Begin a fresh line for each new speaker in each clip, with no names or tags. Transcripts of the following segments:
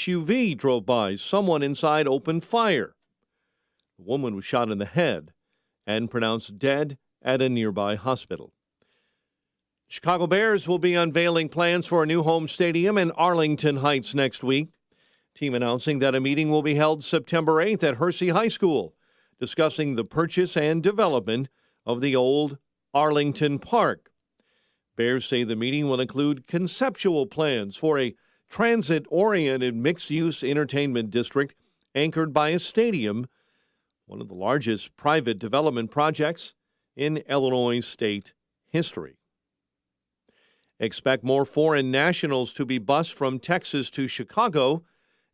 SUV drove by. Someone inside opened fire. The woman was shot in the head and pronounced dead at a nearby hospital. Chicago Bears will be unveiling plans for a new home stadium in Arlington Heights next week. Team announcing that a meeting will be held September 8th at Hersey High School, discussing the purchase and development of the old Arlington Park. Bears say the meeting will include conceptual plans for a transit-oriented mixed-use entertainment district anchored by a stadium, one of the largest private development projects in Illinois state history. Expect more foreign nationals to be bused from Texas to Chicago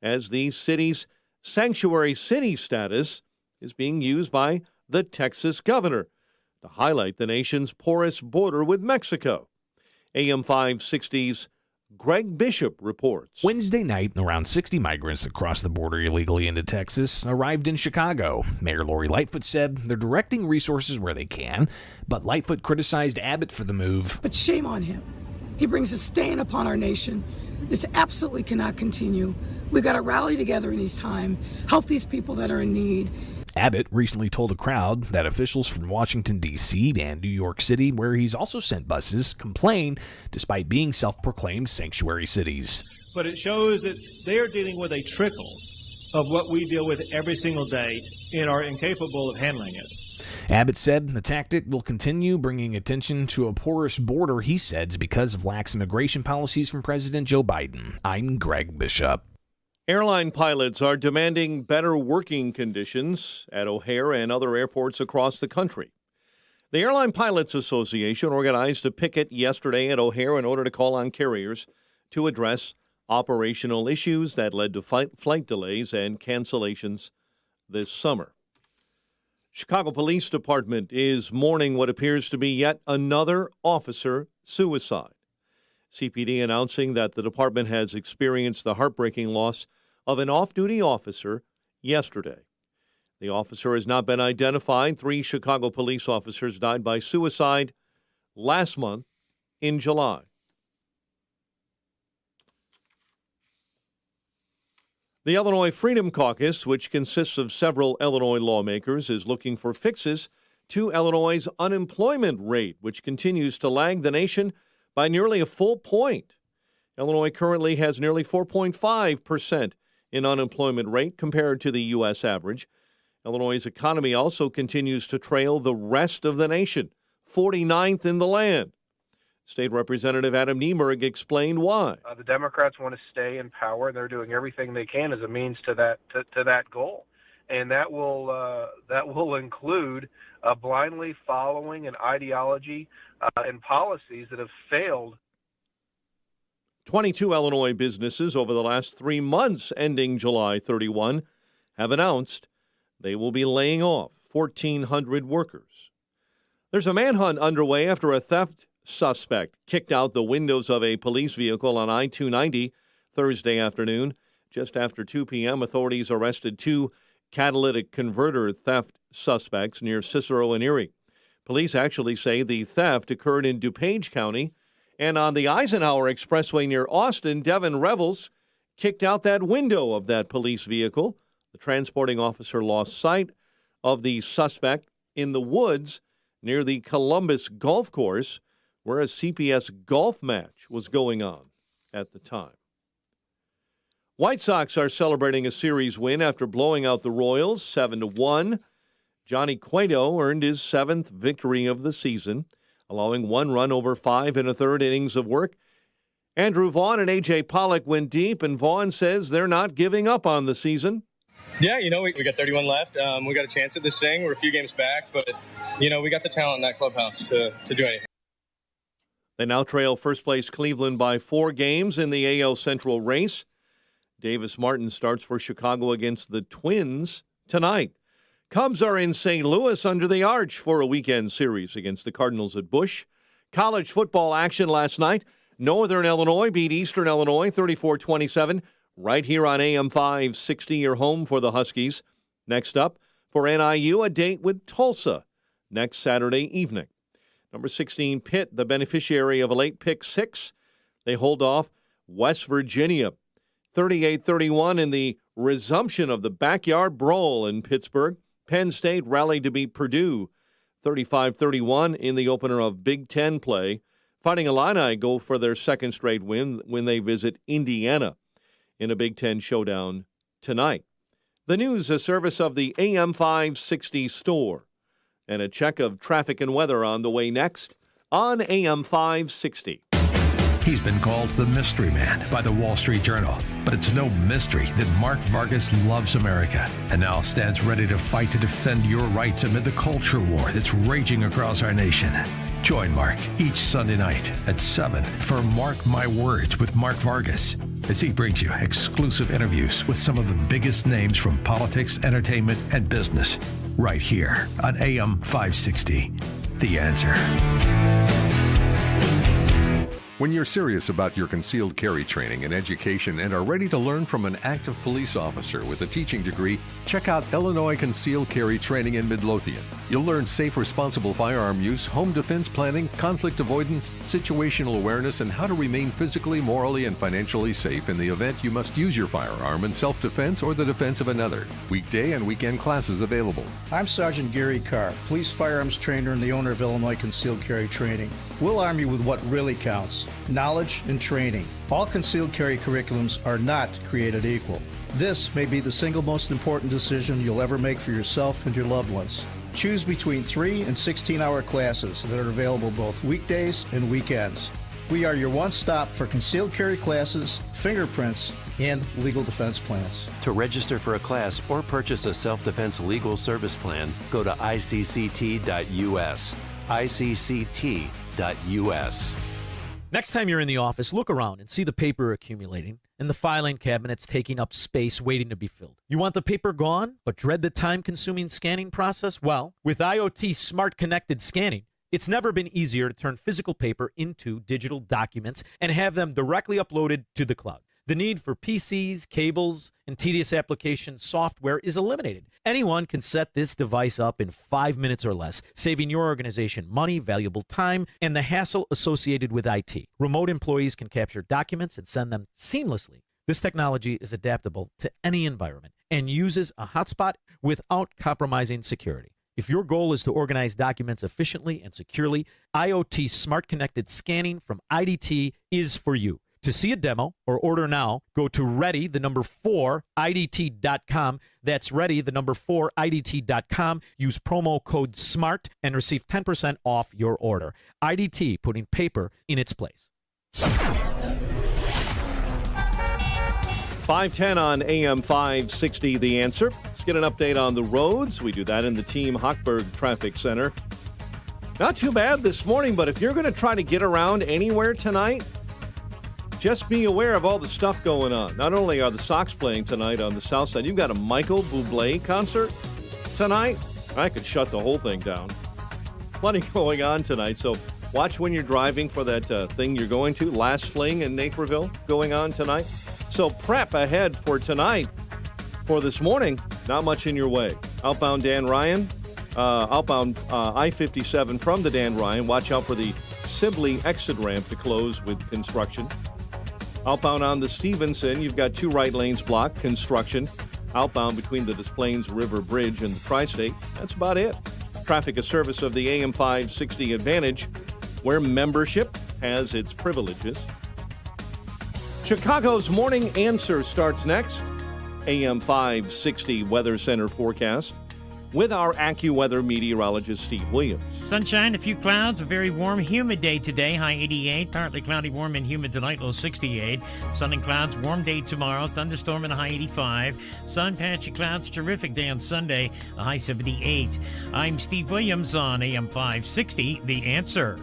as the city's sanctuary city status is being used by the Texas governor to highlight the nation's porous border with Mexico. AM 560's Greg Bishop reports.
Wednesday night, around 60 migrants across the border illegally into Texas arrived in Chicago. Mayor Lori Lightfoot said they're directing resources where they can, but Lightfoot criticized Abbott for the move.
But shame on him. He brings a stain upon our nation. This absolutely cannot continue. We've got to rally together in these times, help these people that are in need.
Abbott recently told a crowd that officials from Washington, D.C. and New York City, where he's also sent buses, complain despite being self-proclaimed sanctuary cities.
But it shows that they are dealing with a trickle of what we deal with every single day and are incapable of handling it.
Abbott said the tactic will continue, bringing attention to a porous border, he said, because of lax immigration policies from President Joe Biden. I'm Greg Bishop.
Airline pilots are demanding better working conditions at O'Hare and other airports across the country. The Airline Pilots Association organized a picket yesterday at O'Hare in order to call on carriers to address operational issues that led to flight delays and cancellations this summer. Chicago Police Department is mourning what appears to be yet another officer suicide. CPD announcing that the department has experienced the heartbreaking loss of an off-duty officer yesterday. The officer has not been identified. 3 Chicago police officers died by suicide last month in July. The Illinois Freedom Caucus, which consists of several Illinois lawmakers, is looking for fixes to Illinois' unemployment rate, which continues to lag the nation by nearly a full point. Illinois currently has nearly 4.5% in unemployment rate compared to the U.S. average. Illinois' economy also continues to trail the rest of the nation, 49th in the land. State Representative Adam Niemerg explained why.
The Democrats want to stay in power, and they're doing everything they can as a means to that goal, and that will include blindly following an ideology and policies that have failed.
22 Illinois businesses over the last 3 months ending July 31 have announced they will be laying off 1,400 workers. There's a manhunt underway after a theft suspect kicked out the windows of a police vehicle on I-290 Thursday afternoon. Just after 2 p.m., authorities arrested 2 catalytic converter theft suspects near Cicero and Erie. Police actually say the theft occurred in DuPage County, and on the Eisenhower Expressway near Austin, Devin Revels kicked out that window of that police vehicle. The transporting officer lost sight of the suspect in the woods near the Columbus Golf Course, where a CPS golf match was going on at the time. White Sox are celebrating a series win after blowing out the Royals 7-1. Johnny Cueto earned his 7th victory of the season, allowing 1 run over 5 1/3 innings of work. Andrew Vaughn and A.J. Pollock went deep, and Vaughn says they're not giving up on the season.
Yeah, we got 31 left. We got a chance at this thing. We're a few games back, but, we got the talent in that clubhouse to do anything.
They now trail first-place Cleveland by 4 games in the AL Central race. Davis Martin starts for Chicago against the Twins tonight. Cubs are in St. Louis under the arch for a weekend series against the Cardinals at Busch. College football action last night. Northern Illinois beat Eastern Illinois 34-27 right here on AM 560, your home for the Huskies. Next up, for NIU, a date with Tulsa next Saturday evening. Number 16, Pitt, the beneficiary of a late pick 6. They hold off West Virginia 38-31 in the resumption of the backyard brawl in Pittsburgh. Penn State rallied to beat Purdue 35-31 in the opener of Big Ten play. Fighting Illini go for their second straight win when they visit Indiana in a Big Ten showdown tonight. The news, a service of the AM 560 store. And a check of traffic and weather on the way next on AM 560.
He's been called the Mystery Man by the Wall Street Journal, but it's no mystery that Mark Vargas loves America and now stands ready to fight to defend your rights amid the culture war that's raging across our nation. Join Mark each Sunday night at 7 for Mark My Words with Mark Vargas, as he brings you exclusive interviews with some of the biggest names from politics, entertainment, and business, right here on AM 560. The Answer.
When you're serious about your concealed carry training and education and are ready to learn from an active police officer with a teaching degree, check out Illinois Concealed Carry Training in Midlothian. You'll learn safe, responsible firearm use, home defense planning, conflict avoidance, situational awareness, and how to remain physically, morally, and financially safe in the event you must use your firearm in self-defense or the defense of another. Weekday and weekend classes available.
I'm Sergeant Gary Carr, police firearms trainer and the owner of Illinois Concealed Carry Training. We'll arm you with what really counts: knowledge and training. All concealed carry curriculums are not created equal. This may be the single most important decision you'll ever make for yourself and your loved ones. Choose between 3 and 16-hour classes that are available both weekdays and weekends. We are your one-stop for concealed carry classes, fingerprints, and legal defense plans.
To register for a class or purchase a self-defense legal service plan, go to icct.us. icct.us.
Next time you're in the office, look around and see the paper accumulating and the filing cabinets taking up space waiting to be filled. You want the paper gone, but dread the time-consuming scanning process? Well, with IoT Smart Connected Scanning, it's never been easier to turn physical paper into digital documents and have them directly uploaded to the cloud. The need for PCs, cables, and tedious application software is eliminated. Anyone can set this device up in 5 minutes or less, saving your organization money, valuable time, and the hassle associated with IT. Remote employees can capture documents and send them seamlessly. This technology is adaptable to any environment and uses a hotspot without compromising security. If your goal is to organize documents efficiently and securely, IoT Smart Connected Scanning from IDT is for you. To see a demo or order now, go to ready4idt.com. That's ready4idt.com. Use promo code SMART and receive 10% off your order. IDT, putting paper in its place.
5:10 on AM 560, The Answer. Let's get an update on the roads. We do that in the Team Hochberg Traffic Center. Not too bad this morning, but if you're going to try to get around anywhere tonight, just be aware of all the stuff going on. Not only are the Sox playing tonight on the south side, you've got a Michael Bublé concert tonight. I could shut the whole thing down. Plenty going on tonight, so watch when you're driving for that thing you're going to. Last Fling in Naperville going on tonight. So prep ahead for tonight. For this morning, not much in your way. Outbound Dan Ryan, outbound I-57 from the Dan Ryan. Watch out for the Sibley exit ramp to close with construction. Outbound on the Stevenson, you've got 2 right lanes blocked, construction. Outbound between the Des Plaines River Bridge and the Tri-State. That's about it. Traffic, a service of the AM 560 Advantage, where membership has its privileges. Chicago's Morning Answer starts next. AM 560 Weather Center forecast with our AccuWeather meteorologist Steve Williams.
Sunshine, a few clouds, a very warm, humid day today, high 88. Partly cloudy, warm and humid tonight, low 68. Sun and clouds, warm day tomorrow, thunderstorm and a high 85. Sun, patchy clouds, terrific day on Sunday, a high 78. I'm Steve Williams on AM 560, The Answer.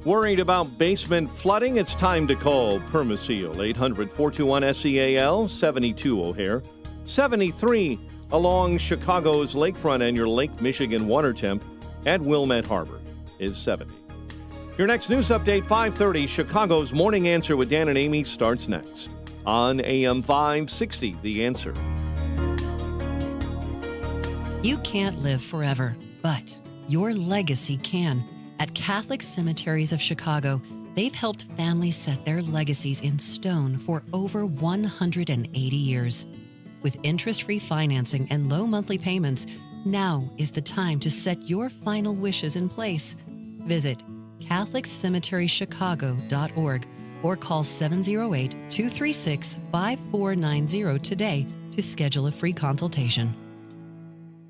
Worried about basement flooding? It's time to call Permaseal. 800-421-SEAL, 72 O'Hare, 73 along Chicago's lakefront, and your Lake Michigan water temp at Wilmette Harbor is 70. Your next news update, 5:30, Chicago's Morning Answer with Dan and Amy starts next on AM 560, The Answer.
You can't live forever, but your legacy can. At Catholic Cemeteries of Chicago, They've helped families set their legacies in stone for over 180 years. With interest-free financing and low monthly payments, now is the time to set your final wishes in place. Visit CatholicCemeteryChicago.org or call 708-236-5490 today to schedule a free consultation.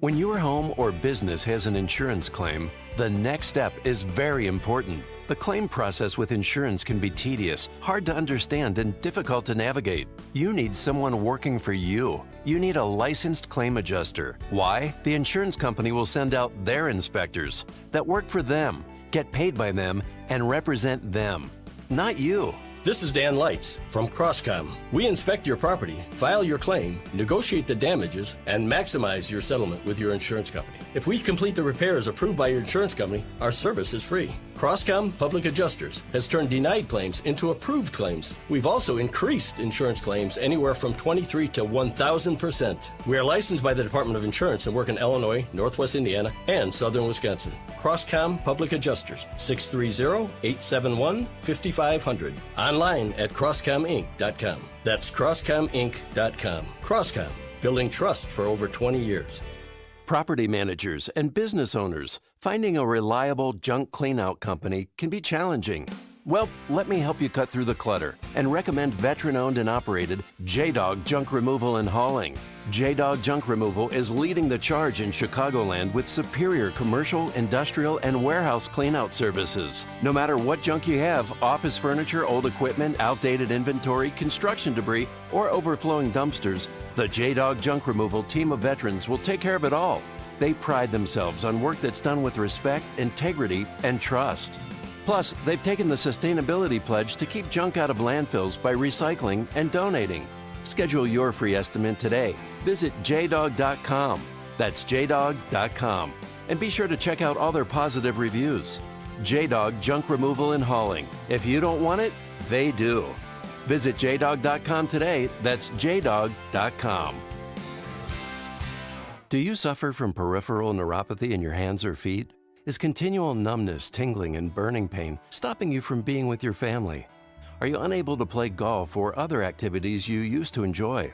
When your home or business has an insurance claim, the next step is very important. The claim process with insurance can be tedious, hard to understand, and difficult to navigate. You need someone working for you. You need a licensed claim adjuster. Why? The insurance company will send out their inspectors that work for them, get paid by them, and represent them, not you.
This is Dan Lights from Crosscom. We inspect your property, file your claim, negotiate the damages, and maximize your settlement with your insurance company. If we complete the repairs approved by your insurance company, our service is free. Crosscom Public Adjusters has turned denied claims into approved claims. We've also increased insurance claims anywhere from 23 to 1,000%. We are licensed by the Department of Insurance and work in Illinois, Northwest Indiana, and Southern Wisconsin. Crosscom Public Adjusters, 630-871-5500. Online at CrosscomInc.com. That's CrosscomInc.com. Crosscom, building trust for over 20 years.
Property managers and business owners, finding a reliable junk cleanout company can be challenging. Well, let me help you cut through the clutter and recommend veteran-owned and operated J-Dog Junk Removal and Hauling. J-Dog Junk Removal is leading the charge in Chicagoland with superior commercial, industrial, and warehouse cleanout services. No matter what junk you have, office furniture, old equipment, outdated inventory, construction debris, or overflowing dumpsters, the J-Dog Junk Removal team of veterans will take care of it all. They pride themselves on work that's done with respect, integrity, and trust. Plus, they've taken the sustainability pledge to keep junk out of landfills by recycling and donating. Schedule your free estimate today. Visit jdog.com. That's jdog.com. And be sure to check out all their positive reviews. J-Dog Junk Removal and Hauling. If you don't want it, they do. Visit jdog.com today. That's jdog.com. Do you suffer from peripheral neuropathy in your hands or feet? Is continual numbness, tingling, and burning pain stopping you from being with your family? Are you unable to play golf or other activities you used to enjoy?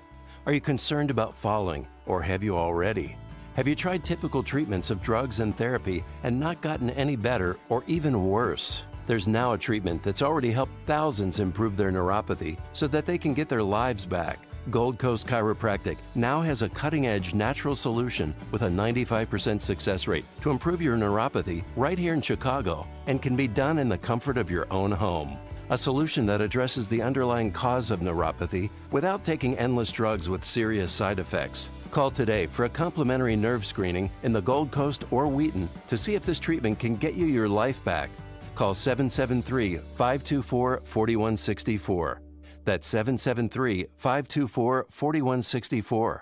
Are you concerned about falling, or have you already? Have you tried typical treatments of drugs and therapy and not gotten any better or even worse? There's now a treatment that's already helped thousands improve their neuropathy so that they can get their lives back. Gold Coast Chiropractic now has a cutting-edge natural solution with a 95% success rate to improve your neuropathy right here in Chicago and can be done in the comfort of your own home. A solution that addresses the underlying cause of neuropathy without taking endless drugs with serious side effects. Call today for a complimentary nerve screening in the Gold Coast or Wheaton to see if this treatment can get you your life back. Call 773-524-4164. That's 773-524-4164.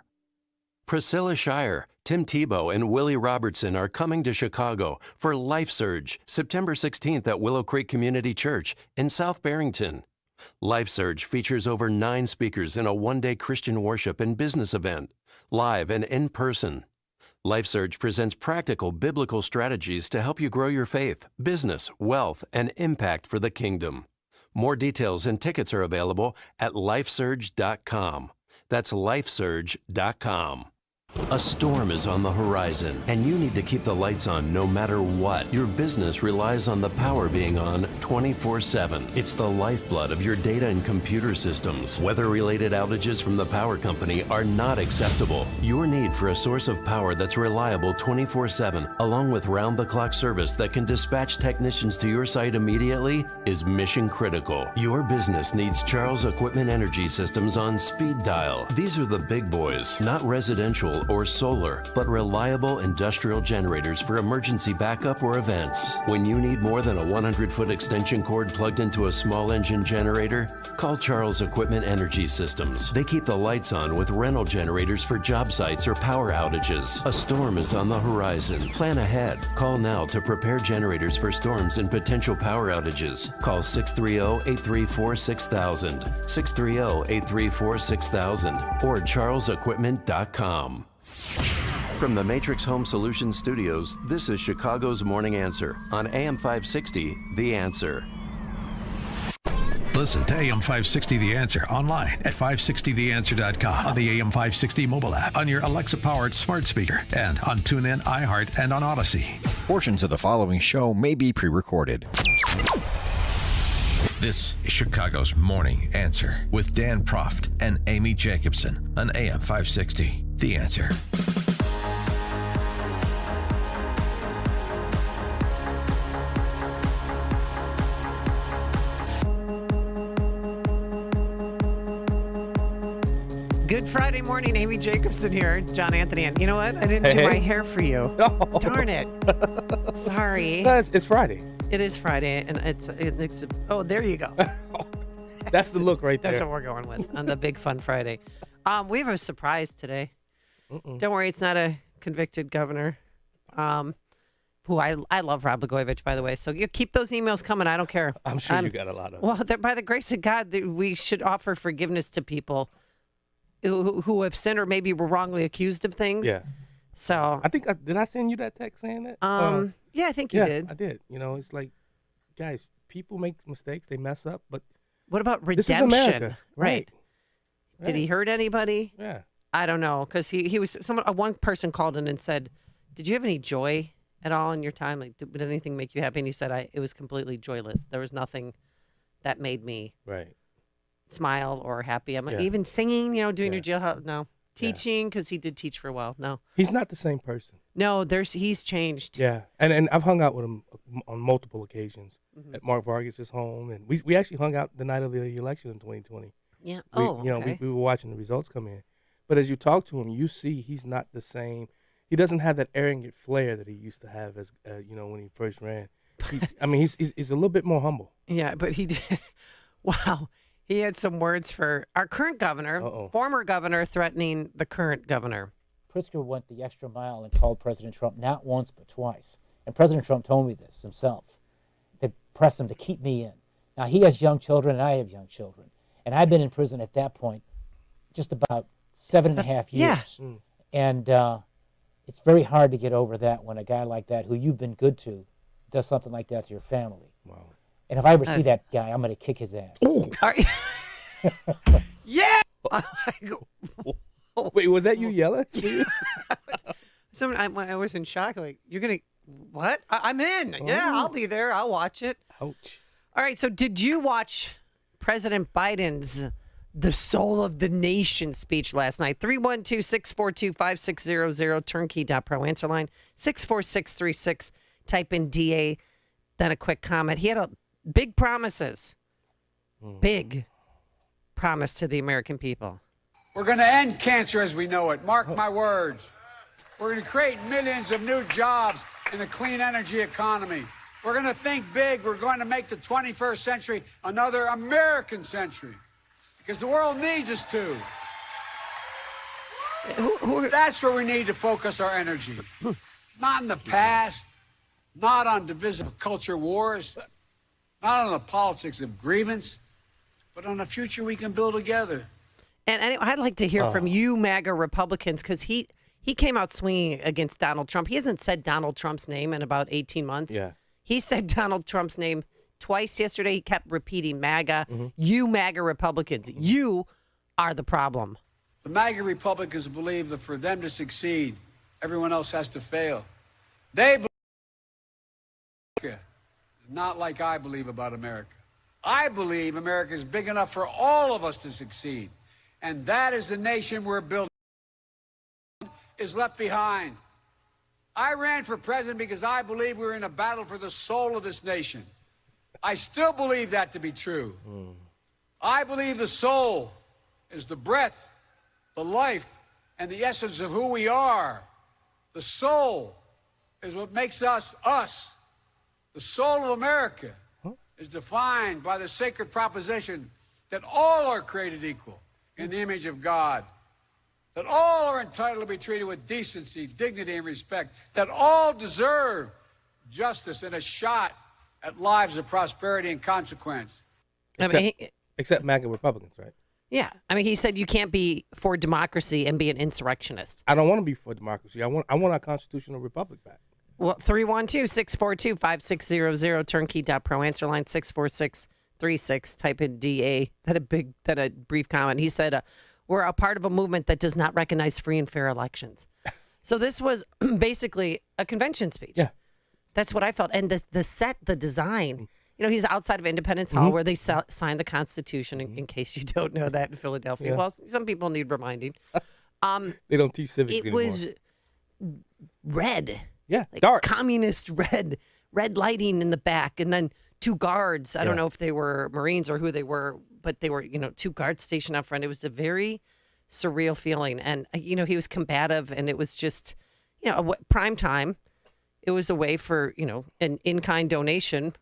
Priscilla Shire, Tim Tebow, and Willie Robertson are coming to Chicago for Life Surge, September 16th at Willow Creek Community Church in South Barrington. Life Surge features over 9 speakers in a one-day Christian worship and business event, live and in person. Life Surge presents practical biblical strategies to help you grow your faith, business, wealth, and impact for the kingdom. More details and tickets are available at lifesurge.com. That's lifesurge.com. A storm is on the horizon, and you need to keep the lights on no matter what. Your business relies on the power being on 24/7. It's the lifeblood of your data and computer systems. Weather-related outages from the power company are not acceptable. Your need for a source of power that's reliable 24/7, along with round-the-clock service that can dispatch technicians to your site immediately, is mission critical. Your business needs Charles Equipment Energy Systems on speed dial. These are the big boys, not residential or solar, but reliable industrial generators for emergency backup or events. When you need more than a 100-foot extension cord plugged into a small engine generator, call Charles Equipment Energy Systems. They keep the lights on with rental generators for job sites or power outages. A storm is on the horizon. Plan ahead. Call now to prepare generators for storms and potential power outages. Call 630-834-6000, 630-834-6000, or charlesequipment.com. From the Matrix Home Solutions Studios, this is Chicago's Morning Answer on AM 560, The Answer.
Listen to AM 560 The Answer online at 560theanswer.com, on the AM 560 mobile app, on your Alexa-powered smart speaker, and on TuneIn, iHeart, and on Odyssey.
Portions of the following show may be pre-recorded.
This is Chicago's Morning Answer with Dan Proft and Amy Jacobson on AM 560 The Answer.
Good Friday morning, Amy Jacobson here, John Anthony. And you know what? I didn't do my hair for you.
Oh.
Darn it. Sorry.
No, it's Friday.
It is Friday, and it's oh, there you go.
That's the look right there.
That's what we're going with on the Big Fun Friday. We have a surprise today. Don't worry, it's not a convicted governor. Who I love Rod Blagojevich, by the way. So you keep those emails coming. I don't care.
I'm sure you got a lot of.
Well, by the grace of God, we should offer forgiveness to people who have sinned or maybe were wrongly accused of things.
Yeah.
So
I think did I send you that text saying that?
Yeah, I think you did.
I did. You know, it's like, guys, people make mistakes, they mess up, but
what about redemption?
This is America,
right? Did he hurt anybody?
Yeah.
I don't know, because he was one person called in and said, "Did you have any joy at all in your time? Like, did anything make you happy?" And he said, "It was completely joyless. There was nothing that made me smile or happy. I'm even singing, doing your jailhouse. No, teaching, because he did teach for a while. No,
he's not the same person.
No, he's changed.
Yeah, and I've hung out with him on multiple occasions at Mark Vargas's home, and we actually hung out the night of the election in 2020.
Yeah.
We were watching the results come in, but as you talk to him, you see he's not the same. He doesn't have that arrogant flair that he used to have as when he first ran. He's a little bit more humble.
Yeah, but he did. Wow. He had some words for our current governor, former governor, threatening the current governor.
Pritzker went the extra mile and called President Trump not once but twice. And President Trump told me this himself, to press him to keep me in. Now, he has young children and I have young children. And I've been in prison at that point just about 7.5 years.
Yeah.
And it's very hard to get over that when a guy like that, who you've been good to, does something like that to your family.
Wow.
And if I ever see that guy, I'm going to kick his ass.
Oh. Yeah.
Wait, was that you yelling?
I was in shock. Like, you're going to, what? I'm in. Yeah, I'll be there. I'll watch it.
Ouch.
All right, so did you watch President Biden's The Soul of the Nation speech last night? 312-642-5600, turnkey.pro, answer line 64636. Type in DA, then a quick comment. He had big promises. Big promise to the American people.
We're going to end cancer as we know it. Mark my words. We're going to create millions of new jobs in a clean energy economy. We're going to think big. We're going to make the 21st century another American century because the world needs us to. That's where we need to focus our energy. Not in the past, not on divisive culture wars, not on the politics of grievance, but on a future we can build together.
And I'd like to hear from you, MAGA Republicans, because he came out swinging against Donald Trump. He hasn't said Donald Trump's name in about 18 months.
Yeah.
He said Donald Trump's name twice yesterday. He kept repeating MAGA. You MAGA Republicans, you are the problem.
The MAGA Republicans believe that for them to succeed, everyone else has to fail. They believe America is not like I believe about America. I believe America is big enough for all of us to succeed. And that is the nation we're building. Is left behind. I ran for president because I believe we're in a battle for the soul of this nation. I still believe that to be true. I believe the soul is the breath, the life, and the essence of who we are. The soul is what makes us, us. The soul of America is defined by the sacred proposition that all are created equal in the image of God. That all are entitled to be treated with decency, dignity, and respect. That all deserve justice and a shot at lives of prosperity and consequence.
Except MAGA Republicans, right?
Yeah. I mean, he said you can't be for democracy and be an insurrectionist.
I don't want to be for democracy. I want our constitutional republic back.
Well, 312-642-5600, turnkey.pro, answer line 64636. 6636. Type in DA. That a brief comment. He said, "We're a part of a movement that does not recognize free and fair elections." So this was basically a convention speech.
Yeah.
That's what I felt. And the set, the design. You know, he's outside of Independence Hall where they signed the Constitution. In case you don't know that in Philadelphia.
Yeah.
Well, some people need reminding.
They don't teach civics
It
anymore.
was red.
Yeah,
like
dark.
Communist red lighting in the back, and then two guards. I don't know if they were Marines or who they were, but they were, two guards stationed out front. It was a very surreal feeling, and he was combative, and it was just, prime time. It was a way for an in-kind donation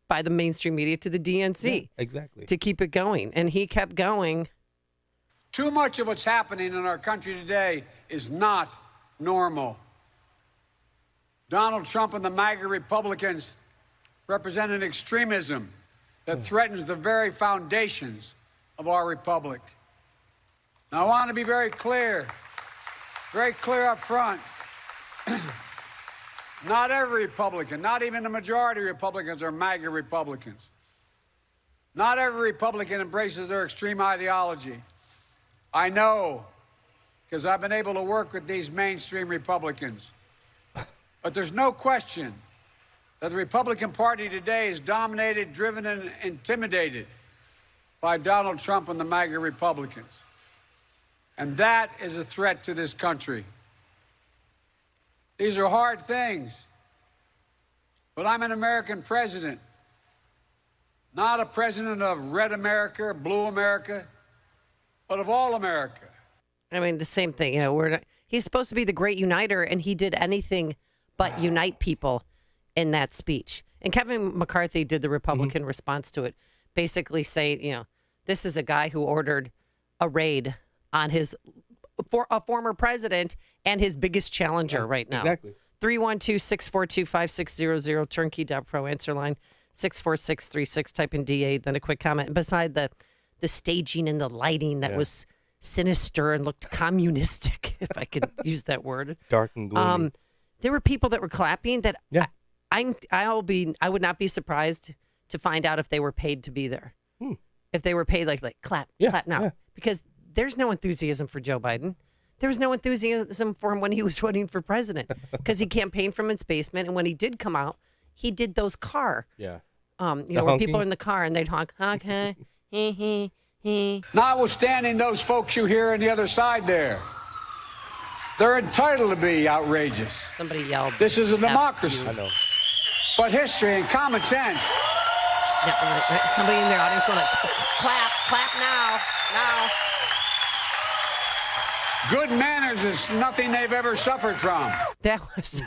by the mainstream media to the DNC.
Yeah, exactly.
To keep it going, and he kept going.
Too much of what's happening in our country today is not normal. Donald Trump and the MAGA Republicans represent an extremism that threatens the very foundations of our republic. Now, I want to be very clear up front. Not every Republican, not even the majority of Republicans are MAGA Republicans. Not every Republican embraces their extreme ideology. I know, because I've been able to work with these mainstream Republicans. But there's no question that the Republican Party today is dominated, driven, and intimidated by Donald Trump and the MAGA Republicans. And that is a threat to this country. These are hard things. But I'm an American president, not a president of red America, blue America, but of all America.
I mean, the same thing. He's supposed to be the great uniter, and he did anything but unite people in that speech. And Kevin McCarthy did the Republican response to it, basically saying, this is a guy who ordered a raid on a former president and his biggest challenger right now.
Exactly.
312-642-5600, turnkey.pro, answer line 64636. Type in DA, then a quick comment. And beside the staging and the lighting that was sinister and looked communistic, if I could use that word.
Dark and gloomy.
There were people that were clapping that I would not be surprised to find out if they were paid to be there. If they were paid like clap now.
Yeah.
Because there's no enthusiasm for Joe Biden. There was no enthusiasm for him when he was running for president because he campaigned from his basement. And when he did come out, he did those car.
Yeah.
Where people are in the car and they'd honk, hey, he.
Notwithstanding those folks you hear on the other side there, they're entitled to be outrageous.
Somebody yelled.
This is a democracy.
I know.
But history and common sense.
Yeah, somebody in their audience going to clap now.
Good manners is nothing they've ever suffered from.
That was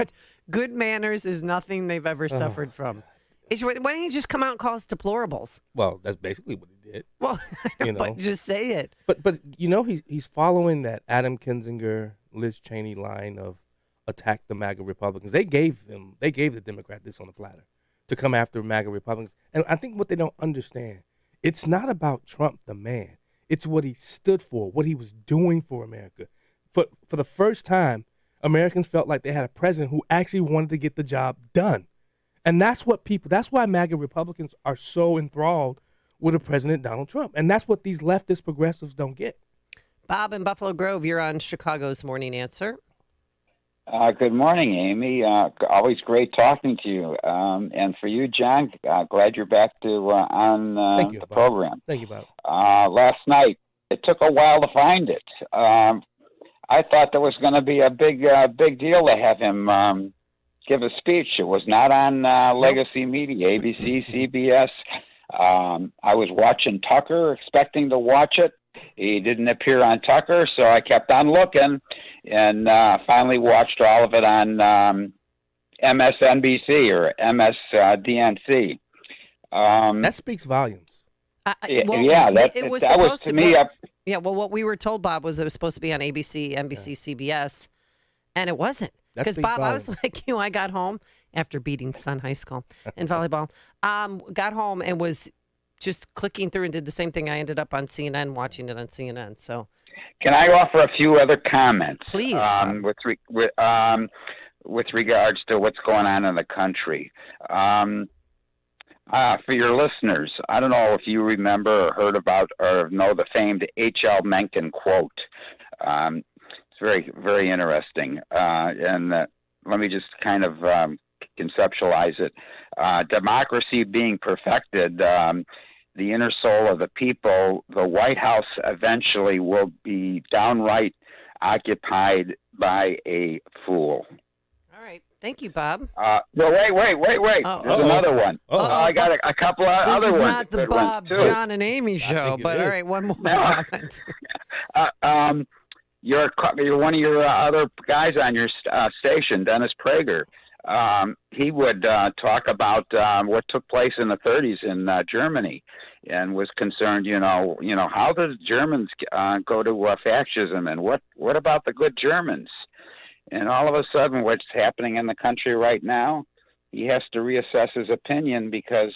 good manners is nothing they've ever suffered from. Why don't you just come out and call us deplorables?
Well, that's basically what he did.
Well, but just say it.
But he's following that Adam Kinzinger, Liz Cheney line of attack the MAGA Republicans. They gave the Democrat this on the platter to come after MAGA Republicans. And I think what they don't understand, it's not about Trump the man. It's what he stood for, what he was doing for America. For the first time, Americans felt like they had a president who actually wanted to get the job done. And that's why MAGA Republicans are so enthralled with a President Donald Trump. And that's what these leftist progressives don't get.
Bob in Buffalo Grove, you're on Chicago's Morning Answer.
Good morning, Amy. Always great talking to you. And for you, John, glad you're back on
Thank you,
the
Bob.
program.
Thank you, Bob.
Last night, it took a while to find it. I thought there was going to be a big deal to have him give a speech. It was not on legacy media, ABC, CBS. I was watching Tucker, expecting to watch it. He didn't appear on Tucker, so I kept on looking and finally watched all of it on MSNBC or MSDNC.
That speaks volumes.
It was
that was
supposed
to me.
Yeah, well, what we were told, Bob, was it was supposed to be on ABC, NBC, CBS, and it wasn't. Because, Bob, I was like you. I got home after beating Sun High School in volleyball. Got home and was just clicking through and did the same thing. I ended up on CNN, watching it on CNN. So,
can I offer a few other comments?
Please.
With regards to what's going on in the country. For your listeners, I don't know if you remember or heard about or know the famed H.L. Mencken quote. It's very, very interesting. And let me just kind of conceptualize it. Democracy being perfected, the inner soul of the people, the White House eventually will be downright occupied by a fool.
All right. Thank you, Bob.
Well, wait. There's another one. I got a couple of other ones.
This is not the Bob, John, and Amy show, but all right, one more comment.
You're one of your other guys on your station, Dennis Prager. He would talk about what took place in the 30s in Germany, and was concerned, how the Germans go to fascism, and what about the good Germans? And all of a sudden, what's happening in the country right now, he has to reassess his opinion because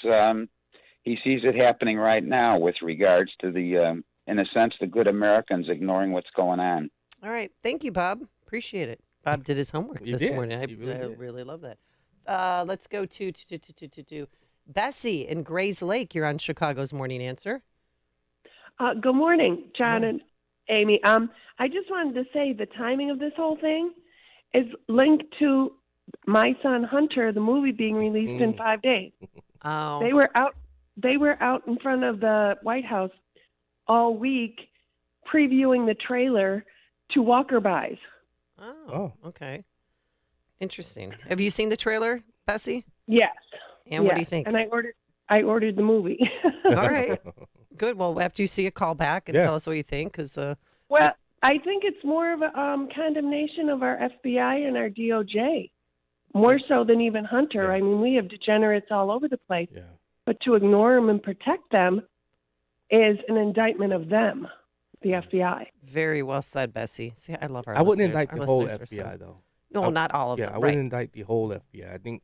he sees it happening right now with regards to the, in a sense, the good Americans ignoring what's going on.
All right. Thank you, Bob. Appreciate it. Bob did his homework this morning. I really love that. Let's go to Bessie in Grays Lake. You're on Chicago's Morning Answer.
Good morning, John and Amy. I just wanted to say the timing of this whole thing is linked to My Son Hunter, the movie being released in 5 days.
Oh.
They were out in front of the White House all week previewing the trailer to Walker-Buys.
Oh, okay. Interesting. Have you seen the trailer, Bessie?
Yes.
And what do you think?
And I ordered the movie.
All right. Good. Well, after you see it, call back and tell us what you think. Cause,
well, I think it's more of a condemnation of our FBI and our DOJ, more so than even Hunter. I mean, we have degenerates all over the place. Yeah. But to ignore them and protect them is an indictment of them, the FBI.
Very well said, Bessie. See, I love our
I wouldn't
listeners.
indict the whole FBI, though.
No, not all of them.
Yeah, I wouldn't indict the whole FBI.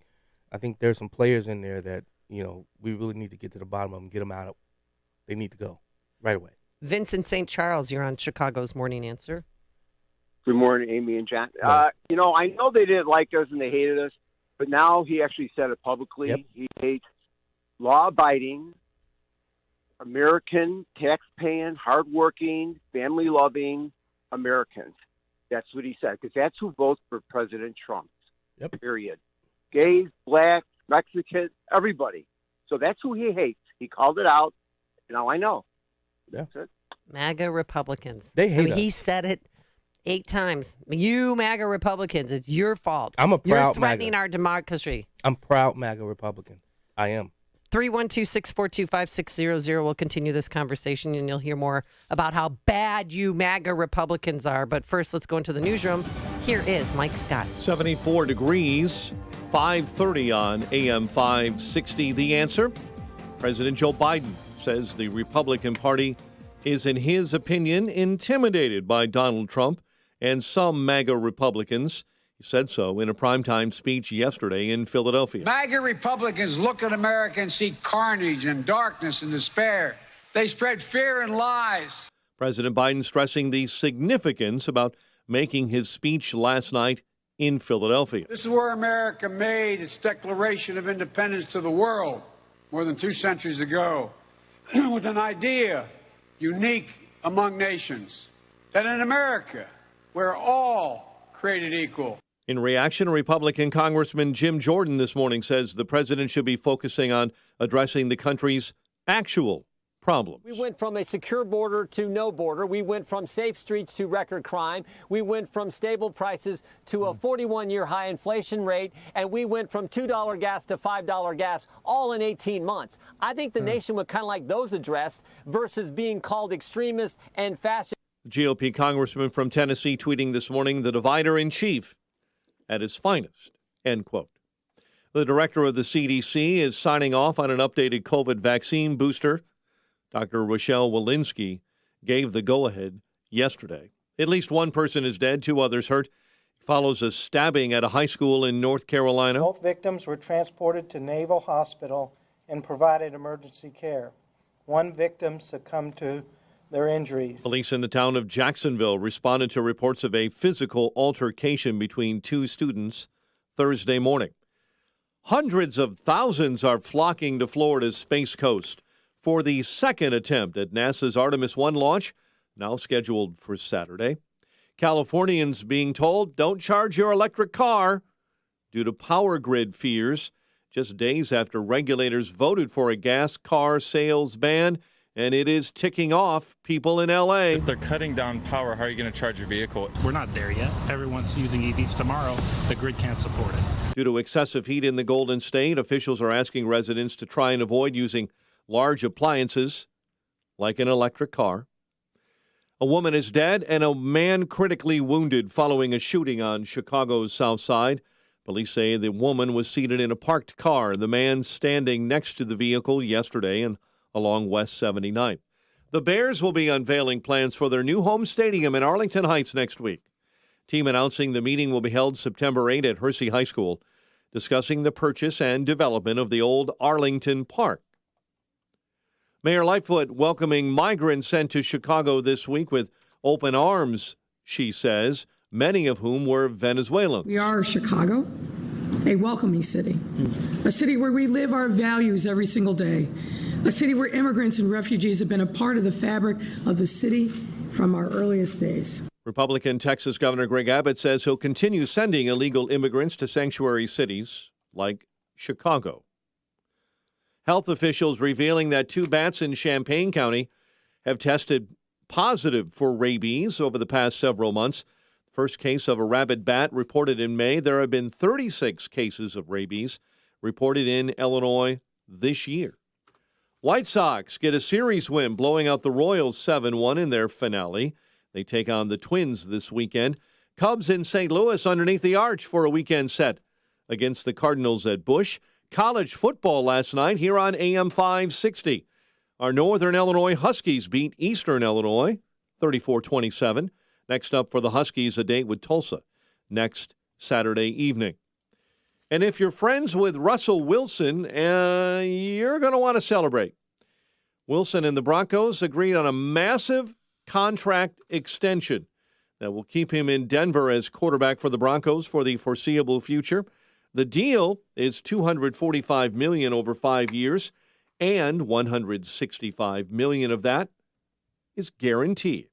I think there's some players in there that, we really need to get to the bottom of them, get them out. They need to go right away.
Vincent St. Charles, you're on Chicago's Morning Answer.
Good morning, Amy and John. I know they didn't like us and they hated us, but now he actually said it publicly. Yep. He hates law-abiding, American, tax-paying, hardworking, family-loving Americans. That's what he said, because that's who votes for President Trump. Yep. Period. Gays, blacks, Mexicans, everybody. So that's who he hates. He called it out. Now I know.
Yeah.
MAGA Republicans.
They hate us.
He said it 8 times. You MAGA Republicans, it's your fault.
I'm a proud
You're threatening
MAGA.
our democracy.
I'm proud MAGA Republican. I am.
312-642-5600. We'll continue this conversation, and you'll hear more about how bad you MAGA Republicans are. But first, let's go into the newsroom. Here is Mike Scott.
74 degrees, 5:30 on AM 560. The Answer. President Joe Biden says the Republican Party is, in his opinion, intimidated by Donald Trump and some MAGA Republicans. He said so in a primetime speech yesterday in Philadelphia.
MAGA Republicans look at America and see carnage and darkness and despair. They spread fear and lies.
President Biden stressing the significance about making his speech last night in Philadelphia.
This is where America made its Declaration of Independence to the world more than 2 centuries ago, with an idea unique among nations, that in America, we're all created equal.
In reaction, Republican Congressman Jim Jordan this morning says the president should be focusing on addressing the country's actual problems.
We went from a secure border to no border. We went from safe streets to record crime. We went from stable prices to a 41-year high inflation rate. And we went from $2 gas to $5 gas, all in 18 months. I think the nation would kind of like those addressed versus being called extremist and fascist.
GOP congressman from Tennessee tweeting this morning, the divider in chief at his finest, end quote. The director of the CDC is signing off on an updated COVID vaccine booster. Dr. Rochelle Walensky gave the go-ahead yesterday. At least one person is dead, 2 others hurt. Follows a stabbing at a high school in North Carolina.
Both victims were transported to Naval Hospital and provided emergency care. One victim succumbed to their injuries.
Police in the town of Jacksonville responded to reports of a physical altercation between 2 students Thursday morning. Hundreds of thousands are flocking to Florida's Space Coast for the second attempt at NASA's Artemis 1 launch, now scheduled for Saturday. Californians being told, don't charge your electric car due to power grid fears, just days after regulators voted for a gas car sales ban, and it is ticking off people in L.A.
If they're cutting down power, how are you going to charge your vehicle?
We're not there yet. If everyone's using EVs tomorrow, the grid can't support it.
Due to excessive heat in the Golden State, officials are asking residents to try and avoid using large appliances like an electric car. A woman is dead and a man critically wounded following a shooting on Chicago's South Side. Police say the woman was seated in a parked car, the man standing next to the vehicle yesterday and along West 79th. The Bears will be unveiling plans for their new home stadium in Arlington Heights next week. Team announcing the meeting will be held September 8 at Hersey High School, discussing the purchase and development of the old Arlington Park. Mayor Lightfoot welcoming migrants sent to Chicago this week with open arms, she says, many of whom were Venezuelans.
We are Chicago, a welcoming city, a city where we live our values every single day, a city where immigrants and refugees have been a part of the fabric of the city from our earliest days.
Republican Texas Governor Greg Abbott says he'll continue sending illegal immigrants to sanctuary cities like Chicago. Health officials revealing that 2 bats in Champaign County have tested positive for rabies over the past several months. First case of a rabid bat reported in May. There have been 36 cases of rabies reported in Illinois this year. White Sox get a series win, blowing out the Royals 7-1 in their finale. They take on the Twins this weekend. Cubs in St. Louis underneath the arch for a weekend set against the Cardinals at Busch. College football last night here on AM 560. Our Northern Illinois Huskies beat Eastern Illinois 34-27. Next up for the Huskies, a date with Tulsa next Saturday evening. And if you're friends with Russell Wilson, you're going to want to celebrate. Wilson and the Broncos agreed on a massive contract extension that will keep him in Denver as quarterback for the Broncos for the foreseeable future. The deal is $245 million over 5 years, and $165 million of that is guaranteed.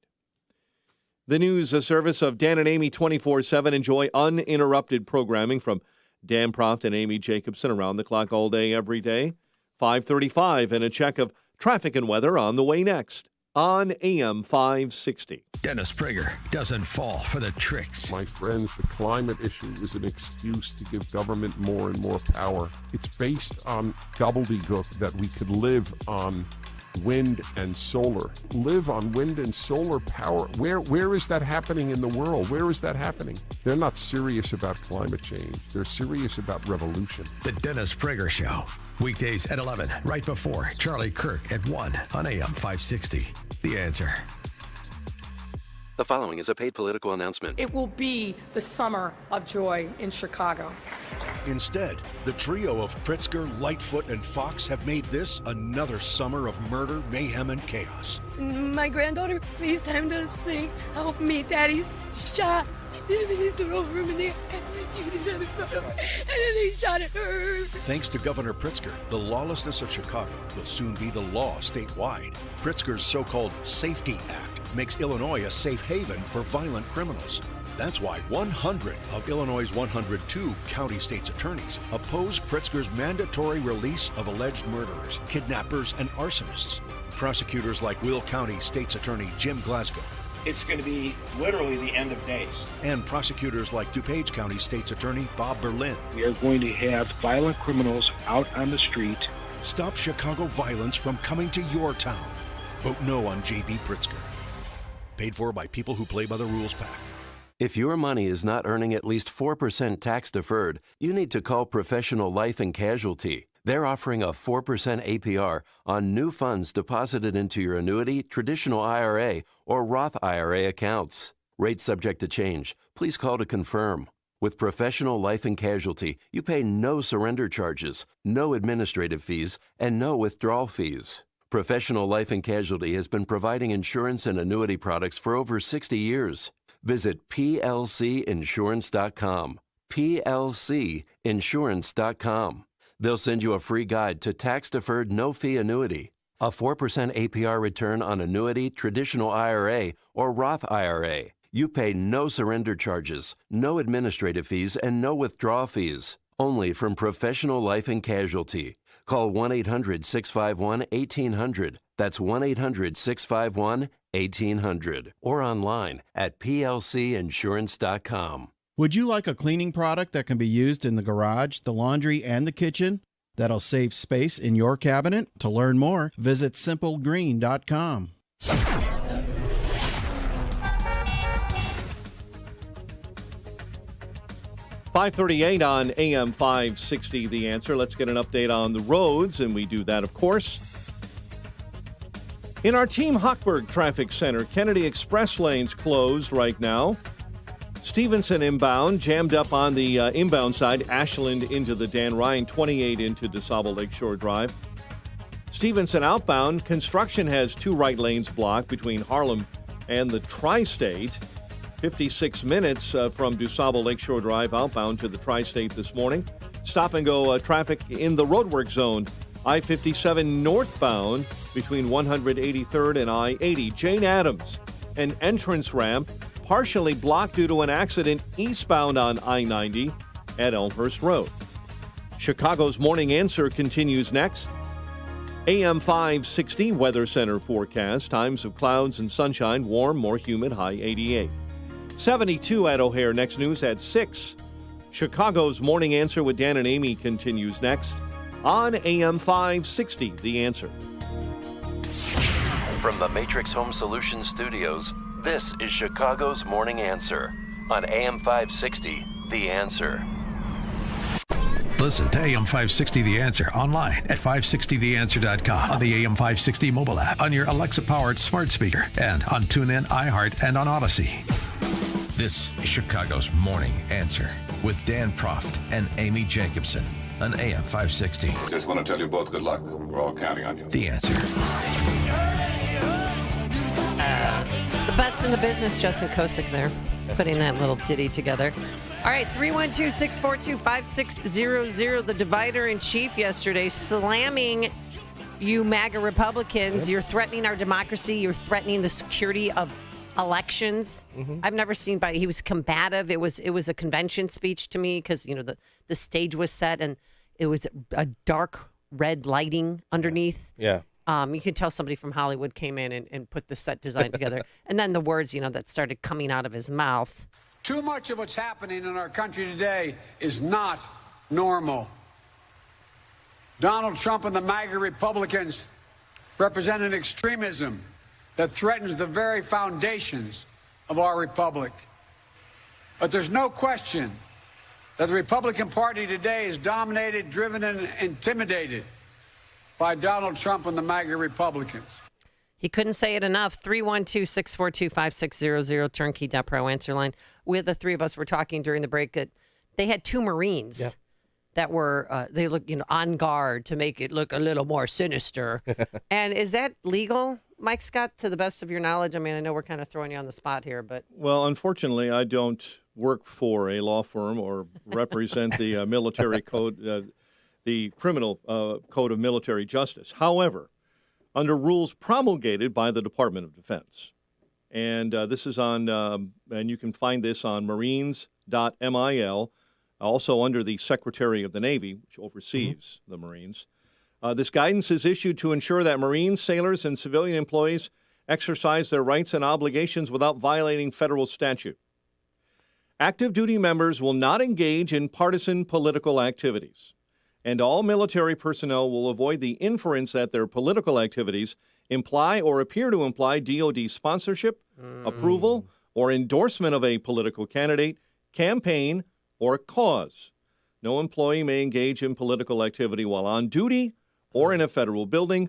The news, a service of Dan and Amy 24/7. Enjoy uninterrupted programming from Dan Proft and Amy Jacobson around the clock all day, every day. 5:35 and a check of traffic and weather on the way next on AM 560.
Dennis Prager doesn't fall for the tricks.
My friends, the climate issue is an excuse to give government more and more power. It's based on gobbledygook that we could live on wind and solar. Live on wind and solar power. Where is that happening in the world? Where is that happening? They're not serious about climate change. They're serious about revolution.
The Dennis Prager Show. Weekdays at 11, right before Charlie Kirk at 1 on AM 560. The Answer.
The following is a paid political announcement.
It will be the summer of joy in Chicago.
Instead, the trio of Pritzker, Lightfoot, and Fox have made this another summer of murder, mayhem, and chaos.
My granddaughter FaceTimed us saying, "Help me, Daddy's shot." And then they stood over him and they executed him in front of her. And then they shot at her.
Thanks to Governor Pritzker, the lawlessness of Chicago will soon be the law statewide. Pritzker's so-called Safety Act makes Illinois a safe haven for violent criminals. That's why 100 of Illinois' 102 county state's attorneys oppose Pritzker's mandatory release of alleged murderers, kidnappers, and arsonists. Prosecutors like Will County State's Attorney Jim Glasgow.
It's going to be literally the end of days.
And prosecutors like DuPage County State's Attorney Bob Berlin.
We are going to have violent criminals out on the street.
Stop Chicago violence from coming to your town. Vote no on J.B. Pritzker. Paid for by people who play by the rules PAC.
If your money is not earning at least 4% tax deferred, you need to call Professional Life and Casualty. They're offering a 4% APR on new funds deposited into your annuity, traditional IRA, or Roth IRA accounts. Rates subject to change. Please call to confirm. With Professional Life and Casualty, you pay no surrender charges, no administrative fees, and no withdrawal fees. Professional Life and Casualty has been providing insurance and annuity products for over 60 years. Visit plcinsurance.com. plcinsurance.com. They'll send you a free guide to tax-deferred no-fee annuity, a 4% APR return on annuity, traditional IRA, or Roth IRA. You pay no surrender charges, no administrative fees, and no withdrawal fees. Only from Professional Life and Casualty. Call 1-800-651-1800. That's 1-800-651-1800. Or online at plcinsurance.com.
Would you like a cleaning product that can be used in the garage, the laundry, and the kitchen? That'll save space in your cabinet? To learn more, visit simplegreen.com.
5:38 on AM 560, The Answer. Let's get an update on the roads, and we do that, of course. In our Team Hochberg Traffic Center, Kennedy Express lanes closed right now. Stevenson inbound, jammed up on the inbound side, Ashland into the Dan Ryan, 28 into DeSable Lakeshore Drive. Stevenson outbound, construction has 2 right lanes blocked between Harlem and the Tri-State. 56 minutes from DuSable Lakeshore Drive outbound to the Tri-State this morning. Stop-and-go traffic in the roadwork zone. I-57 northbound between 183rd and I-80. Jane Addams, an entrance ramp partially blocked due to an accident eastbound on I-90 at Elmhurst Road. Chicago's Morning Answer continues next. AM 560 Weather Center forecast. Times of clouds and sunshine, warm, more humid, high 88. 72 at O'Hare. Next news at 6. Chicago's Morning Answer with Dan and Amy continues next on AM 560, The Answer.
From the Matrix Home Solutions Studios, this is Chicago's Morning Answer on AM 560, The Answer.
Listen to AM 560 The Answer online at 560theanswer.com, on the AM 560 mobile app, on your Alexa-powered smart speaker, and on TuneIn, iHeart, and on Odyssey. This is Chicago's Morning Answer with Dan Proft and Amy Jacobson on AM 560.
Just want to tell you both good luck. We're all counting on you.
The Answer.
The best in the business, Justin Kosick there, putting that little ditty together. All right, 312-642-5600, the divider-in-chief yesterday, slamming you MAGA Republicans. Yep. You're threatening our democracy. You're threatening the security of elections. Mm-hmm. I've never seen, he was combative. It was a convention speech to me because, the stage was set and it was a dark red lighting underneath.
Yeah.
You can tell somebody from Hollywood came in and put the set design together. And then the words, that started coming out of his mouth.
Too much of what's happening in our country today is not normal. Donald Trump and the MAGA Republicans represent an extremism that threatens the very foundations of our republic. But there's no question that the Republican Party today is dominated, driven, and intimidated by Donald Trump and the MAGA Republicans.
He couldn't say it enough. 312-642-5600, turnkey.pro answer line. The three of us were talking during the break that they had 2 Marines that were, they look, on guard to make it look a little more sinister. And is that legal, Mike Scott, to the best of your knowledge? I mean, I know we're kind of throwing you on the spot here, but.
Well, unfortunately, I don't work for a law firm or represent the military code, the criminal code of military justice. However, under rules promulgated by the Department of Defense, and this is on, and you can find this on marines.mil, also under the Secretary of the Navy, which oversees the Marines. This guidance is issued to ensure that Marines, sailors, and civilian employees exercise their rights and obligations without violating federal statute. Active duty members will not engage in partisan political activities, and all military personnel will avoid the inference that their political activities imply or appear to imply DoD sponsorship, approval, or endorsement of a political candidate, campaign, or cause. No employee may engage in political activity while on duty or in a federal building.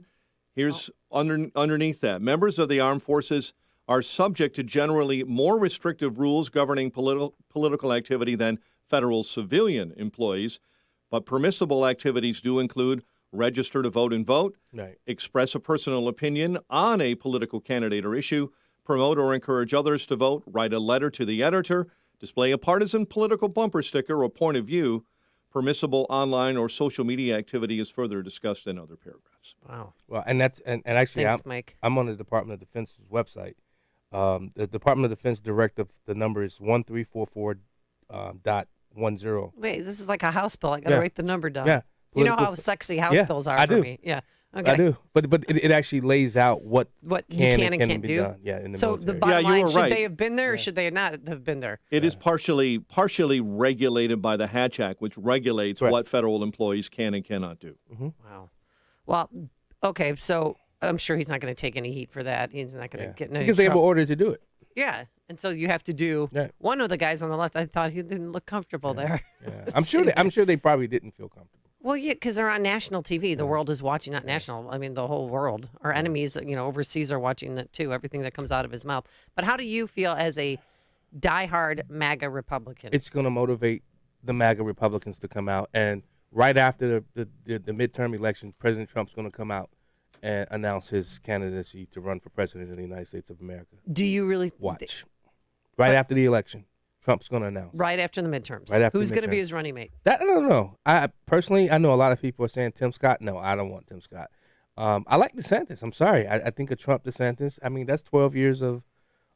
Here's underneath that. Members of the armed forces are subject to generally more restrictive rules governing political activity than federal civilian employees, but permissible activities do include register to vote and vote, express a personal opinion on a political candidate or issue, promote or encourage others to vote, write a letter to the editor, display a partisan political bumper sticker or point of view. Permissible online or social media activity is further discussed in other paragraphs.
Wow.
Well, and that's and actually,
Thanks, Mike.
I'm on the Department of Defense's website. The Department of Defense directive, the number is 1344.10.
Wait, this is like a House bill. I got to write the number down.
Yeah.
You know how sexy House bills are
I
for
do.
me. Yeah. Okay.
I do, but it actually lays out what
you
can
and
and
can't
be
do.
done. Yeah, in the
so
military.
the bottom
you
line,
were
should
right.
they have been there or should they not have been there?
It is partially regulated by the Hatch Act, which regulates what federal employees can and cannot do.
Wow. Well, okay, so I'm sure he's not going to take any heat for that. He's not going to get in any
because they were
trouble.
ordered to do it.
Yeah, and so you have to do. One of the guys on the left, I thought he didn't look comfortable there.
Yeah. I'm sure they probably didn't feel comfortable.
Well, yeah, because they're on national TV. The world is watching, not national. I mean, the whole world. Our enemies, overseas are watching that too. Everything that comes out of his mouth. But how do you feel as a diehard MAGA Republican?
It's going to motivate the MAGA Republicans to come out, and right after the midterm election, President Trump's going to come out and announce his candidacy to run for president of the United States of America.
Do you really
watch? Right after the election, Trump's going to announce.
Right after the midterms.
Right after
Who's
the
going to be
midterms.
his running mate?
That I don't know. I personally, I know a lot of people are saying Tim Scott. No, I don't want Tim Scott. I like DeSantis. I'm sorry. I think a Trump DeSantis. I mean, that's 12 years of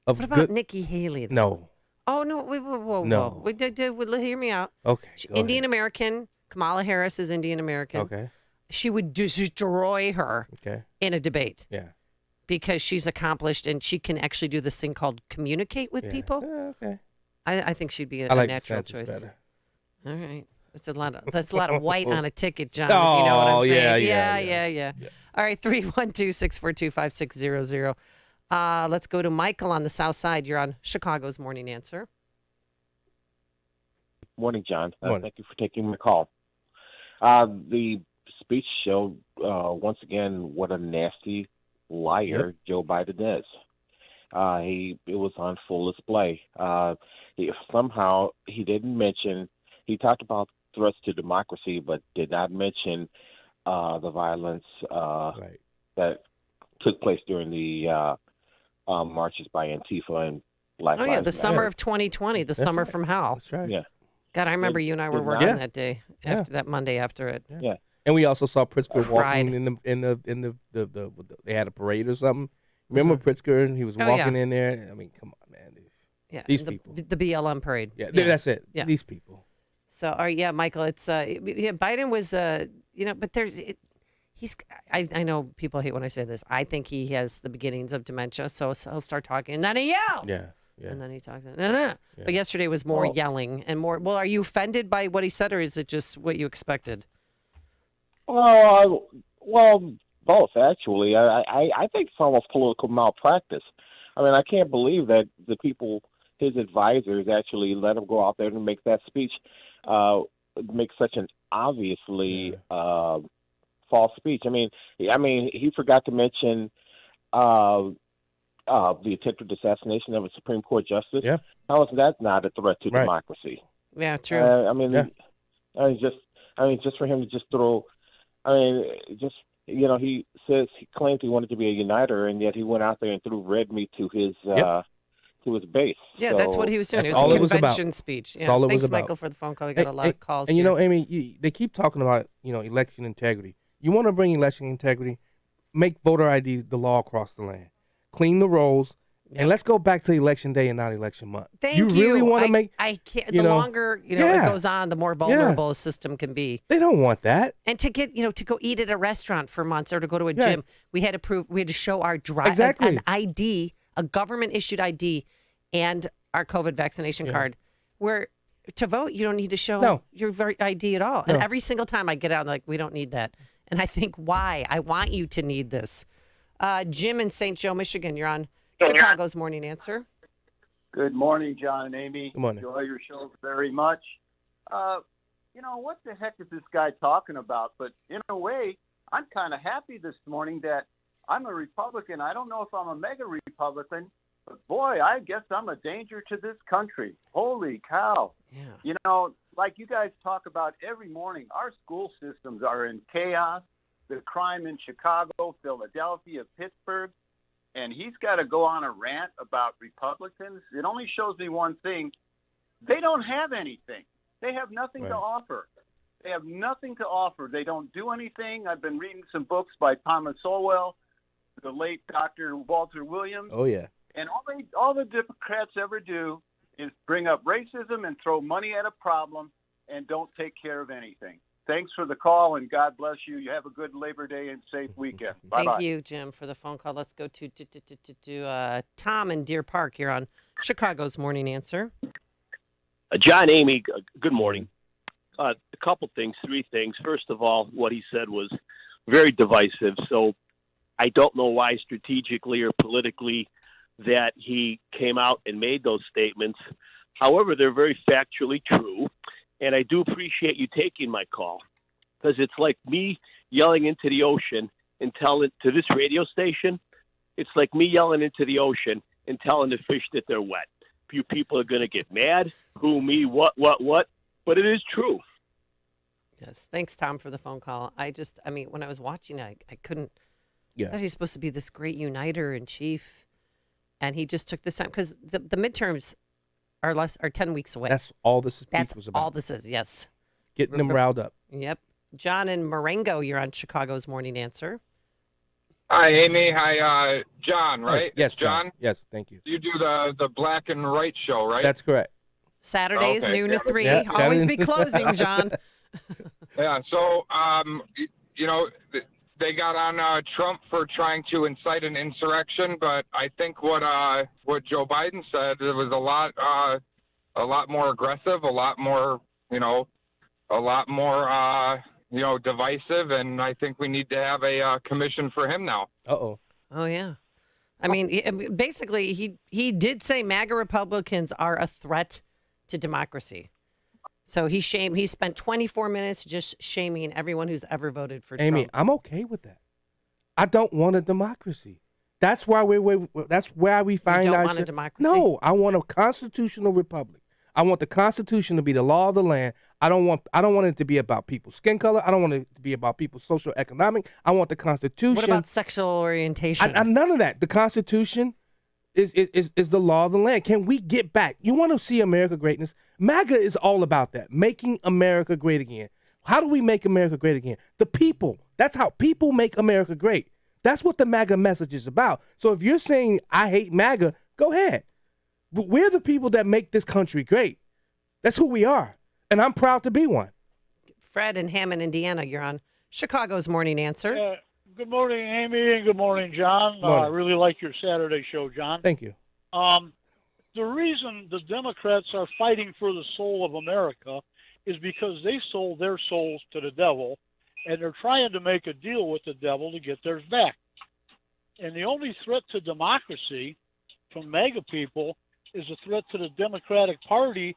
What about
good.
Nikki Haley? Though?
No.
Oh no! Whoa!
No.
Hear me out.
Okay. go
Indian
ahead.
American. Kamala Harris is Indian American.
Okay.
She would destroy her
Okay.
in a debate.
Yeah.
Because she's accomplished and she can actually do this thing called communicate with people.
Yeah, okay.
I think she'd be a
I like
natural
DeSantis
choice.
better.
All right. That's a lot of white on a ticket, John. If you know what I'm
Oh,
saying.
yeah.
All right, 312-642-5600. Let's go to Michael on the South Side. You're on Chicago's Morning Answer.
Morning, John.
Morning.
Thank you for taking my call. The speech showed once again what a nasty liar Joe Biden is. It was on full display. Somehow he didn't mention. He talked about threats to democracy, but did not mention the violence that took place during the marches by Antifa and Black Lives
The
Matter.
summer of 2020, the
That's
summer
right.
from hell.
That's right.
Yeah.
God, I remember you and I were working that day after that Monday after it.
Yeah.
And we also saw Pritzker
Cried.
walking in the they had a parade or something. Remember Pritzker? He was
Oh,
walking
yeah.
in there. I mean, come on, man.
Yeah,
These
the,
people.
The BLM parade.
Yeah, that's it.
Yeah.
These people.
So, Michael, it's Biden was, but I know people hate when I say this. I think he has the beginnings of dementia, so he'll start talking and then he yells.
Yeah.
And then he talks. No. But yesterday was more yelling and more. Well, are you offended by what he said, or is it just what you expected?
Well, both actually. I think it's almost political malpractice. I mean, I can't believe that the people, his advisors, actually let him go out there and make that speech, make such an obviously false speech. I mean, he forgot to mention the attempted assassination of a Supreme Court justice.
Yeah.
How is that not a threat to
Right.
democracy?
Yeah, true.
Just for him to just throw. He says he claimed he wanted to be a uniter, and yet he went out there and threw red meat to his base.
Yeah,
So,
that's what he was doing.
That's
It
all
was
it
a
was about.
convention speech.
That's
Yeah.
all it
Thanks,
was about.
Michael, for the phone call. We got a lot of calls
And
here.
Amy, they keep talking about election integrity. You want to bring election integrity? Make voter ID the law across the land. Clean the rolls. And let's go back to election day and not election month.
Thank you.
really want to make?
I can't.
you
The
know,
longer it
yeah.
goes on, the more vulnerable a system can be.
They don't want that.
And to get to go eat at a restaurant for months or to go to a
Yeah.
gym, we had to show our
Exactly.
an ID, a government issued ID, and our COVID vaccination card. Where to vote, you don't need to show your ID at all. And
No.
every single time I get out, I'm like, we don't need that. And I think, why? I want you to need this. Jim in St. Joe, Michigan, you're on Chicago's Morning Answer.
Good morning, John and Amy.
Good morning.
Enjoy your show very much. What the heck is this guy talking about? But in a way, I'm kind of happy this morning that I'm a Republican. I don't know if I'm a mega Republican, but boy, I guess I'm a danger to this country. Holy cow.
Yeah.
Like you guys talk about every morning, our school systems are in chaos. The crime in Chicago, Philadelphia, Pittsburgh. And he's got to go on a rant about Republicans. It only shows me one thing. They don't have anything. They have nothing
Right.
to offer. They have nothing to offer. They don't do anything. I've been reading some books by Thomas Sowell, the late Dr. Walter Williams.
Oh, yeah.
And all the Democrats ever do is bring up racism and throw money at a problem and don't take care of anything. Thanks for the call, and God bless you. You have a good Labor Day and safe weekend. Bye-bye.
Thank you, Jim, for the phone call. Let's go to Tom in Deer Park. You're on Chicago's Morning Answer.
John, Amy, good morning. A couple things, three things. First of all, what he said was very divisive. So I don't know why strategically or politically that he came out and made those statements. However, they're very factually true. And I do appreciate you taking my call, because it's like me yelling into the ocean and telling to this radio station. It's like me yelling into the ocean and telling the fish that they're wet. You people are going to get mad. Who, me, what? But it is true.
Yes. Thanks, Tom, for the phone call. When I was watching it, I couldn't.
Yeah.
I thought he's supposed to be this great uniter in chief, and he just took this time because the midterms are 10 weeks away.
That's all this speech
That's
was about.
all this is. Yes.
Getting them riled up.
Yep. John and Marengo, you're on Chicago's Morning Answer.
Hi, Amy. Hi, John, right?
Yes,
John.
Yes, thank you.
You do the Black and White show, right?
That's correct.
Saturdays,
Okay.
noon to 3.
Yeah,
Always
Saturday-
be closing, John.
Yeah. So, they got on Trump for trying to incite an insurrection, but I think what Joe Biden said, it was a lot more aggressive, a lot more divisive, and I think we need to have a commission for him now.
Uh-oh.
Oh, yeah. I mean, basically, he did say MAGA Republicans are a threat to democracy. So he spent 24 minutes just shaming everyone who's ever voted for
Amy,
Trump.
I'm okay with that. I don't want a democracy. That's why that's where we find
don't want a
ourselves.
democracy?
No, I want a constitutional republic. I want the Constitution to be the law of the land. I don't want it to be about people's skin color. I don't want it to be about people's social economic. I want the Constitution.
What about sexual orientation?
None of that. The Constitution is the law of the land. Can we get back? You want to see America greatness? MAGA is all about that, making America great again. How do we make America great again? The people. That's how people make America great. That's what the MAGA message is about. So if you're saying I hate MAGA, go ahead. But we're the people that make this country great. That's who we are. And I'm proud to be one.
Fred in Hammond, Indiana, you're on Chicago's Morning Answer.
Good morning, Amy, and good morning, John.
Morning.
I really like your Saturday show, John.
Thank you.
The reason the Democrats are fighting for the soul of America is because they sold their souls to the devil, and they're trying to make a deal with the devil to get theirs back. And the only threat to democracy from MAGA people is a threat to the Democratic Party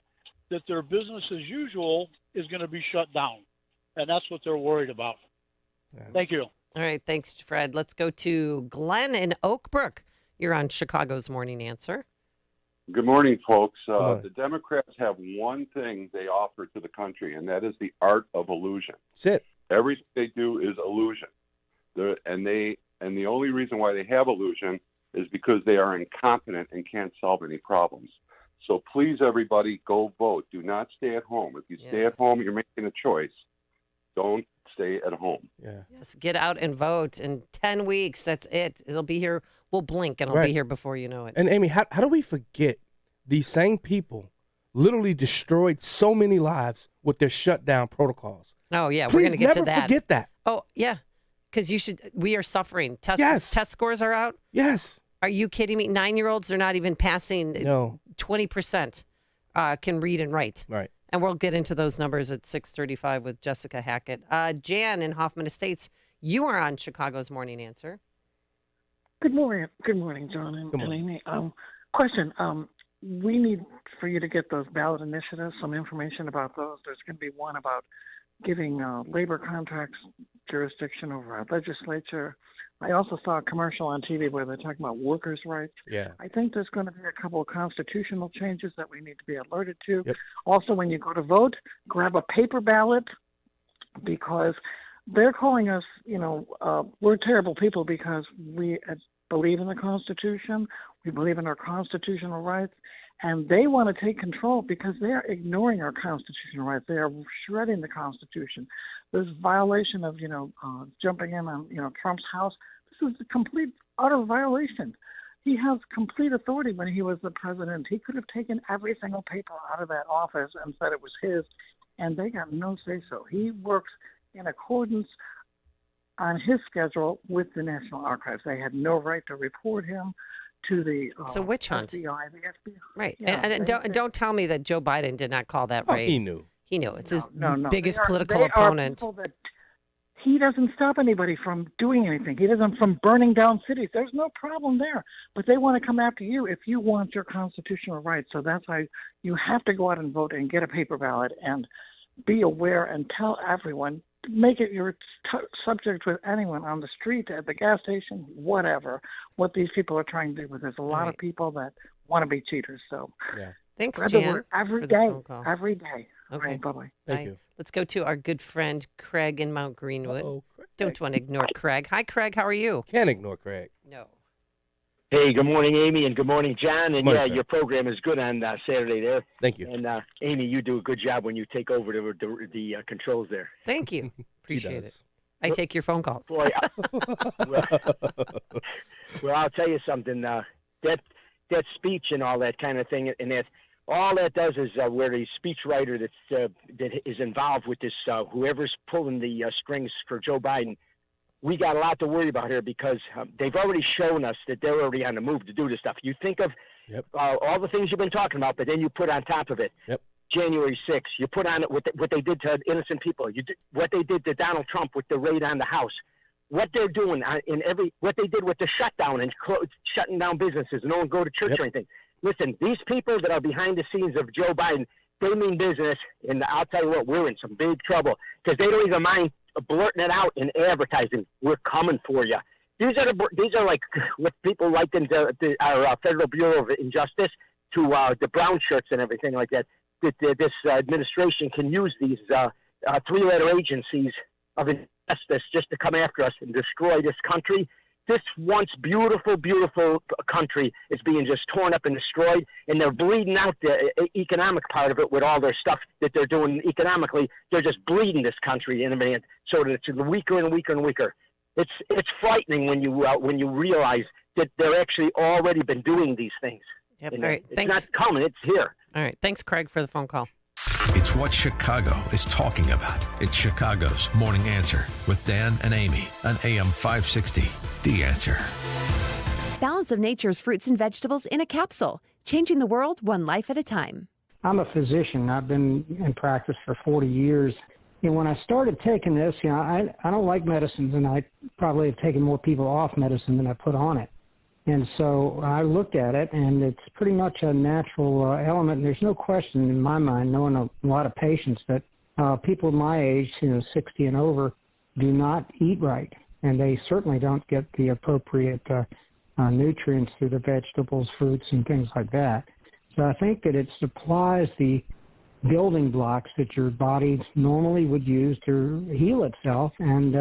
that their business as usual is going to be shut down. And that's what they're worried about. Thank you.
All right. Thanks, Fred. Let's go to Glenn in Oak Brook. You're on Chicago's Morning Answer.
Good morning, folks. The Democrats have one thing they offer to the country, and that is the art of illusion.
That's it.
Everything they do is illusion. And the only reason why they have illusion is because they are incompetent and can't solve any problems. So please, everybody, go vote. Do not stay at home. If you stay at home, you're making a choice. Don't stay at home.
Yeah.
Yes, get out and vote. In 10 weeks, that's it. It'll be here. We'll blink, and it'll be here before you know it.
And Amy, how do we forget these same people literally destroyed so many lives with their shutdown protocols?
Oh, yeah.
Please
We're going to get to
never
that.
forget that.
Oh, yeah. Because we are suffering.
Yes.
Test scores are out.
Yes.
Are you kidding me? 9-year-olds, they're not even passing.
No.
20% can read and write.
Right.
And we'll get into those numbers at 6:35 with Jessica Hackett. Jan in Hoffman Estates, you are on Chicago's Morning Answer.
Good morning. Good morning, John and Amy. Question. We need for you to get those ballot initiatives, some information about those. There's going to be one about giving labor contracts jurisdiction over our legislature. I also saw a commercial on TV where they're talking about workers' rights.
Yeah.
I think there's going to be a couple of constitutional changes that we need to be alerted to.
Yep.
Also, when you go to vote, grab a paper ballot because they're calling us, we're terrible people because we believe in the Constitution. We believe in our constitutional rights. And they want to take control because they are ignoring our constitutional rights. They are shredding the Constitution. This violation of, jumping in on, Trump's house. This is a complete, utter violation. He has complete authority when he was the president. He could have taken every single paper out of that office and said it was his, and they got no say-so. He works in accordance on his schedule with the National Archives. They had no right to report him to the
It's a witch hunt.
FBI, the FBI.
Right.
Yeah,
and don't tell me that Joe Biden did not call that raid.
He knew.
He knew. It's his
No.
biggest
They are-
political
they are
opponent.
people that he doesn't stop anybody from doing anything. He doesn't from burning down cities. There's no problem there. But they want to come after you if you want your constitutional rights. So that's why you have to go out and vote and get a paper ballot and be aware and tell everyone. Make it your subject with anyone on the street, at the gas station, whatever, what these people are trying to do. But there's a lot of people that want to be cheaters. So
yeah.
Thanks,
spread the
Jan,
word every
for the
day.
phone call.
Every day. All
Okay.
right, bye-bye.
Thank you.
Let's go to our good friend Craig in Mount Greenwood.
Craig.
Don't want to ignore Craig. Hi, Craig. How are you?
Can't ignore Craig.
No.
Hey, good morning, Amy, and good morning, John. And
Morning,
yeah,
sir.
your program is good on Saturday there.
Thank you.
And Amy, you do a good job when you take over the controls there.
Thank you. Appreciate it.
does.
I take your phone calls.
Boy, well, I'll tell you something. That speech and all that kind of thing, and that all that does is where the speechwriter that is involved with this, whoever's pulling the strings for Joe Biden, we got a lot to worry about here because they've already shown us that they're already on the move to do this stuff. You think of all the things you've been talking about, but then you put on top of it January 6th. You put on it what they did to innocent people. What they did to Donald Trump with the raid on the House. What they're doing what they did with the shutdown and shutting down businesses. No one go to church or anything. Listen, these people that are behind the scenes of Joe Biden, they mean business, and I'll tell you what, we're in some big trouble because they don't even mind blurting it out in advertising. We're coming for you. These are like what people liken to our Federal Bureau of Injustice to the brown shirts and everything like that. This administration can use these three-letter agencies of injustice just to come after us and destroy this country. This once beautiful, beautiful country is being just torn up and destroyed, and they're bleeding out the economic part of it with all their stuff that they're doing economically. They're just bleeding this country in a minute so that it's weaker and weaker and weaker. It's frightening when you realize that they're actually already been doing these things.
Yep.
And
All right.
it's
Thanks.
not coming; it's here.
All right. Thanks, Craig, for the phone call.
It's what Chicago is talking about. It's Chicago's Morning Answer with Dan and Amy on AM 560. The Answer.
Balance of Nature's fruits and vegetables in a capsule, changing the world one life at a time.
I'm a physician. I've been in practice for 40 years. And when I started taking this, I don't like medicines, and I probably have taken more people off medicine than I put on it. And so I looked at it, and it's pretty much a natural element. And there's no question in my mind, knowing a lot of patients, that people my age, 60 and over, do not eat right. And they certainly don't get the appropriate nutrients through the vegetables, fruits, and things like that. So I think that it supplies the building blocks that your body normally would use to heal itself. And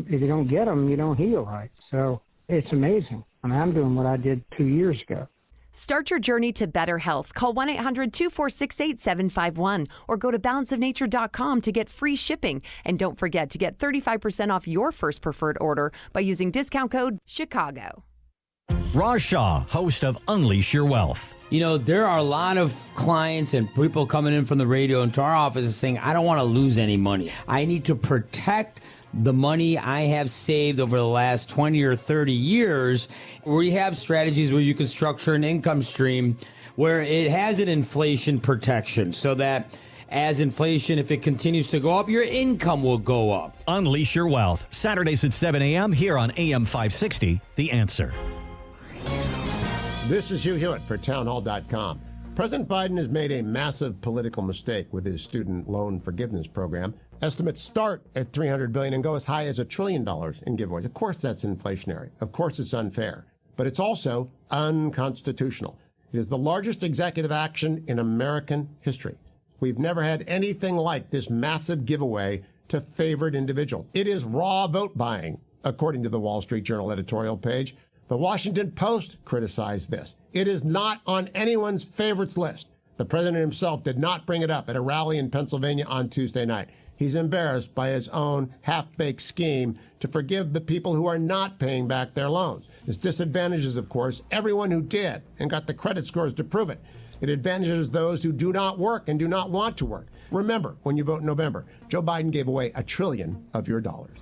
if you don't get them, you don't heal right. So it's amazing. I mean, I'm doing what I did 2 years ago.
Start your journey to better health. Call 1-800-246-8751 or go to balanceofnature.com to get free shipping. And don't forget to get 35% off your first preferred order by using discount code CHICAGO.
Raj Shah, host of Unleash Your Wealth.
You know, there are a lot of clients and people coming in from the radio into our office saying, I don't want to lose any money. I need to protect the money I have saved over the last 20 or 30 years. We have strategies where you can structure an income stream where it has an inflation protection so that as inflation, if it continues to go up, your income will go up.
Unleash Your Wealth, Saturdays at 7 a.m. here on AM 560, The Answer.
This is Hugh Hewitt for townhall.com. President Biden has made a massive political mistake with his student loan forgiveness program. Estimates start at $300 billion and go as high as $1 trillion in giveaways. Of course that's inflationary. Of course it's unfair. But it's also unconstitutional. It is the largest executive action in American history. We've never had anything like this massive giveaway to favored individual. It is raw vote buying, according to the Wall Street Journal editorial page. The Washington Post criticized this. It is not on anyone's favorites list. The president himself did not bring it up at a rally in Pennsylvania on Tuesday night. He's embarrassed by his own half-baked scheme to forgive the people who are not paying back their loans. This disadvantages, of course, everyone who did and got the credit scores to prove it. It advantages those who do not work and do not want to work. Remember, when you vote in November, Joe Biden gave away $1 trillion of your dollars.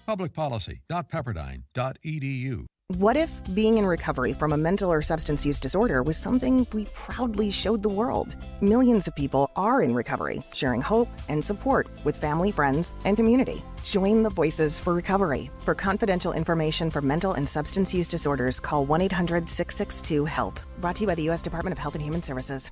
Publicpolicy.pepperdine.edu.
What if being in recovery from a mental or substance use disorder was something we proudly showed the world? Millions of people are in recovery, sharing hope and support with family, friends, and community. Join the Voices for Recovery. For confidential information for mental and substance use disorders, call 1-800-662-HELP. Brought to you by the U.S. Department of Health and Human Services.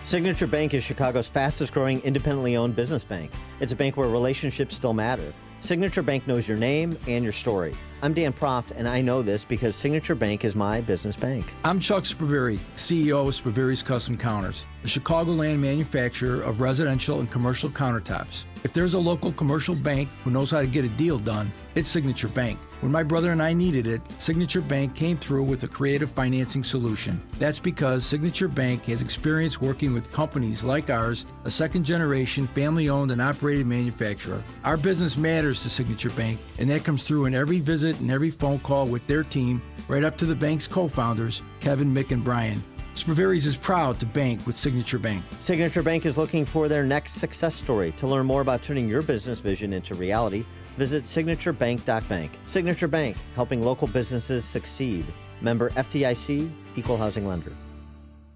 Signature Bank is Chicago's fastest growing independently owned business bank. It's a bank where relationships still matter. Signature Bank knows your name and your story. I'm Dan Proft, and I know this because Signature Bank is my business bank.
I'm Chuck Spaveri, CEO of Spaveri's Custom Counters, a Chicagoland manufacturer of residential and commercial countertops. If there's a local commercial bank who knows how to get a deal done, it's Signature Bank. When my brother and I needed it, Signature Bank came through with a creative financing solution. That's because Signature Bank has experience working with companies like ours, a second-generation family-owned and operated manufacturer. Our business matters to Signature Bank, and that comes through in every visit and every phone call with their team, right up to the bank's co-founders, Kevin, Mick, and Brian. Spaveri's is proud to bank with Signature Bank.
Signature Bank is looking for their next success story. To learn more about turning your business vision into reality, visit signaturebank.bank. Signature Bank, helping local businesses succeed. Member FDIC, Equal Housing Lender.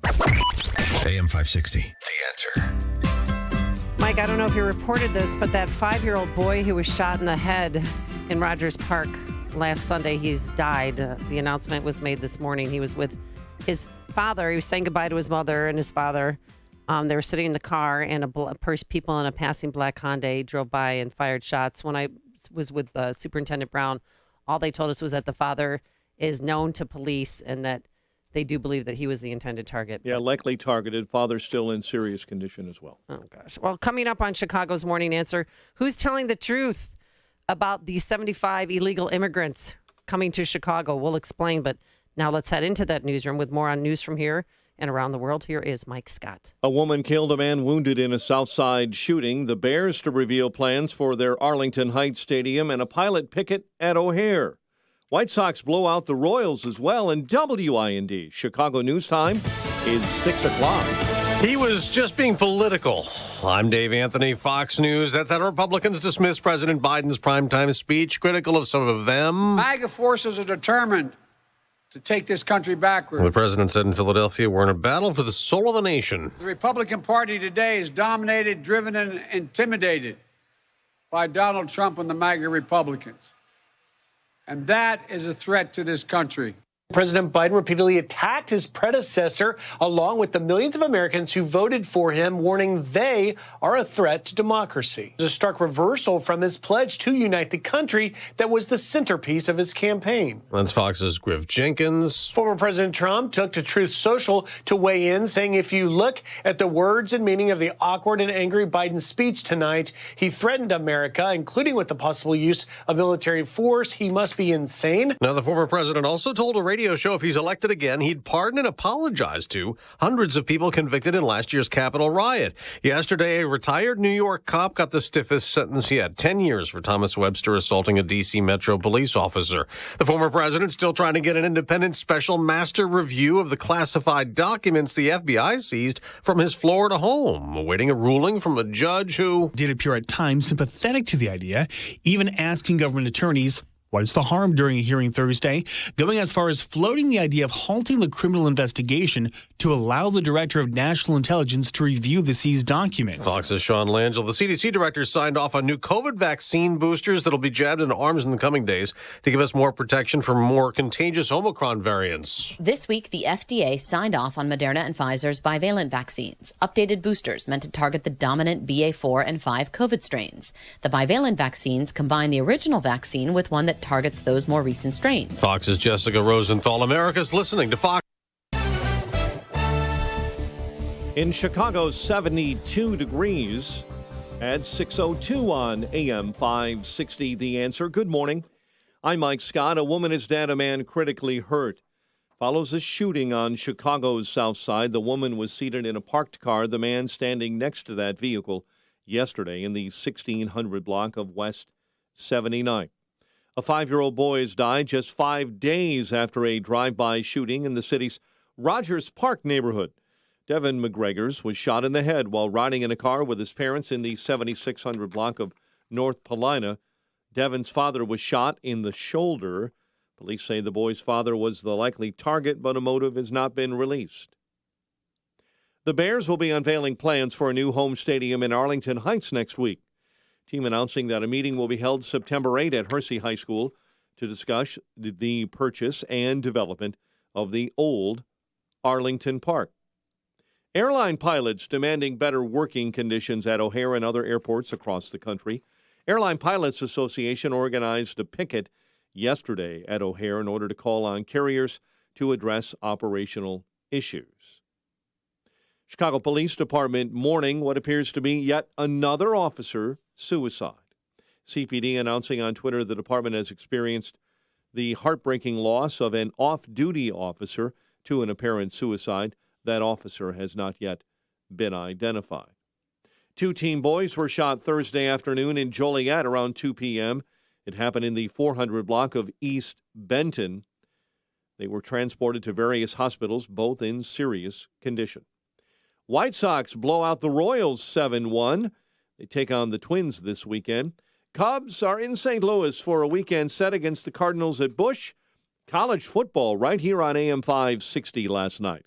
AM 560, The Answer.
Mike, I don't know if you reported this, but that 5-year-old boy who was shot in the head in Rogers Park last Sunday, he's died. The announcement was made this morning. He was with his father. He was saying goodbye to his mother and his father. They were sitting in the car, and people in a passing black Hyundai drove by and fired shots. When I was with Superintendent Brown, all they told us was that the father is known to police and that they do believe that he was the intended target.
Yeah, likely targeted. Father still in serious condition as well.
Oh, gosh. Well, coming up on Chicago's Morning Answer, who's telling the truth about the 75 illegal immigrants coming to Chicago? We'll explain, but now let's head into that newsroom with more on news from here and around the world. Here is Mike Scott.
A woman killed, a man wounded in a South Side shooting. The Bears to reveal plans for their Arlington Heights Stadium and a pilot picket at O'Hare. White Sox blow out the Royals as well. And WIND Chicago News Time is 6 o'clock.
He was just being political. I'm Dave Anthony, Fox News. That's how Republicans dismiss President Biden's primetime speech, critical of some of them.
MAGA forces are determined to take this country backward.
The president said in Philadelphia, we're in a battle for the soul of the nation.
The Republican Party today is dominated, driven, and intimidated by Donald Trump and the MAGA Republicans. And that is a threat to this country.
President Biden repeatedly attacked his predecessor, along with the millions of Americans who voted for him, warning they are a threat to democracy. It's a stark reversal from his pledge to unite the country that was the centerpiece of his campaign.
That's Fox's Griff Jenkins.
Former President Trump took to Truth Social to weigh in, saying if you look at the words and meaning of the awkward and angry Biden speech tonight, he threatened America, including with the possible use of military force. He must be insane.
Now, the former president also told a radio show if he's elected again, he'd pardon and apologize to hundreds of people convicted in last year's Capitol riot. Yesterday, a retired New York cop got the stiffest sentence yet, 10 years for Thomas Webster assaulting a D.C. Metro police officer. The former president still trying to get an independent special master review of the classified documents the FBI seized from his Florida home, awaiting a ruling from a judge who
did appear at times sympathetic to the idea, even asking government attorneys, what is the harm during a hearing Thursday, going as far as floating the idea of halting the criminal investigation to allow the director of national intelligence to review the seized documents.
Fox's Sean Langell. The CDC director signed off on new COVID vaccine boosters that'll be jabbed into arms in the coming days to give us more protection from more contagious Omicron variants.
This week, the FDA signed off on Moderna and Pfizer's bivalent vaccines, updated boosters meant to target the dominant BA4 and 5 COVID strains. The bivalent vaccines combine the original vaccine with one that targets those more recent strains.
Fox's Jessica Rosenthal. America's listening to Fox.
In Chicago, 72 degrees at 6:02 on AM 560. The Answer. Good morning. I'm Mike Scott. A woman is dead, a man critically hurt. Follows a shooting on Chicago's South Side. The woman was seated in a parked car, the man standing next to that vehicle yesterday in the 1600 block of West 79th. A 5-year-old boy has died just 5 days after a drive-by shooting in the city's Rogers Park neighborhood. Devin McGregors was shot in the head while riding in a car with his parents in the 7600 block of North Paulina. Devin's father was shot in the shoulder. Police say the boy's father was the likely target, but a motive has not been released. The Bears will be unveiling plans for a new home stadium in Arlington Heights next week. Team announcing that a meeting will be held September 8 at Hersey High School to discuss the purchase and development of the old Arlington Park. Airline pilots demanding better working conditions at O'Hare and other airports across the country. Airline Pilots Association organized a picket yesterday at O'Hare in order to call on carriers to address operational issues. Chicago Police Department mourning what appears to be yet another officer suicide. CPD announcing on Twitter the department has experienced the heartbreaking loss of an off-duty officer to an apparent suicide. That officer has not yet been identified. 2 teen boys were shot Thursday afternoon in Joliet around 2 p.m. It happened in the 400 block of East Benton. They were transported to various hospitals, both in serious condition. White Sox blow out the Royals 7-1. They take on the Twins this weekend. Cubs are in St. Louis for a weekend set against the Cardinals at Busch. College football right here on AM 560 last night.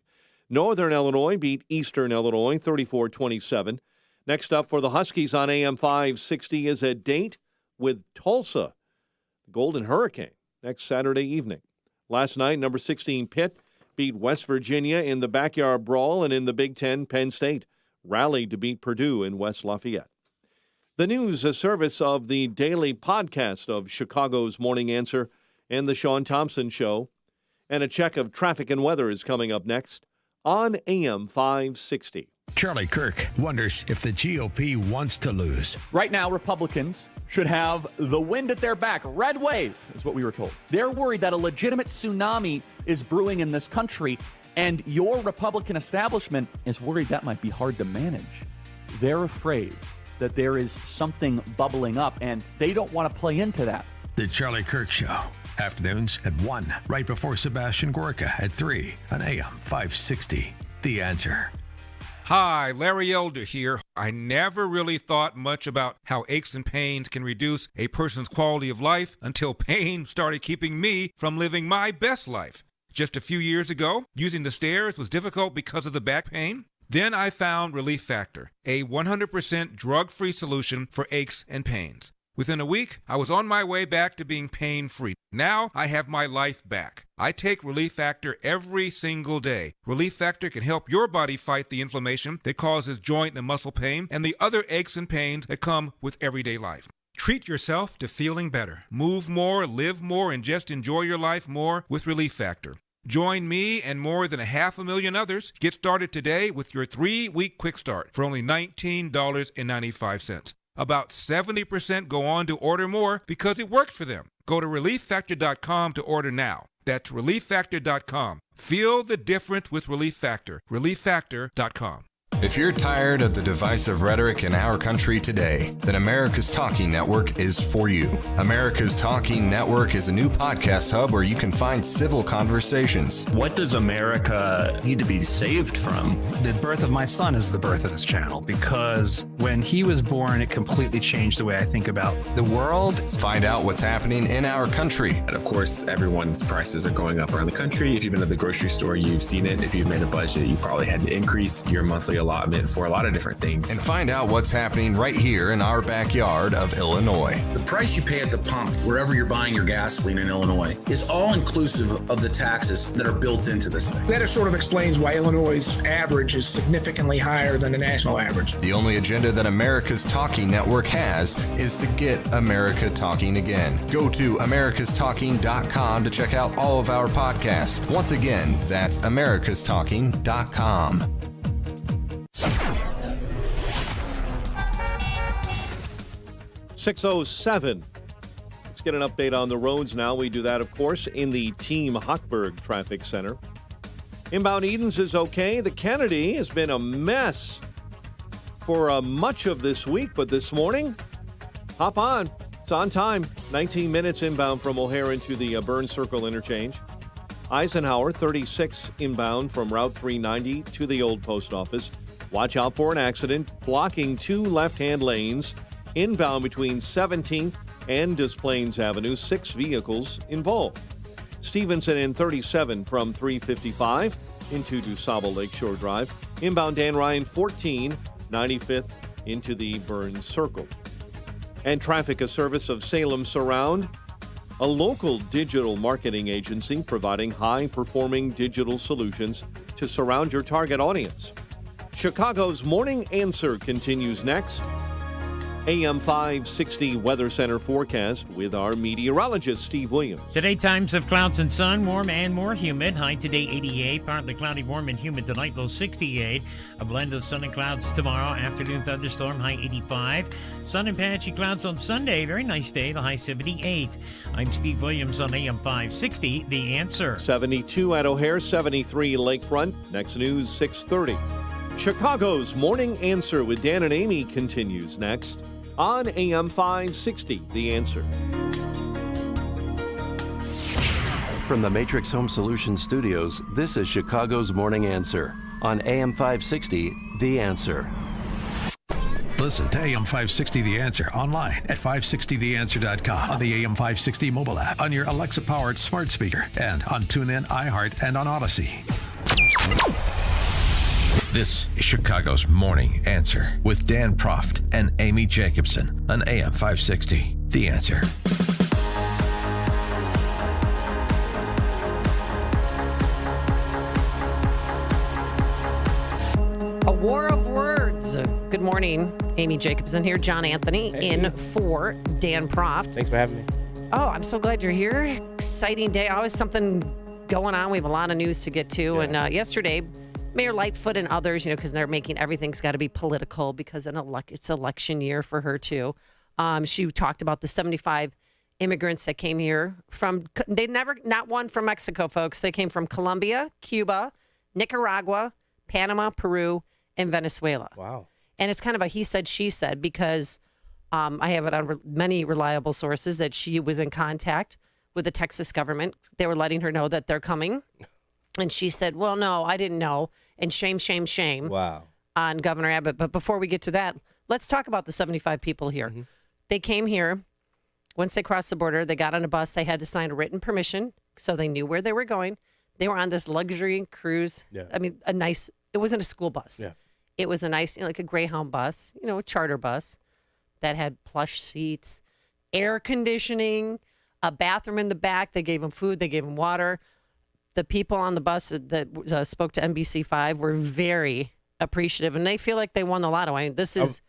Northern Illinois beat Eastern Illinois 34-27. Next up for the Huskies on AM 560 is a date with Tulsa, the Golden Hurricane, next Saturday evening. Last night, number 16 Pitt beat West Virginia in the backyard brawl, and in the Big Ten, Penn State rallied to beat Purdue in West Lafayette. The news, a service of the daily podcast of Chicago's Morning Answer and the Sean Thompson Show, and a check of traffic and weather is coming up next on AM 560.
Charlie Kirk wonders if the GOP wants to lose.
Right now, Republicans should have the wind at their back. Red wave is what we were told. They're worried that a legitimate tsunami is brewing in this country, and your Republican establishment is worried that might be hard to manage. They're afraid that there is something bubbling up, and they don't want to play into that.
The Charlie Kirk Show. Afternoons at 1, right before Sebastian Gorka at 3 on AM 560. The Answer.
Hi, Larry Elder here. I never really thought much about how aches and pains can reduce a person's quality of life until pain started keeping me from living my best life. Just a few years ago, using the stairs was difficult because of the back pain. Then I found Relief Factor, a 100% drug-free solution for aches and pains. Within a week, I was on my way back to being pain-free. Now I have my life back. I take Relief Factor every single day. Relief Factor can help your body fight the inflammation that causes joint and muscle pain and the other aches and pains that come with everyday life. Treat yourself to feeling better. Move more, live more, and just enjoy your life more with Relief Factor. Join me and more than 500,000 others. Get started today with your 3-week quick start for only $19.95. About 70% go on to order more because it works for them. Go to ReliefFactor.com to order now. That's ReliefFactor.com. Feel the difference with Relief Factor. ReliefFactor.com.
If you're tired of the divisive rhetoric in our country today, then America's Talking Network is for you. America's Talking Network is a new podcast hub where you can find civil conversations.
What does America need to be saved from? The birth of my son is the birth of this channel, because when he was born, it completely changed the way I think about the world.
Find out what's happening in our country.
And of course, everyone's prices are going up around the country. If you've been to the grocery store, you've seen it. If you've made a budget, you probably had to increase your monthly allotment for a lot of different things.
And find out what's happening right here in our backyard of Illinois.
The price you pay at the pump, wherever you're buying your gasoline in Illinois, is all inclusive of the taxes that are built into this thing.
That sort of explains why Illinois' average is significantly higher than the national average.
The only agenda that America's Talking Network has is to get America talking again. Go to americastalking.com to check out all of our podcasts. Once again, that's americastalking.com.
6:07. Let's get an update on the roads now. We do that, of course, in the Team Hochberg Traffic Center. Inbound Edens is okay. The Kennedy has been a mess for much of this week, but this morning, hop on. It's on time. 19 minutes inbound from O'Hare into the Burns Circle interchange. Eisenhower, 36 inbound from Route 390 to the old post office. Watch out for an accident blocking 2 left-hand lanes inbound between 17th and Des Plaines Avenue. 6 vehicles involved. Stevenson in 37 from 355 into DuSable Lakeshore Drive. Inbound Dan Ryan 14, 95th into the Burns Circle. And Traffic, a service of Salem Surround, a local digital marketing agency providing high-performing digital solutions to surround your target audience. Chicago's Morning Answer continues next. AM 560 Weather Center forecast with our meteorologist, Steve Williams.
Today, times of clouds and sun, warm and more humid. High today, 88. Partly cloudy, warm and humid tonight, low 68. A blend of sun and clouds tomorrow. Afternoon thunderstorm, high 85. Sun and patchy clouds on Sunday. Very nice day, the high 78. I'm Steve Williams on AM 560, The Answer.
72 at O'Hare, 73 Lakefront. Next news, 6:30. Chicago's Morning Answer with Dan and Amy continues next on AM 560, The Answer.
From the Matrix Home Solutions studios, this is Chicago's Morning Answer on AM 560, The Answer.
Listen to AM 560 The Answer online at 560theanswer.com, on the AM 560 mobile app, on your Alexa-powered smart speaker, and on TuneIn, iHeart, and on Odyssey. This is Chicago's Morning Answer with Dan Proft and Amy Jacobson on AM 560. The Answer.
A war of words. Good morning. Amy Jacobson here. John Anthony in for Dan Proft.
Thanks for having me.
Oh, I'm so glad you're here. Exciting day. Always something going on. We have a lot of news to get to. Yeah. And yesterday, Mayor Lightfoot and others, because they're making everything's got to be political because it's election year for her too. She talked about the 75 immigrants that came here not one from Mexico, folks. They came from Colombia, Cuba, Nicaragua, Panama, Peru, and Venezuela.
Wow.
And it's kind of a he said, she said, because I have it on many reliable sources that she was in contact with the Texas government. They were letting her know that they're coming. And she said, well, no, I didn't know. And shame
wow.
on Governor Abbott. But before we get to that, let's talk about the 75 people here. Mm-hmm. They came here. Once they crossed the border, they got on a bus. They had to sign a written permission so they knew where they were going. They were on this luxury cruise.
Yeah.
I mean, it wasn't a school bus.
Yeah.
It was a nice, like a Greyhound bus, a charter bus that had plush seats, air conditioning, a bathroom in the back. They gave them food. They gave them water. The people on the bus that spoke to NBC5 were very appreciative, and they feel like they won the lotto. I mean, this is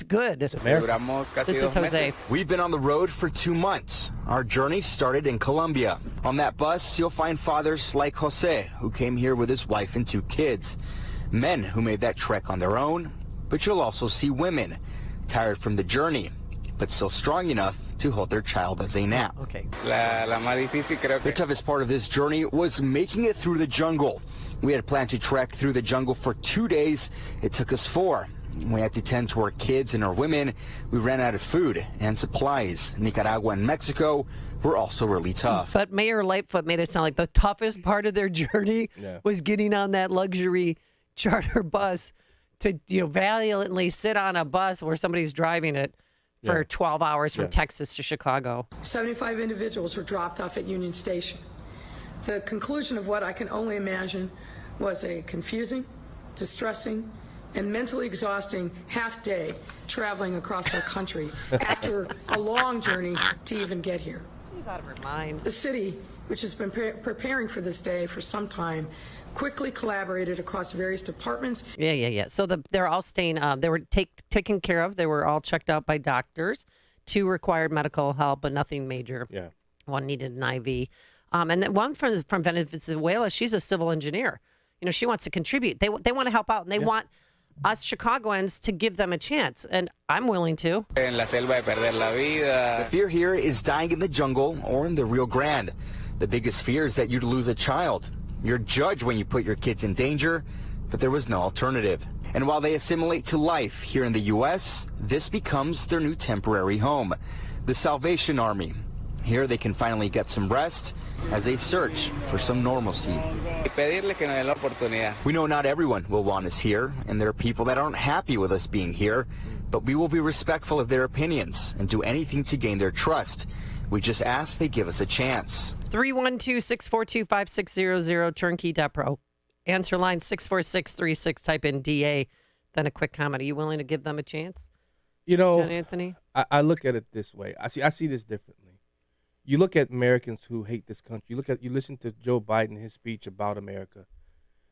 good. This is Jose.
We've been on the road for 2 months. Our journey started in Colombia. On that bus, you'll find fathers like Jose, who came here with his wife and 2 kids. Men who made that trek on their own, but you'll also see women tired from the journey, but still strong enough to hold their child as a nap.
Okay.
The toughest part of this journey was making it through the jungle. We had planned to trek through the jungle for 2 days. It took us 4. We had to tend to our kids and our women. We ran out of food and supplies. Nicaragua and Mexico were also really tough.
But Mayor Lightfoot made it sound like the toughest part of their journey was getting on that luxury charter bus to valiantly sit on a bus where somebody's driving it for 12 hours from Texas to Chicago.
75 individuals were dropped off at Union Station. The conclusion of what I can only imagine was a confusing, distressing, and mentally exhausting half day traveling across our country after a long journey to even get here.
She's out of her mind.
The city, which has been preparing for this day for some time, quickly collaborated across various departments.
Yeah. So they're all staying, they were taken care of. They were all checked out by doctors. 2 required medical help, but nothing major.
Yeah.
1 needed an IV. And then one from Venezuela, she's a civil engineer. She wants to contribute. They want to help out, and they want us Chicagoans to give them a chance, and I'm willing to.
The fear here is dying in the jungle or in the Rio Grande. The biggest fear is that you'd lose a child. You're judged when you put your kids in danger, but there was no alternative. And while they assimilate to life here in the U.S., this becomes their new temporary home, the Salvation Army. Here they can finally get some rest as they search for some normalcy. We know not everyone will want us here, and there are people that aren't happy with us being here, but we will be respectful of their opinions and do anything to gain their trust. We just ask they give us a chance.
312-642-5600, turnkey.pro. Answer line 64636, type in DA, then a quick comment. Are you willing to give them a chance?
You know,
John Anthony?
I look at it this way. I see this differently. You look at Americans who hate this country. You listen to Joe Biden, his speech about America.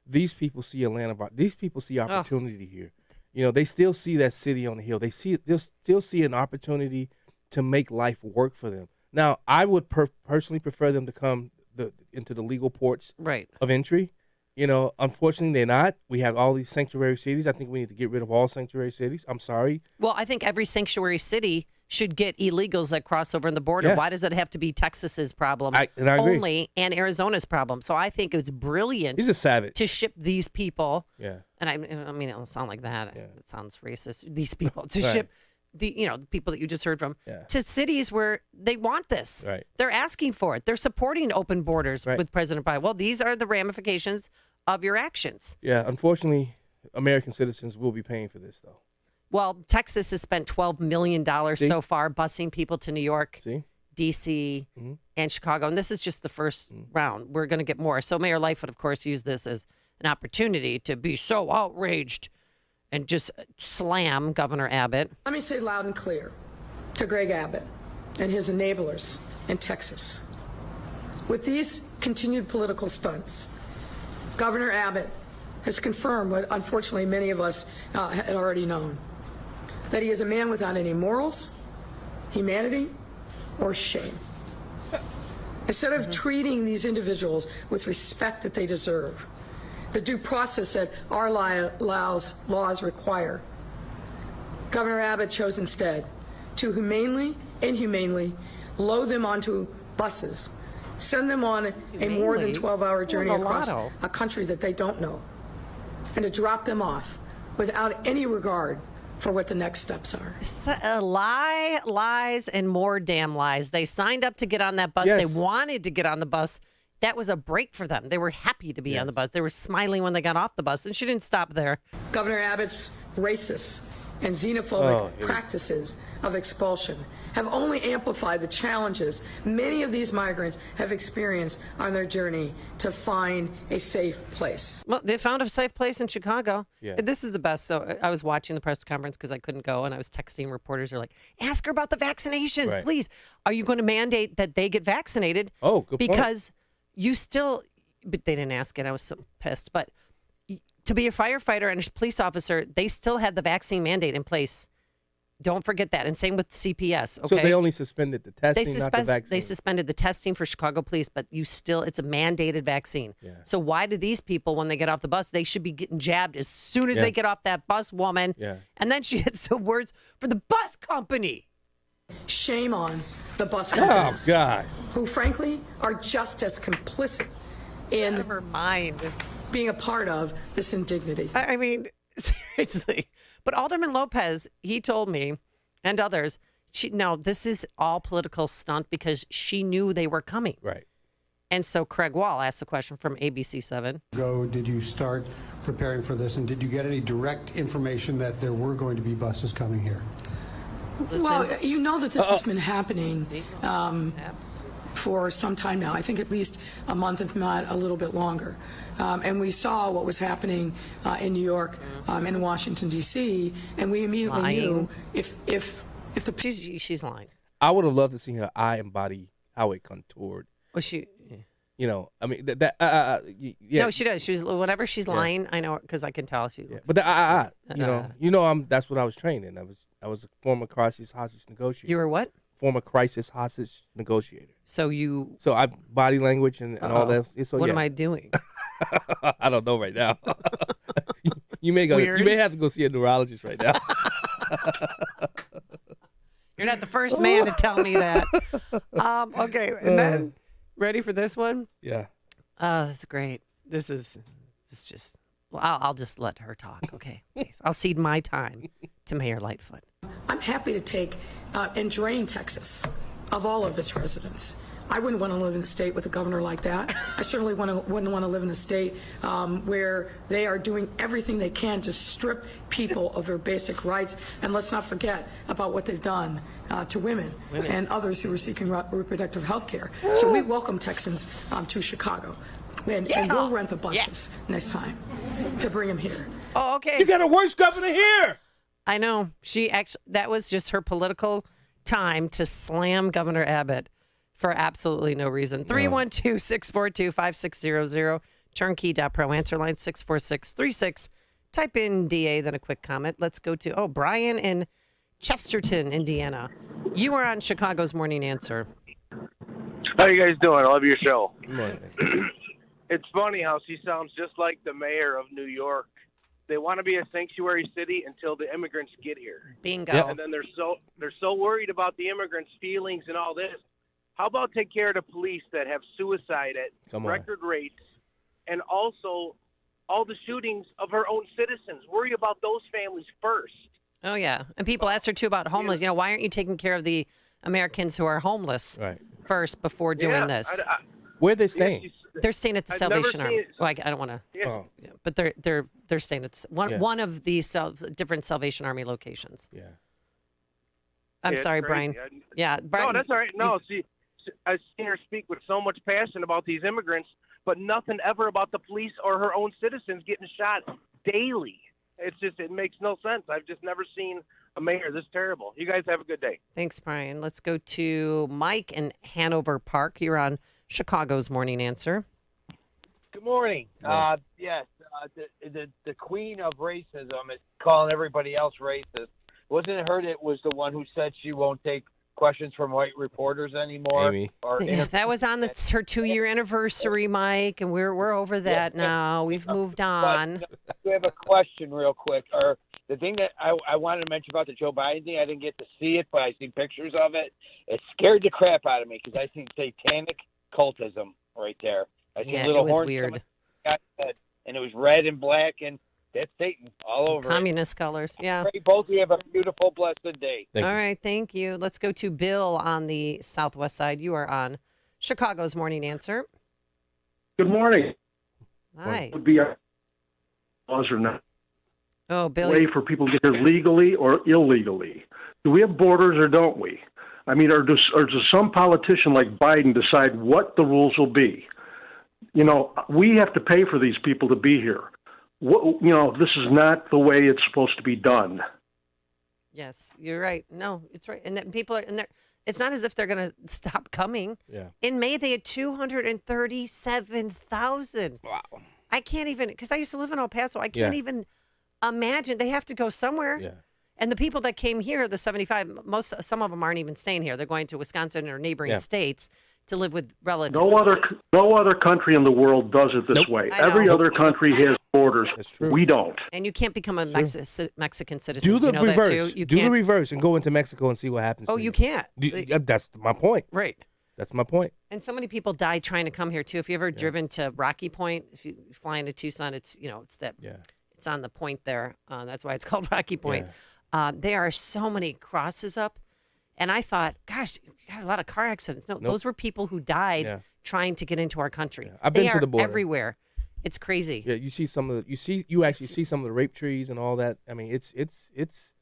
These people see these people see opportunity here. You know, they still see that city on the hill. They'll still see an opportunity to make life work for them. Now, I would personally prefer them to come into the legal ports of entry. You know, unfortunately, they're not. We have all these sanctuary cities. I think we need to get rid of all sanctuary cities. I'm sorry.
Well, I think every sanctuary city should get illegals that cross over in the border.
Yeah.
Why does it have to be Texas's problem
and I agree.
only and Arizona's problem? So I think it's brilliant.
He's a savage.
To ship these people.
Yeah.
And I mean, it'll sound like that.
Yeah.
It sounds racist. These people to
Right.
ship the people that you just heard from
Yeah.
to cities where they want this.
Right.
They're asking for it. They're supporting open borders with President Biden. Well, these are the ramifications of your actions.
Yeah, unfortunately, American citizens will be paying for this, though.
Well, Texas has spent $12 million so far busing people to New York, D.C., and Chicago. And this is just the first round. We're going to get more. So Mayor Lightfoot, of course, used this as an opportunity to be so outraged and just slam Governor Abbott.
Let me say loud and clear to Greg Abbott and his enablers in Texas. With these continued political stunts, Governor Abbott has confirmed what unfortunately many of us had already known, that he is a man without any morals, humanity, or shame. Instead of treating these individuals with respect that they deserve, the due process that our laws require, Governor Abbott chose instead to inhumanely load them onto buses, send them on a more than 12-hour journey across a country that they don't know, and to drop them off without any regard for what the next steps are.
Lies, and more damn lies. They signed up to get on that bus. Yes. They wanted to get on the bus. That was a break for them. They were happy to be on the bus. They were smiling when they got off the bus, and she didn't stop there.
Governor Abbott's racist and xenophobic practices of expulsion have only amplified the challenges many of these migrants have experienced on their journey to find a safe place.
Well, they found a safe place in Chicago.
Yeah.
This is the best. So I was watching the press conference because I couldn't go, and I was texting reporters. They're like, ask her about the vaccinations, please. Are you going to mandate that they get vaccinated?
Oh, good point.
Because you still, but they didn't ask it. I was so pissed. But to be a firefighter and a police officer, they still had the vaccine mandate in place. Don't forget that. And same with CPS. Okay.
So they only suspended the testing, not the vaccine.
They suspended the testing for Chicago police, but it's a mandated vaccine.
Yeah.
So why do these people, when they get off the bus, they should be getting jabbed as soon as they get off that bus, woman?
Yeah.
And then she had some words for the bus company.
Shame on the bus companies.
Oh, God.
Who, frankly, are just as complicit in
Never mind.
being a part of this indignity.
I mean, seriously. But Alderman Lopez, he told me, and others, this is all political stunt because she knew they were coming.
Right.
And so Craig Wall asked a question from ABC7.
Did you start preparing for this, and did you get any direct information that there were going to be buses coming here?
Well, you know that this has been happening for some time now. I think at least a month, if not a little bit longer. And we saw what was happening in New York and Washington, D.C., and we immediately knew if the...
She's lying.
I would have loved to see her eye and body, how it contoured.
Well, she...
You know, I mean,
No, she does. Whenever she's lying, I know because I can tell she.
But that's what I was trained in. I was a former crisis hostage negotiator.
You were what?
Former crisis hostage negotiator.
So you.
So I body language and all that. So,
what am I doing?
I don't know right now. You may
weird.
You may have to go see a neurologist right now.
You're not the first man to tell me that. Okay, and then ready for this one?
Yeah.
This is great. This is just. Well, I'll just let her talk. Okay, I'll cede my time to Mayor Lightfoot.
I'm happy to take and drain Texas of all of its residents. I wouldn't want to live in a state with a governor like that. I certainly wouldn't want to live in a state where they are doing everything they can to strip people of their basic rights. And let's not forget about what they've done to women and others who are seeking reproductive health care. So we welcome Texans to Chicago. And we'll rent the buses next time to bring them here.
Oh, okay.
You got a worse governor here.
I know. That was just her political time to slam Governor Abbott for absolutely no reason. 312-642-5600. Turnkey.pro. Answer line 64636. Type in DA, then a quick comment. Let's go to, Brian in Chesterton, Indiana. You are on Chicago's Morning Answer.
How you guys doing? I love your show.
Good morning.
It's funny how she sounds just like the mayor of New York. They want to be a sanctuary city until the immigrants get here.
Bingo.
Yep. And then they're so worried about the immigrants' feelings and all this. How about take care of the police that have suicide at record rates, and also all the shootings of her own citizens? Worry about those families first.
Oh, yeah. And people ask her, too, about homeless. Why aren't you taking care of the Americans who are homeless first before doing this?
Where are they staying?
They're staying at the Salvation Army. Well, I don't want to, but they're staying at one of the different Salvation Army locations.
Yeah.
I'm sorry, Brian. Yeah, Brian.
No, that's all right. No, see, I've seen her speak with so much passion about these immigrants, but nothing ever about the police or her own citizens getting shot daily. It makes no sense. I've just never seen a mayor this terrible. You guys have a good day.
Thanks, Brian. Let's go to Mike in Hanover Park. You're on Chicago's Morning Answer.
Good morning. Yes, the queen of racism is calling everybody else racist. Wasn't it her that was the one who said she won't take questions from white reporters anymore?
Amy.
That was on her 2-year anniversary, Mike, and we're over that now. We've moved on.
We have a question real quick. Or the thing that I wanted to mention about the Joe Biden thing, I didn't get to see it, but I seen pictures of it. It scared the crap out of me because I seen satanic cultism right there. I seen little
it was
horns
weird.
And it was red and black, and that's Satan all over
Communist colors, yeah.
Pray both of you have a beautiful, blessed day.
All right, thank you. Let's go to Bill on the southwest side. You are on Chicago's Morning Answer.
Good morning.
Hi.
Would be our laws or not?
Oh, Bill.
Way for people to get here legally or illegally. Do we have borders or don't we? I mean, or does some politician like Biden decide what the rules will be? We have to pay for these people to be here. This is not the way it's supposed to be done.
Yes, you're right. No, it's right. And then people are in there. It's not as if they're going to stop coming.
Yeah.
In May, they had 237,000.
Wow.
I can't even, because I used to live in El Paso. I can't even imagine. They have to go somewhere.
Yeah.
And the people that came here, the 75, some of them aren't even staying here. They're going to Wisconsin or neighboring states to live with relatives.
No other country in the world does it this way. Every other country has borders.
That's true.
We don't.
And you can't become a Mexican citizen.
Do the
you know
reverse.
That too? You
Do the
can't.
reverse and go into Mexico and see what happens.
Oh,
to
you can't.
That's my point.
Right.
That's my point.
And so many people die trying to come here too. If you ever driven to Rocky Point, if you fly into Tucson, it's it's on the point there. That's why it's called Rocky Point.
Yeah.
There are so many crosses up. And I thought, gosh, you got a lot of car accidents. No, those were people who died trying to get into our country.
Yeah. I've been to the border.
Everywhere. It's crazy.
Yeah, you see some of the you actually see some of the rape trees and all that. I mean, it's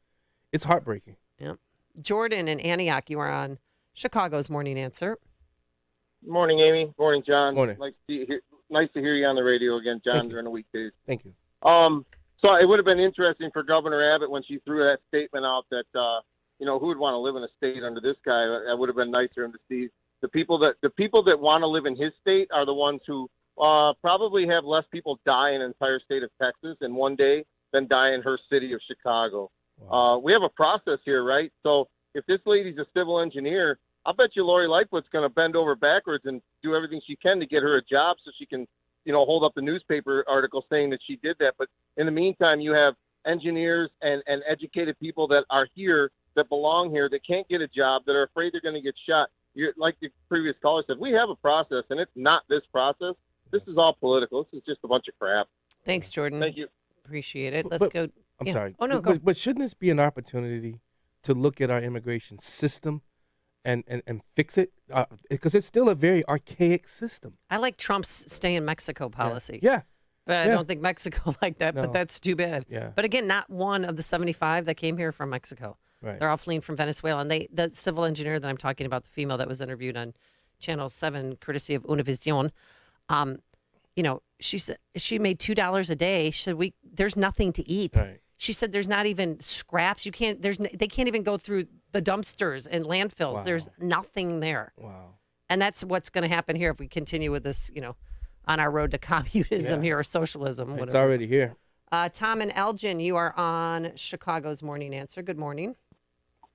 heartbreaking.
Yeah. Jordan and Antioch, you are on Chicago's Morning Answer.
Morning, Amy. Morning, John.
Morning.
Nice to hear you on the radio again, John, during the weekdays.
Thank you.
So it would have been interesting for Governor Abbott when she threw that statement out that who would want to live in a state under this guy? That would have been nice for him to see. The people that want to live in his state are the ones who probably have less people die in the entire state of Texas in one day than die in her city of Chicago. Wow. We have a process here, right? So if this lady's a civil engineer, I'll bet you Lori Lightfoot's going to bend over backwards and do everything she can to get her a job so she can hold up the newspaper article saying that she did that. But in the meantime, you have engineers and educated people that are here, that belong here, that can't get a job, that are afraid they're going to get shot. Like the previous caller said, we have a process, and it's not this process. This is all political. This is just a bunch of crap.
Thanks, Jordan.
Thank you.
Appreciate it. Let's go.
I'm
yeah.
sorry.
Oh, no, go.
But shouldn't this be an opportunity to look at our immigration system and fix it? Because it's still a very archaic system.
I like Trump's stay in Mexico policy.
Yeah.
But I don't think Mexico liked that,
No.
but that's too bad.
Yeah.
But again, not one of the 75 that came here from Mexico.
Right.
They're all fleeing from Venezuela. And the civil engineer that I'm talking about, the female that was interviewed on Channel 7, courtesy of Univision, she said she made $2 a day. She said there's nothing to eat.
Right.
She said there's not even scraps. They can't even go through the dumpsters and landfills.
Wow.
There's nothing there.
Wow.
And that's what's going to happen here if we continue with this, on our road to communism here or socialism.
It's
Whatever.
already here.
Tom and Elgin, you are on Chicago's Morning Answer. Good morning.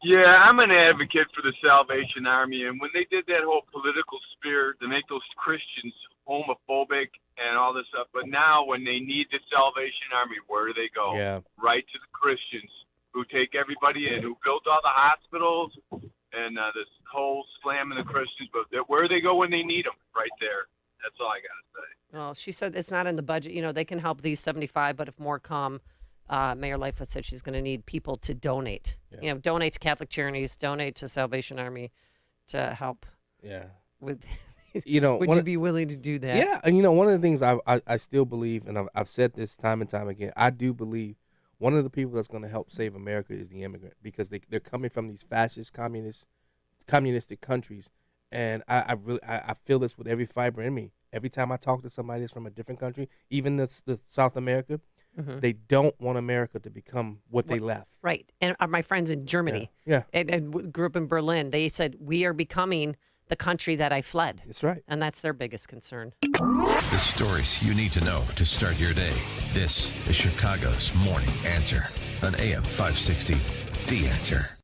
Yeah, I'm an advocate for the Salvation Army, and when they did that whole political spirit to make those Christians homophobic and all this stuff, but now when they need the Salvation Army, where do they go?
Yeah.
Right to the Christians who take everybody in, who built all the hospitals and this whole slamming the Christians, but where do they go when they need them? Right there. That's all I got to say.
Well, she said it's not in the budget. They can help these 75, but if more come, Mayor Lightfoot said she's going to need people to donate.
Yeah.
Donate to Catholic Charities, donate to Salvation Army to help.
Yeah.
With, would
you
be willing to do that?
Yeah, and one of the things I still believe, and I've said this time and time again, I do believe one of the people that's going to help save America is the immigrant, because they're coming from these fascist, communistic countries, and I feel this with every fiber in me. Every time I talk to somebody that's from a different country, even the South America, they don't want America to become what they left.
Right. And my friends in Germany,
Yeah.
and grew up in Berlin, they said, we are becoming the country that I fled.
That's right.
And that's their biggest concern.
The stories you need to know to start your day. This is Chicago's Morning Answer on AM 560. The Answer.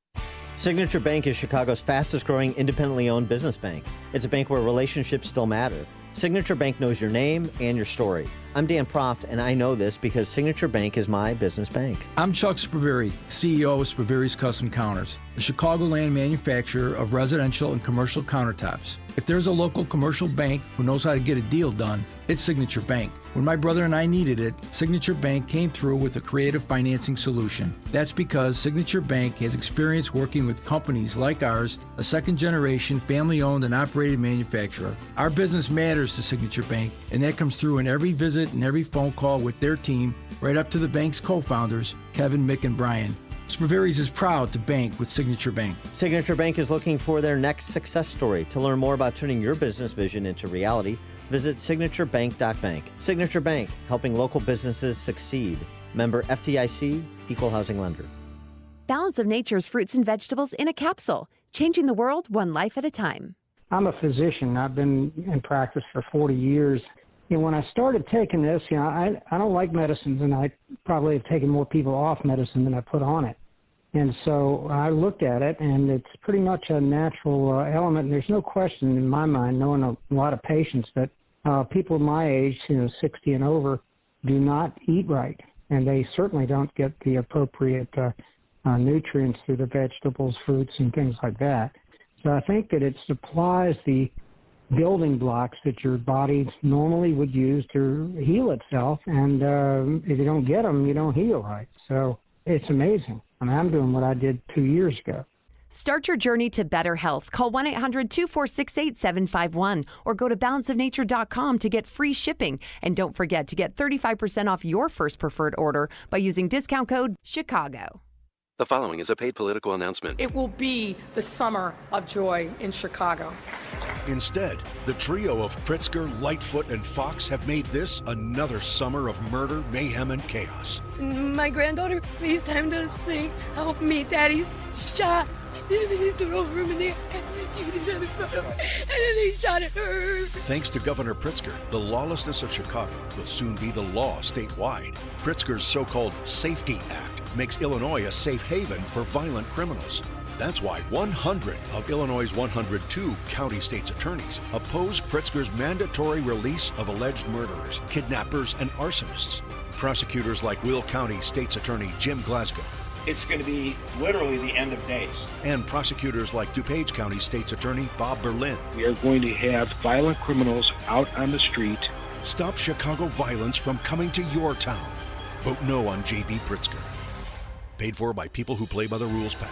Signature Bank is Chicago's fastest growing independently owned business bank. It's a bank where relationships still matter. Signature Bank knows your name and your story. I'm Dan Proft, and I know this because Signature Bank is my business bank.
I'm Chuck Spraveri, CEO of Spraveri's Custom Counters, a Chicagoland manufacturer of residential and commercial countertops. If there's a local commercial bank who knows how to get a deal done, it's Signature Bank. When my brother and I needed it, Signature Bank came through with a creative financing solution. That's because Signature Bank has experience working with companies like ours, a second-generation, family-owned and operated manufacturer. Our business matters to Signature Bank, and that comes through in every visit and every phone call with their team, right up to the bank's co-founders, Kevin, Mick, and Brian. Spraveri's is proud to bank with Signature Bank.
Signature Bank is looking for their next success story. To learn more about turning your business vision into reality, visit signaturebank.bank. Signature Bank, helping local businesses succeed. Member FDIC, Equal Housing Lender.
Balance of Nature's fruits and vegetables in a capsule, changing the world one life at a time.
I'm a physician. I've been in practice for 40 years. When I started taking this, I don't like medicines, and I probably have taken more people off medicine than I put on it. And so I looked at it, and it's pretty much a natural element. And there's no question in my mind, knowing a lot of patients, that people my age, 60 and over, do not eat right. And they certainly don't get the appropriate nutrients through the vegetables, fruits, and things like that. So I think that it supplies the building blocks that your body normally would use to heal itself. And if you don't get them, you don't heal right. So it's amazing. I'm doing what I did 2 years ago.
Start your journey to better health. Call 1-800-246-8751 or go to balanceofnature.com to get free shipping. And don't forget to get 35% off your first preferred order by using discount code CHICAGO.
The following is a paid political announcement.
It will be the summer of joy in Chicago.
Instead, the trio of Pritzker, Lightfoot, and Fox have made this another summer of murder, mayhem, and chaos.
My granddaughter FaceTimed us saying, help me, Daddy's shot. And then they stood over him and they executed him in front of her. And then they shot at her.
Thanks to Governor Pritzker, the lawlessness of Chicago will soon be the law statewide. Pritzker's so-called Safety Act makes Illinois a safe haven for violent criminals. That's why 100 of Illinois' 102 county state's attorneys oppose Pritzker's mandatory release of alleged murderers, kidnappers, and arsonists. Prosecutors like Will County State's Attorney Jim Glasgow.
It's going to be literally the end of days.
And prosecutors like DuPage County State's Attorney Bob Berlin.
We are going to have violent criminals out on the street.
Stop Chicago violence from coming to your town. Vote no on J.B. Pritzker. Paid for by people who play by the rules PAC.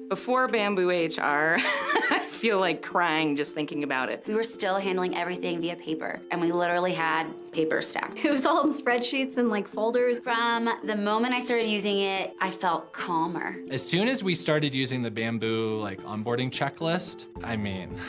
Before Bamboo HR, I feel like crying just thinking about it.
We were still handling everything via paper, and we literally had paper stacked.
It was all in spreadsheets and like folders.
From the moment I started using it, I felt calmer.
As soon as we started using the Bamboo onboarding checklist, I mean,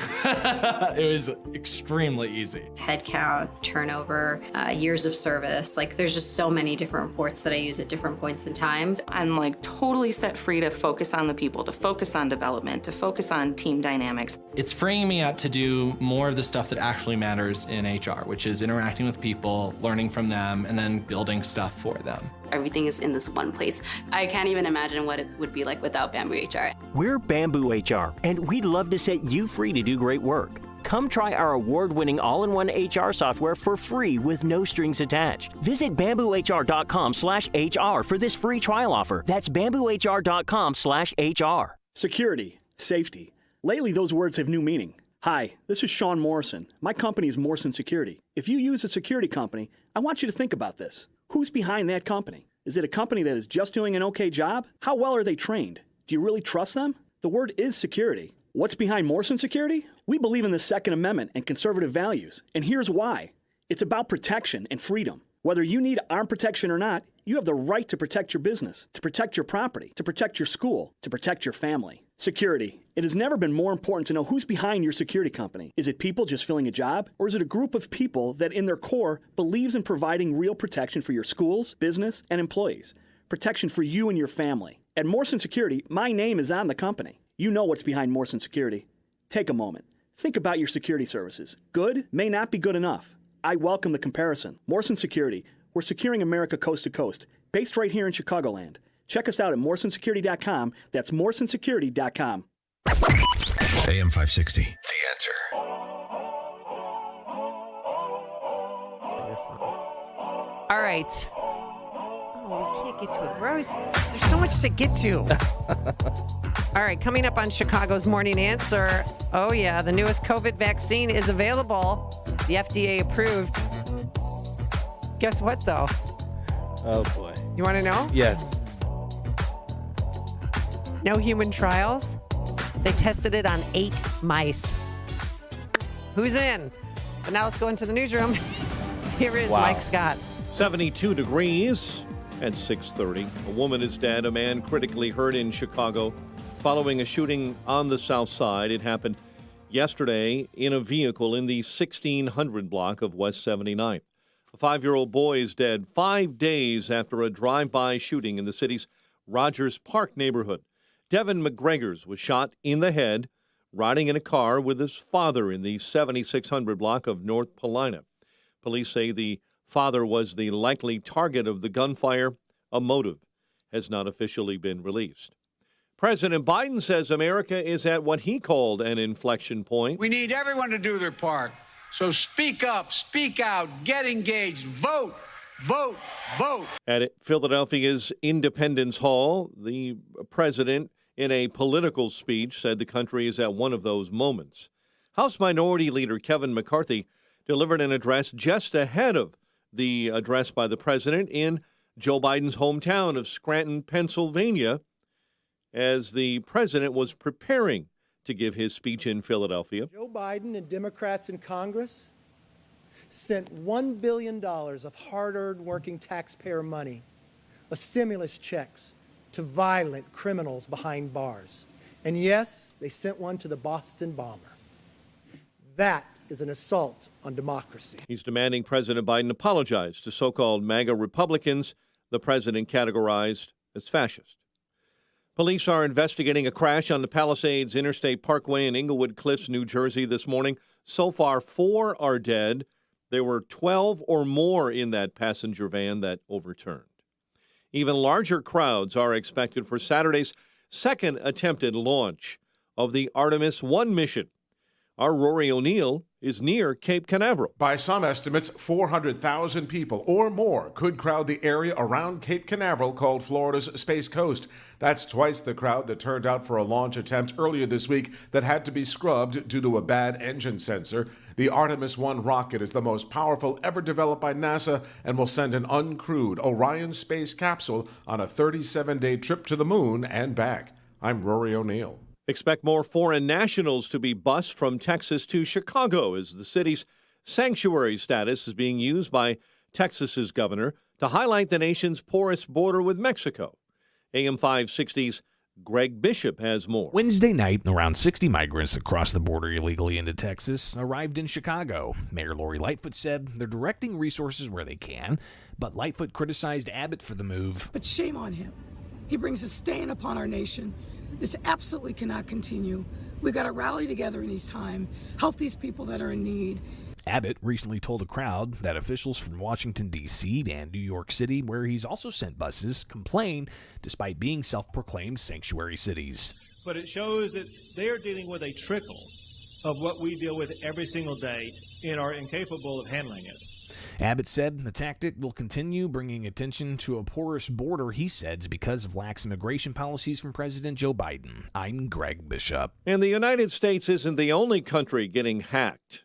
it was extremely easy.
Head count, turnover, years of service. There's just so many different reports that I use at different points in time.
I'm totally set free to focus on the people, to focus on development, to focus on team dynamics.
It's freeing me up to do more of the stuff that actually matters in HR, which is interacting with people, learning from them, and then building stuff for them.
Everything is in this one place. I can't even imagine what it would be like without Bamboo HR.
We're Bamboo HR, and we'd love to set you free to do great work. Come try our award-winning all-in-one HR software for free with no strings attached. Visit bamboohr.com/HR for this free trial offer. That's bamboohr.com/HR.
Security, safety. Lately, those words have new meaning. Hi, this is Sean Morrison. My company is Morrison Security. If you use a security company, I want you to think about this. Who's behind that company? Is it a company that is just doing an okay job? How well are they trained? Do you really trust them? The word is security. What's behind Morrison Security? We believe in the Second Amendment and conservative values, and here's why. It's about protection and freedom. Whether you need armed protection or not, you have the right to protect your business, to protect your property, to protect your school, to protect your family. Security. It has never been more important to know who's behind your security company. Is it people just filling a job? Or is it a group of people that in their core believes in providing real protection for your schools, business, and employees? Protection for you and your family. At Morrison Security, my name is on the company. You know what's behind Morrison Security. Take a moment. Think about your security services. Good may not be good enough. I welcome the comparison. Morrison Security. We're securing America coast to coast, based right here in Chicagoland. Check us out at morrisonsecurity.com. That's morrisonsecurity.com.
AM 560, The Answer.
All right. Oh, we can't get to it. There's so much to get to. All right, coming up on Chicago's Morning Answer. Oh, yeah, the newest COVID vaccine is available. The FDA approved. Guess what, though?
Oh, boy.
You want to know?
Yes.
No human trials. They tested it on 8 mice. Who's in? But now let's go into the newsroom. Here is Mike Scott.
72 degrees at 6:30. A woman is dead. A man critically hurt in Chicago following a shooting on the south side. It happened yesterday in a vehicle in the 1600 block of West 79th. A 5-year-old boy is dead 5 days after a drive-by shooting in the city's Rogers Park neighborhood. Devin McGregors was shot in the head riding in a car with his father in the 7600 block of North Paulina. Police say the father was the likely target of the gunfire. A motive has not officially been released. President Biden says America is at what he called an inflection point.
We need everyone to do their part. So speak up, speak out, get engaged, vote, vote, vote.
At Philadelphia's Independence Hall, the president, in a political speech, said the country is at one of those moments. House Minority Leader Kevin McCarthy delivered an address just ahead of the address by the president in Joe Biden's hometown of Scranton, Pennsylvania, as the president was preparing to give his speech in Philadelphia.
Joe Biden and Democrats in Congress sent $1 billion of hard-earned working taxpayer money, of stimulus checks, to violent criminals behind bars. And yes, they sent one to the Boston bomber. That is an assault on democracy.
He's demanding President Biden apologize to so-called MAGA Republicans the president categorized as fascist. Police are investigating a crash on the Palisades Interstate Parkway in Englewood Cliffs, New Jersey this morning. So far, 4 are dead. There were 12 or more in that passenger van that overturned. Even larger crowds are expected for Saturday's second attempted launch of the Artemis 1 mission. Our Rory O'Neill is near Cape Canaveral.
By some estimates, 400,000 people or more could crowd the area around Cape Canaveral called Florida's Space Coast. That's twice the crowd that turned out for a launch attempt earlier this week that had to be scrubbed due to a bad engine sensor. The Artemis 1 rocket is the most powerful ever developed by NASA and will send an uncrewed Orion space capsule on a 37-day trip to the moon and back. I'm Rory O'Neill.
Expect more foreign nationals to be bused from Texas to Chicago as the city's sanctuary status is being used by Texas's governor to highlight the nation's porous border with Mexico. AM 560's Greg Bishop has more.
Wednesday night, around 60 migrants that crossed the border illegally into Texas arrived in Chicago. Mayor Lori Lightfoot said they're directing resources where they can, but Lightfoot criticized Abbott for the move.
But shame on him. He brings a stain upon our nation. This absolutely cannot continue. We've got to rally together in these times, help these people that are in need.
Abbott recently told a crowd that officials from Washington, D.C. and New York City, where he's also sent buses, complain despite being self-proclaimed sanctuary cities.
But it shows that they are dealing with a trickle of what we deal with every single day and are incapable of handling it.
Abbott said the tactic will continue bringing attention to a porous border, he says, because of lax immigration policies from President Joe Biden. I'm Greg Bishop.
And the United States isn't the only country getting hacked.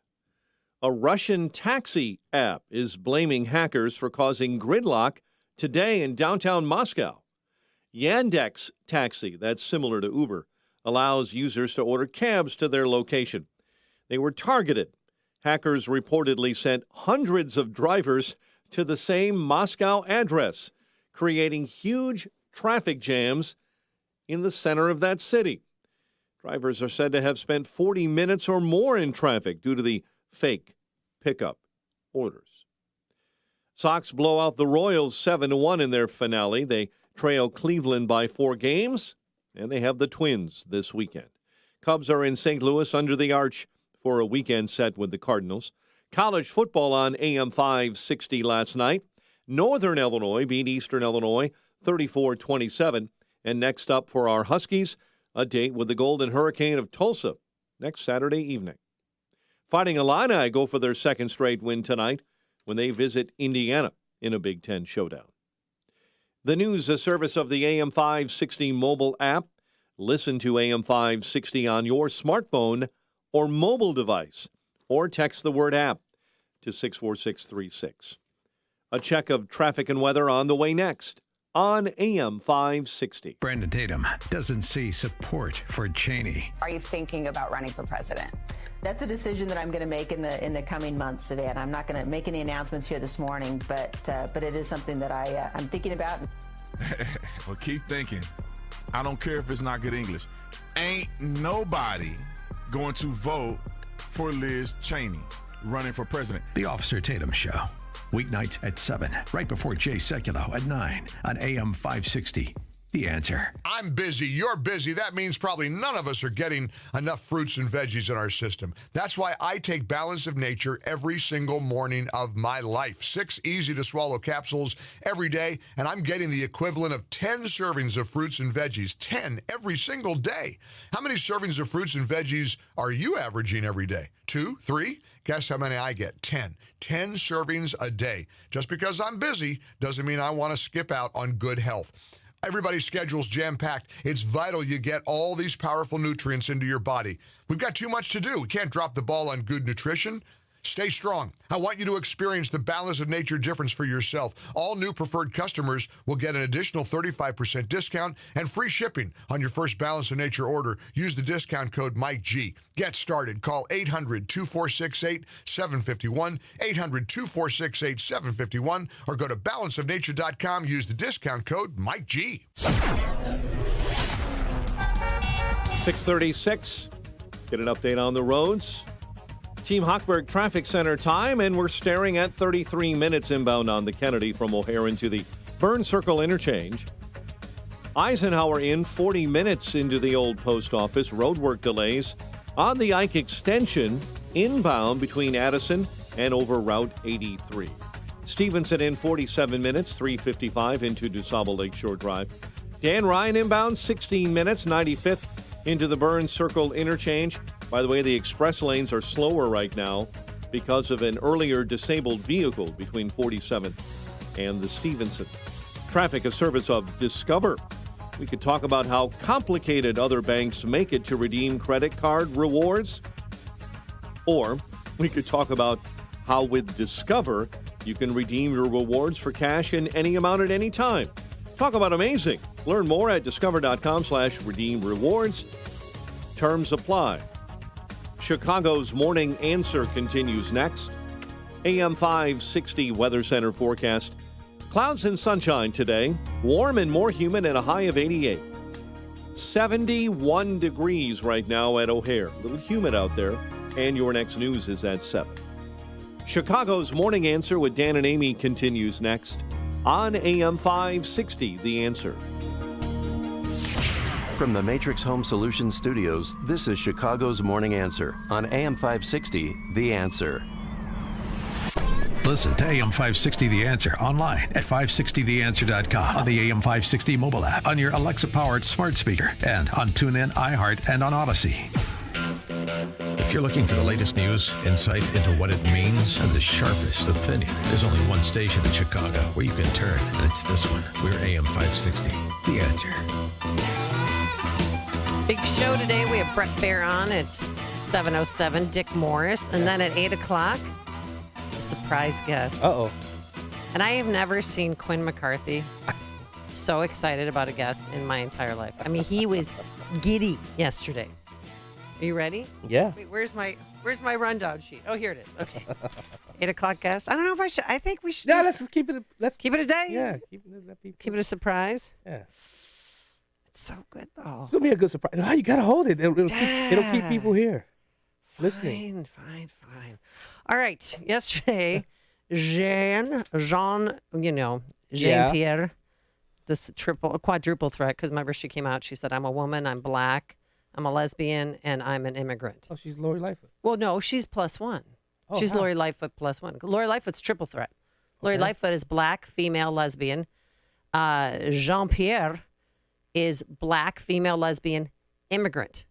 A Russian taxi app is blaming hackers for causing gridlock today in downtown Moscow. Yandex Taxi, that's similar to Uber, allows users to order cabs to their location. They were targeted. Hackers reportedly sent hundreds of drivers to the same Moscow address, creating huge traffic jams in the center of that city. Drivers are said to have spent 40 minutes or more in traffic due to the fake pickup orders. Sox blow out the Royals 7-1 in their finale. They trail Cleveland by 4 games, and they have the Twins this weekend. Cubs are in St. Louis under the arch for a weekend set with the Cardinals. College football on AM 560 last night. Northern Illinois beat Eastern Illinois 34-27. And next up for our Huskies, a date with the Golden Hurricane of Tulsa next Saturday evening. Fighting Illini go for their second straight win tonight when they visit Indiana in a Big Ten showdown. The news, a service of the AM 560 mobile app. Listen to AM 560 on your smartphone or mobile device, or text the word app to 64636. A check of traffic and weather on the way next on AM 560.
Brandon Tatum doesn't see support for Cheney.
Are you thinking about running for president? That's a decision that I'm going to make in the coming months, Savannah. I'm not going to make any announcements here this morning, but it is something that I'm thinking about.
Well, keep thinking. I don't care if it's not good English. Ain't nobody going to vote for Liz Cheney running for president.
The Officer Tatum Show. Weeknights at 7, right before Jay Sekulow at 9 on AM 560. The Answer.
I'm busy. You're busy. That means probably none of us are getting enough fruits and veggies in our system. That's why I take Balance of Nature every single morning of my life. 6 easy-to-swallow capsules every day, and I'm getting the equivalent of 10 servings of fruits and veggies. 10 every single day. How many servings of fruits and veggies are you averaging every day? 2, 3? Guess how many I get? 10. 10 servings a day. Just because I'm busy doesn't mean I want to skip out on good health. Everybody's schedule's jam-packed. It's vital you get all these powerful nutrients into your body. We've got too much to do. We can't drop the ball on good nutrition. Stay strong. I want you to experience the Balance of Nature difference for yourself. All new preferred customers will get an additional 35% discount and free shipping on your first Balance of Nature order. Use the discount code MikeG. Get started. Call 800-2468-751, 800-2468-751, or go to balanceofnature.com. Use the discount code MikeG.
6:36. Get an update on the roads. Team Hochberg Traffic Center time, and we're staring at 33 minutes inbound on the Kennedy from O'Hare into the Burn Circle interchange. Eisenhower in 40 minutes into the old post office. Roadwork delays on the Ike extension inbound between Addison and over Route 83. Stevenson in 47 minutes, 355 into DuSable Lakeshore Drive. Dan Ryan inbound, 16 minutes, 95th into the Burns Circle interchange. By the way, the express lanes are slower right now because of an earlier disabled vehicle between 47th and the Stevenson. Traffic, a service of Discover. We could talk about how complicated other banks make it to redeem credit card rewards. Or we could talk about how with Discover, you can redeem your rewards for cash in any amount at any time. Talk about amazing. Learn more at discover.com/redeem rewards. Terms apply. Chicago's Morning Answer continues next. AM 560 Weather Center forecast. Clouds and sunshine today. Warm and more humid at a high of 88. 71 degrees right now at O'Hare. A little humid out there. And your next news is at 7. Chicago's Morning Answer with Dan and Amy continues next on AM 560, The Answer.
From the Matrix Home Solutions Studios, this is Chicago's Morning Answer on AM 560, The Answer.
Listen to AM 560 The Answer online at 560theanswer.com, on the AM 560 mobile app, on your Alexa-powered smart speaker, and on TuneIn, iHeart, and on Odyssey. If you're looking for the latest news, insight into what it means, and the sharpest opinion, there's only one station in Chicago where you can turn, and it's this one. We're AM 560, The Answer.
Big show today. We have Brett Baer on at 7:07, Dick Morris, and then at 8 o'clock, a surprise guest.
Uh-oh.
And I have never seen Quinn McCarthy so excited about a guest in my entire life. I mean, he was giddy yesterday. Are you ready?
Yeah.
Wait, where's my rundown sheet? Oh, here it is. Okay. 8 o'clock guest. I don't know if I should. I think we should.
Yeah, let's just keep it. Let's
keep it a day.
Yeah.
Keep it a surprise.
Yeah.
It's so good though.
It's gonna be a good surprise. Oh, you gotta hold it. It'll keep people here listening.
Fine. All right. Yesterday, Jean, Jean-Pierre, this quadruple threat. Because remember, she came out. She said, "I'm a woman. I'm black. I'm a lesbian, and I'm an immigrant."
Oh, she's Lori Lightfoot.
Well, no, she's +1.
Oh,
she's
how?
Lori Lightfoot +1. Lori Lightfoot's triple threat. Lori Lightfoot is black, female, lesbian. Jean-Pierre is black, female, lesbian, immigrant.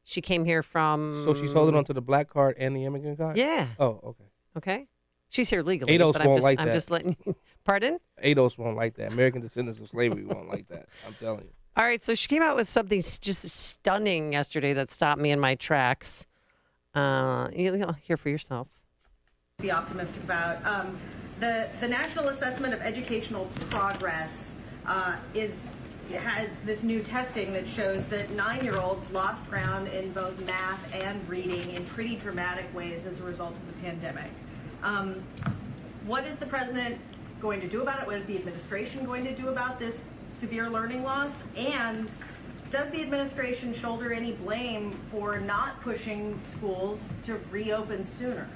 She came here from...
So she's holding on to the black card and the immigrant card?
Yeah.
Oh, okay.
Okay. She's here legally.
ADOS
but
won't like
I'm
that.
just letting you... Pardon?
ADOS won't like that. American Descendants of Slavery won't like that. I'm telling you.
All right, so she came out with something just stunning yesterday that stopped me in my tracks. You'll hear for yourself.
Be optimistic about the National Assessment of Educational Progress has this new testing that shows that 9-year-olds lost ground in both math and reading in pretty dramatic ways as a result of the pandemic. What is the president going to do about it? What is the administration going to do about this severe learning loss? And does the administration shoulder any blame for not pushing schools to reopen sooner?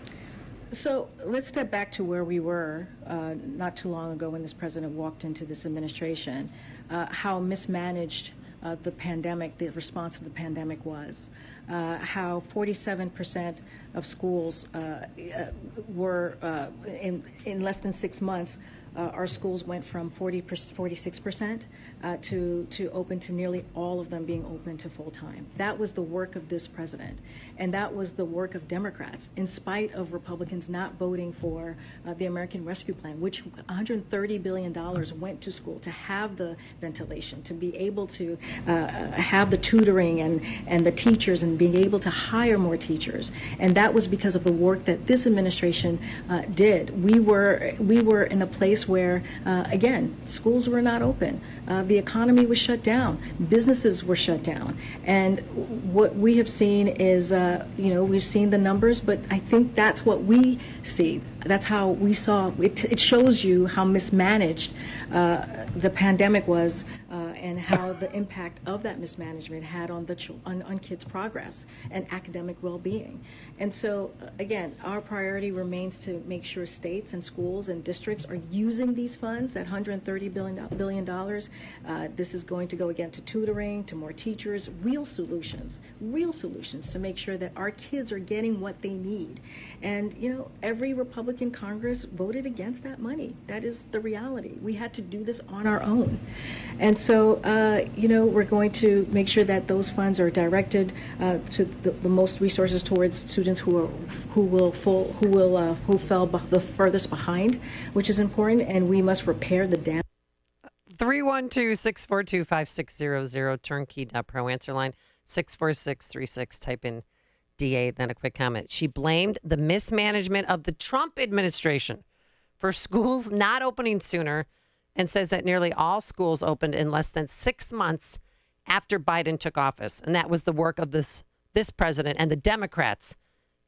So let's step back to where we were not too long ago when this president walked into this administration, how mismanaged the pandemic, the response to the pandemic was, how 47% of schools were, in less than 6 months, our schools went from 46% to open to nearly all of them being open to full time. That was the work of this president, and that was the work of Democrats, in spite of Republicans not voting for the American Rescue Plan, which $130 billion went to school to have the ventilation, to be able to have the tutoring and the teachers, and being able to hire more teachers. And that was because of the work that this administration did. We were in a place where, again, schools were not open. The economy was shut down. Businesses were shut down. And what we have seen is, we've seen the numbers, but I think that's what we see. That's how we saw it. It shows you how mismanaged the pandemic was, and how the impact of that mismanagement had on on kids' progress and academic well-being. And so, again, our priority remains to make sure states and schools and districts are using these funds, that $130 billion. This is going to go again to tutoring, to more teachers, real solutions to make sure that our kids are getting what they need. And, every Republican Congress voted against that money. That is the reality. We had to do this on our own. And so, So, we're going to make sure that those funds are directed to the most resources towards students who fell the furthest behind, which is important, and we must repair the damage.
312-642-5600, turnkey.pro answer line, 64636, type in DA, then a quick comment. She blamed the mismanagement of the Trump administration for schools not opening sooner and says that nearly all schools opened in less than 6 months after Biden took office. And that was the work of this president and the Democrats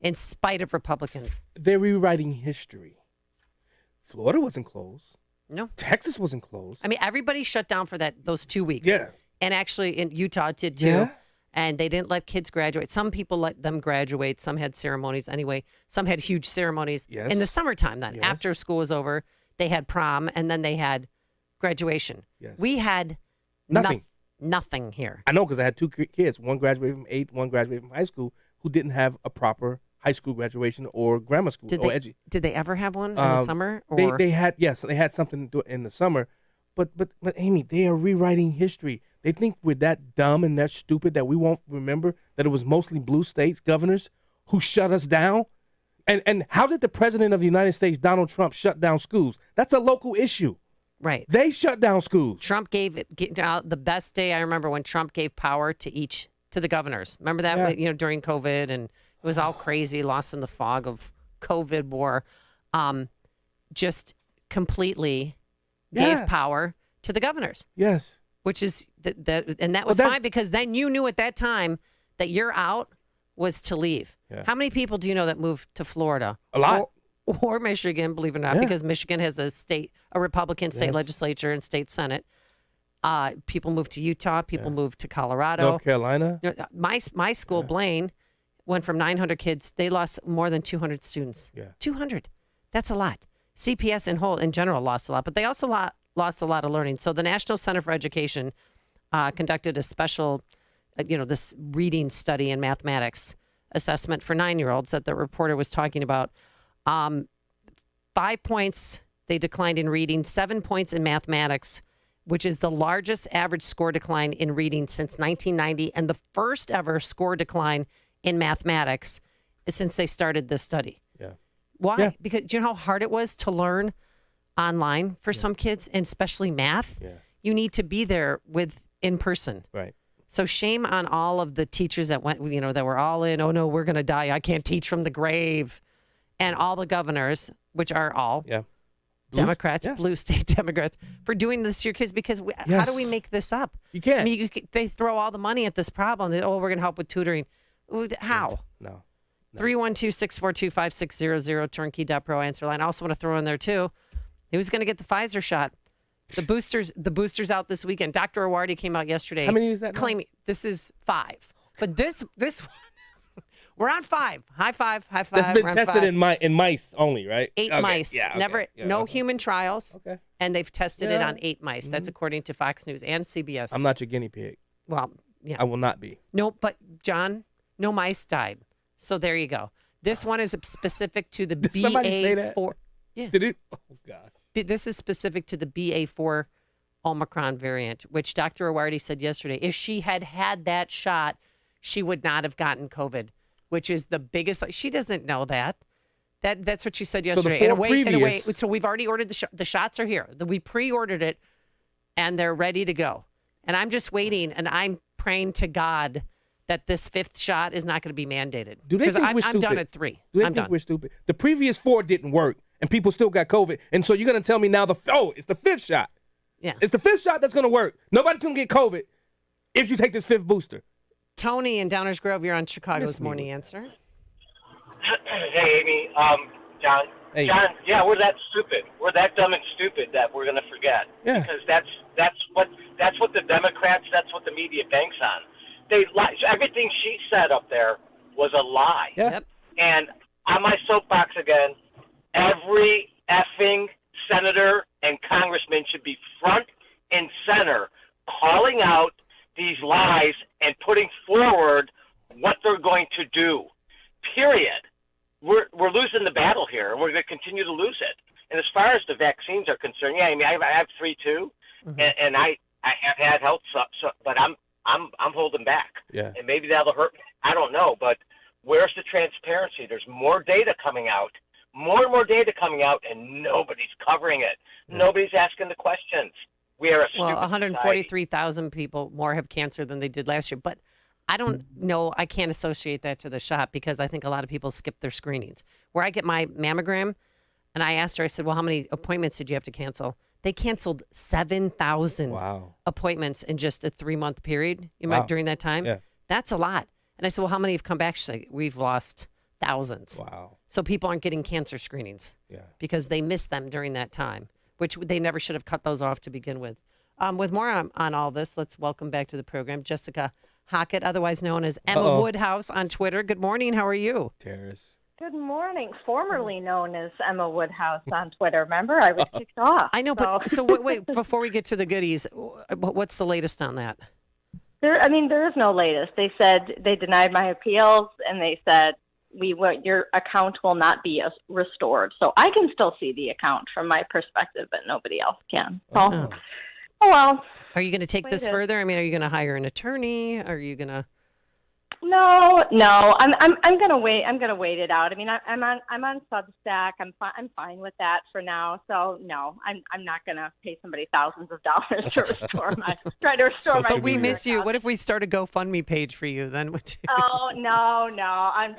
in spite of Republicans.
They're rewriting history. Florida wasn't closed.
No.
Texas wasn't closed.
I mean, everybody shut down for those 2 weeks.
Yeah.
And actually in Utah did too.
Yeah.
And they didn't let kids graduate. Some people let them graduate. Some had ceremonies anyway. Some had huge ceremonies in the summertime then.
Yes.
After school was over, they had prom and then they had graduation.
Yes.
We had
Nothing.
Nothing here.
I know because I had 2 kids. One graduated from 8th, one graduated from high school who didn't have a proper high school graduation or grammar school
Did they ever have one in the summer? Or?
They had something to do in the summer. But Amy, they are rewriting history. They think we're that dumb and that stupid that we won't remember that it was mostly blue states governors who shut us down. And how did the president of the United States, Donald Trump, shut down schools? That's a local issue.
Right.
They shut down schools.
Trump gave the best day I remember when Trump gave power to the governors. Remember that?
Yeah.
During COVID, and it was all crazy, lost in the fog of COVID war. Just completely gave power to the governors.
Yes.
Which is that was fine because then you knew at that time that your out was to leave.
Yeah.
How many people do you know that moved to Florida?
A lot.
Or Michigan, believe it or not,
Yeah.
because Michigan has a Republican state legislature and state senate. People moved to Utah. People moved to Colorado.
North Carolina.
My school, Blaine, went from 900 kids. They lost more than 200 students.
Yeah.
200. That's a lot. CPS in general lost a lot, but they also lost a lot of learning. So the National Center for Education conducted a special, this reading study in mathematics assessment for 9-year-olds that the reporter was talking about. 5 points they declined in reading, 7 points in mathematics, which is the largest average score decline in reading since 1990 and the first ever score decline in mathematics since they started this study.
Yeah.
Why?
Yeah.
Because do you know how hard it was to learn online for some kids, and especially math?
Yeah.
You need to be there in person.
Right.
So shame on all of the teachers that went, that were all in, oh no, we're going to die. I can't teach from the grave. And all the governors, which are all Democrats, blue state Democrats, for doing this to your kids because how do we make this up?
You can't.
I mean, they throw all the money at this problem. We're going to help with tutoring. How?
No.
312-642-5600, turnkey.pro answer line. I also want to throw in there too, who's going to get the Pfizer shot? The boosters out this weekend. Dr. Awardi came out yesterday.
How many is that now?
Claiming this is 5. But this one, we're on 5. High five.
That's
We're
been
on
tested
5.
in mice only, right?
8
Okay.
mice.
Yeah, okay.
Never,
Yeah,
no
okay.
human trials.
Okay.
And they've tested it
Yeah.
on 8 mice. That's according to Fox News and CBS.
I'm not your guinea pig.
Well, yeah.
I will not be.
No, but John, no mice died. So there you go. This one is specific to the
Did somebody say that?
BA4. Yeah.
Did it? Oh, God.
This is specific to the BA4 Omicron variant, which Dr. Awardi said yesterday. If she had had that shot, she would not have gotten COVID, which is the biggest. She doesn't know that. That's what she said yesterday.
So
in a way, so we've already ordered the shots are here. We pre-ordered it, and they're ready to go. And I'm just waiting, and I'm praying to God that this 5th shot is not going to be mandated.
Do they think we're
I'm
stupid?
done at 3.
Do they
I'm
think
done.
we're stupid? The previous 4 didn't work, and people still got COVID. And so you're going to tell me now it's the 5th shot.
Yeah.
It's the 5th shot that's going to work. Nobody's going to get COVID if you take this 5th booster.
Tony in Downers Grove, you're on Chicago's Morning Answer.
Hey, Amy. John.
Hey.
John, yeah, we're that stupid. We're that dumb and stupid that we're going to forget.
Yeah.
Because that's what the Democrats, that's what the media banks on. They lie. Everything she said up there was a lie.
Yeah.
Yep.
And on my soapbox again, every effing senator and congressman should be front and center calling out these lies and putting forward what they're going to do. Period. We're losing the battle here, and we're going to continue to lose it. And as far as the vaccines are concerned, yeah, I mean, I have 3 too, and I have had health but I'm holding back.
Yeah.
And maybe that'll hurt me. I don't know, but where's the transparency? There's more data coming out, more and more data coming out, and nobody's covering it. Nobody's asking the questions. We are a
Well,
stupid
143,000 people more have cancer than they did last year. But I don't know. I can't associate that to the shot because I think a lot of people skip their screenings. Where I get my mammogram, and I asked her, I said, well, how many appointments did you have to cancel? They canceled 7,000 appointments in just a 3-month period during that time.
Yeah.
That's a lot. And I said, well, how many have come back? She's like, we've lost thousands.
Wow.
So people aren't getting cancer screenings because they missed them during that time, which they never should have cut those off to begin with. With more on all this, let's welcome back to the program Jessica Hockett, otherwise known as Emma Woodhouse on Twitter. Good morning. How are you?
Terrace.
Good morning. Formerly known as Emma Woodhouse on Twitter. Remember, I was kicked off.
I know, but so wait, before we get to the goodies, what's the latest on that?
There is no latest. They said they denied my appeals, and they said your account will not be restored. So I can still see the account from my perspective, but nobody else can. So, oh well.
Are you going to take this further? I mean, are you going to hire an attorney? Are you going to?
No. I'm gonna wait. I'm gonna wait it out. I mean, I'm on Substack. I'm fine with that for now. So no, I'm not gonna pay somebody thousands of dollars to try to restore my.
But we miss you. What if we start a GoFundMe page for you? Then would you?
Oh no. I'm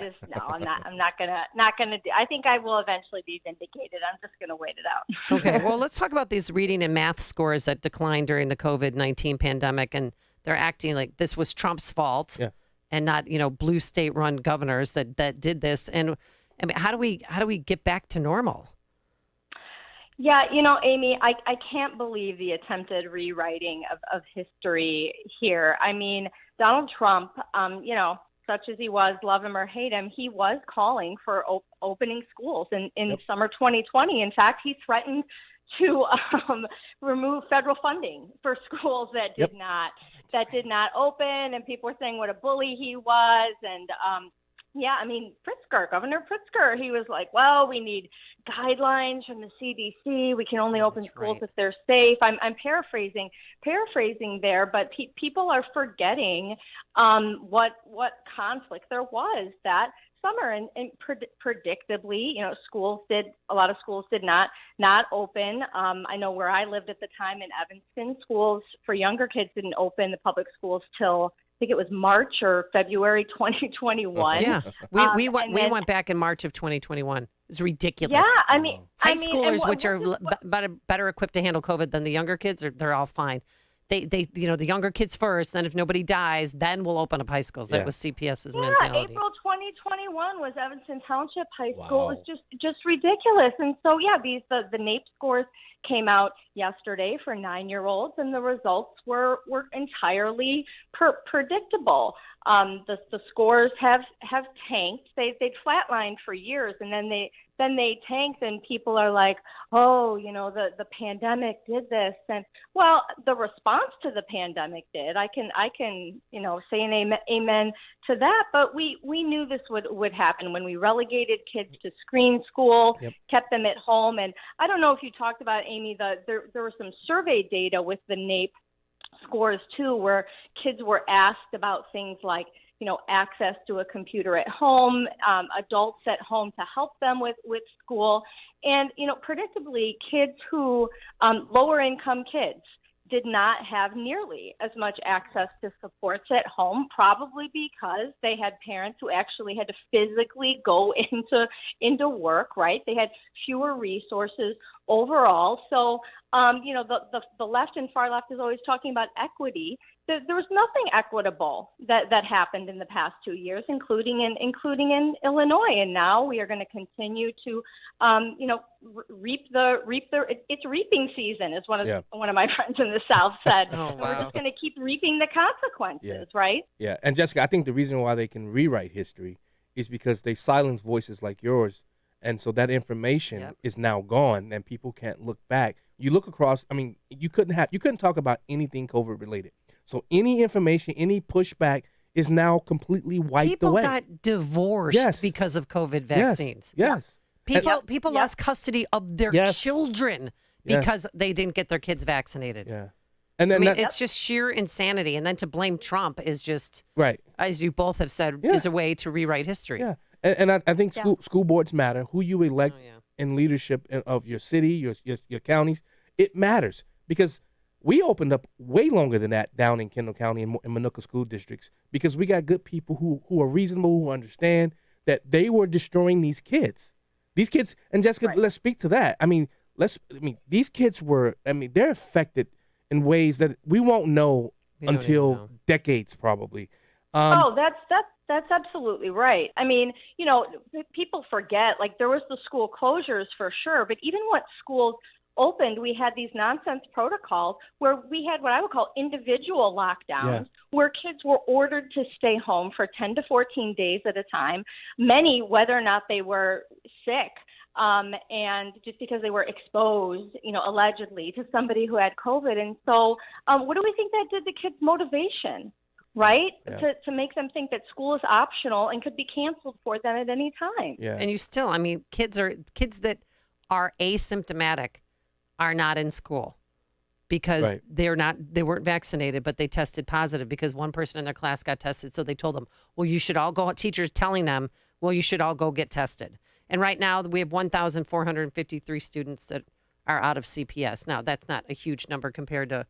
not gonna do. I think I will eventually be vindicated. I'm just gonna wait it out.
Okay. Well, let's talk about these reading and math scores that declined during the COVID-19 pandemic, and they're acting like this was Trump's fault.
Yeah.
And not, blue state-run governors that did this. And I mean, how do we get back to normal?
Yeah, Amy, I can't believe the attempted rewriting of history here. I mean, Donald Trump, such as he was, love him or hate him, he was calling for opening schools in summer 2020. In fact, he threatened to remove federal funding for schools that did not open, and people were saying what a bully he was. And Governor Pritzker, he was like, well, we need guidelines from the CDC. We can only open schools if they're safe. I'm paraphrasing there, but people are forgetting what conflict there was that summer, and predictably, a lot of schools did not open. I know where I lived at the time in Evanston, schools for younger kids didn't open, the public schools, till I think it was March or February 2021.
Yeah, we went back in March of 2021. It's ridiculous.
Yeah, I mean,
high schoolers, which are better equipped to handle COVID than the younger kids, they're all fine. They the younger kids first, then if nobody dies, then we'll open up high schools. That was CPS's mentality.
April 2021 was Evanston Township High School. It was just ridiculous. And so, the NAEP scores came out yesterday for 9-year-olds, and the results were entirely predictable. The scores have tanked. They'd flatlined for years, and then they tanked, and people are like, oh, the pandemic did this. And well, the response to the pandemic did. I can say an amen to that, but we knew this would happen when we relegated kids to screen school, kept them at home. And I don't know if you talked about, Amy, there was some survey data with the NAEP scores too, where kids were asked about things like, access to a computer at home, adults at home to help them with school. And, predictably, kids who, lower income kids, did not have nearly as much access to supports at home, probably because they had parents who actually had to physically go into work, right? They had fewer resources overall. So, the left and far left is always talking about equity. There was nothing equitable that happened in the past 2 years, including in Illinois. And now we are going to continue to, it's reaping season, as one of my friends in the South said.
Oh, wow.
We're just going to keep reaping the consequences, right?
Yeah. And Jessica, I think the reason why they can rewrite history is because they silence voices like yours. And so that information is now gone, and people can't look back. You look across, I mean, you couldn't talk about anything COVID related. So any information, any pushback is now completely wiped away.
People got divorced because of COVID vaccines.
Yes.
People lost custody of their children because they didn't get their kids vaccinated.
Yeah. And then
it's just sheer insanity. And then to blame Trump is just,
right,
as you both have said, is a way to rewrite history.
Yeah. And I think school boards matter. Who you elect in leadership of your city, your counties, it matters. Because we opened up way longer than that down in Kendall County and Minooka school districts because we got good people who are reasonable, who understand that they were destroying these kids. These kids, and Jessica, let's speak to that. These kids were, they're affected in ways that we won't know until decades probably.
That's absolutely right. I mean, people forget, like, there was the school closures for sure, but even when schools opened, we had these nonsense protocols where we had what I would call individual lockdowns, where kids were ordered to stay home for 10 to 14 days at a time, many whether or not they were sick, and just because they were exposed, allegedly to somebody who had COVID. And so what do we think that did to kids' motivation? Right? Yeah. To make them think that school is optional and could be canceled for them at any time.
Yeah. And you still, kids that are asymptomatic are not in school because they weren't vaccinated, but they tested positive because one person in their class got tested. So they told them, well, you should all go, teachers telling them, well, you should all go get tested. And right now we have 1,453 students that are out of CPS. Now that's not a huge number compared to,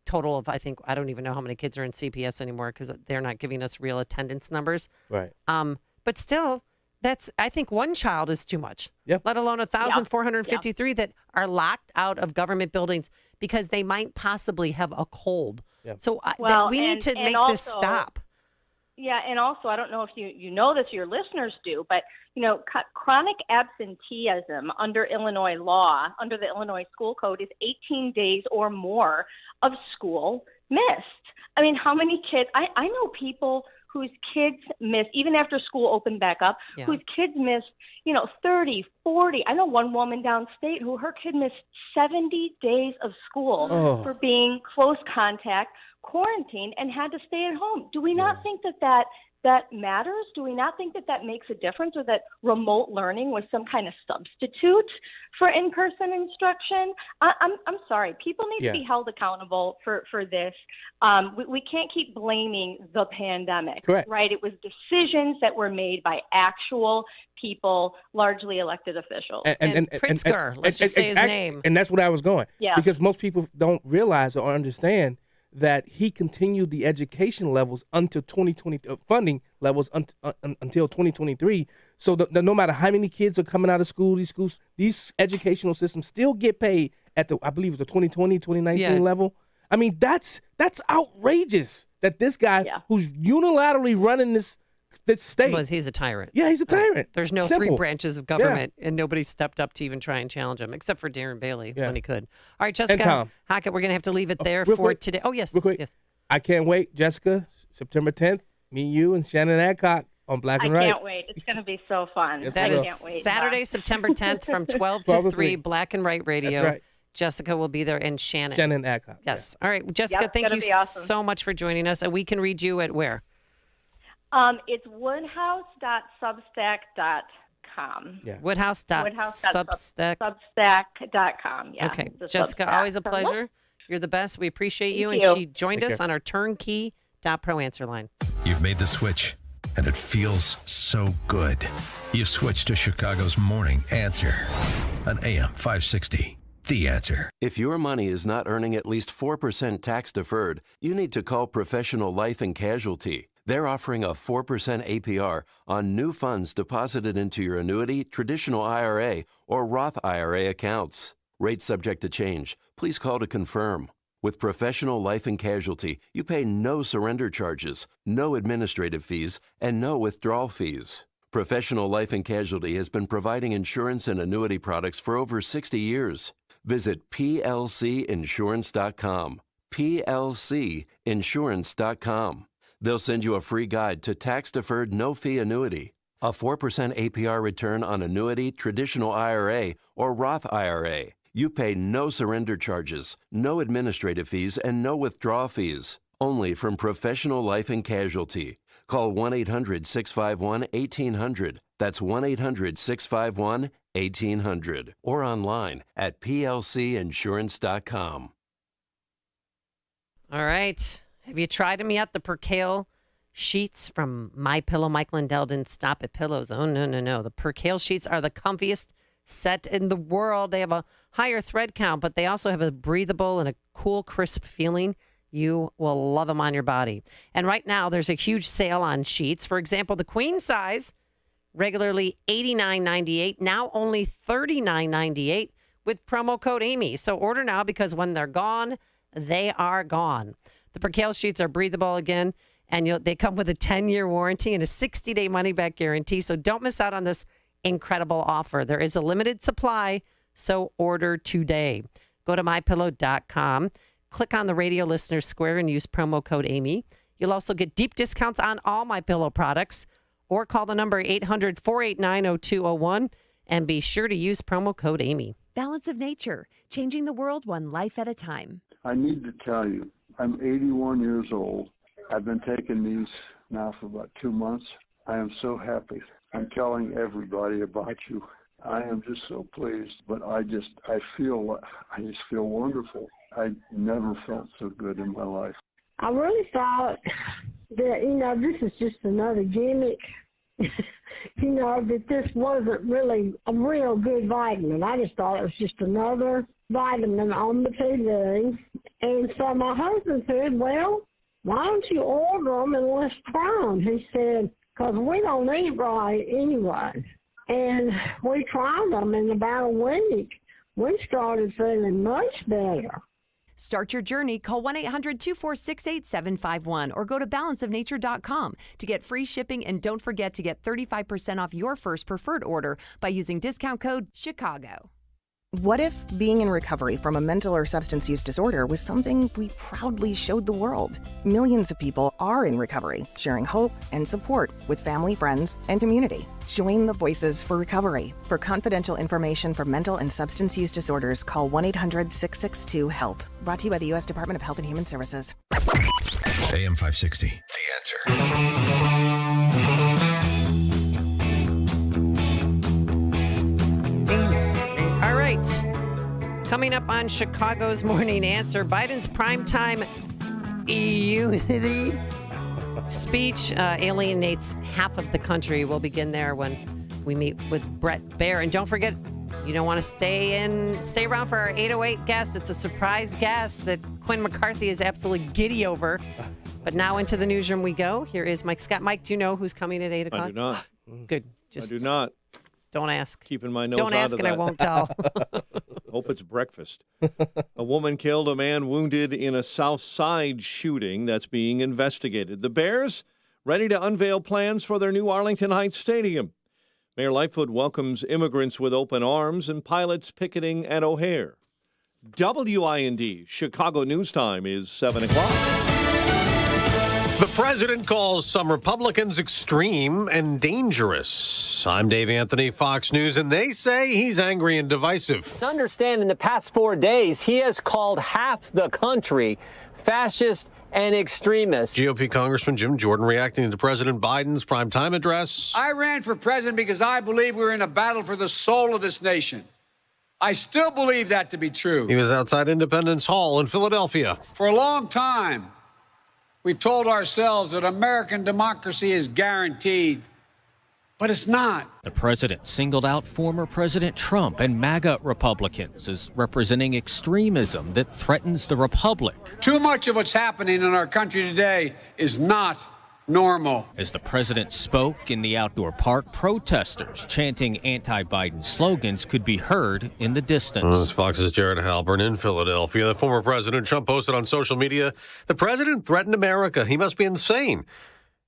total of, I don't even know how many kids are in CPS anymore because they're not giving us real attendance numbers.
Right.
But still, I think one child is too much, let alone 1,453 that are locked out of government buildings because they might possibly have a cold. Yep. So we need to make this stop.
Yeah, and also, I don't know if you know this, your listeners do, but, chronic absenteeism under Illinois law, under the Illinois school code, is 18 days or more of school missed. I mean, how many kids? I know people whose kids missed, even after school opened back up, whose kids missed, 30, 40. I know one woman downstate who her kid missed 70 days of school for being close contact, quarantined, and had to stay at home. Do we not think that matters? Do we not think that makes a difference, or that remote learning was some kind of substitute for in-person instruction? I'm sorry. People need to be held accountable for this. We can't keep blaming the pandemic, right? It was decisions that were made by actual people, largely elected officials.
And Pritzker, let's just say his name.
And that's what I was going.
Yeah.
Because most people don't realize or understand that he continued the education levels until 2020 funding levels until 2023. So no matter how many kids are coming out of school, these educational systems still get paid at I believe it's the 2020, 2019 level. I mean, that's outrageous that this guy who's unilaterally running this state.
Well, he's a tyrant.
Yeah, he's a tyrant.
Right. There's no three branches of government, and nobody stepped up to even try and challenge him, except for Darren Bailey when he could. All right, Jessica Hackett, we're going to have to leave it there for today. Oh, yes.
Real quick.
Yes.
I can't wait, Jessica, September 10th, me, you, and Shannon Adcock on Black and Right.
I can't wait. It's going to be so fun.
Yes,
that is
can't wait.
Saturday, September 10th from 12 to 3, Black and Right Radio.
That's right.
Jessica will be there, and Shannon.
Shannon Adcock.
Yes. All right, Jessica, thank you so much for joining us. And we can read you at where?
It's woodhouse.substack.com.
Yeah.
Woodhouse.substack.com. Yeah.
Okay. Jessica, always a pleasure. You're the best. We appreciate you.
Thank
and
you.
She joined us on our turnkey.pro answer line.
You've made the switch, and it feels so good. You've switched to Chicago's Morning Answer on AM 560. The Answer.
If your money is not earning at least 4% tax deferred, you need to call Professional Life and Casualty. They're offering a 4% APR on new funds deposited into your annuity, traditional IRA, or Roth IRA accounts. Rates subject to change. Please call to confirm. With Professional Life and Casualty, you pay no surrender charges, no administrative fees, and no withdrawal fees. Professional Life and Casualty has been providing insurance and annuity products for over 60 years. Visit plcinsurance.com. plcinsurance.com. They'll send you a free guide to tax-deferred no-fee annuity, a 4% APR return on annuity, traditional IRA, or Roth IRA. You pay no surrender charges, no administrative fees, and no withdrawal fees. Only from Professional Life and Casualty. Call 1-800-651-1800. That's 1-800-651-1800. Or online at plcinsurance.com.
All right. Have you tried them yet? The Percale sheets from MyPillow. Mike Lindell didn't stop at pillows. Oh, no. The Percale sheets are the comfiest set in the world. They have a higher thread count, but they also have a breathable and a cool, crisp feeling. You will love them on your body. And right now, there's a huge sale on sheets. For example, the queen size, regularly $89.98, now only $39.98 with promo code Amy. So order now because when they're gone, they are gone. The Percale sheets are breathable again, and they come with a 10-year warranty and a 60-day money-back guarantee. So don't miss out on this incredible offer. There is a limited supply, so order today. Go to MyPillow.com, click on the radio listener square, and use promo code Amy. You'll also get deep discounts on all MyPillow products, or call the number 800-489-0201, and be sure to use promo code Amy.
Balance of Nature, changing the world one life at a time.
I need to tell you, I'm 81 years old. I've been taking these now for about 2 months. I am so happy. I'm telling everybody about you. I am just so pleased, but I just feel wonderful. I never felt so good in my life.
I really thought that, this is just another gimmick, that this wasn't really a real good vitamin. I just thought it was just another vitamin on the TV. And so my husband said, well, why don't you order them and let's try them? He said, because we don't eat right anyway. And we tried them in about a week. We started feeling much better.
Start your journey. Call 1-800-246-8751 or go to balanceofnature.com to get free shipping, and don't forget to get 35% off your first preferred order by using discount code CHICAGO.
What if being in recovery from a mental or substance use disorder was something we proudly showed the world? Millions of people are in recovery, sharing hope and support with family, friends, and community. Join the Voices for Recovery. For confidential information for mental and substance use disorders, call 1-800-662-HELP. Brought to you by the U.S. Department of Health and Human Services.
AM 560, The Answer.
All right. Coming up on Chicago's Morning Answer, Biden's primetime unity speech alienates half of the country. We'll begin there when we meet with Bret Baier. And don't forget, you don't want to stay around for our 808 guest. It's a surprise guest that Quinn McCarthy is absolutely giddy over. But now into the newsroom we go. Here is Mike Scott. Mike, do you know who's coming at 8 o'clock?
I do not.
Good.
I do not.
Don't ask.
Keeping my nose
Don't
out
ask
of
and
that.
I won't tell.
Hope it's breakfast. A woman killed, a man wounded in a South Side shooting that's being investigated. The Bears ready to unveil plans for their new Arlington Heights Stadium. Mayor Lightfoot welcomes immigrants with open arms and pilots picketing at O'Hare. WIND Chicago News Time is 7 o'clock.
The president calls some Republicans extreme and dangerous. I'm Dave Anthony, Fox News, and they say he's angry and divisive.
Understand, in the past 4 days, he has called half the country fascist and extremist.
GOP Congressman Jim Jordan reacting to President Biden's primetime address.
I ran for president because I believe we're in a battle for the soul of this nation. I still believe that to be true.
He was outside Independence Hall in Philadelphia.
For a long time, we've told ourselves that American democracy is guaranteed, but it's not.
The president singled out former President Trump and MAGA Republicans as representing extremism that threatens the republic.
Too much of what's happening in our country today is not normal.
As the president spoke in the outdoor park, protesters chanting anti-Biden slogans could be heard in the distance.
This is Fox's Jared Halpern in Philadelphia. The former President Trump posted on social media, "The president threatened America. He must be insane."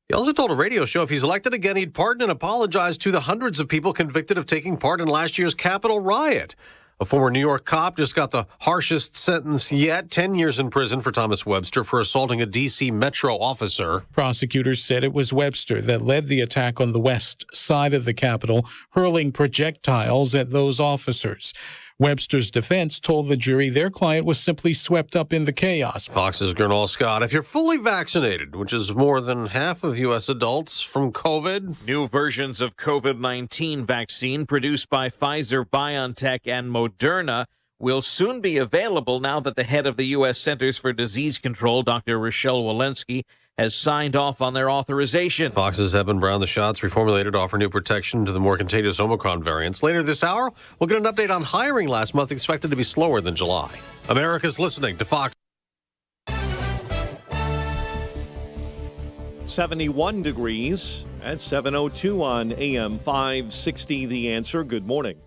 He also told a radio show if he's elected again, he'd pardon and apologize to the hundreds of people convicted of taking part in last year's Capitol riot. A former New York cop just got the harshest sentence yet, 10 years in prison for Thomas Webster for assaulting a D.C. Metro officer.
Prosecutors said it was Webster that led the attack on the west side of the Capitol, hurling projectiles at those officers. Webster's defense told the jury their client was simply swept up in the chaos.
Fox's Gernal Scott. If you're fully vaccinated, which is more than half of U.S. adults from COVID.
New versions of COVID-19 vaccine produced by Pfizer, BioNTech, and Moderna
will soon be available now that the head of the U.S. Centers for Disease Control, Dr. Rochelle Walensky, has signed off on their authorization.
Fox's Eben Brown, the shots reformulated to offer new protection to the more contagious Omicron variants. Later this hour, we'll get an update on hiring last month, expected to be slower than July. America's listening to Fox.
71 degrees at 7:02 on AM 560. The Answer. Good morning.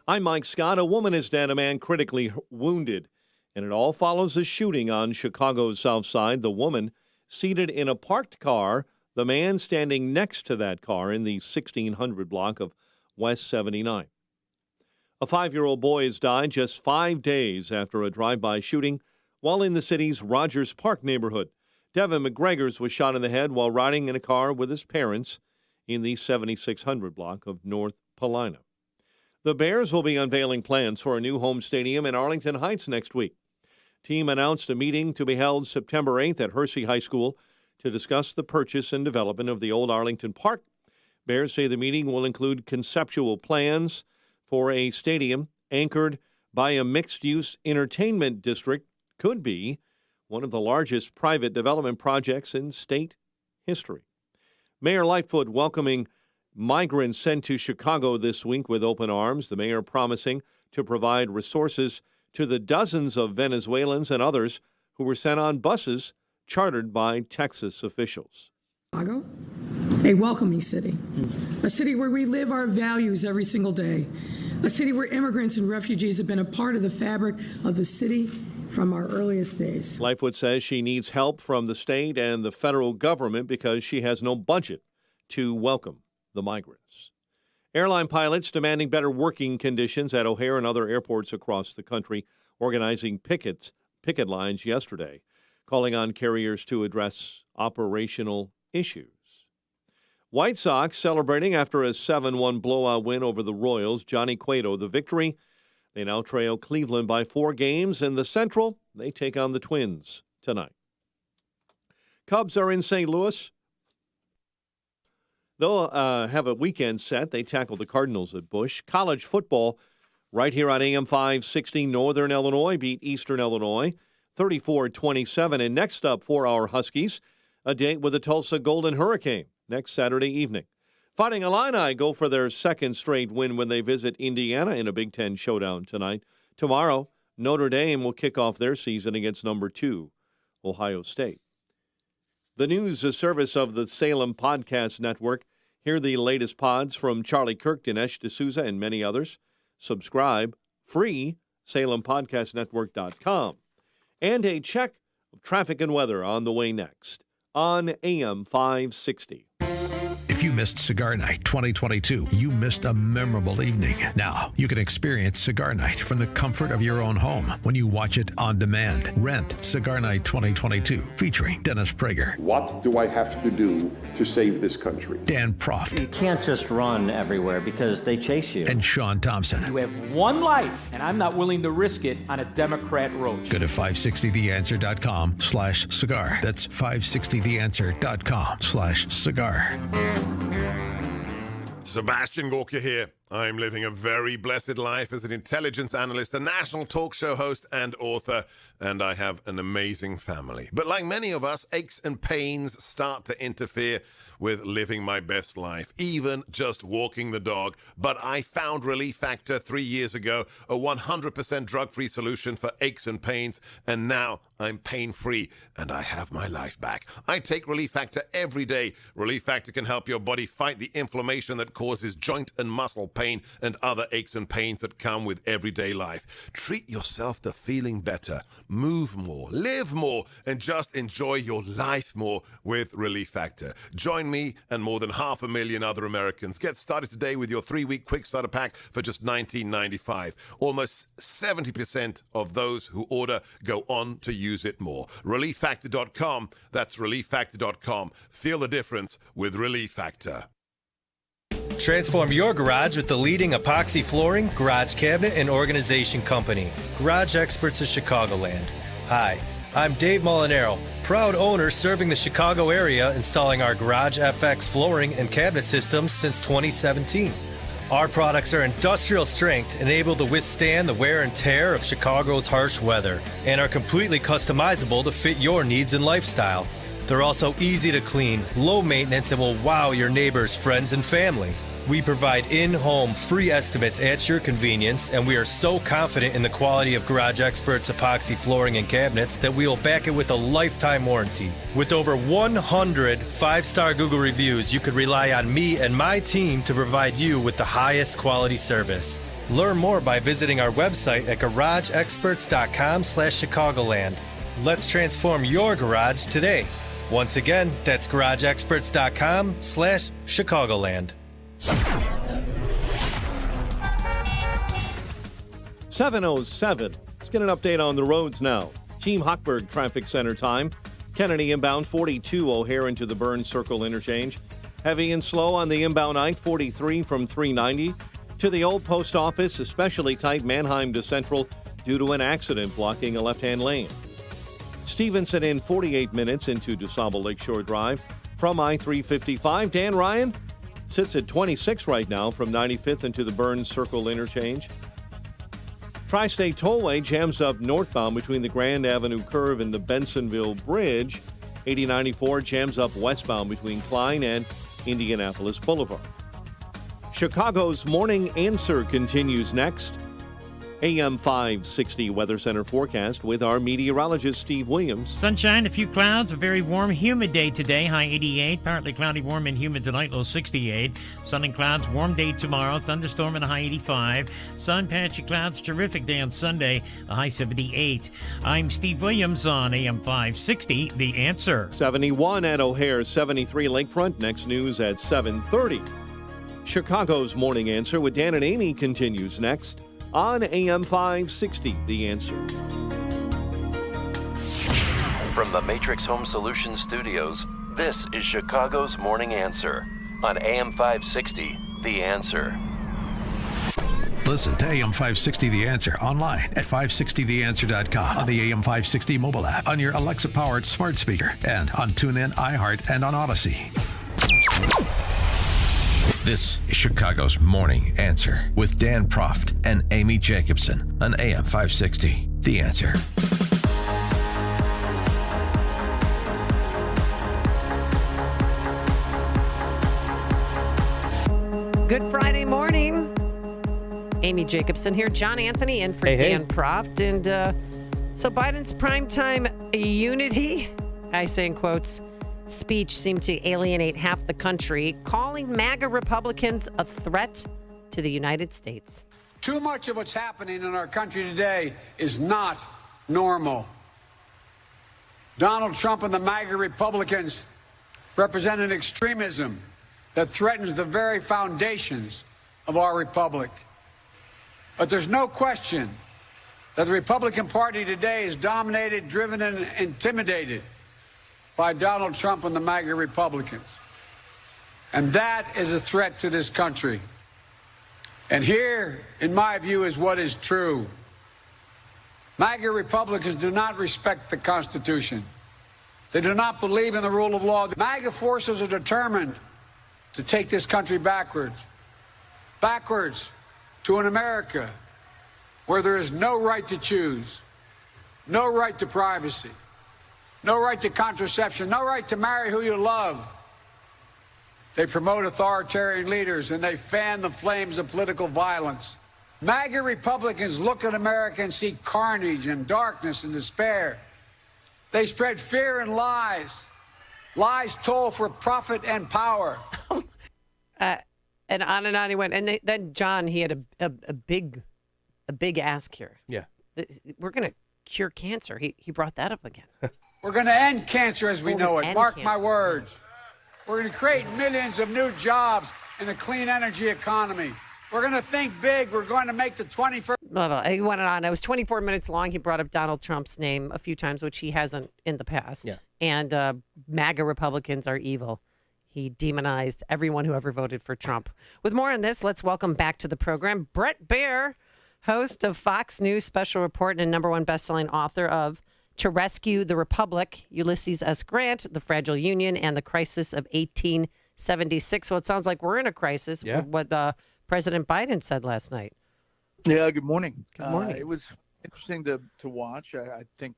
I'm Mike Scott. A woman is dead, a man critically wounded, and it all follows a shooting on Chicago's South Side. The woman seated in a parked car, the man standing next to that car in the 1600 block of West 79. A 5-year-old boy has died just 5 days after a drive-by shooting while in the city's Rogers Park neighborhood. Devin McGregors was shot in the head while riding in a car with his parents in the 7600 block of North Paulina. The Bears will be unveiling plans for a new home stadium in Arlington Heights next week. Team announced a meeting to be held September 8th at Hersey High School to discuss the purchase and development of the old Arlington Park. Bears say the meeting will include conceptual plans for a stadium anchored by a mixed-use entertainment district. Could be one of the largest private development projects in state history. Mayor Lightfoot welcoming migrants sent to Chicago this week with open arms. The mayor promising to provide resources to the dozens of Venezuelans and others who were sent on buses chartered by Texas officials.
Chicago, a welcoming city, a city where we live our values every single day, a city where immigrants and refugees have been a part of the fabric of the city from our earliest days.
Lightfoot says she needs help from the state and the federal government because she has no budget to welcome the migrants. Airline pilots demanding better working conditions at O'Hare and other airports across the country, organizing picket lines yesterday, calling on carriers to address operational issues. White Sox celebrating after a 7-1 blowout win over the Royals. Johnny Cueto, the victory. They now trail Cleveland by 4 games. In the Central, they take on the Twins tonight. Cubs are in St. Louis. They'll have a weekend set. They tackle the Cardinals at Busch. College football right here on AM 560. Northern Illinois beat Eastern Illinois 34-27. And next up for our Huskies, a date with the Tulsa Golden Hurricane next Saturday evening. Fighting Illini go for their second straight win when they visit Indiana in a Big Ten showdown tonight. Tomorrow, Notre Dame will kick off their season against number 2, Ohio State. The news, a service of the Salem Podcast Network. Hear the latest pods from Charlie Kirk, Dinesh D'Souza, and many others. Subscribe free, SalemPodcastNetwork.com. And a check of traffic and weather on the way next on AM 560.
If you missed Cigar Night 2022, you missed a memorable evening. Now, you can experience Cigar Night from the comfort of your own home when you watch it on demand. Rent Cigar Night 2022, featuring Dennis Prager.
What do I have to do to save this country?
Dan Proft.
You can't just run everywhere because they chase you.
And Sean Thompson.
You have one life, and I'm not willing to risk it on a Democrat road.
Go to 560theanswer.com/cigar. That's 560theanswer.com/cigar.
Sebastian Gorka here. I'm living a very blessed life as an intelligence analyst, a national talk show host, and author, and I have an amazing family. But like many of us, aches and pains start to interfere with living my best life, even just walking the dog. But I found Relief Factor 3 years ago, a 100% drug-free solution for aches and pains, and now I'm pain-free, and I have my life back. I take Relief Factor every day. Relief Factor can help your body fight the inflammation that causes joint and muscle pain and other aches and pains that come with everyday life. Treat yourself to feeling better, move more, live more, and just enjoy your life more with Relief Factor. Join me and more than 500,000 other Americans. Get started today with your 3-week quick starter pack for just $19.95. Almost 70% of those who order go on to use it more. ReliefFactor.com. That's ReliefFactor.com. Feel the difference with Relief Factor.
Transform your garage with the leading epoxy flooring, garage cabinet, and organization company, Garage Experts of Chicagoland. Hi, I'm Dave Molinaro, proud owner serving the Chicago area, installing our Garage FX flooring and cabinet systems since 2017. Our products are industrial strength and able to withstand the wear and tear of Chicago's harsh weather and are completely customizable to fit your needs and lifestyle. They're also easy to clean, low maintenance, and will wow your neighbors, friends, and family. We provide in-home free estimates at your convenience, and we are so confident in the quality of Garage Experts epoxy flooring and cabinets that we will back it with a lifetime warranty. With over 100 5-star Google reviews, you can rely on me and my team to provide you with the highest quality service. Learn more by visiting our website at garageexperts.com/Chicagoland. Let's transform your garage today. Once again, that's garageexperts.com/Chicagoland.
7:07. Let's get an update on the roads now. Team Hochberg Traffic Center time. Kennedy inbound 42 O'Hare into the Burns Circle interchange. Heavy and slow on the inbound I-43 from 390 to the old post office, especially tight Manheim to Central due to an accident blocking a left-hand lane. Stevenson in 48 minutes into DuSable Lakeshore Drive from I-355. Dan Ryan sits at 26 right now from 95th into the Burns Circle interchange. Tri-State Tollway jams up northbound between the Grand Avenue curve and the Bensonville Bridge. 8094 jams up westbound between Klein and Indianapolis Boulevard. Chicago's Morning Answer continues next. AM 560 Weather Center forecast with our meteorologist Steve Williams.
Sunshine, a few clouds, a very warm, humid day today, high 88. Partly cloudy, warm and humid tonight, low 68. Sun and clouds, warm day tomorrow, thunderstorm and a high 85. Sun, patchy clouds, terrific day on Sunday, a high 78. I'm Steve Williams on AM 560, The Answer.
71 at O'Hare, 73 Lakefront. Next news at 7:30. Chicago's Morning Answer with Dan and Amy continues next on AM 560, The Answer.
From the Matrix Home Solutions studios, this is Chicago's Morning Answer on AM 560, The Answer.
Listen to AM 560 The Answer online at 560theanswer.com, on the AM 560 mobile app, on your Alexa-powered smart speaker, and on TuneIn, iHeart, and on Odyssey. This is Chicago's Morning Answer with Dan Proft and Amy Jacobson on AM 560, The Answer.
Good Friday morning. Amy Jacobson here. John Anthony in for Dan Proft. And so Biden's primetime unity, I say in quotes, speech seemed to alienate half the country, calling MAGA Republicans a threat to the United States.
Too much of what's happening in our country today is not normal. Donald Trump and the MAGA Republicans represent an extremism that threatens the very foundations of our republic. But there's no question that the Republican Party today is dominated, driven, and intimidated by Donald Trump and the MAGA Republicans. And that is a threat to this country. And here, in my view, is what is true. MAGA Republicans do not respect the Constitution. They do not believe in the rule of law. The MAGA forces are determined to take this country backwards to an America where there is no right to choose, no right to privacy, no right to contraception, no right to marry who you love. They promote authoritarian leaders and they fan the flames of political violence. MAGA Republicans look at America and see carnage and darkness and despair. They spread fear and lies. Lies told for profit and power.
And on he went. And then John, he had a big ask here.
Yeah.
We're going to cure cancer. He brought that up again.
We're going to end cancer as we know it. Mark my words. We're going to create millions of new jobs in a clean energy economy. We're going to think big. We're going to make the 21st.
Blah, blah. He went on. It was 24 minutes long. He brought up Donald Trump's name a few times, which he hasn't in the past.
Yeah.
And MAGA Republicans are evil. He demonized everyone who ever voted for Trump. With more on this, let's welcome back to the program Bret Baier, host of Fox News Special Report and #1 best-selling author of To Rescue the Republic, Ulysses S. Grant, The Fragile Union, and the Crisis of 1876. Well, it sounds like we're in a crisis.
Yeah.
What President Biden said last night.
Yeah, good morning.
Good morning.
It was interesting to watch. I think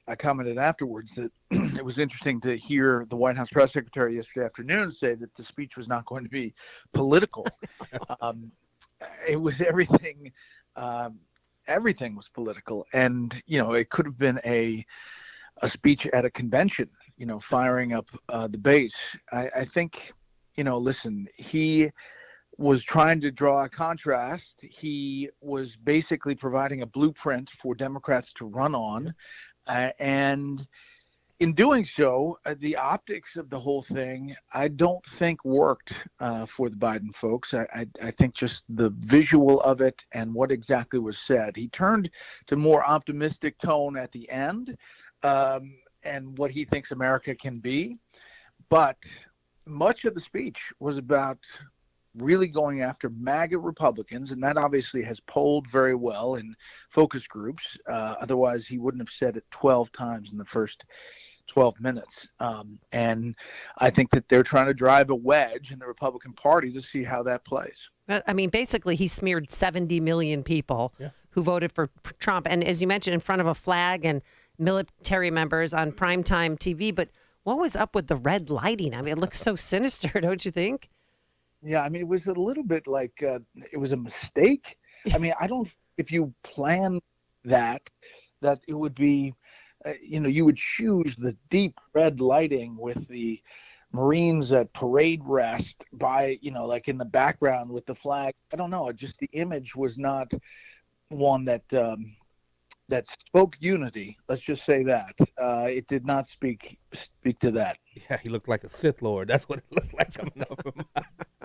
I commented afterwards that it was interesting to hear the White House press secretary yesterday afternoon say that the speech was not going to be political. It was everything. Everything was political, and it could have been a speech at a convention. Firing up the base. I think. Listen, he was trying to draw a contrast. He was basically providing a blueprint for Democrats to run on. And in doing so, the optics of the whole thing, I don't think worked for the Biden folks. I think just the visual of it and what exactly was said. He turned to more optimistic tone at the end and what he thinks America can be. But much of the speech was about really going after MAGA Republicans, and that obviously has polled very well in focus groups. Otherwise, he wouldn't have said it 12 times in the first 12 minutes. And I think that they're trying to drive a wedge in the Republican Party to see how that plays.
I mean, basically, he smeared 70 million people who voted for Trump. And as you mentioned, in front of a flag and military members on primetime TV. But what was up with the red lighting? I mean, it looks so sinister, don't you think?
Yeah, I mean, it was a little bit like it was a mistake. I mean, if you plan that it would be, you would choose the deep red lighting with the Marines at parade rest by, like in the background with the flag. I don't know. Just the image was not one that spoke unity. Let's just say that. It did not speak to that.
Yeah, he looked like a Sith Lord. That's what it looked like coming up from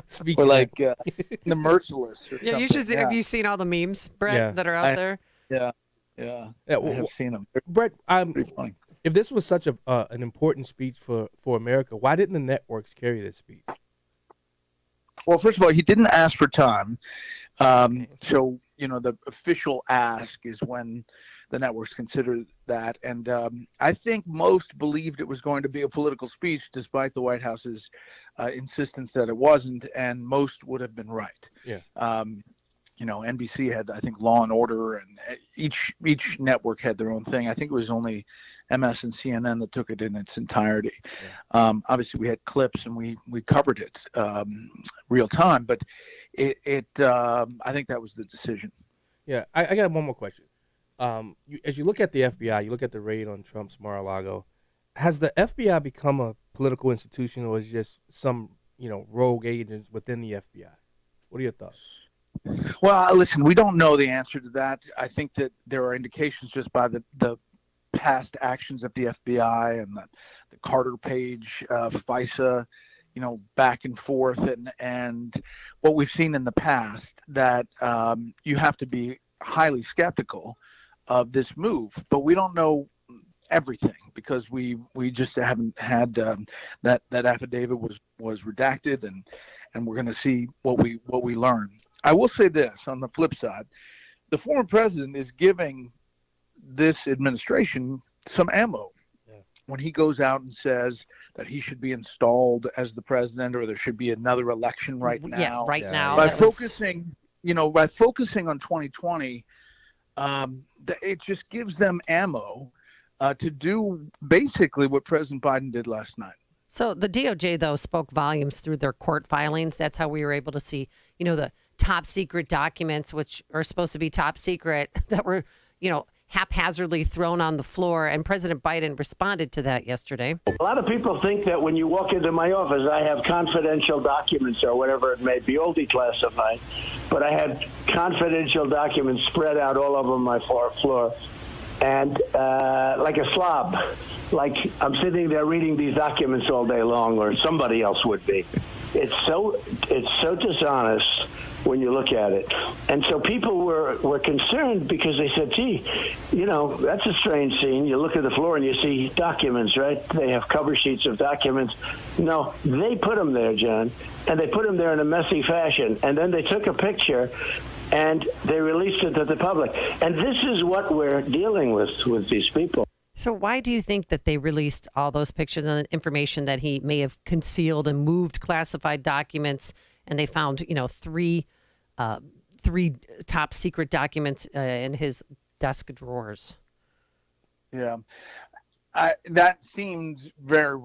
speaking.
Or like the Merciless. Or
yeah, you should. Have you seen all the memes, Brett, that are out there?
Yeah. I have seen them.
Brett, if this was such an important speech for America, why didn't the networks carry this speech?
Well, first of all, he didn't ask for time. So, the official ask is when the networks consider that. And I think most believed it was going to be a political speech, despite the White House's insistence that it wasn't, and most would have been right.
Yeah.
NBC had, I think, Law and Order, and each network had their own thing. I think it was only MS and CNN that took it in its entirety. Yeah. Obviously, we had clips, and we covered it real time, but I think that was the decision.
Yeah, I got one more question. As you look at the FBI, you look at the raid on Trump's Mar-a-Lago, has the FBI become a political institution, or is it just some, rogue agents within the FBI? What are your thoughts?
Well, listen, we don't know the answer to that. I think that there are indications just by the past actions of the FBI and the Carter Page, FISA, back and forth, and what we've seen in the past, that you have to be highly skeptical of this move. But we don't know everything because we just haven't had that affidavit was redacted, and we're going to see what we learn. I will say this on the flip side: the former president is giving this administration some ammo when he goes out and says that he should be installed as the president, or there should be another election right now.
Yeah, right now.
By focusing on 2020, it just gives them ammo to do basically what President Biden did last night.
So the DOJ, though, spoke volumes through their court filings. That's how we were able to see, the top secret documents, which are supposed to be top secret, that were, haphazardly thrown on the floor. And President Biden responded to that yesterday.
A lot of people think that when you walk into my office, I have confidential documents or whatever it may be, all declassified. But I had confidential documents spread out all over my floor. And like a slob, like I'm sitting there reading these documents all day long, or somebody else would be. It's so dishonest when you look at it. And so people were concerned because they said, gee, that's a strange scene. You look at the floor and you see documents, right? They have cover sheets of documents. No, they put them there, John, and they put them there in a messy fashion. And then they took a picture and they released it to the public. And this is what we're dealing with these people.
So why do you think that they released all those pictures and information that he may have concealed and moved classified documents, and they found, 3 3 top secret documents in his desk drawers.
Yeah. That seems very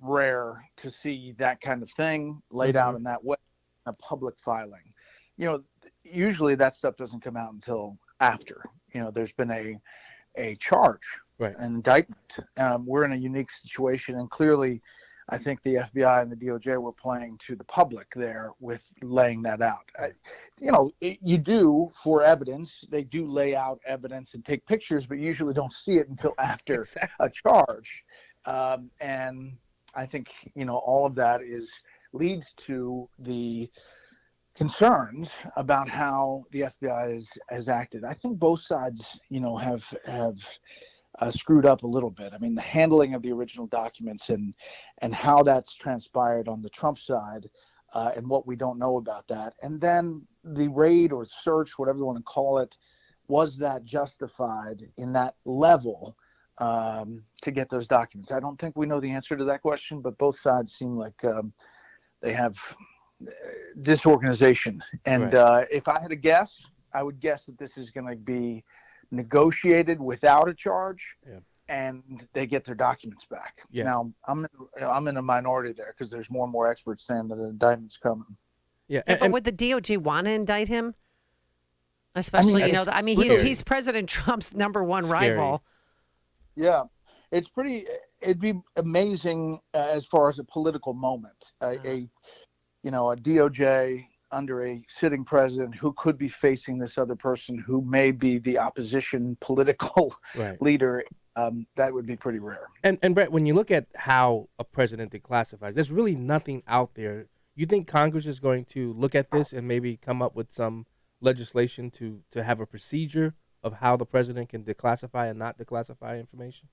rare to see that kind of thing laid out in that way, a public filing. Usually that stuff doesn't come out until after. There's been a charge, an indictment. We're in a unique situation, and clearly I think the FBI and the DOJ were playing to the public there with laying that out. You do for evidence. They do lay out evidence and take pictures, but you usually don't see it until after a charge. And I think, all of that leads to the concerns about how the FBI has acted. I think both sides, have screwed up a little bit. I mean, the handling of the original documents and how that's transpired on the Trump side, and what we don't know about that. And then the raid or search, whatever you want to call it, was that justified in that level to get those documents? I don't think we know the answer to that question, but both sides seem like they have disorganization. And if I had to guess, I would guess that this is going to be negotiated without a charge, and they get their documents back. Now, I'm in a minority there because there's more and more experts saying that an indictment's coming.
But would the DOJ want to indict him? Especially, he's President Trump's number one rival.
Yeah, it'd be amazing as far as a political moment. A DOJ under a sitting president who could be facing this other person who may be the opposition political leader, that would be pretty rare.
And Brett, when you look at how a president declassifies, there's really nothing out there. You think Congress is going to look at this and maybe come up with some legislation to have a procedure of how the president can declassify and not declassify information?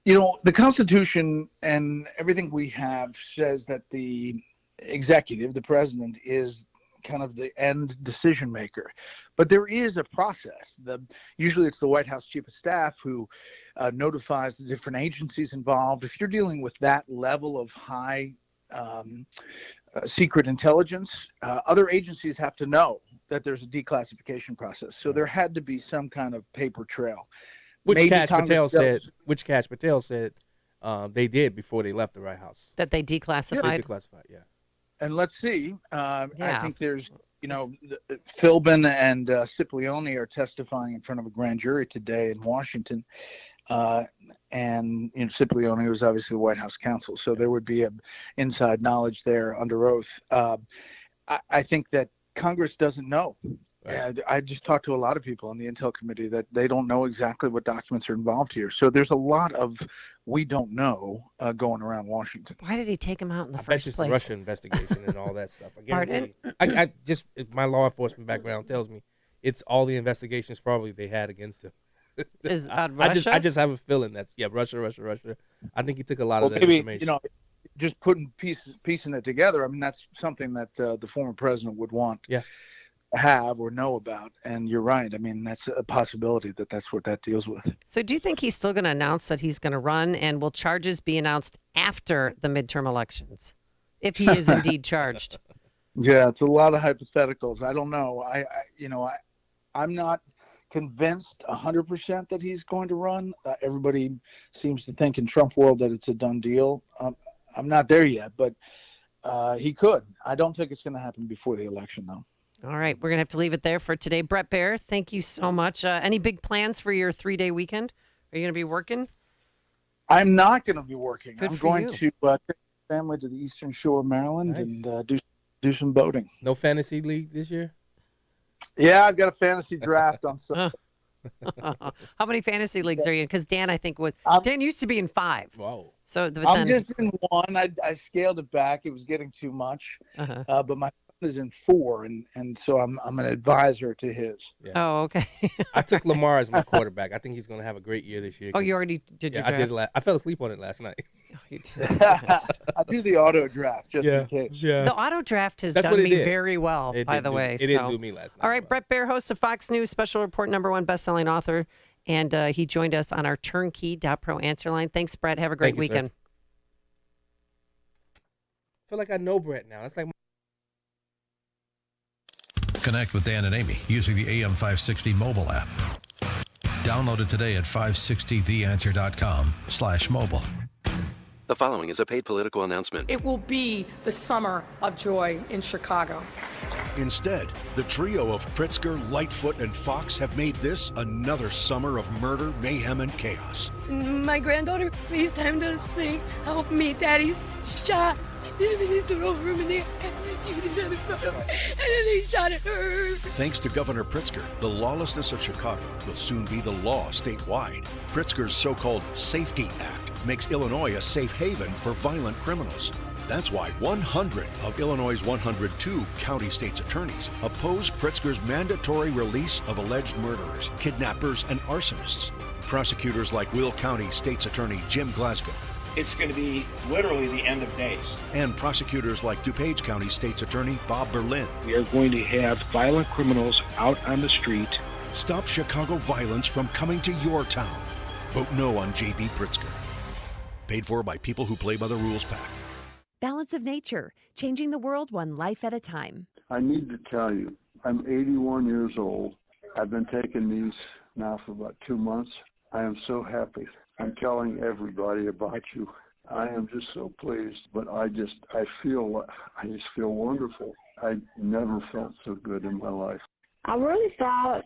The Constitution and everything we have says that the executive, the president, is kind of the end decision maker. But there is a process. Usually it's the White House Chief of Staff who notifies the different agencies involved. If you're dealing with that level of high secret intelligence, other agencies have to know that there's a declassification process. So there had to be some kind of paper trail.
Which Kash Patel said they did before they left the White House.
That they declassified?
They declassified,
And let's see. I think there's, Philbin and Cipollone are testifying in front of a grand jury today in Washington. And Cipollone was obviously the White House counsel, so there would be an inside knowledge there under oath. I think that Congress doesn't know. I just talked to a lot of people on the Intel Committee that they don't know exactly what documents are involved here. So there's a lot of we don't know going around Washington.
Why did he take him out in the first
place?
place?
The Russia investigation and all that stuff. I just my law enforcement background tells me it's all the investigations probably they had against him.
Is Russia?
I just have a feeling that's Russia. I think he took a lot of that information.
Just piecing it together. I mean, that's something that the former president would want. Have or know about, and you're right. I mean, that's a possibility that's what that deals with.
So do you think he's still going to announce that he's going to run, and will charges be announced after the midterm elections if he is indeed charged?
Yeah, it's a lot of hypotheticals. I don't know. I'm not convinced 100% that he's going to run. Everybody seems to think in Trump world that it's a done deal. I'm not there yet, but he could. I don't think it's going to happen before the election, though.
All right, we're going to have to leave it there for today. Bret Baier, thank you so much. Any big plans for your 3-day weekend? Are you going to be working?
I'm not going to be working.
Good
I'm
for
going
you.
to take my family to the Eastern Shore of Maryland and do some boating.
No fantasy league this year?
Yeah, I've got a fantasy draft on Sunday.
How many fantasy leagues are you in? Because Dan, I think, Dan used to be in 5.
Wow.
So
I'm just in 1. I scaled it back. It was getting too much. But my son is in 4, and so I'm an advisor to his.
Yeah.
Oh, okay.
I took Lamar as my quarterback. I think he's going to have a great year this year.
Oh, you already did your draft?
I did. I fell asleep on it last night.
Oh, you did.
I do the auto draft just in case.
Yeah.
The auto draft has done me very well, by the way.
It didn't do me last night.
All right, Bret Baier, host of Fox News Special Report, #1 best-selling author, and he joined us on our Turnkey.pro answer line. Thanks, Bret. Have a great weekend.
Sir. I feel like I know Brett now. It's like
Connect with Dan and Amy using the AM560 mobile app. Download it today at 560theanswer.com/mobile.
The following is a paid political announcement.
It will be the summer of joy in Chicago.
Instead, the trio of Pritzker, Lightfoot, and Fox have made this another summer of murder, mayhem, and chaos.
My granddaughter FaceTimed us saying, help me, Daddy's shot. And then they stood over him and they executed him in front of her. And then they shot at her.
Thanks to Governor Pritzker, the lawlessness of Chicago will soon be the law statewide. Pritzker's so-called Safety Act makes Illinois a safe haven for violent criminals. That's why 100 of Illinois' 102 county state's attorneys oppose Pritzker's mandatory release of alleged murderers, kidnappers, and arsonists. Prosecutors like Will County State's Attorney Jim Glasgow.
It's going to be literally the end of days.
And prosecutors like DuPage County State's Attorney Bob Berlin.
We are going to have violent criminals out on the street.
Stop Chicago violence from coming to your town. Vote no on J.B. Pritzker. Paid for by people who play by the rules PAC.
Balance of Nature, changing the world one life at a time.
I need to tell you, I'm 81 years old. I've been taking these now for about 2 months. I am so happy. I'm telling everybody about you. I am just so pleased, but I just feel wonderful. I never felt so good in my life.
I really thought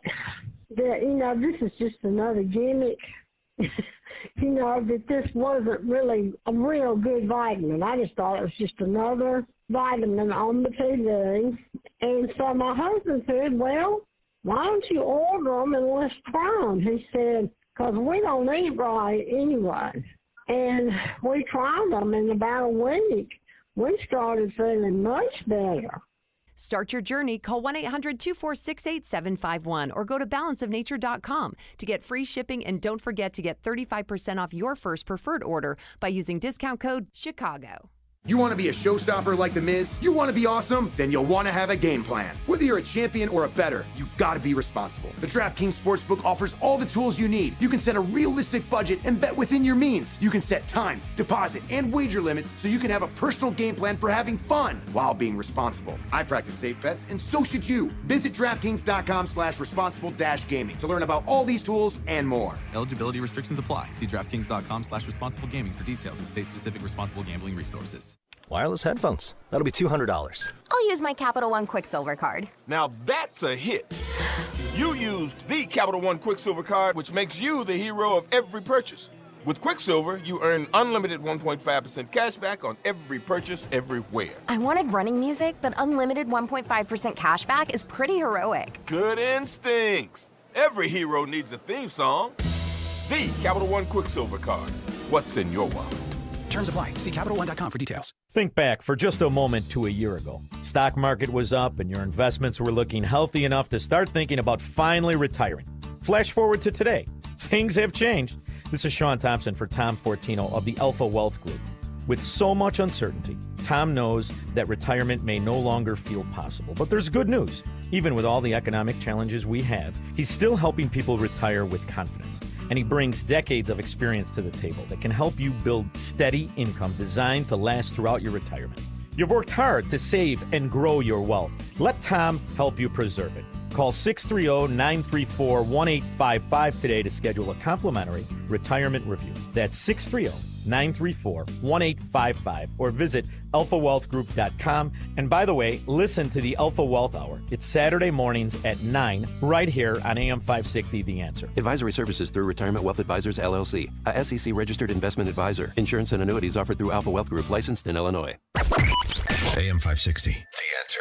that, this is just another gimmick. That this wasn't really a real good vitamin. I just thought it was just another vitamin on the TV. And so my husband said, well, why don't you order them and let's try them? He said, because we don't eat right anyway. And we tried them in about a week. We started feeling much better.
Start your journey. Call 1-800-246-8751 or go to balanceofnature.com to get free shipping, and don't forget to get 35% off your first preferred order by using discount code CHICAGO.
You want to be a showstopper like The Miz? You want to be awesome? Then you'll want to have a game plan. Whether you're a champion or a bettor, you got to be responsible. The DraftKings Sportsbook offers all the tools you need. You can set a realistic budget and bet within your means. You can set time, deposit, and wager limits so you can have a personal game plan for having fun while being responsible. I practice safe bets, and so should you. Visit DraftKings.com/responsible-gaming to learn about all these tools and more.
Eligibility restrictions apply. See DraftKings.com/responsible gaming for details and state-specific responsible gambling resources.
Wireless headphones. That'll be $200.
I'll use my Capital One Quicksilver card.
Now that's a hit. You used the Capital One Quicksilver card, which makes you the hero of every purchase. With Quicksilver, you earn unlimited 1.5% cash back on every purchase everywhere.
I wanted running music, but unlimited 1.5% cash back is pretty heroic.
Good instincts. Every hero needs a theme song. The Capital One Quicksilver card. What's in your wallet?
Terms apply. See CapitalOne.com for details.
Think back for just a moment to a year ago. Stock market was up and your investments were looking healthy enough to start thinking about finally retiring. Flash forward to today. Things have changed. This is Sean Thompson for Tom Fortino of the Alpha Wealth Group. With so much uncertainty, Tom knows that retirement may no longer feel possible. But there's good news. Even with all the economic challenges we have, he's still helping people retire with confidence. And he brings decades of experience to the table that can help you build steady income designed to last throughout your retirement. You've worked hard to save and grow your wealth. Let Tom help you preserve it. Call 630-934-1855 today to schedule a complimentary retirement review. That's 630-934-1855 or visit alphawealthgroup.com. And by the way, listen to the Alpha Wealth Hour. It's Saturday mornings at 9 right here on AM 560 The Answer.
Advisory services through Retirement Wealth Advisors, LLC, a SEC registered investment advisor. Insurance and annuities offered through Alpha Wealth Group, licensed in Illinois.
AM 560 The Answer.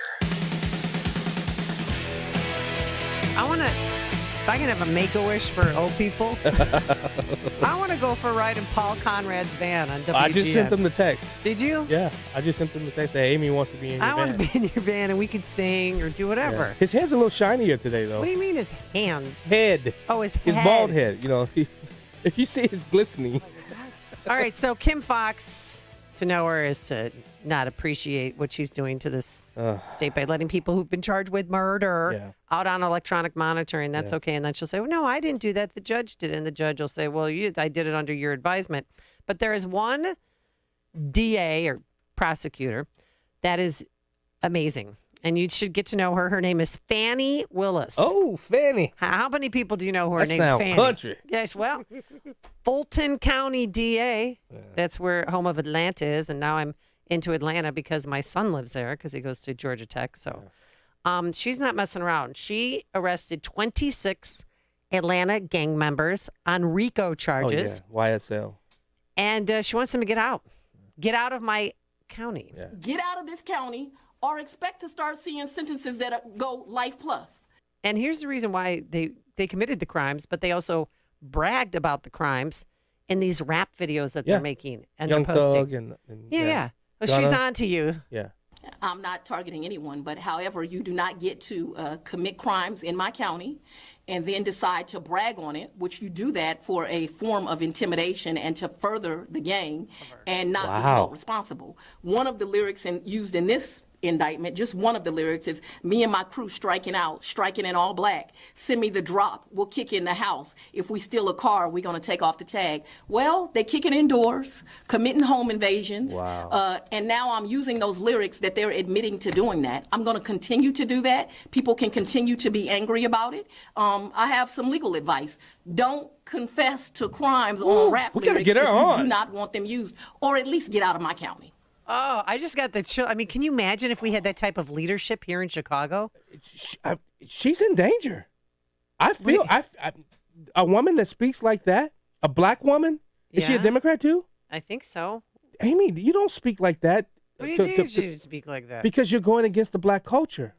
I want to, if I can have a make-a-wish for old people, I want to go for a ride in Paul Conrad's van on WGN.
I just sent them the text.
Did you?
Yeah, I just sent them the text that Amy wants to be in your van.
I want to be in your van and we could sing or do whatever.
Yeah. His head's a little shinier today, though.
What do you mean his hands?
Head.
Oh, his
His
head.
bald head. If you see his glistening.
All right, so Kim Fox, to know her is to not appreciate what she's doing to this state by letting people who've been charged with murder out on electronic monitoring. That's okay. And then she'll say, well, no, I didn't do that. The judge did it. And the judge will say, well, I did it under your advisement. But there is one DA or prosecutor that is amazing. And you should get to know her. Her name is Fannie Willis.
Oh, Fannie.
How many people do you know who are
That
named
sound
Fannie?
country.
Yes, well, Fulton County DA. That's where home of Atlanta is. And now I'm into Atlanta because my son lives there because he goes to Georgia Tech. So she's not messing around. She arrested 26 Atlanta gang members on RICO charges.
Oh, yeah. YSL.
And she wants them to get out. Get out of my county.
Yeah.
Get out of this county or expect to start seeing sentences that go life plus.
And here's the reason why they committed the crimes, but they also bragged about the crimes in these rap videos that they're making and
Young
they're posting.
Thug and
Yeah. Well, she's on to you.
Yeah.
I'm not targeting anyone, but however, you do not get to commit crimes in my county and then decide to brag on it, which you do that for a form of intimidation and to further the gang and not be held responsible. One of the lyrics used in this indictment, just one of the lyrics is, me and my crew striking out, striking in all black. Send me the drop, we'll kick in the house. If we steal a car, we're gonna take off the tag. Well, they kicking indoors, committing home invasions.
Wow.
And now I'm using those lyrics that they're admitting to doing that. I'm gonna continue to do that. People can continue to be angry about it. I have some legal advice. Don't confess to crimes on rap
we gotta
lyrics
get her
if you
on.
do not want them used, or at least get out of my county.
Oh, I just got the chill. I mean, can you imagine if we had that type of leadership here in Chicago?
She's in danger. I feel a woman that speaks like that, a black woman, is she a
Yeah.
Democrat too?
I think so.
Amy, you don't speak like that.
What do you do to speak like that?
Because you're going against the black culture.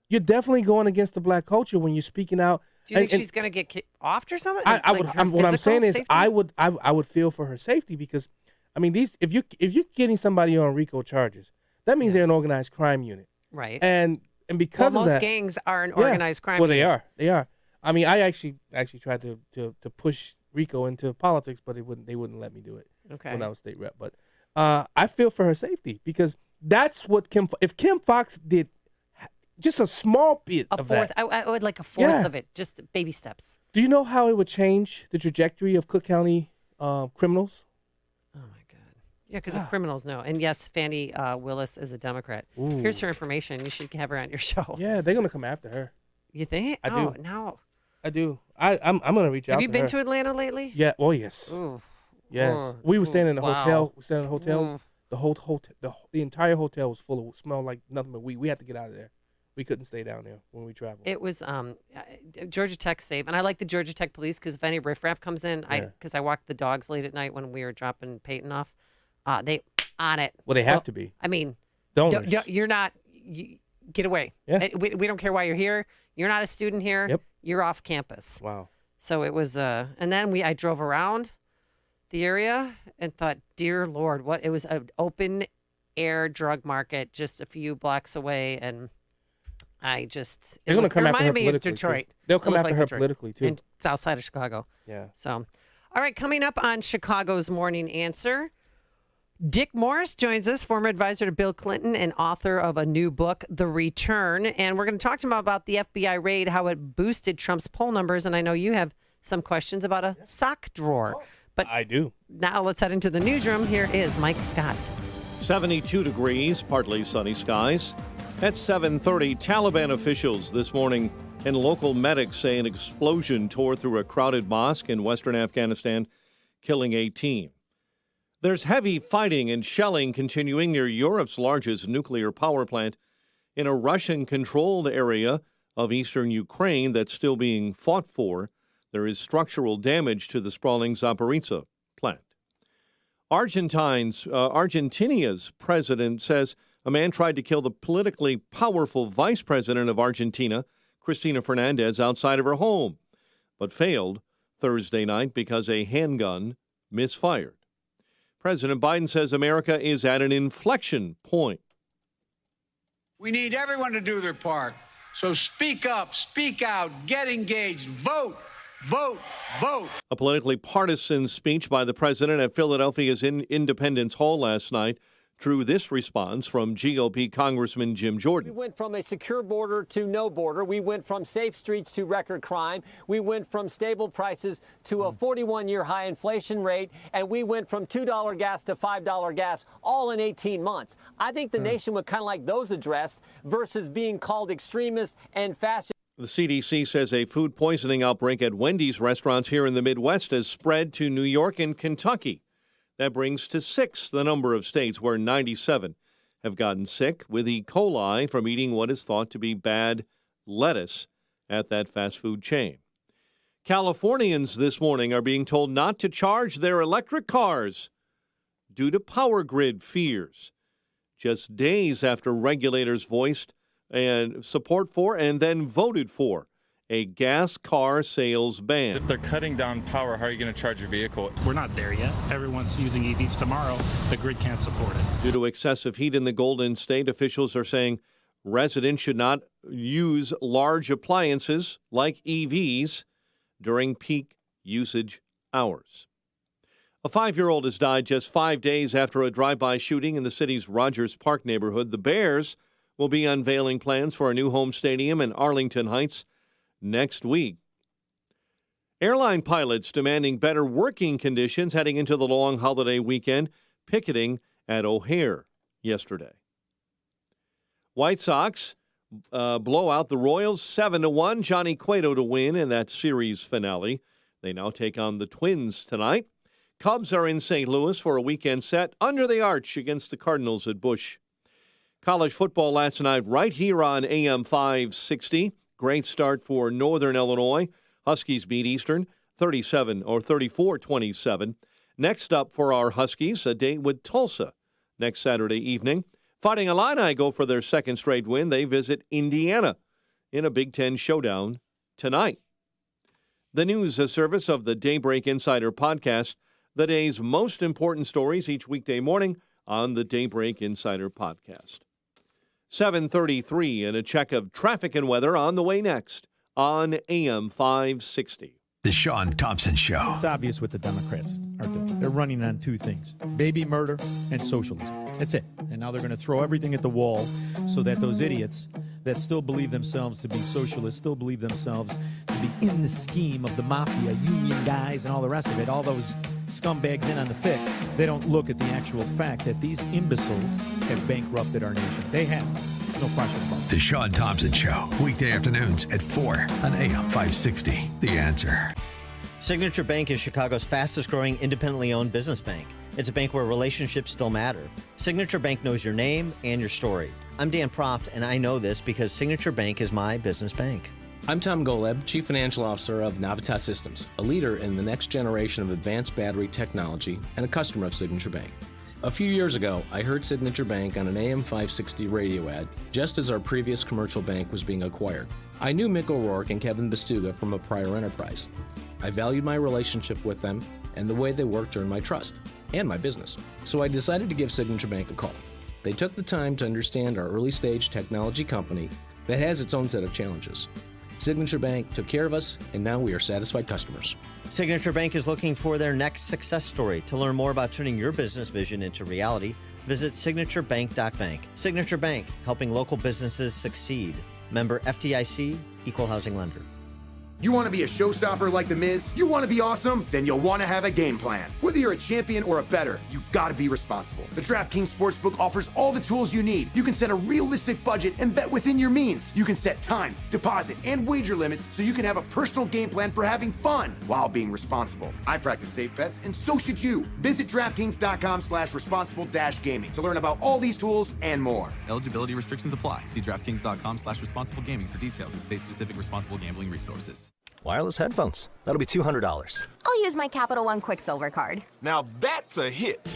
You're definitely going against the black culture when you're speaking out.
Do you think she's going to get offed or something?
I
Like
would.
her
What I'm saying is,
physical
I would feel for her safety because, I mean, if you're getting somebody on RICO charges, that means they're an organized crime unit,
right?
And because
well,
of
most
that,
gangs are an organized crime.
Well, they
unit.
are. They are. I mean, I actually tried to push RICO into politics, but they wouldn't let me do it.
Okay.
When I was state rep, but I feel for her safety because that's what if Kim Foxx did just a small bit
A
of
fourth.
that.
I would like a fourth
Yeah.
of it, just baby steps.
Do you know how it would change the trajectory of Cook County criminals?
Yeah, because the criminals know. And yes, Fannie Willis is a Democrat. Here's her information. You should have her on your show.
Yeah, they're gonna come after her.
You think?
I do.
Oh, no.
I do. I'm gonna reach out.
Have you
to
been
her.
to Atlanta lately?
Yeah. Oh yes.
Ooh.
Yes.
Ooh.
We were staying in a
Wow.
hotel. We stayed in a hotel.
Mm.
The whole hotel, the entire hotel was full of smelled like nothing but weed. We had to get out of there. We couldn't stay down there when we traveled.
It was Georgia Tech safe, and I like the Georgia Tech police because if any riffraff comes in, because I walked the dogs late at night when we were dropping Peyton off, they on it.
Well, they have to be.
I mean,
Donors.
you're not. Get away.
Yeah.
We don't care why you're here. You're not a student here.
Yep.
You're off campus.
Wow.
So it was, and then I drove around the area and thought, dear Lord, what? It was an open air drug market just a few blocks away, and I just
They're gonna come
it
after her
reminded me of
politically, too.
Detroit.
They'll
It
come
looked
after
like
her
Detroit.
politically, too.
in south side of Chicago.
Yeah.
So, all right, coming up on Chicago's Morning Answer, Dick Morris joins us, former advisor to Bill Clinton and author of a new book, The Return. And we're going to talk to him about the FBI raid, how it boosted Trump's poll numbers. And I know you have some questions about a sock drawer. But
I do.
Now let's head into the newsroom. Here is Mike Scott.
72 degrees, partly sunny skies. At 7:30, Taliban officials this morning and local medics say an explosion tore through a crowded mosque in western Afghanistan, killing 18. There's heavy fighting and shelling continuing near Europe's largest nuclear power plant in a Russian-controlled area of eastern Ukraine that's still being fought for. There is structural damage to the sprawling Zaporizhzhia plant. Argentinia's president says a man tried to kill the politically powerful vice president of Argentina, Cristina Fernandez, outside of her home, but failed Thursday night because a handgun misfired. President Biden says America is at an inflection point.
We need everyone to do their part. So speak up, speak out, get engaged, vote, vote, vote.
A politically partisan speech by the president at Philadelphia's Independence Hall last night Through this response from GOP Congressman Jim Jordan.
We went from a secure border to no border. We went from safe streets to record crime. We went from stable prices to a 41-year high inflation rate. And we went from $2 gas to $5 gas, all in 18 months. I think the nation would kind of like those addressed versus being called extremist and fascist.
The CDC says a food poisoning outbreak at Wendy's restaurants here in the Midwest has spread to New York and Kentucky. That brings to 6 the number of states where 97 have gotten sick with E. coli from eating what is thought to be bad lettuce at that fast food chain. Californians this morning are being told not to charge their electric cars due to power grid fears, just days after regulators voiced and support for and then voted for a gas car sales ban.
If they're cutting down power, how are you going to charge your vehicle?
We're not there yet. Everyone's using EVs tomorrow. The grid can't support it.
Due to excessive heat in the Golden State, officials are saying residents should not use large appliances like EVs during peak usage hours. A 5-year-old has died just 5 days after a drive-by shooting in the city's Rogers Park neighborhood. The Bears will be unveiling plans for a new home stadium in Arlington Heights next week. Airline pilots demanding better working conditions heading into the long holiday weekend, picketing at O'Hare yesterday. White Sox blow out the Royals 7-1. Johnny Cueto to win in that series finale. They now take on the Twins tonight. Cubs are in St. Louis for a weekend set under the arch against the Cardinals at Busch. College football last night right here on AM 560. Great start for Northern Illinois. Huskies beat Eastern 34-27. Next up for our Huskies, a date with Tulsa next Saturday evening. Fighting Illini go for their second straight win. They visit Indiana in a Big Ten showdown tonight. The news service of the Daybreak Insider podcast, the day's most important stories each weekday morning on the Daybreak Insider podcast. 7:33 and a check of traffic and weather on the way next on AM 560.
The Sean Thompson Show.
It's obvious what the Democrats are doing. They're running on two things: baby murder and socialism. That's it. And now they're going to throw everything at the wall so that those idiots that still believe themselves to be socialists, still believe themselves to be in the scheme of the mafia, union guys, and all the rest of it, all those scumbags in on the FIC, they don't look at the actual fact that these imbeciles have bankrupted our nation. They have. No question about it.
The Sean Thompson Show, weekday afternoons at 4 on AM 560. The Answer.
Signature Bank is Chicago's fastest growing independently owned business bank. It's a bank where relationships still matter. Signature Bank knows your name and your story. I'm Dan Proft, and I know this because Signature Bank is my business bank.
I'm Tom Goleb, Chief Financial Officer of Navitas Systems, a leader in the next generation of advanced battery technology and a customer of Signature Bank. A few years ago, I heard Signature Bank on an AM 560 radio ad, just as our previous commercial bank was being acquired. I knew Mick O'Rourke and Kevin Bastuga from a prior enterprise. I valued my relationship with them and the way they worked to earn my trust and my business. So I decided to give Signature Bank a call. They took the time to understand our early stage technology company that has its own set of challenges. Signature Bank took care of us, and now we are satisfied customers.
Signature Bank is looking for their next success story. To learn more about turning your business vision into reality, visit signaturebank.bank. Signature Bank, helping local businesses succeed. Member FDIC, Equal Housing Lender.
You want to be a showstopper like The Miz? You want to be awesome? Then you'll want to have a game plan. Whether you're a champion or a bettor, you got to be responsible. The DraftKings Sportsbook offers all the tools you need. You can set a realistic budget and bet within your means. You can set time, deposit, and wager limits so you can have a personal game plan for having fun while being responsible. I practice safe bets, and so should you. Visit DraftKings.com/responsible-gaming to learn about all these tools and more.
Eligibility restrictions apply. See DraftKings.com/responsible gaming for details and state-specific responsible gambling resources.
Wireless headphones. That'll be $200.
I'll use my Capital One Quicksilver card.
Now that's a hit.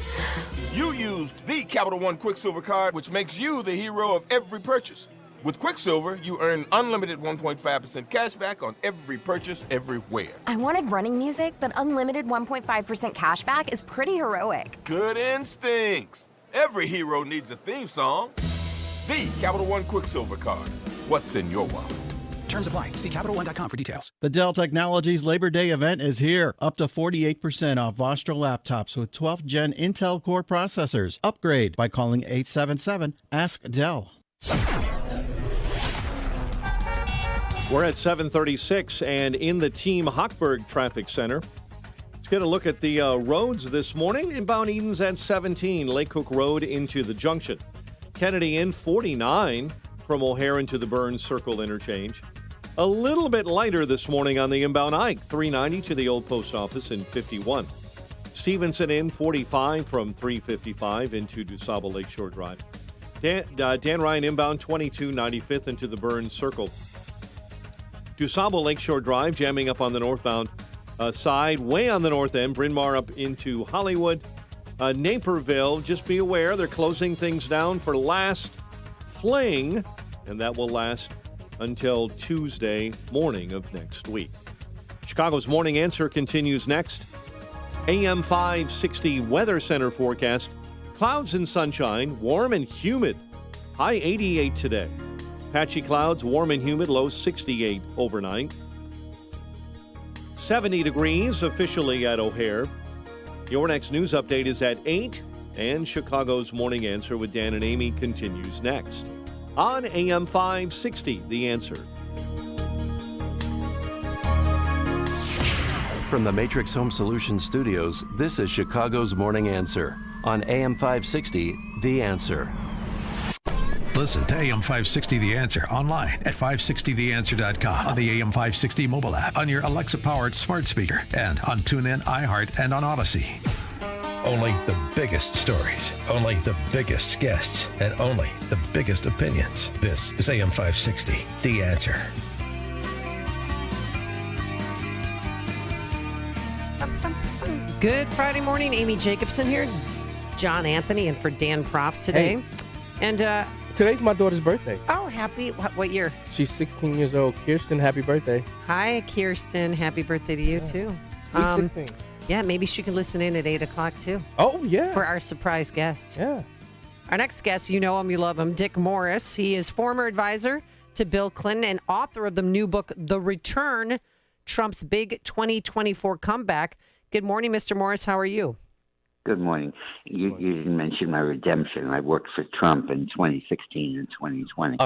You used the Capital One Quicksilver card, which makes you the hero of every purchase. With Quicksilver, you earn unlimited 1.5% cash back on every purchase everywhere.
I wanted running music, but unlimited 1.5% cash back is pretty heroic.
Good instincts. Every hero needs a theme song. The Capital One Quicksilver card. What's in your wallet?
Terms apply. See CapitalOne.com for details.
The Dell Technologies Labor Day event is here. Up to 48% off Vostra laptops with 12th Gen Intel Core processors. Upgrade by calling 877-ASK-DELL.
We're at 7:36 and in the Team Hochberg Traffic Center. Let's get a look at the roads this morning. Inbound Eden's at 17, Lake Cook Road into the junction. Kennedy in 49 from O'Hare into the Burns Circle interchange. A little bit lighter this morning on the inbound Ike, 390 to the old post office in 51. Stevenson in 45 from 355 into DuSable Lakeshore Drive. Dan Ryan inbound 22, 95th into the Burns Circle. DuSable Lakeshore Drive jamming up on the northbound side, way on the north end. Bryn Mawr up into Hollywood. Naperville, just be aware, they're closing things down for last fling, and that will last until Tuesday morning of next week. Chicago's Morning Answer continues next. AM 560 Weather Center forecast. Clouds and sunshine, warm and humid. High 88 today. Patchy clouds, warm and humid, low 68 overnight. 70 degrees officially at O'Hare. Your next news update is at 8, and Chicago's Morning Answer with Dan and Amy continues next on AM 560, The Answer.
From the Matrix Home Solutions studios, this is Chicago's Morning Answer on AM 560, The Answer.
Listen to AM 560 The Answer online at 560theanswer.com, on the AM 560 mobile app, on your Alexa-powered smart speaker, and on TuneIn, iHeart, and on Odyssey. Only the biggest stories, only the biggest guests, and only the biggest opinions. This is AM 560 The Answer.
Good Friday morning. Amy Jacobson here. John Anthony and for Dan Proft today.
Hey.
And
today's my daughter's birthday.
Oh, happy. What year?
She's 16 years old. Kirsten, happy birthday.
Hi, Kirsten. Happy birthday to you, too.
Sweet 16.
Yeah, maybe she can listen in at 8 o'clock, too.
Oh, yeah.
For our surprise guest.
Yeah.
Our next guest, you know him, you love him, Dick Morris. He is former advisor to Bill Clinton and author of the new book, The Return, Trump's Big 2024 Comeback. Good morning, Mr. Morris. How are you?
Good morning. You didn't mention my redemption. I worked for Trump in 2016 and 2020.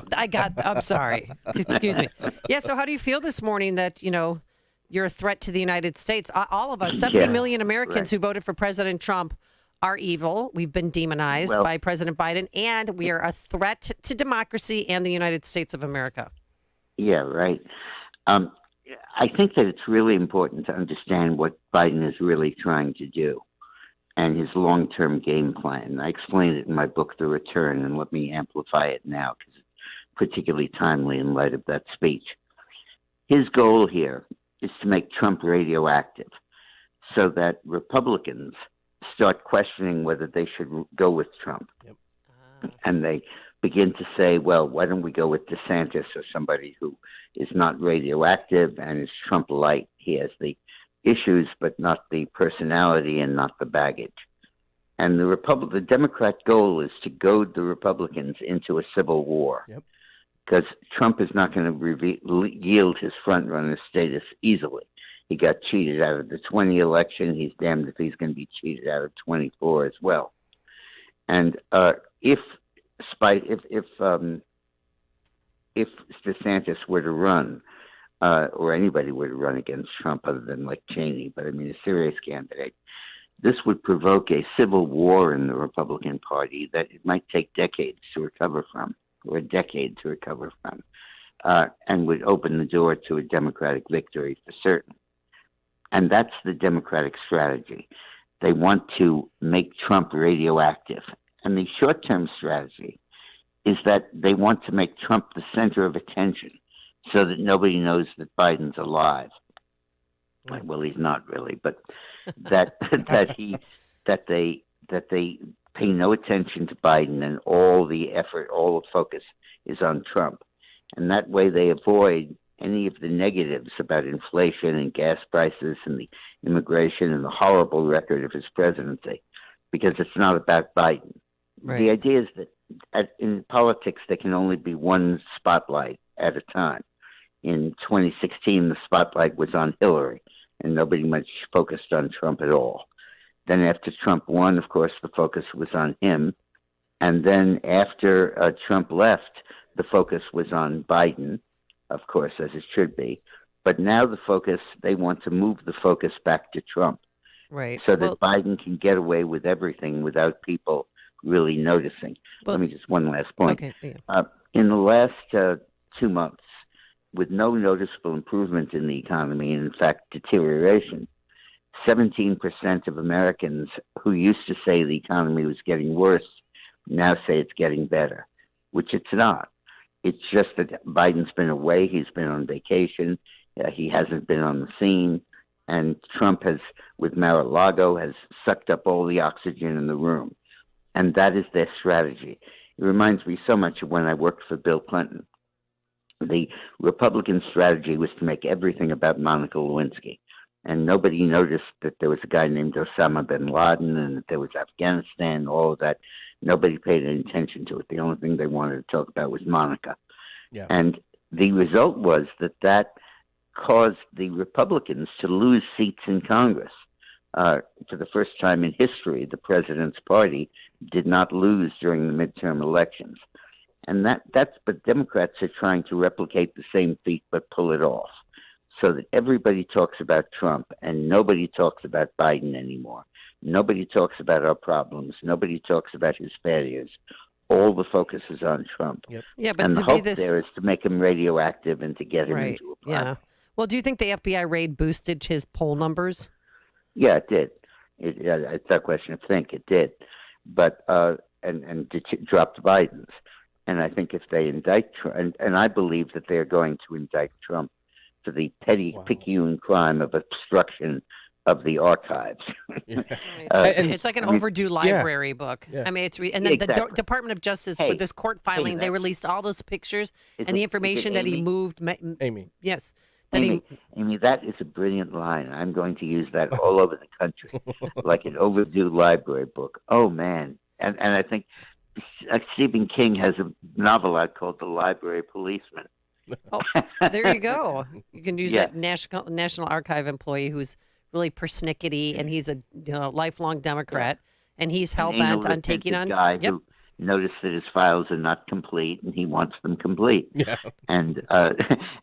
I'm sorry. Excuse me. Yeah, so how do you feel this morning that, you're a threat to the United States? All of us, 70 million Americans who voted for President Trump are evil. We've been demonized by President Biden, and we are a threat to democracy and the United States of America.
Yeah, right. I think that it's really important to understand what Biden is really trying to do and his long-term game plan. I explained it in my book, The Return, and let me amplify it now because it's particularly timely in light of that speech. His goal here is to make Trump radioactive so that Republicans start questioning whether they should go with Trump.
Yep.
And they begin to say, well, why don't we go with DeSantis or somebody who is not radioactive and is Trump-light? He has the issues, but not the personality and not the baggage. And the Democrat goal is to goad the Republicans into a civil war.
Yep.
Because Trump is not going to yield his front-runner status easily. He got cheated out of the 20 election. He's damned if he's going to be cheated out of 24 as well. And if DeSantis were to run, or anybody were to run against Trump other than like Cheney, but I mean a serious candidate, this would provoke a civil war in the Republican Party that it might take decades to recover from, or a decade to recover from, and would open the door to a Democratic victory for certain. And that's the Democratic strategy. They want to make Trump radioactive. And the short-term strategy is that they want to make Trump the center of attention so that nobody knows that Biden's alive. Well, he's not really, but that they pay no attention to Biden and all the effort, all the focus is on Trump. And that way they avoid any of the negatives about inflation and gas prices and the immigration and the horrible record of his presidency, because it's not about Biden.
Right.
The idea is that in politics there can only be one spotlight at a time. In 2016, the spotlight was on Hillary, and nobody much focused on Trump at all. Then after Trump won, of course, the focus was on him. And then after Trump left, the focus was on Biden, of course, as it should be. But now they want to move the focus back to Trump.
Right.
So that Biden can get away with everything without people really noticing. Let me just one last point.
Okay. Yeah.
In the last 2 months, with no noticeable improvement in the economy, and in fact deterioration, 17% of Americans who used to say the economy was getting worse now say it's getting better, which it's not. It's just that Biden's been away. He's been on vacation. He hasn't been on the scene. And Trump has, with Mar-a-Lago, has sucked up all the oxygen in the room. And that is their strategy. It reminds me so much of when I worked for Bill Clinton. The Republican strategy was to make everything about Monica Lewinsky. And nobody noticed that there was a guy named Osama bin Laden and that there was Afghanistan, all of that. Nobody paid any attention to it. The only thing they wanted to talk about was Monica.
Yeah.
And the result was that caused the Republicans to lose seats in Congress. For the first time in history, the president's party did not lose during the midterm elections. And but Democrats are trying to replicate the same feat but pull it off, so that everybody talks about Trump and nobody talks about Biden anymore. Nobody talks about our problems. Nobody talks about his failures. All the focus is on Trump.
Yep. Yeah, but
and the
to be
hope
this...
there is to make him radioactive and to get him into a
Yeah. Well, do you think the FBI raid boosted his poll numbers?
Yeah, it did. It's not a question of think. It did. But, and dropped Biden's. And I think if they indict Trump, and I believe that they're going to indict Trump for the petty, picayune crime of obstruction of the archives.
It's like an overdue library book.
Yeah.
I mean, and then
Exactly.
the Department of Justice with this court filing, they released all those pictures and the information that he
Amy?
moved.
Amy.
Yes. That
Amy, that is a brilliant line. I'm going to use that all over the country, like an overdue library book. Oh man! And I think Stephen King has a novel out called The Library Policeman.
Oh, there you go. You can use that National Archive employee who's really persnickety, and he's a lifelong Democrat, and he's hell bent on taking on.
Guy who noticed that his files are not complete, and he wants them complete.
Yeah.
And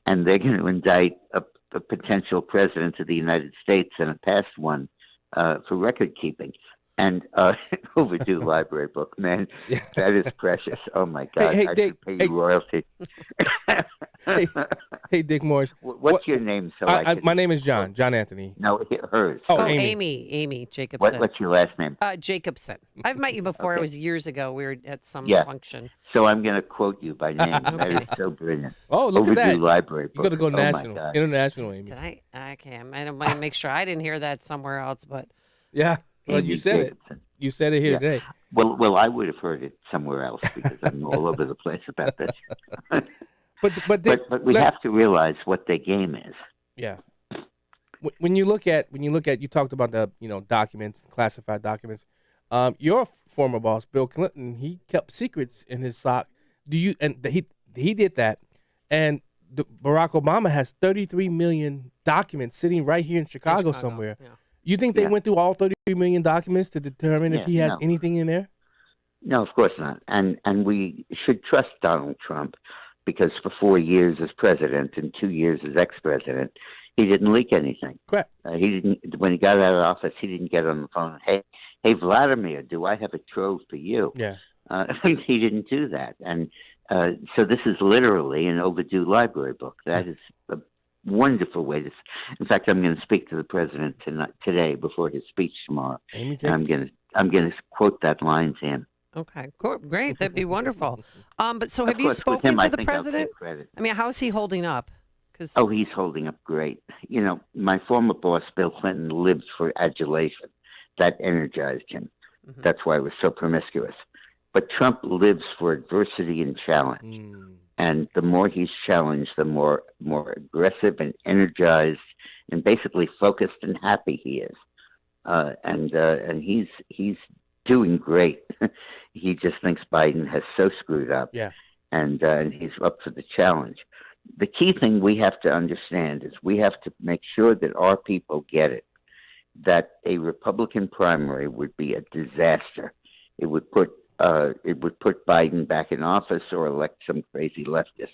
they're going to indict a potential president of the United States and a past one for record keeping. And overdue library book, man, that is precious. Oh my God,
Hey,
I
Dick,
should pay you royalty.
Hey, Dick Morris.
What's your name? So
my name is John Anthony.
No, hers.
Oh,
Amy Jacobson.
What's your last name?
Jacobson. I've met you before.
Okay.
It was years ago. We were at some
Yeah.
function.
So I'm going to quote you by name. That is so brilliant.
Oh, look
overdue
at that.
library
You
book.
got to go
Oh, my
national,
God.
international, Amy.
Did I? I can't. I want to make sure I didn't hear that somewhere else. But
Yeah. Well,
Amy
you said
Jacobson.
it. You said it here
Yeah.
today.
Well, I would have heard it somewhere else because I'm all over the place about this.
But
we have to realize what their game is.
Yeah. When you look at you talked about the documents, classified documents. Your former boss, Bill Clinton, he kept secrets in his sock. He did that, and Barack Obama has 33 million documents sitting right here in Chicago somewhere.
Yeah.
You think they went through all 33 million documents to determine if he has
no.
anything in there?
No, of course not. And we should trust Donald Trump because for 4 years as president and 2 years as ex-president, he didn't leak anything.
Correct.
He didn't. When he got out of office, he didn't get on the phone. Hey, Vladimir, do I have a trove for you?
Yeah.
He didn't do that, and so this is literally an overdue library book. That is a wonderful way to. In fact, I'm going to speak to the president today before his speech tomorrow.
Amy
I'm going to quote that line to him.
Okay, cool. Great. That'd be wonderful. But so
Of
have you
course, with
spoken
him,
to
I
the
think I'll take
president?
credit.
I mean, how is he holding up?
Oh, he's holding up great. My former boss, Bill Clinton, lived for adulation. That energized him.
Mm-hmm.
That's why it was so promiscuous. But Trump lives for adversity and challenge. And the more he's challenged, the more aggressive and energized and basically focused and happy he is. And he's doing great. He just thinks Biden has so screwed up.
Yeah.
And he's up for the challenge. the key thing we have to understand is we have to make sure that our people get it, that a Republican primary would be a disaster. It would put Biden back in office or elect some crazy leftist.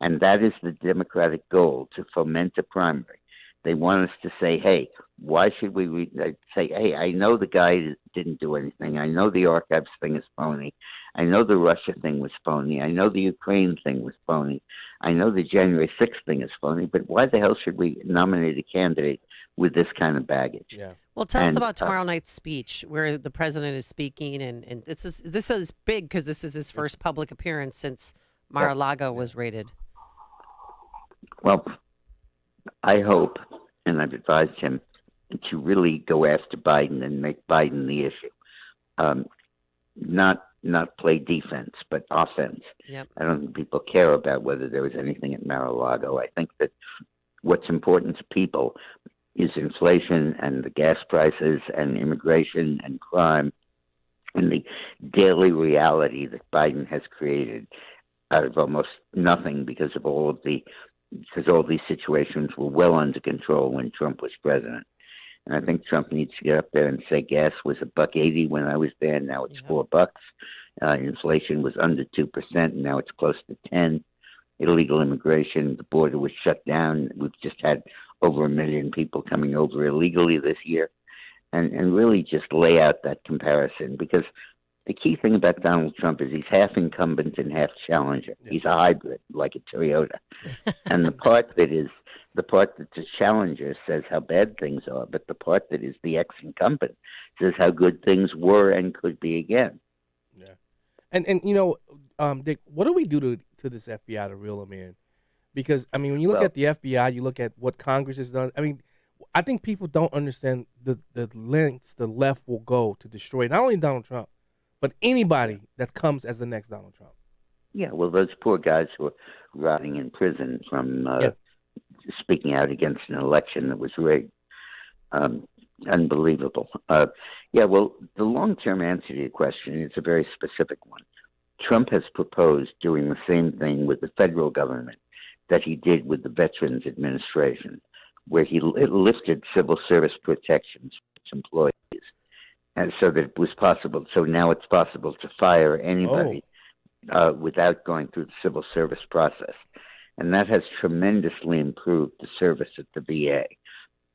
And that is the Democratic goal, to foment a primary. They want us to say, hey, why should we say, hey, I know the guy didn't do anything. I know the archives thing is phony. I know the Russia thing was phony. I know the Ukraine thing was phony. I know the January 6th thing is phony. But why the hell should we nominate a candidate with this kind of baggage?
Yeah.
Well, tell us about tomorrow night's speech where the president is speaking. And this is big because this is his first public appearance since Mar-a-Lago was raided.
Well, I hope, and I've advised him, to really go after Biden and make Biden the issue. Not play defense, but offense.
Yep.
I don't think people care about whether there was anything at Mar-a-Lago. I think that what's important to people is inflation and the gas prices and immigration and crime and the daily reality that Biden has created out of almost nothing because all these situations were well under control when Trump was president. And I think Trump needs to get up there and say gas was $1.80 when I was there. Now it's $4. Inflation was under 2%. And now it's close to 10. Illegal immigration, the border was shut down. We've just had over 1 million people coming over illegally this year. And really just lay out that comparison, because the key thing about Donald Trump is he's half incumbent and half challenger. Yeah. He's a hybrid, like a Toyota. And the part that the challenger says how bad things are, but the part that is the ex-incumbent says how good things were and could be again.
Yeah. And Dick, what do we do to this FBI to reel them in? Because, I mean, when you look at the FBI, you look at what Congress has done. I mean, I think people don't understand the lengths the left will go to destroy not only Donald Trump, but anybody that comes as the next Donald Trump.
Yeah, well, those poor guys who are rotting in prison from speaking out against an election that was rigged. Unbelievable. Well, the long-term answer to your question is a very specific one. Trump has proposed doing the same thing with the federal government that he did with the Veterans Administration, where he lifted civil service protections for employees. And so that it was possible. So now it's possible to fire anybody without going through the civil service process. And that has tremendously improved the service at the VA.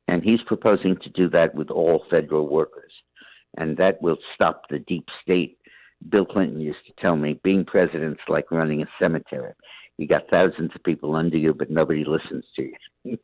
And he's proposing to do that with all federal workers. And that will stop the deep state. Bill Clinton used to tell me, being president's like running a cemetery. You got thousands of people under you, but nobody listens to you.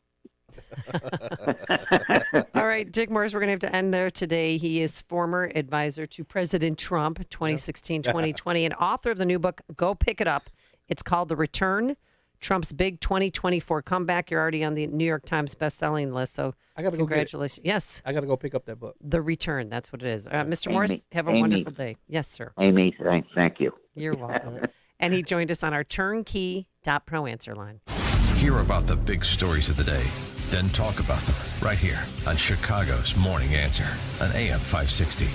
All right, Dick Morris, we're going to have to end there today. He is former advisor to President Trump, 2016-2020, and author of the new book. Go pick it up. It's called The Return, Trump's Big 2024 Comeback. You're already on the New York Times bestselling list, so
I gotta
congratulations.
Go get it.
Yes.
I got to go pick up that book.
The Return, that's what it is. Mr. Morris, have a wonderful day. Yes, sir.
Amy, thank you.
You're welcome. And he joined us on our turnkey.pro answer line.
Hear about the big stories of the day, then talk about them right here on Chicago's Morning Answer on AM 560.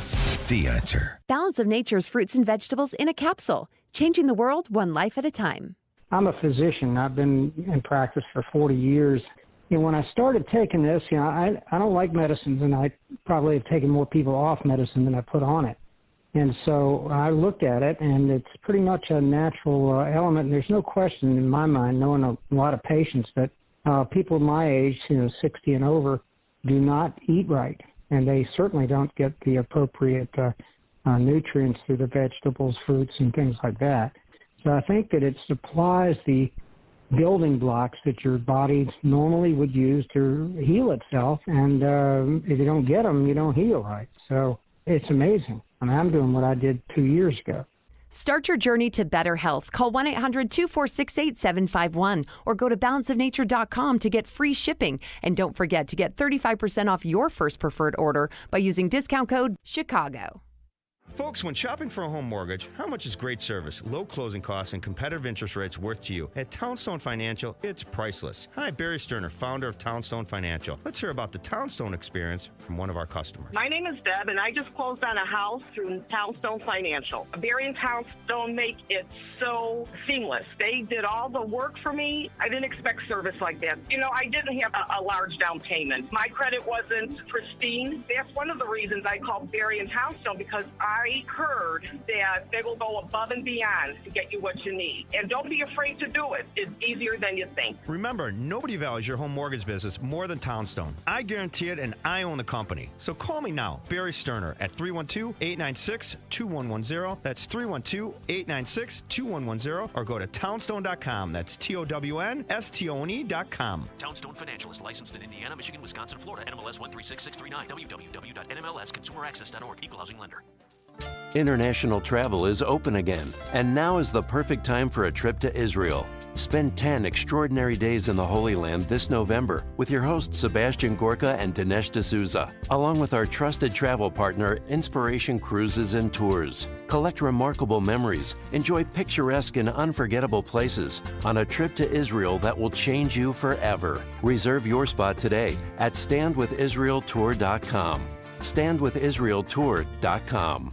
The Answer.
Balance of Nature's fruits and vegetables in a capsule, changing the world one life at a time.
I'm a physician. I've been in practice for 40 years. And when I started taking this, I don't like medicines, and I probably have taken more people off medicine than I put on it. And so I looked at it, and it's pretty much a natural element. And there's no question in my mind, knowing a lot of patients, that people my age, 60 and over, do not eat right. And they certainly don't get the appropriate nutrients through the vegetables, fruits, and things like that. So I think that it supplies the building blocks that your body normally would use to heal itself. And if you don't get them, you don't heal right. So it's amazing. I mean, I'm doing what I did 2 years ago.
Start your journey to better health. Call 1-800-246-8751 or go to balanceofnature.com to get free shipping. And don't forget to get 35% off your first preferred order by using discount code CHICAGO.
Folks, when shopping for a home mortgage, how much is great service, low closing costs, and competitive interest rates worth to you? At Townstone Financial, it's priceless. Hi, Barry Sterner, founder of Townstone Financial. Let's hear about the Townstone experience from one of our customers.
My name is Deb, and I just closed on a house through Townstone Financial. Barry and Townstone make it so seamless. They did all the work for me. I didn't expect service like that. You know, I didn't have a large down payment. My credit wasn't pristine. That's one of the reasons I called Barry and Townstone, because I heard that they will go above and beyond to get you what you need. And don't be afraid to do it. It's easier than you think.
Remember, nobody values your home mortgage business more than Townstone. I guarantee it, and I own the company. So call me now, Barry Sterner, at 312-896-2110. That's 312-896-2110. Or go to townstone.com. That's TOWNSTONE.com.
Townstone Financial is licensed in Indiana, Michigan, Wisconsin, Florida. NMLS 136639. www.nmlsconsumeraccess.org. Equal housing lender.
International travel is open again, and now is the perfect time for a trip to Israel. Spend 10 extraordinary days in the Holy Land this November with your hosts Sebastian Gorka and Dinesh D'Souza, along with our trusted travel partner, Inspiration Cruises and Tours. Collect remarkable memories, enjoy picturesque and unforgettable places on a trip to Israel that will change you forever. Reserve your spot today at standwithisraeltour.com. standwithisraeltour.com.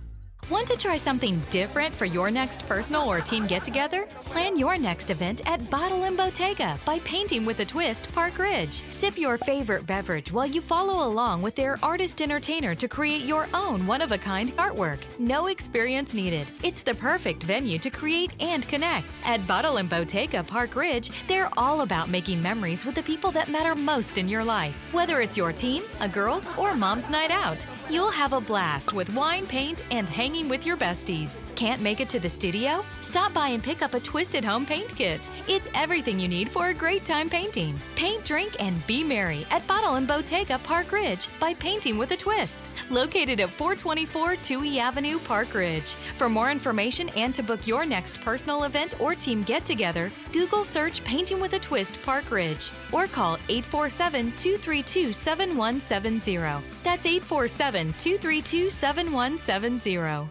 Want to try something different for your next personal or team get-together? Plan your next event at Bottle & Bottega by Painting with a Twist, Park Ridge. Sip your favorite beverage while you follow along with their artist entertainer to create your own one-of-a-kind artwork. No experience needed. It's the perfect venue to create and connect. At Bottle & Bottega, Park Ridge, they're all about making memories with the people that matter most in your life. Whether it's your team, a girls' or mom's night out, you'll have a blast with wine, paint, and hanging with your besties. Can't make it to the studio? Stop by and pick up a Twisted Home paint kit. It's everything you need for a great time painting. Paint, drink, and be merry at Bottle & Bottega, Park Ridge by Painting with a Twist. Located at 424 Toohey Avenue, Park Ridge. For more information and to book your next personal event or team get-together, Google search Painting with a Twist, Park Ridge, or call 847-232-7170. That's 847-232-7170.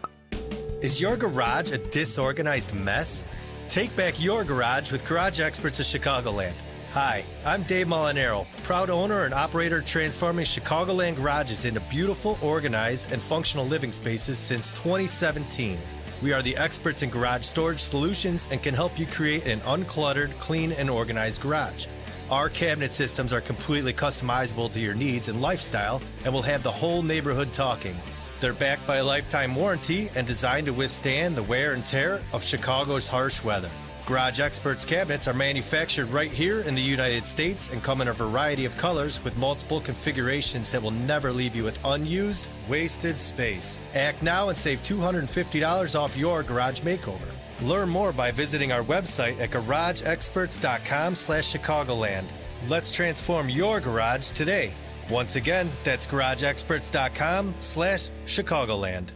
Is your garage a disorganized mess? Take back your garage with Garage Experts of Chicagoland. Hi, I'm Dave Molinaro, proud owner and operator transforming Chicagoland garages into beautiful, organized, and functional living spaces since 2017. We are the experts in garage storage solutions and can help you create an uncluttered, clean, and organized garage. Our cabinet systems are completely customizable to your needs and lifestyle and will have the whole neighborhood talking. They're backed by a lifetime warranty and designed to withstand the wear and tear of Chicago's harsh weather. Garage Experts cabinets are manufactured right here in the United States and come in a variety of colors with multiple configurations that will never leave you with unused, wasted space. Act now and save $250 off your garage makeover. Learn more by visiting our website at garageexperts.com/Chicagoland. Let's transform your garage today. Once again, that's garageexperts.com/Chicagoland.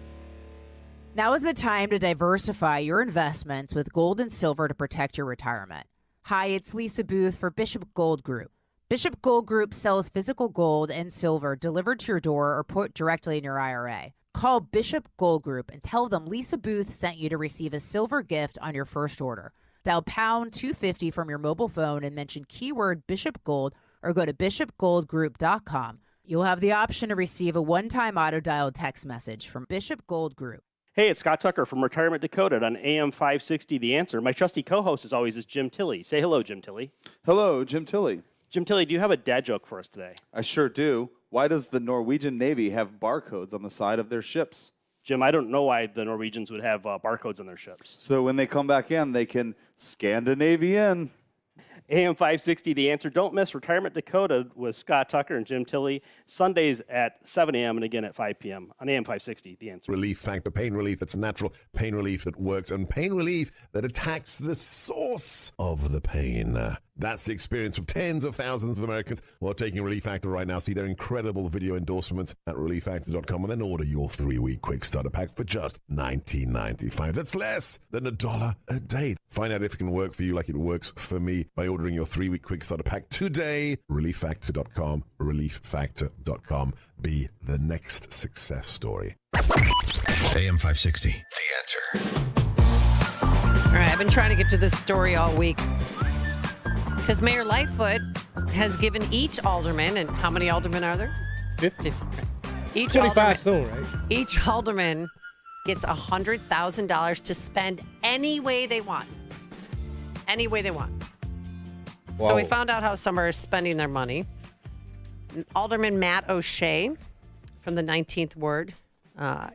Now is the time to diversify your investments with gold and silver to protect your retirement. Hi, it's Lisa Booth for Bishop Gold Group. Bishop Gold Group sells physical gold and silver delivered to your door or put directly in your IRA. Call Bishop Gold Group and tell them Lisa Booth sent you to receive a silver gift on your first order. Dial pound 250 from your mobile phone and mention keyword Bishop Gold or go to bishopgoldgroup.com. You'll have the option to receive a one-time auto-dialed text message from Bishop Gold Group.
Hey, it's Scott Tucker from Retirement Decoded on AM 560 The Answer. My trusty co-host, as always, is Jim Tilley. Say hello, Jim Tilley.
Hello, Jim Tilley.
Jim Tilley, do you have a dad joke for us today?
I sure do. Why does the Norwegian Navy have barcodes on the side of their ships?
Jim, I don't know why the Norwegians would have barcodes on their ships.
So when they come back in, they can Scandinavian.
AM 560, The Answer. Don't miss Retirement Decoded with Scott Tucker and Jim Tilley, Sundays at 7 a.m. and again at 5 p.m. on AM 560, The Answer.
Relief factor, pain relief that's natural, pain relief that works, and pain relief that attacks the source of the pain. That's the experience of tens of thousands of Americans who are taking Relief Factor right now. See their incredible video endorsements at relieffactor.com and then order your 3-week quick starter pack for just $19.95. That's less than $1 a day. Find out if it can work for you like it works for me by ordering your 3-week quick starter pack today. Relieffactor.com. Relieffactor.com. Be the next success story.
AM 560. The Answer.
All right, I've been trying to get to this story all week because Mayor Lightfoot has given each alderman, and how many aldermen are there?
50.
Each
25
alderman,
soon, right?
Each alderman gets $100,000 to spend any way they want. Any way they want. So we found out how some are spending their money. Alderman Matt O'Shea from the 19th Ward,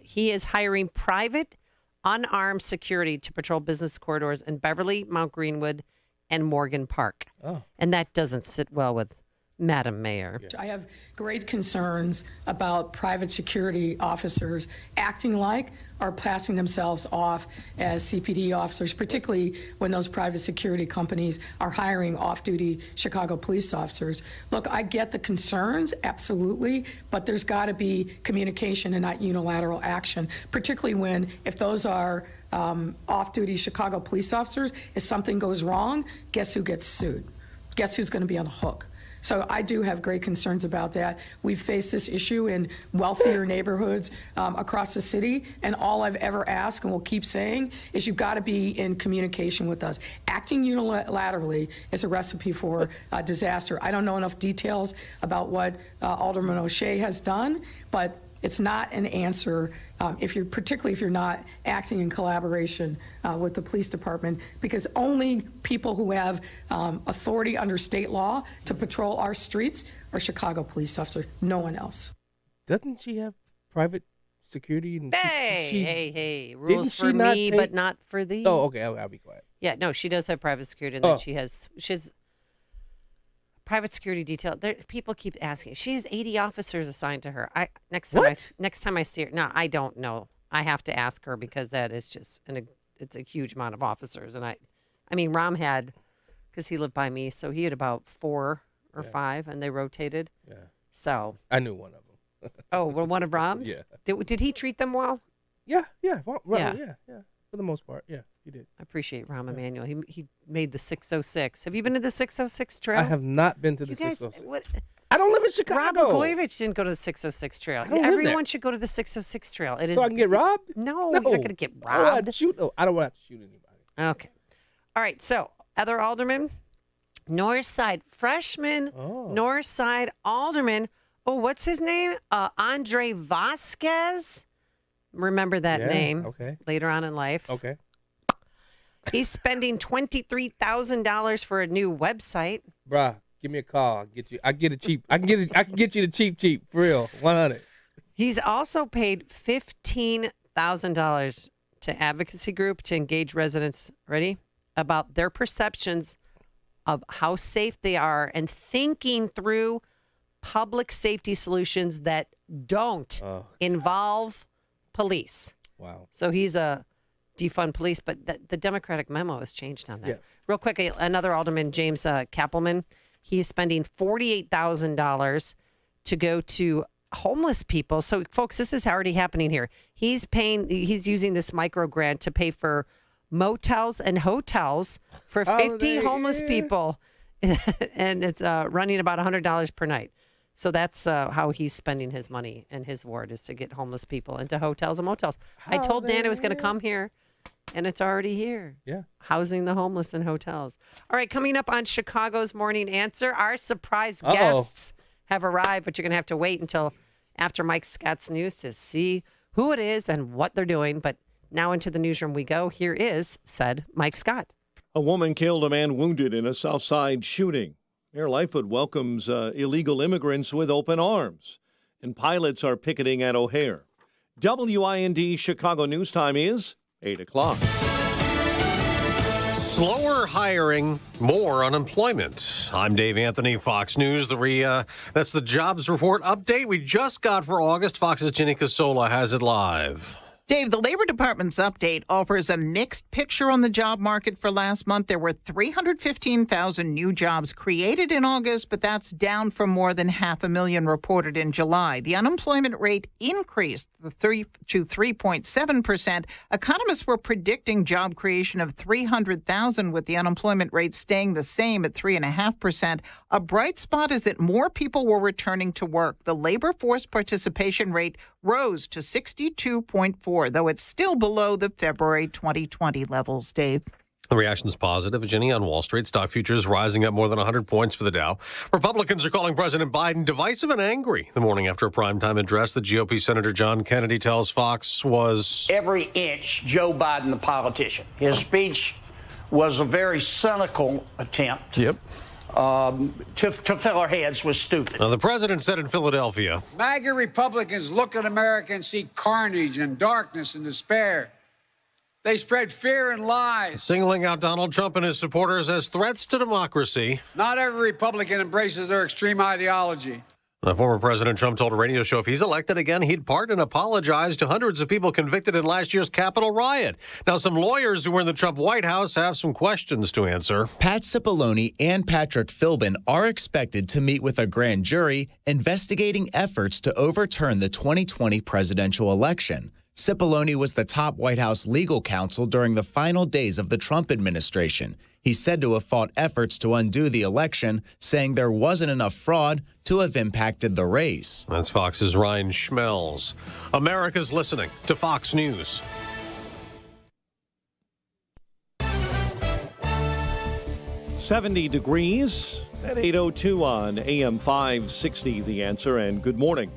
he is hiring private unarmed security to patrol business corridors in Beverly, Mount Greenwood, and Morgan Park.
Oh.
And that doesn't sit well with Madam Mayor.
I have great concerns about private security officers acting like or passing themselves off as CPD officers, particularly when those private security companies are hiring off-duty Chicago police officers. Look, I get the concerns, absolutely, but there's got to be communication and not unilateral action, particularly when, if those are off-duty Chicago police officers, if something goes wrong, guess who gets sued? Guess who's going to be on the hook? So I do have great concerns about that. We've faced this issue in wealthier neighborhoods across the city, and all I've ever asked, and will keep saying, is you've got to be in communication with us. Acting unilaterally is a recipe for disaster. I don't know enough details about what Alderman O'Shea has done, but it's not an answer particularly if you're not acting in collaboration with the police department, because only people who have authority under state law to patrol our streets are Chicago police officers, no one else.
Doesn't she have private security? And
Hey, rules for me, but not for thee.
Oh, okay, I'll be quiet.
Yeah, no, she does have private security, and then she has private security detail. People keep asking. She has 80 officers assigned to her. Next time I see her, no, I don't know. I have to ask her because that is just it's a huge amount of officers. And I mean, Ram had, because he lived by me, so he had about 4 or 5, and they rotated.
Yeah.
So
I knew one of them.
Oh, well, one of Ram's?
Yeah.
Did he treat them well?
Yeah. Well,
Yeah.
yeah. For the most part, yeah, he did.
I appreciate Rahm Emanuel. He made the 606. Have you been to the 606 trail?
I have not been to the 606. I don't live in Chicago.
Rob Blagojevich didn't go to the 606 trail.
I don't live
Everyone
there.
should go to the 606 trail. It is.
So I can get robbed?
No, you're not going to get
I don't
robbed.
have to shoot. Oh, I don't want to shoot anybody.
Okay. All right. So other alderman, Northside freshman, Northside alderman. Oh, what's his name? Andre Vasquez. Remember that name.
Okay.
Later on in life.
Okay.
He's spending $23,000 for a new website.
Bruh, give me a call. I'll get you. I get it cheap. I can get you the cheap for real. 100.
He's also paid $15,000 to advocacy group to engage residents. Ready? About their perceptions of how safe they are and thinking through public safety solutions that don't involve police.
Wow.
So he's a defund police, but the Democratic memo has changed on that.
Yeah.
Real quick, another alderman, James Kappelman, he's spending $48,000 to go to homeless people. So, folks, this is already happening here. He's using this micro grant to pay for motels and hotels for 50 homeless people, and it's running about $100 per night. So that's how he's spending his money in his ward, is to get homeless people into hotels and motels. I told Dan it was going to come here, and it's already here.
Yeah.
Housing the homeless in hotels. All right, coming up on Chicago's Morning Answer, our surprise guests have arrived, but you're going to have to wait until after Mike Scott's news to see who it is and what they're doing. But now into the newsroom we go. Here is said Mike Scott.
A woman killed, a man wounded in a South Side shooting. Mayor Lightfoot welcomes illegal immigrants with open arms, and pilots are picketing at O'Hare. WIND Chicago News Time is 8 o'clock.
Slower hiring, more unemployment. I'm Dave Anthony, Fox News. That's the jobs report update we just got for August. Fox's Jenny Casola has it live.
Dave, the Labor Department's update offers a mixed picture on the job market for last month. There were 315,000 new jobs created in August, but that's down from more than 500,000 reported in July. The unemployment rate increased to 3.7%. Economists were predicting job creation of 300,000, with the unemployment rate staying the same at 3.5%. A bright spot is that more people were returning to work. The labor force participation rate rose to 62.4, though it's still below the February 2020 levels, Dave.
The reaction's positive, Ginny, on Wall Street. Stock futures rising up more than 100 points for the Dow. Republicans are calling President Biden divisive and angry. The morning after a primetime address, the GOP Senator John Kennedy tells Fox was
every inch Joe Biden, the politician. His speech was a very cynical attempt.
Yep.
To fill our heads with stupid.
Now, the president said in Philadelphia,
MAGA Republicans look at America and see carnage and darkness and despair. They spread fear and lies.
Singling out Donald Trump and his supporters as threats to democracy.
Not every Republican embraces their extreme ideology.
The former President Trump told a radio show if he's elected again, he'd pardon and apologize to hundreds of people convicted in last year's Capitol riot. Now, some lawyers who were in the Trump White House have some questions to answer.
Pat Cipollone and Patrick Philbin are expected to meet with a grand jury investigating efforts to overturn the 2020 presidential election. Cipollone was the top White House legal counsel during the final days of the Trump administration. He's said to have fought efforts to undo the election, saying there wasn't enough fraud to have impacted the race.
That's Fox's Ryan Schmelz. America's listening to Fox News.
"70 degrees at 8:02 on AM 560, The Answer, and good morning.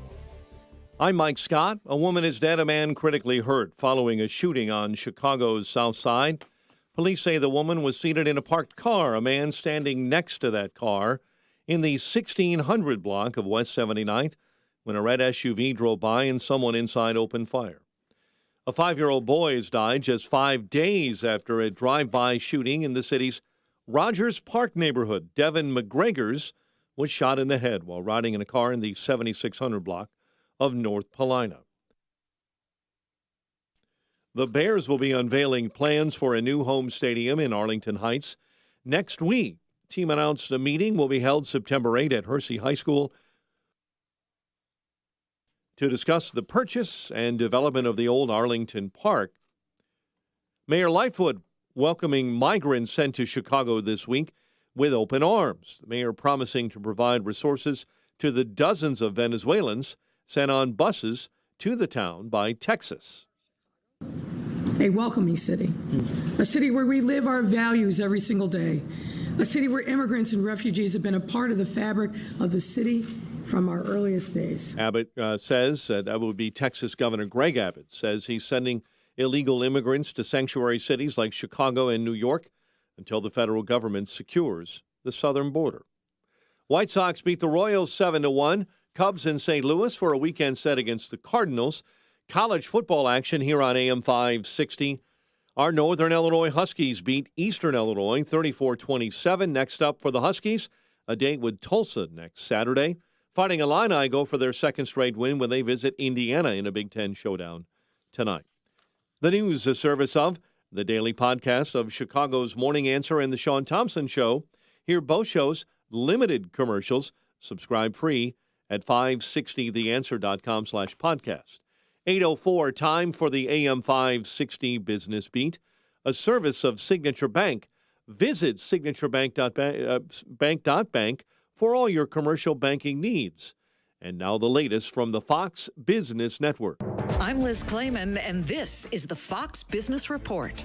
I'm Mike Scott. A woman is dead, a man critically hurt following a shooting on Chicago's South Side. Police say the woman was seated in a parked car, a man standing next to that car in the 1600 block of West 79th when a red SUV drove by and someone inside opened fire. A 5-year-old boy has died just 5 days after a drive-by shooting in the city's Rogers Park neighborhood. Devin McGregors was shot in the head while riding in a car in the 7600 block of North Paulina. The Bears will be unveiling plans for a new home stadium in Arlington Heights next week. The team announced a meeting will be held September 8 at Hersey High School to discuss the purchase and development of the old Arlington Park. Mayor Lightfoot welcoming migrants sent to Chicago this week with open arms. The mayor promising to provide resources to the dozens of Venezuelans sent on buses to the town by Texas.
A welcoming city, a city where we live our values every single day, a city where immigrants and refugees have been a part of the fabric of the city from our earliest days.
Abbott says that would be Texas Governor Greg Abbott says he's sending illegal immigrants to sanctuary cities like Chicago and New York until the federal government secures the southern border. White Sox beat the Royals 7-1. Cubs in St. Louis for a weekend set against the Cardinals. College football action here on AM 560. Our Northern Illinois Huskies beat Eastern Illinois 34-27. Next up for the Huskies, a date with Tulsa next Saturday. Fighting Illini go for their second straight win when they visit Indiana in a Big Ten showdown tonight. The news, a service of the daily podcast of Chicago's Morning Answer and the Sean Thompson Show. Hear both shows, limited commercials. Subscribe free at 560theanswer.com/podcast. 8:04, time for the AM 560 Business Beat, a service of Signature Bank. Visit signaturebank.bank for all your commercial banking needs. And now the latest from the Fox Business Network.
I'm Liz Clayman, and this is the Fox Business Report.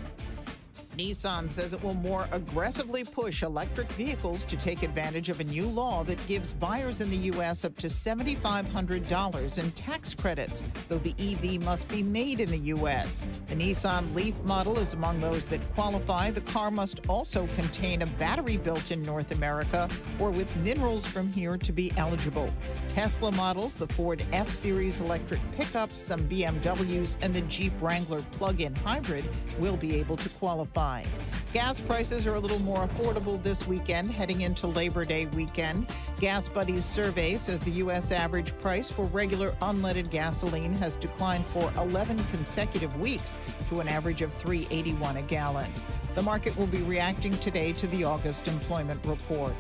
Nissan says it will more aggressively push electric vehicles to take advantage of a new law that gives buyers in the U.S. up to $7,500 in tax credits, though the EV must be made in the U.S. The Nissan Leaf model is among those that qualify. The car must also contain a battery built in North America or with minerals from here to be eligible. Tesla models, the Ford F-Series electric pickups, some BMWs, and the Jeep Wrangler plug-in hybrid will be able to qualify. high. Gas prices are a little more affordable this weekend, heading into Labor Day weekend. Gas Buddy's survey says the U.S. average price for regular unleaded gasoline has declined for 11 consecutive weeks to an average of $3.81 a gallon. The market will be reacting today to the August employment report.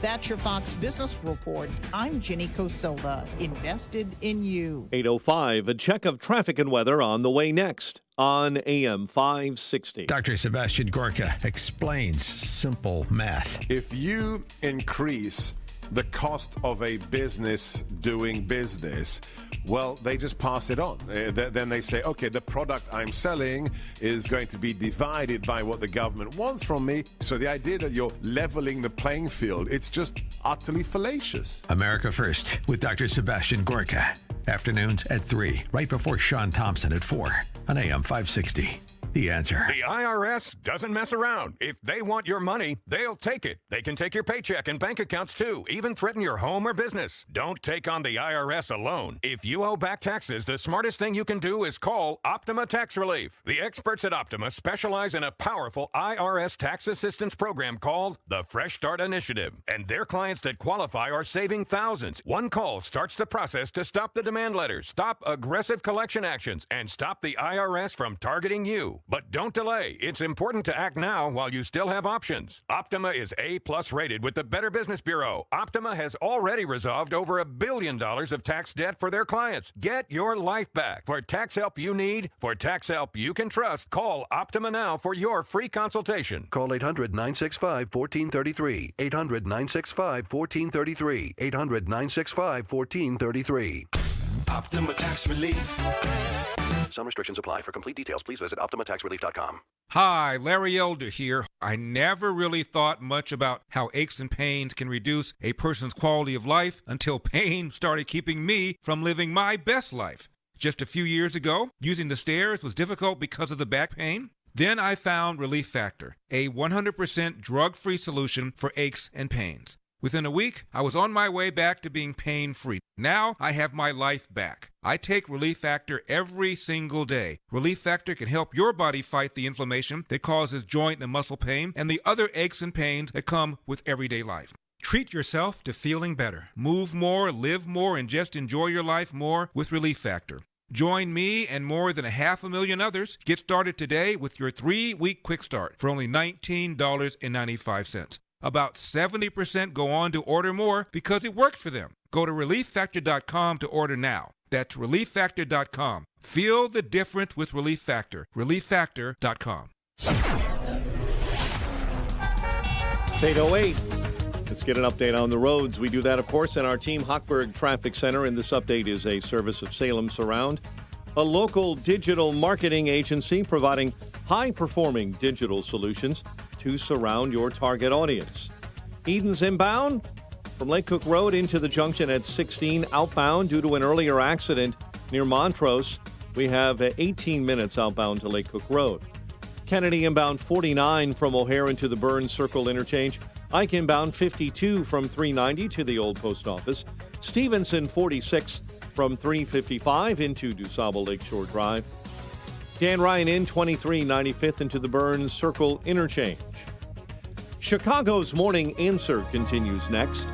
That's your Fox Business Report. I'm Ginny Cosilda, invested in you.
8:05, a check of traffic and weather on the way next on AM 560.
Dr. Sebastian Gorka explains simple math.
If you increase the cost of a business doing business, well, they just pass it on. Then they say, okay, the product I'm selling is going to be divided by what the government wants from me. So the idea that you're leveling the playing field, it's just utterly fallacious.
America First with Dr. Sebastian Gorka. Afternoons at 3, right before Sean Thompson at 4 on AM 560. The Answer.
The IRS doesn't mess around. If they want your money, they'll take it. They can take your paycheck and bank accounts too, even threaten your home or business. Don't take on the IRS alone. If you owe back taxes, the smartest thing you can do is call Optima Tax Relief. The experts at Optima specialize in a powerful IRS tax assistance program called the Fresh Start Initiative. And their clients that qualify are saving thousands. One call starts the process to stop the demand letters, stop aggressive collection actions, and stop the IRS from targeting you. But don't delay. It's important to act now while you still have options. Optima is A+ rated with the Better Business Bureau. Optima has already resolved over $1 billion of tax debt for their clients. Get your life back. For tax help you need, for tax help you can trust, call Optima now for your free consultation.
Call 800-965-1433. 800-965-1433. 800-965-1433.
Optima Tax Relief.
Some restrictions apply. For complete details, please visit OptimaTaxRelief.com.
Hi, Larry Elder here. I never really thought much about how aches and pains can reduce a person's quality of life until pain started keeping me from living my best life. Just a few years ago, using the stairs was difficult because of the back pain. Then I found Relief Factor, a 100% drug-free solution for aches and pains. Within a week, I was on my way back to being pain-free. Now I have my life back. I take Relief Factor every single day. Relief Factor can help your body fight the inflammation that causes joint and muscle pain and the other aches and pains that come with everyday life. Treat yourself to feeling better. Move more, live more, and just enjoy your life more with Relief Factor. Join me and more than 500,000 others. Get started today with your 3-week quick start for only $19.95. About 70% go on to order more because it works for them. Go to ReliefFactor.com to order now. That's ReliefFactor.com. Feel the difference with Relief Factor. ReliefFactor.com.
It's 8:08. Let's get an update on the roads. We do that, of course, in our Team Hochberg Traffic Center, and this update is a service of Salem Surround, a local digital marketing agency providing high-performing digital solutions to surround your target audience. Eden's inbound from Lake Cook Road into the junction at 16 outbound due to an earlier accident near Montrose. We have 18 minutes outbound to Lake Cook Road. Kennedy inbound 49 from O'Hare into the Burns Circle interchange. Ike inbound 52 from 390 to the old post office. Stevenson 46 from 355 into DuSable Lakeshore Drive. Dan Ryan in 23 95th into the Burns Circle interchange. Chicago's Morning Answer continues next.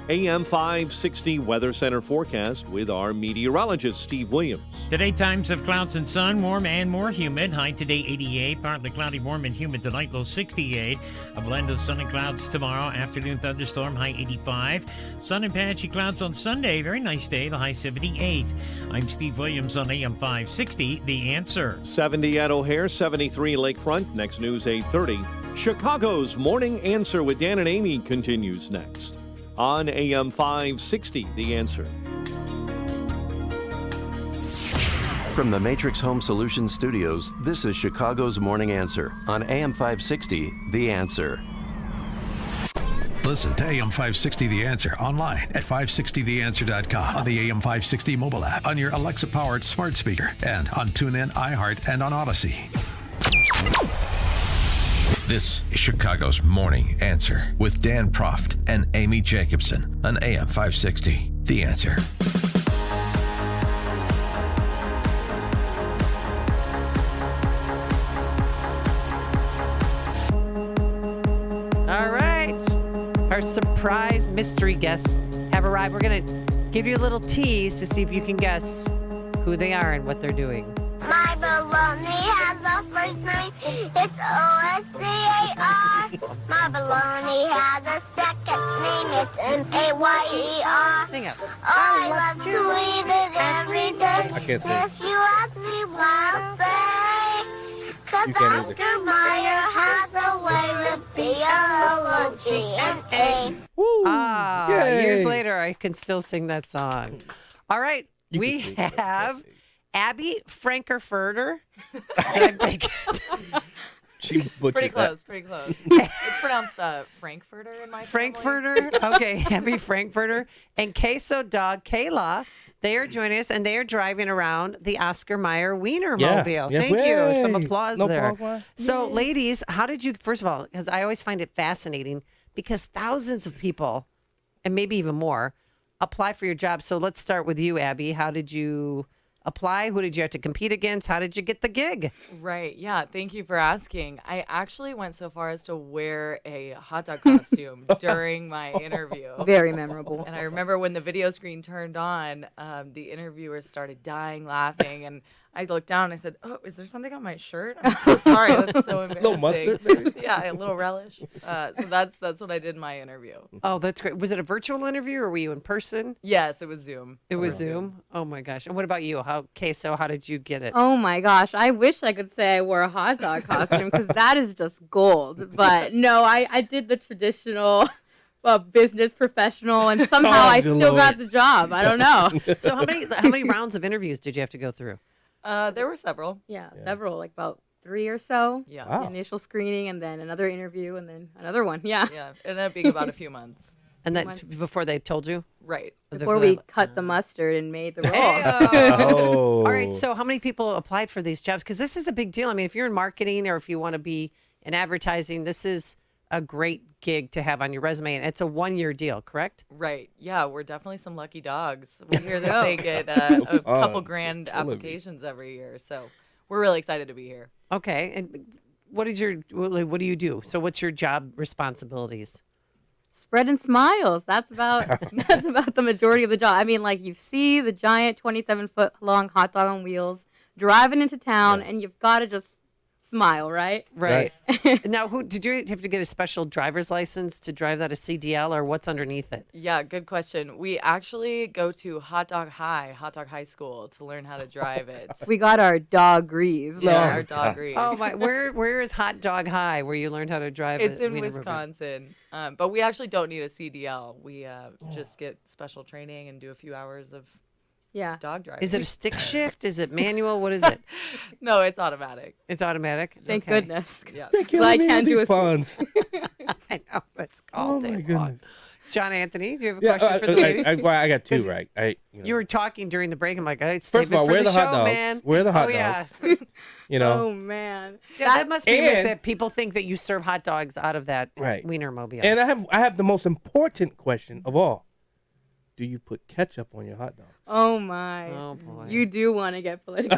AM 560 Weather Center forecast with our meteorologist, Steve Williams.
Today, times of clouds and sun, warm and more humid. High today, 88. Partly cloudy, warm and humid tonight, low 68. A blend of sun and clouds tomorrow. Afternoon thunderstorm, high 85. Sun and patchy clouds on Sunday. Very nice day, the high 78. I'm Steve Williams on AM 560, The Answer.
70 at O'Hare, 73 Lakefront. Next news, 8:30. Chicago's Morning Answer with Dan and Amy continues next on AM 560, The Answer.
From the Matrix Home Solutions Studios, this is Chicago's Morning Answer on AM 560, The Answer.
Listen to AM 560 The Answer online at 560theanswer.com, on the AM 560 mobile app, on your Alexa-powered smart speaker, and on TuneIn, iHeart, and on Odyssey. This is Chicago's Morning Answer with Dan Proft and Amy Jacobson on AM 560. The Answer.
All right. Our surprise mystery guests have arrived. We're going to give you a little tease to see if you can guess who they are and what they're doing.
My baloney has a first name. It's O-S-C-A-R. My baloney has a second name. It's M-A-Y-E-R.
Sing it.
I love to eat it every day.
I can't sing.
If you ask me why, I'll say, 'cause
You can't either.
Oscar Mayer has a way with B-L-O-G-N-A.
Years
Yay.
later, I can still sing that song. All right.
You
We
can sing it.
have Abby Frankerfurter. Did I break it?
She butchered
Pretty
that.
close, pretty close. It's pronounced Frankfurter in my family.
Frankfurter. Okay, Abby Frankfurter. And Queso Dog Kayla. They are joining us, and they are driving around the Oscar Mayer Wienermobile.
Yeah.
Thank you. Some
Yay.
applause
No
there.
applause, why?
So, ladies, how did you, first of all, because I always find it fascinating, because thousands of people, and maybe even more, apply for your job. So let's start with you, Abby. How did you apply? Who did you have to compete against? How did you get the gig?
Right. Yeah. Thank you for asking. I actually went so far as to wear a hot dog costume during my interview.
Very memorable.
And I remember when the video screen turned on, the interviewer started dying laughing, and I looked down and I said, "Oh, is there something on my shirt? I'm so sorry. That's so embarrassing."
Little mustard, maybe?
Yeah, a little relish. So that's what I did in my interview.
Oh, that's great. Was it a virtual interview or were you in person?
Yes, it was Zoom.
It was Zoom. Oh my gosh. And what about you? How did you get it?
Oh my gosh, I wish I could say I wore a hot dog costume because that is just gold. But no, I did the traditional business professional, and somehow I still got the job. I don't know.
So how many rounds of interviews did you have to go through?
There were several.
Yeah, several, like about 3 or so.
Yeah.
Wow.
The initial screening, and then another interview, and then another one. Yeah.
Yeah, it ended up being about a few months.
And then before they told you?
Right.
Before we cut the mustard and made the roll.
Oh.
All right. So how many people applied for these jobs? Because this is a big deal. I mean, if you're in marketing or if you want to be in advertising, this is a great gig to have on your resume. And it's a 1-year deal, correct?
Right. Yeah, we're definitely some lucky dogs. We hear that they get a couple grand applications every year. So we're really excited to be here.
Okay. And what do you do? So what's your job responsibilities?
Spreading smiles. That's about the majority of the job. I mean, like you see the giant 27-foot long hot dog on wheels driving into town, and you've got to just smile, right?
Right. Now, did you have to get a special driver's license to drive that, a CDL, or what's underneath it?
Yeah, good question. We actually go to Hot Dog High School to learn how to drive it.
We got our doggeries.
Yeah, our doggeries.
Oh my! Where is Hot Dog High, where you learned how to drive?
It's in Wisconsin, but we actually don't need a CDL. We just get special training and do a few hours of dog driving.
Is it a stick shift? Is it manual? What is it?
No, it's automatic.
It's automatic.
Thank goodness.
Yeah.
I can't do
these puns.
I know it's all day long. John Anthony, do you have a
Yeah,
question for the ladies?
I got two right.
You were talking during the break. I'm like,
First of all, where are the hot dogs?
Man.
Where are the hot
Oh, yeah.
dogs? You know.
Oh man.
Yeah, that must be
And-
that people think that you serve hot dogs out of that
Right.
Wienermobile.
And I have the most important question of all. Do you put ketchup on your hot dogs?
Oh my.
Oh boy.
You do want to get political.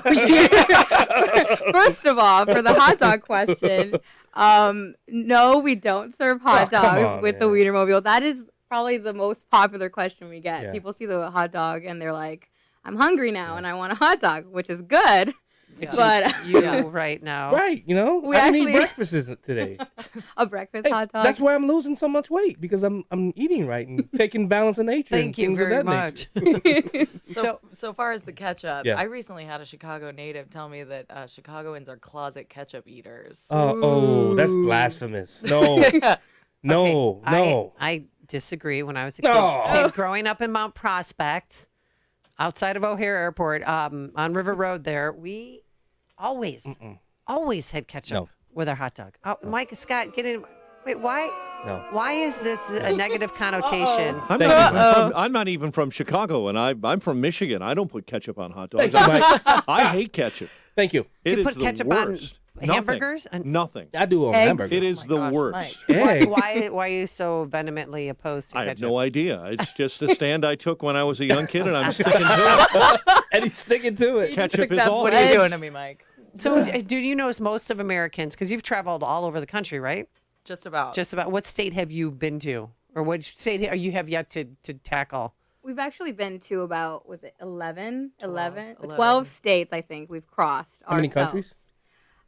First of all, for the hot dog question, no, we don't serve hot
come
dogs
on,
with the
man.
Wienermobile. That is probably the most popular question we get.
Yeah.
People see the hot dog and they're like, I'm hungry now and I want a hot dog, which is good.
Which
But
is you right now.
Right, you know.
We
I didn't eat
actually-
breakfast today.
a breakfast hot dog.
That's why I'm losing so much weight, because I'm eating right and taking balance of nature.
Thank
and
you
things of
very
that
much.
nature.
So far as the ketchup,
Yeah.
I recently had a Chicago native tell me that Chicagoans are closet ketchup eaters.
Oh, that's blasphemous. No, no, no.
I disagree. When I was a
No.
kid growing up in Mount Prospect, outside of O'Hare Airport, on River Road there, we always had ketchup with our hot dog. Oh, Mike, Scott, get in. Wait, why?
No.
Why is this a negative connotation?
I'm not even from Chicago, and I'm from Michigan. I don't put ketchup on hot dogs. I hate ketchup.
Thank you.
It
you
is
put
the
ketchup
worst.
on
Nothing.
hamburgers?
Nothing.
I do on
Eggs?
hamburgers.
It is the worst.
Why are you so vehemently opposed to
I
ketchup?
have no idea. It's just a stand I took when I was a young kid, and I'm sticking to it.
And he's sticking to it.
Ketchup is all.
What are you doing to me, Mike?
So, do you notice most of Americans, because you've traveled all over the country, right?
Just about.
Just about. What state have you been to? Or what state you have yet to tackle?
We've actually been to about, was it 11?
11.
12 states, I think, we've crossed
How many
ourselves.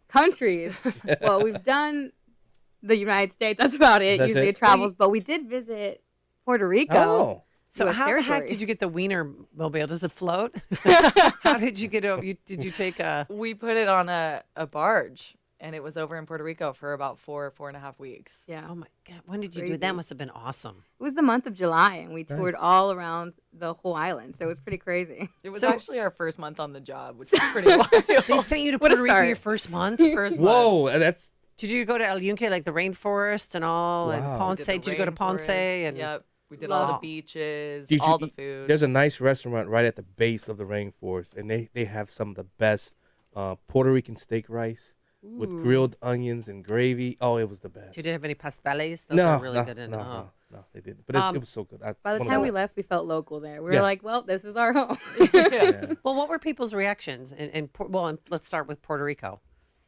countries?
Well, we've done the United States. That's about it.
That's
Usually
it?
it travels. But we did visit Puerto Rico.
Oh.
So
US
how the heck
territory.
did you get the Wiener Mobile? Does it float? How did you get over? Did you take a?
We put it on a barge, and it was over in Puerto Rico for about 4.5 weeks.
Yeah.
Oh my God! When did you do
Crazy.
it? That must have been awesome.
It was the month of July, and we toured
Nice.
all around the whole island. So it was pretty crazy.
It was
So-
actually our first month on the job, which is pretty wild.
They sent you to
What a
Puerto Rico
start.
your first month.
First month.
Whoa, that's
Did you go to El Yunque, like the rainforest and all, and
Wow.
Ponce? Did you go to Ponce? And
Yep. We did all the
Wow.
beaches,
Did you
all the
eat-
food.
There's a nice restaurant right at the base of the rainforest, and they have some of the best Puerto Rican steak rice with grilled onions and gravy. Oh, it was the best.
Did you have any pasteles? Those
No,
are really
no,
good. And,
no, they didn't. But it was so good.
By the time we left, we felt local there. We were
Yeah.
like, well, this is our home.
Well, what were people's reactions? And let's start with Puerto Rico.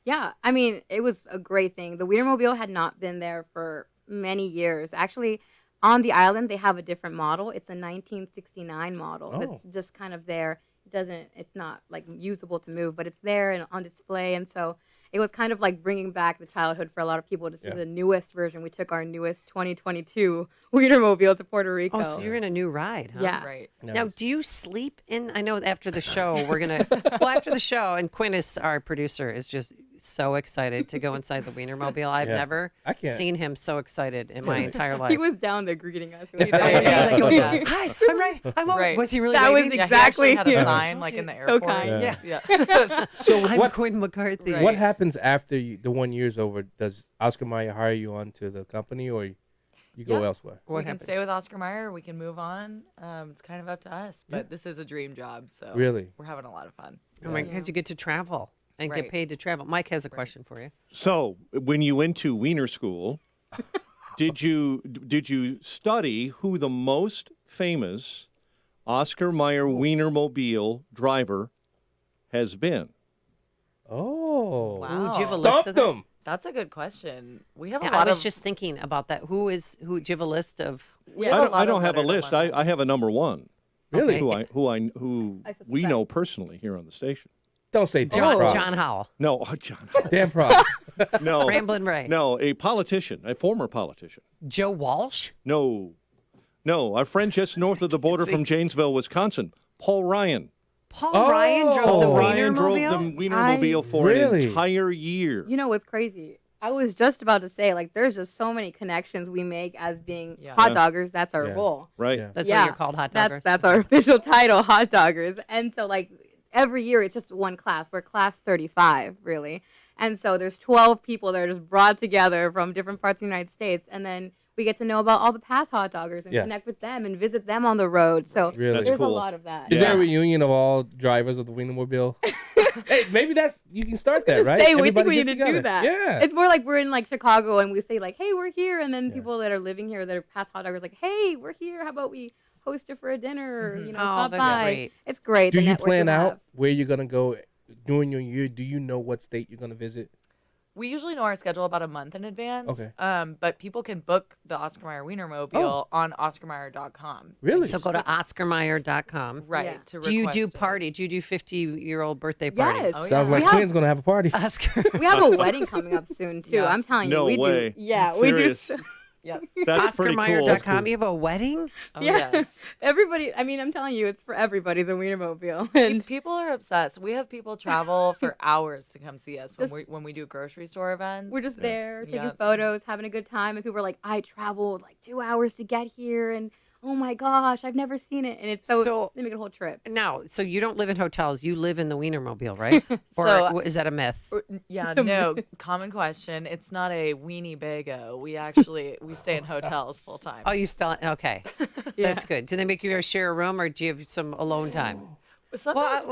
Yeah, I mean, it was a great thing. The Wienermobile had not been there for many years. Actually, on the island, they have a different model. It's a 1969 model that's just kind of there. It's not like usable to move, but it's there and on display. And so it was kind of like bringing back the childhood for a lot of people to see the newest version. We took our newest 2022 Wienermobile to Puerto Rico.
Oh, so you're in a new ride, huh?
Yeah.
Right.
Now, do you sleep in? I know after the show, we're going to, after the show, and Quintus, our producer, is just so excited to go inside the Wienermobile. I've
Yeah.
never
I can't.
seen him so excited in my entire life.
He was down there greeting us.
He did.
Like, going,
Yeah.
Hi, I'm right. I'm over.
Right.
Was he really
That was
waving?
Yeah,
exactly
he actually had a
him.
sign like in the
So
airport.
kind.
Yeah.
So
I'm
what
Quinn McCarthy.
Right.
what happens after the 1 year's over? Does Oscar Mayer hire you onto the company, or you go
Yeah.
elsewhere?
We
What
can
happens?
stay with Oscar Mayer, or we can move on. It's kind of up to us, but this is a dream job, so
Really?
we're having a lot of fun.
Oh my, because you get to travel and get
Right.
paid to travel. Mike has a question for you.
So, when you went to Wiener School, did you study who the most famous Oscar Mayer Wienermobile driver has been?
Oh,
Wow.
Ooh, do you have a list of
stumped
them?
them.
That's a good question. We have a
Yeah,
lot
I was
of.
just thinking about that. Who? Do you have a list of?
we
I
have a
don't,
lot
I
of
don't have a
letters
list.
on
I have a number one.
Really?
Who
I
we
suspect.
know personally here on the station.
Don't say Dan
John,
Proft.
John Howell.
No, John.
Dan Proft.
No,
Ramblin' Ray.
no, a politician, a former politician.
Joe Walsh.
No, our friend just north of the border from Janesville, Wisconsin, Paul Ryan.
Paul Ryan drove the
Paul Ryan drove
Wienermobile.
the Wienermobile for an
Really?
entire year.
You know what's crazy? I was just about to say, like, there's just so many connections we make as being
Yeah.
hot doggers. That's our
Yeah.
role.
Right.
Yeah.
That's why you're called hot doggers.
That's our official title, hot doggers. And so, like, every year it's just one class. We're class 35, really. And so there's 12 people that are just brought together from different parts of the United States. And then we get to know about all the past hot doggers and
Yeah.
connect with them and visit them on the road. So
Really?
That's
there's
cool.
a lot of that.
Is there a
Yeah.
reunion of all drivers of the Wienermobile? Hey, maybe you can start that, right?
Say, we think
Everybody
we
gets
need to do
together.
that.
Yeah.
It's more like we're in like Chicago and we say like, hey, we're here. And then
Yeah.
people that are living here that are past hot doggers like, hey, we're here. How about we host you for a dinner or,
Oh,
stop
that's
by.
great.
It's great.
Do
the
you
network
plan
you
out
have.
where you're gonna go during your year? Do you know what state you're gonna visit?
We usually know our schedule about a month in advance.
Okay.
But people can book the Oscar Mayer Wienermobile on OscarMayer.com.
Really?
So go to OscarMayer.com.
Right.
Yeah.
To
Do you do
request it.
party? Do you do 50-year-old birthday parties?
Yes.
Oh,
Sounds
yeah.
like
We have-
Quinn's gonna have a party.
Oscar.
We have a wedding coming up soon too.
Yeah.
I'm telling you,
No
we
way.
do. Yeah,
Serious?
we do.
Yep.
That's pretty cool.
OscarMayer.com. You have a wedding?
Oh,
Yeah.
yes.
Everybody. I mean, I'm telling you, it's for everybody. The Wienermobile.
Pe-
And
People are obsessed. We have people travel for hours to come see us
Just-
when we do grocery store events.
we're just there taking
Yep.
photos, having a good time. And people are like, I traveled like 2 hours to get here, and oh my gosh, I've never seen it. And it's so they make it a whole trip.
No, so you don't live in hotels. You live in the Wienermobile, right? Or
So-
is that a myth?
Yeah, no, common question. It's not a weenie bago. We stay in hotels full time.
Oh, you still okay? That's good. Do they make you share a room, or do you have some alone time?
Sometimes,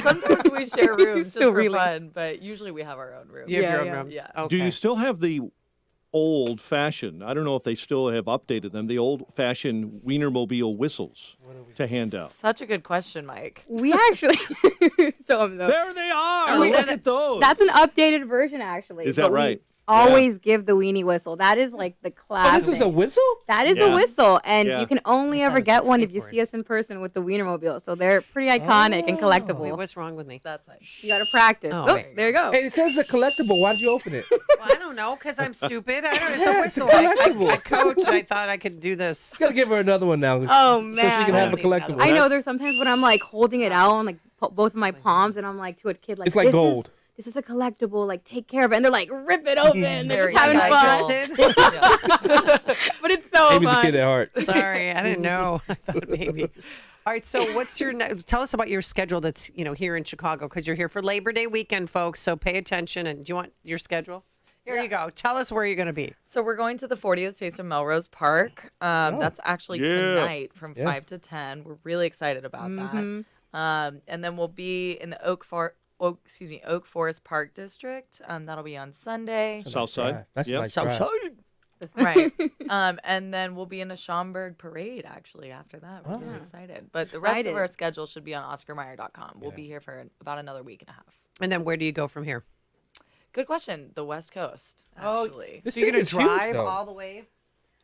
sometimes we share rooms just
Still
for
reeling.
fun, but usually we have our own room.
You have your own
yeah.
rooms.
Yeah.
Okay.
Do you still have the old-fashioned, I don't know if they still have updated them, the old-fashioned Wienermobile whistles to hand out?
Such a good question, Mike.
We actually show them those.
There they are!
We-
Look at those!
That's an updated version, actually.
Is that
but
right?
always give the weenie whistle. That is like the classic.
Oh, this is a whistle?
That is a whistle, and
Yeah.
you can only ever get one if you see us in person with the Wienermobile. So they're pretty iconic and collectible.
Wait, what's wrong with me?
That's it.
You got to practice.
Oh,
Oh, there you go.
Hey, it says a collectible. Why'd you open it?
Well, I don't know, because I'm stupid. I don't. It's a
Yeah, it's a
whistle.
collectible.
I coach. I thought I could do this.
Gotta give her another one now.
Oh
So
man,
she can have a collectible.
I know
right?
there's sometimes when I'm like holding it out on like both of my palms, and I'm like to a kid like,
It's like gold.
This is a collectible. Like take care of it, and they're like rip it open. They're
Very
just having fun.
Interested?
But it's so
Amy's
fun.
a kid at heart.
Sorry, I didn't know. I thought maybe. All right, so what's your tell us about your schedule that's here in Chicago, because you're here for Labor Day weekend, folks. So pay attention. And do you want your schedule? Here you go. Tell us where you're going to be.
So we're going to the 40th Taste of Melrose Park. That's actually tonight from 5 to 10. We're really excited about that. And then we'll be in the Oak Forest Park District. That'll be on Sunday.
South side.
That's
Yep.
nice.
South
drive.
side.
Right. And then we'll be in a Schaumburg parade actually after that. We're really excited. But the rest of
Excited.
our schedule should be on OscarMayer.com. We'll be here for about another week and a half.
And then where do you go from here?
Good question. The West Coast, actually.
This
So you're
thing
going
is
to
huge,
drive
though.
all the way?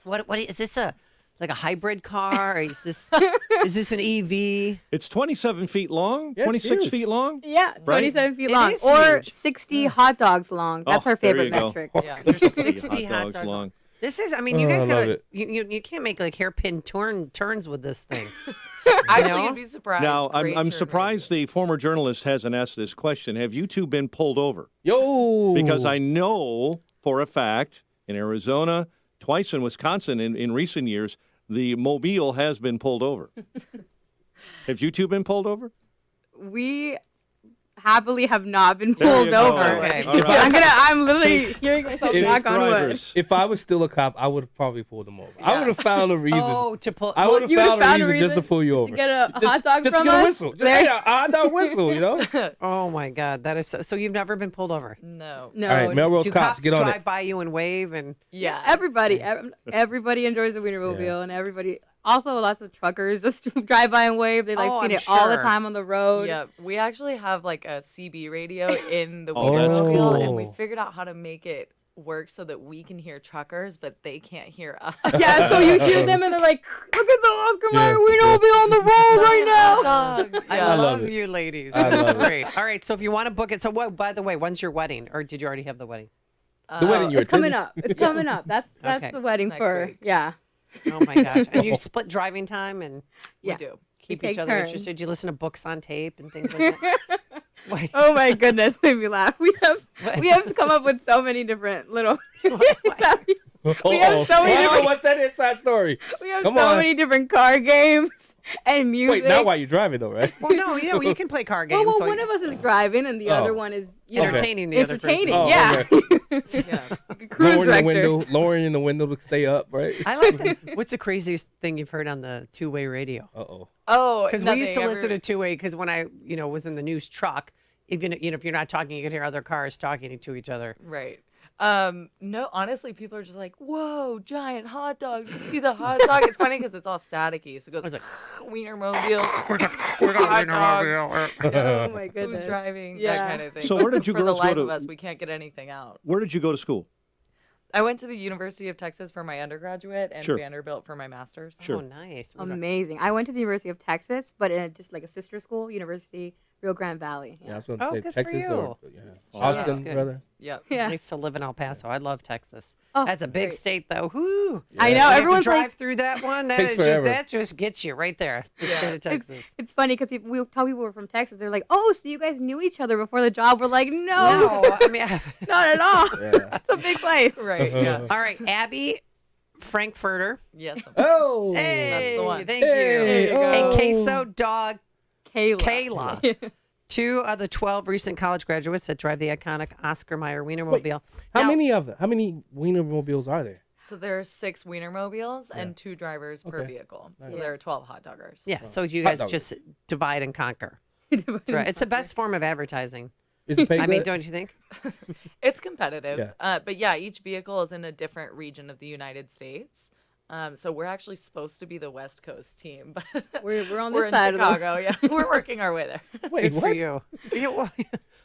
What is this like a hybrid car? Or is this an EV?
It's 27 feet long,
Yeah, it's
26
huge.
feet long.
Yeah,
Right?
27 feet
It
long,
is
or
huge.
60 hot dogs long. That's
Oh,
our
there
favorite
you go.
metric.
Yeah.
There's
60
60
hot dogs long.
This is, I mean, you
Oh,
guys
I love
got
it.
you can't make like hairpin turns with this thing.
Actually,
know?
you'd be surprised.
Now,
Great
I'm
turn
surprised the former journalist hasn't asked this question. Have you two been pulled over?
Yo.
Because I know for a fact in Arizona, twice in Wisconsin in recent years, the Mobile has been pulled over. Have you two been pulled over?
We happily have not been
There
pulled
you go.
over.
Okay.
All right.
I'm literally hearing myself
Safe
knock on wood.
drivers.
If I was still a cop, I would have probably pulled them over. I would have found a reason.
Oh, to pull.
I would have
You would've
found a reason just to pull you over.
To get a
Just-
hot dog
just
from
get a
us?
whistle. Just
There-
a hot dog whistle, you know?
Oh my God, that is so you've never been pulled over.
No.
No.
All right, Melrose
Do
cops, get on
drive
it.
by you and wave and
Yeah.
Everybody enjoys the Wienermobile, and everybody. Also, lots of truckers just drive by and wave. They like
Oh,
seen
I'm
it all the
sure.
time on the road.
Yeah, we actually have like a CB radio in the
Oh, that's
Wienermobile,
cool.
and we figured out how to make it work so that we can hear truckers, but they can't hear us.
Yeah, so you hear them and they're like, "Look at the Oscar Mayer
Yeah.
Wienermobile on the road right now."
I
Yeah.
love
it.
you ladies.
I
That's
love it.
great. All right, so if you want to book it, so what? By the way, when's your wedding, or did you already have the wedding?
The wedding you're
It's coming
attending?
up. It's coming up. That's
Okay.
the wedding
Next
for
week.
yeah.
Oh my gosh! And you split driving time and
Yeah.
We do.
keep
take
each other
turns.
interested. Do you listen to books on tape and things like that? Wait.
Oh my goodness, made me laugh. We have come up with so many different little. We have so many different-
What's that inside story?
We have
Come
so
on.
many different car games and music.
Wait, not while you're driving, though, right?
Well, no, you can play car games.
Well,
so
one of us is driving and the
Oh.
other one is
entertaining the other person.
entertaining.
Oh,
Yeah.
Yeah.
Cruise
lowering the
director.
window, lowering the window to stay up, right?
I like that. What's the craziest thing you've heard on the two-way radio?
Uh-oh.
Oh,
Because we used to
nothing,
listen to two-way. Because when I, was in the news truck, even if you're not talking, you could hear other cars talking to each other.
Right. No, honestly, people are just like, "Whoa, giant hot dog! You see the hot dog?" It's funny because it's all staticky, so it goes like Wienermobile.
We're
hot dog.
Oh my goodness.
Who's driving?
Yeah.
That kind of thing.
So where did you
For the
girls go
life
to-
of us, we can't get anything out.
Where did you go to school?
I went to the University of Texas for my undergraduate and
Sure.
Vanderbilt for my master's.
Sure.
Oh, nice.
Amazing. I went to the University of Texas, but in just like a sister school, University Rio Grande Valley.
Yeah, I was going
Oh,
to say
good for
Texas
you.
or
Yeah,
Austin,
that's good.
rather.
Yep.
Yeah.
I used to live in El Paso. I love Texas.
Oh,
That's a big
great.
state, though. Whoo!
I know,
You have to
everyone's
drive
like-
through that one. That
Takes
is just
forever.
that just gets you right there. The state of Texas.
It's funny because we tell people we're from Texas. They're like, "Oh, so you guys knew each other before the job?" We're like, "No,
No, I mean,
not at all.
Yeah.
It's a big place."
Right. Yeah.
all right, Abby Frankfurter.
Yes.
Oh.
Hey,
That's the one.
thank
Hey,
you.
oh.
And queso dog
Kayla.
Kayla. Two of the 12 recent college graduates that drive the iconic Oscar Mayer Wienermobile.
How
Now-
many of them? How many Wienermobiles are there?
So there are 6 Wienermobiles and 2 drivers per
Okay.
vehicle. So
Nice.
there are 12 hot doggers.
Yeah, so you
Hot
guys
dog.
just divide and conquer. Right. It's the best form of advertising.
Is the pay
I mean,
good?
don't you think?
It's competitive.
Yeah.
But yeah, each vehicle is in a different region of the United States. So we're actually supposed to be the West Coast team, but
We're on
we're
this
in
side of
Chicago. Yeah, we're working our way there.
Wait,
Good for you. Yeah,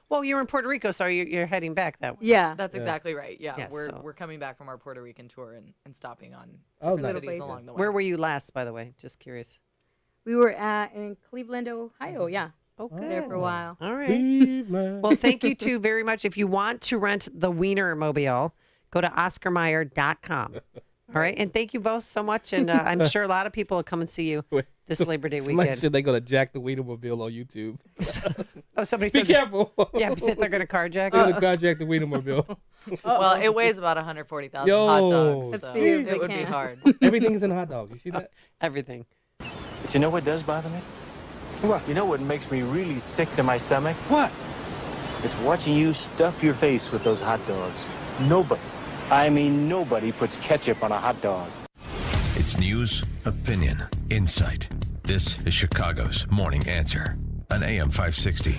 Well, you're in Puerto Rico, so you're heading back that way.
Yeah.
That's exactly right. Yeah,
Yeah,
we're
so-
we're coming back from our Puerto Rican tour and stopping on
Oh,
different
nice.
cities along the way.
Where were you last, by the way? Just curious.
We were in Cleveland, Ohio. Yeah.
Oh, good.
There for a while.
All right.
Cleveland.
Well, thank you two very much. If you want to rent the Wiener Mobile, go to OscarMayer.com. All right. And thank you both so much. And I'm sure a lot of people will come and see you this Labor Day
Somebody
weekend.
said they're going to jack the Wienermobile on YouTube.
Oh, somebody
Be
said
careful.
Yeah, they're going to carjack
They're
it.
going to carjack the Wienermobile.
Well, it weighs about 140,000
Yo.
hot dogs,
Let's
so
see if
it
they
would be
can.
hard.
Everything's in hot dogs. You see that?
Everything.
But you know what does bother me? What? You know what makes me really sick to my stomach?
What?
It's watching you stuff your face with those hot dogs. Nobody, I mean nobody, puts ketchup on a hot dog.
It's news, opinion, insight. This is Chicago's Morning Answer on AM 560.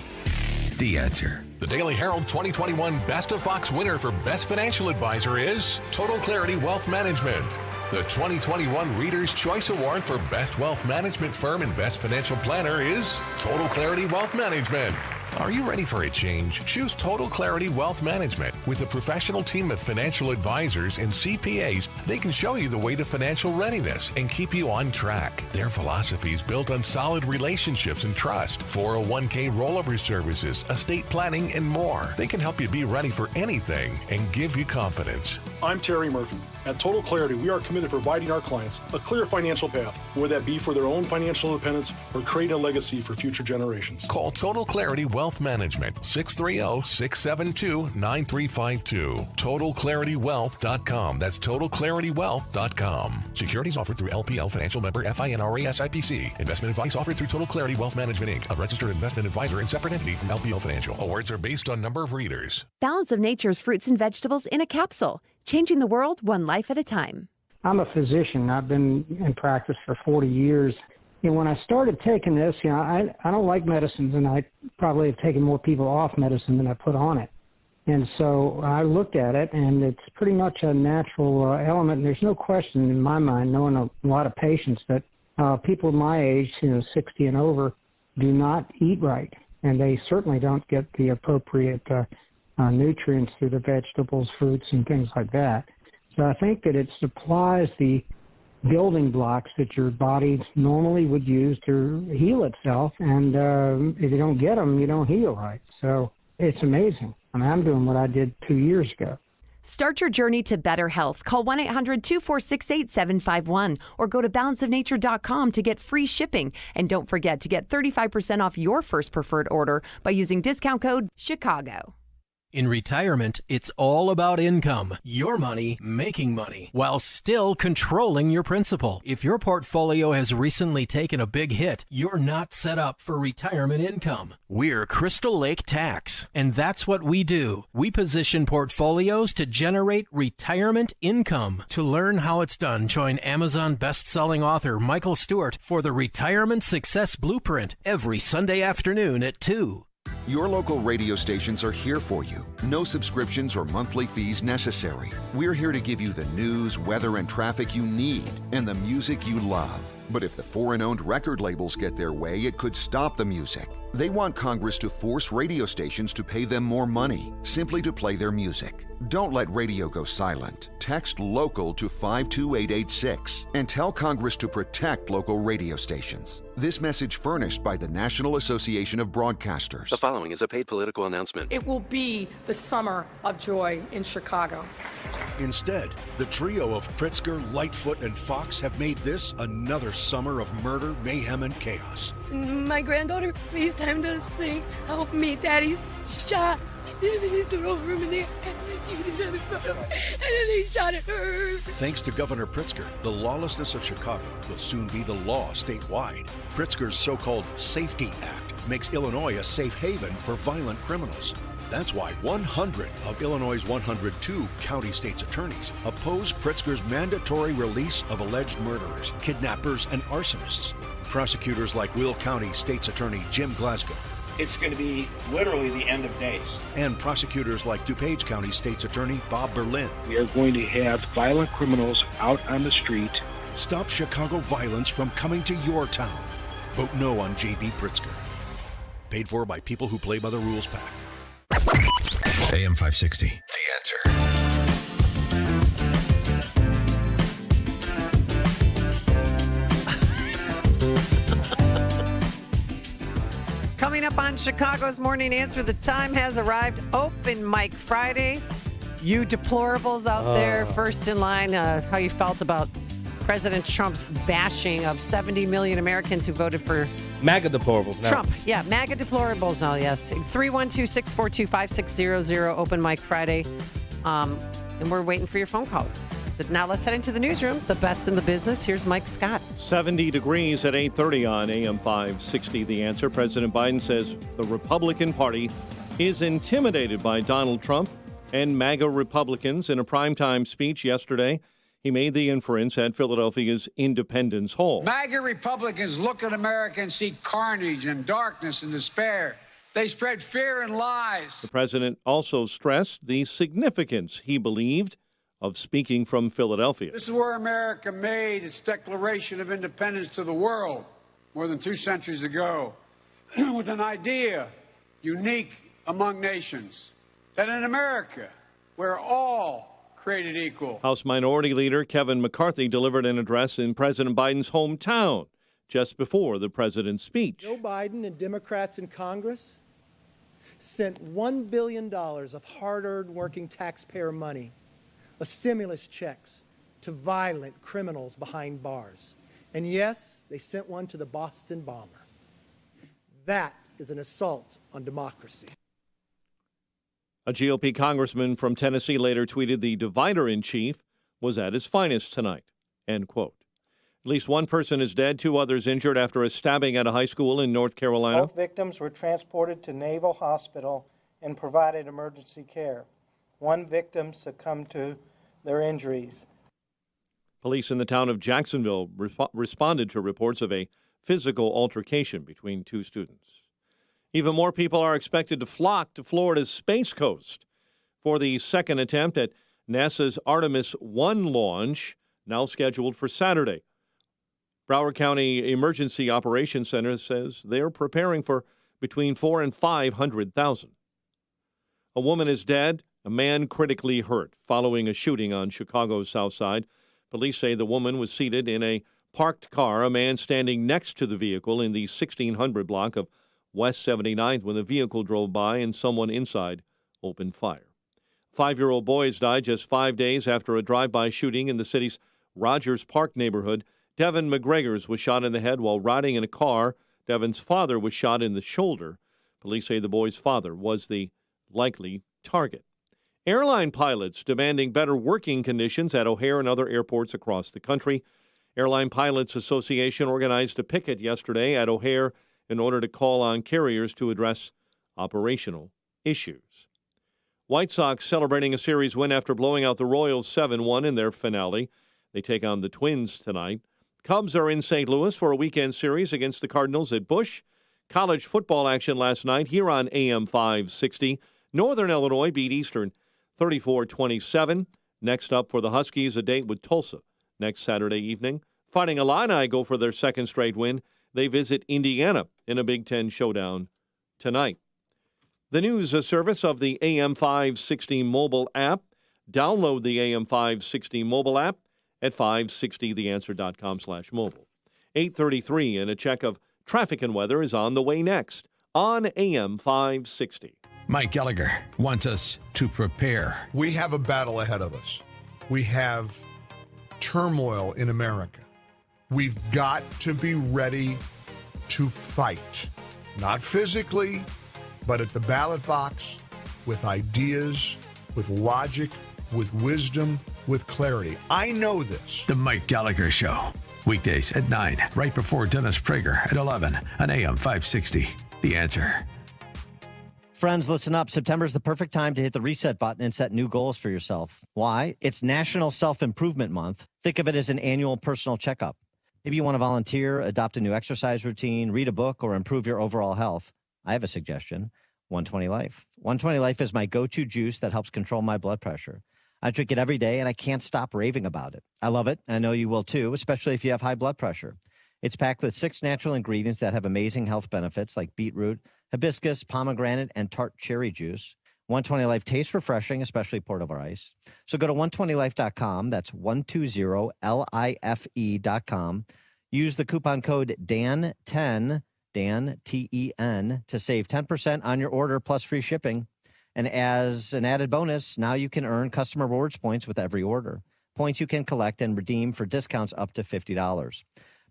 The Answer.
The Daily Herald 2021 Best of Fox winner for Best Financial Advisor is Total Clarity Wealth Management. The 2021 Reader's Choice Award for Best Wealth Management Firm and Best Financial Planner is Total Clarity Wealth Management. Are you ready for a change? Choose Total Clarity Wealth Management. With a professional team of financial advisors and CPAs, they can show you the way to financial readiness and keep you on track. Their philosophy is built on solid relationships and trust, 401k rollover services, estate planning, and more. They can help you be ready for anything and give you confidence.
I'm Terry Murphy. At Total Clarity, we are committed to providing our clients a clear financial path, whether that be for their own financial independence or create a legacy for future generations.
Call Total Clarity Wealth Management, 630-672-9352. TotalClarityWealth.com. That's TotalClarityWealth.com. Securities offered through LPL Financial Member FINRA SIPC. Investment advice offered through Total Clarity Wealth Management, Inc., a registered investment advisor and separate entity from LPL Financial. Awards are based on number of readers.
Balance of Nature's fruits and vegetables in a capsule. Changing the world one life at a time.
I'm a physician. I've been in practice for 40 years. And when I started taking this, I don't like medicines, and I probably have taken more people off medicine than I put on it. And so I looked at it, and it's pretty much a natural element. And there's no question in my mind, knowing a lot of patients, that people my age, 60 and over, do not eat right. And they certainly don't get the appropriate nutrients through the vegetables, fruits, and things like that. So I think that it supplies the building blocks that your body normally would use to heal itself, and if you don't get them, you don't heal right. So it's amazing. I mean, I'm doing what I did 2 years ago.
Start your journey to better health. Call 1-800-246-8751 or go to balanceofnature.com to get free shipping. And don't forget to get 35% off your first preferred order by using discount code CHICAGO.
In retirement, it's all about income, your money making money, while still controlling your principal. If your portfolio has recently taken a big hit, you're not set up for retirement income. We're Crystal Lake Tax, and that's what we do. We position portfolios to generate retirement income. To learn how it's done, join Amazon best-selling author Michael Stewart for the Retirement Success Blueprint every Sunday afternoon at 2.
Your local radio stations are here for you. No subscriptions or monthly fees necessary. We're here to give you the news, weather, and traffic you need and the music you love. But if the foreign-owned record labels get their way, it could stop the music. They want Congress to force radio stations to pay them more money simply to play their music. Don't let radio go silent. Text LOCAL to 52886 and tell Congress to protect local radio stations. This message furnished by the National Association of Broadcasters.
The following is a paid political announcement.
It will be the summer of joy in Chicago.
Instead, the trio of Pritzker, Lightfoot, and Fox have made this another summer of murder, mayhem, and chaos.
My granddaughter FaceTimed us saying, "Help me, Daddy's shot." And then they stood over him and they executed him in front of her. And then they shot at her.
Thanks to Governor Pritzker, the lawlessness of Chicago will soon be the law statewide. Pritzker's so-called Safety Act makes Illinois a safe haven for violent criminals. That's why 100 of Illinois' 102 county state's attorneys oppose Pritzker's mandatory release of alleged murderers, kidnappers, and arsonists. Prosecutors like Will County State's Attorney Jim Glasgow.
It's going to be literally the end of days.
And prosecutors like DuPage County State's Attorney Bob Berlin.
We are going to have violent criminals out on the street.
Stop Chicago violence from coming to your town. Vote no on J.B. Pritzker. Paid for by People Who Play by the Rules PAC.
AM 560, The Answer.
Coming up on Chicago's Morning Answer, the time has arrived. Open Mic Friday. You deplorables out there, first in line, how you felt about President Trump's bashing of 70 million Americans who voted for
MAGA deplorables now.
Trump. Yeah, MAGA deplorables now, yes. 312-642-5600, Open Mic Friday. And we're waiting for your phone calls. But now let's head into the newsroom. The best in the business. Here's Mike Scott.
70 degrees at 8:30 on AM 560. The Answer. President Biden says the Republican Party is intimidated by Donald Trump and MAGA Republicans. In a primetime speech yesterday, he made the inference at Philadelphia's Independence Hall.
MAGA Republicans look at America and see carnage and darkness and despair. They spread fear and lies.
The president also stressed the significance, he believed, of speaking from Philadelphia.
This is where America made its Declaration of Independence to the world more than 2 centuries ago, with an idea unique among nations, that in America, we're all created equal.
House Minority Leader Kevin McCarthy delivered an address in President Biden's hometown just before the president's speech.
Joe Biden and Democrats in Congress sent $1 billion of hard-earned working taxpayer money, of stimulus checks, to violent criminals behind bars. And yes, they sent one to the Boston bomber. That is an assault on democracy.
A GOP congressman from Tennessee later tweeted the divider-in-chief was at his finest tonight, end quote. At least one person is dead, 2 others injured after a stabbing at a high school in North Carolina.
Both victims were transported to Naval Hospital and provided emergency care. One victim succumbed to their injuries.
Police in the town of Jacksonville responded to reports of a physical altercation between 2 students. Even more people are expected to flock to Florida's Space Coast for the second attempt at NASA's Artemis 1 launch, now scheduled for Saturday. Broward County Emergency Operations Center says they're preparing for between 400,000 and 500,000. A woman is dead, a man critically hurt following a shooting on Chicago's South Side. Police say the woman was seated in a parked car, a man standing next to the vehicle in the 1600 block of West 79th when the vehicle drove by and someone inside opened fire. 5-year-old boys died just 5 days after a drive-by shooting in the city's Rogers Park neighborhood. Devin McGregors was shot in the head while riding in a car. Devin's father was shot in the shoulder. Police say the boy's father was the likely target. Airline pilots demanding better working conditions at O'Hare and other airports across the country. Airline Pilots Association organized a picket yesterday at O'Hare in order to call on carriers to address operational issues. White Sox celebrating a series win after blowing out the Royals 7-1 in their finale. They take on the Twins tonight. Cubs are in St. Louis for a weekend series against the Cardinals at Busch. College football action last night here on AM 560. Northern Illinois beat Eastern 34-27. Next up for the Huskies, a date with Tulsa next Saturday evening. Fighting Illini go for their second straight win. They visit Indiana in a Big Ten showdown tonight. The news service of the AM 560 mobile app. Download the AM 560 mobile app at 560theanswer.com/mobile. 8:33 and a check of traffic and weather is on the way next on AM 560.
Mike Gallagher wants us to prepare.
We have a battle ahead of us. We have turmoil in America. We've got to be ready to fight, not physically, but at the ballot box, with ideas, with logic, with wisdom, with clarity. I know this.
The Mike Gallagher Show. Weekdays at 9, right before Dennis Prager at 11 on AM 560. The Answer.
Friends, listen up. September is the perfect time to hit the reset button and set new goals for yourself. Why? It's National Self-Improvement Month. Think of it as an annual personal checkup. Maybe you want to volunteer, adopt a new exercise routine, read a book, or improve your overall health. I have a suggestion. 120 Life. 120 Life is my go-to juice that helps control my blood pressure. I drink it every day, and I can't stop raving about it. I love it. I know you will too, especially if you have high blood pressure. It's packed with 6 natural ingredients that have amazing health benefits like beetroot, hibiscus, pomegranate, and tart cherry juice. 120 Life tastes refreshing, especially Port over Ice. So go to 120life.com. That's 120life.com. Use the coupon code DAN10, Dan, T-E-N, to save 10% on your order plus free shipping. And as an added bonus, now you can earn customer rewards points with every order. Points you can collect and redeem for discounts up to $50.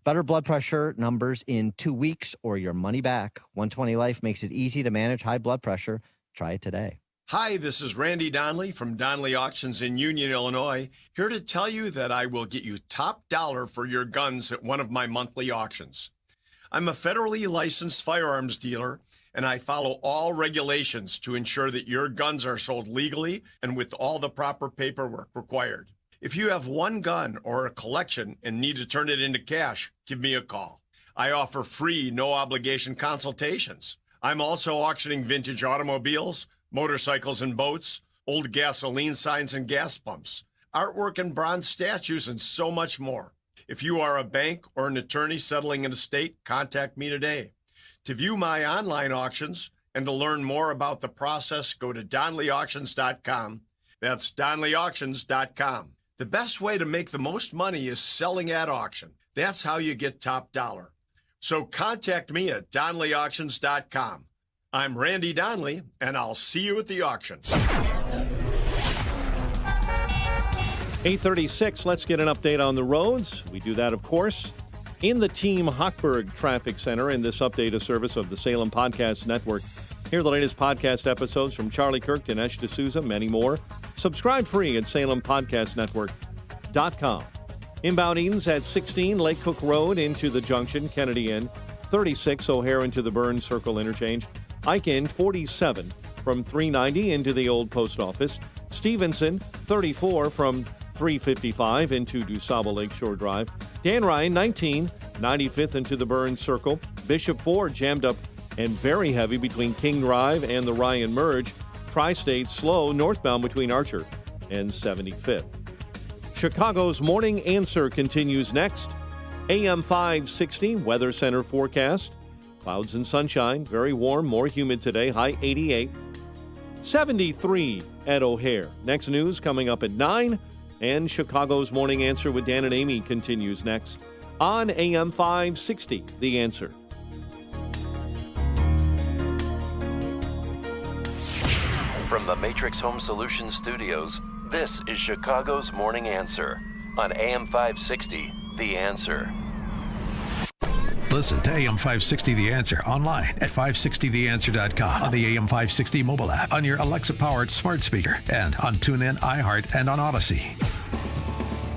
Better blood pressure numbers in 2 weeks or your money back. 120 Life makes it easy to manage high blood pressure. Try it today.
Hi, this is Randy Donnelly from Donnelly Auctions in Union, Illinois, here to tell you that I will get you top dollar for your guns at one of my monthly auctions. I'm a federally licensed firearms dealer, and I follow all regulations to ensure that your guns are sold legally and with all the proper paperwork required. If you have one gun or a collection and need to turn it into cash, give me a call. I offer free, no-obligation consultations. I'm also auctioning vintage automobiles, motorcycles and boats, old gasoline signs and gas pumps, artwork and bronze statues, and so much more. If you are a bank or an attorney settling an estate, contact me today. To view my online auctions and to learn more about the process, go to DonnellyAuctions.com. That's DonnellyAuctions.com. The best way to make the most money is selling at auction. That's how you get top dollar. So contact me at DonnellyAuctions.com. I'm Randy Donnelly, and I'll see you at the auction.
8:36, let's get an update on the roads. We do that, of course, in the Team Hochberg Traffic Center, and this update is service of the Salem Podcast Network. Hear the latest podcast episodes from Charlie Kirk, Dinesh D'Souza, many more. Subscribe free at salempodcastnetwork.com. Inbound Edens at 16 Lake Cook Road into the junction, Kennedy Inn. 36 O'Hare into the Burns Circle interchange. Ike Inn 47 from 390 into the old post office. Stevenson 34 from 355 into DuSable Lakeshore Drive. Dan Ryan 19, 95th into the Burns Circle. Bishop Ford jammed up and very heavy between King Drive and the Ryan Merge. Tri-State slow northbound between Archer and 75th. Chicago's Morning Answer continues next. AM 560 Weather Center forecast. Clouds and sunshine, very warm, more humid today, high 88. 73 at O'Hare. Next news coming up at 9. And Chicago's Morning Answer with Dan and Amy continues next on AM 560, The Answer.
From the Matrix Home Solutions studios, this is Chicago's Morning Answer on AM 560, The Answer.
Listen to AM 560 The Answer online at 560theanswer.com, on the AM 560 mobile app, on your Alexa-powered smart speaker, and on TuneIn, iHeart, and on Odyssey.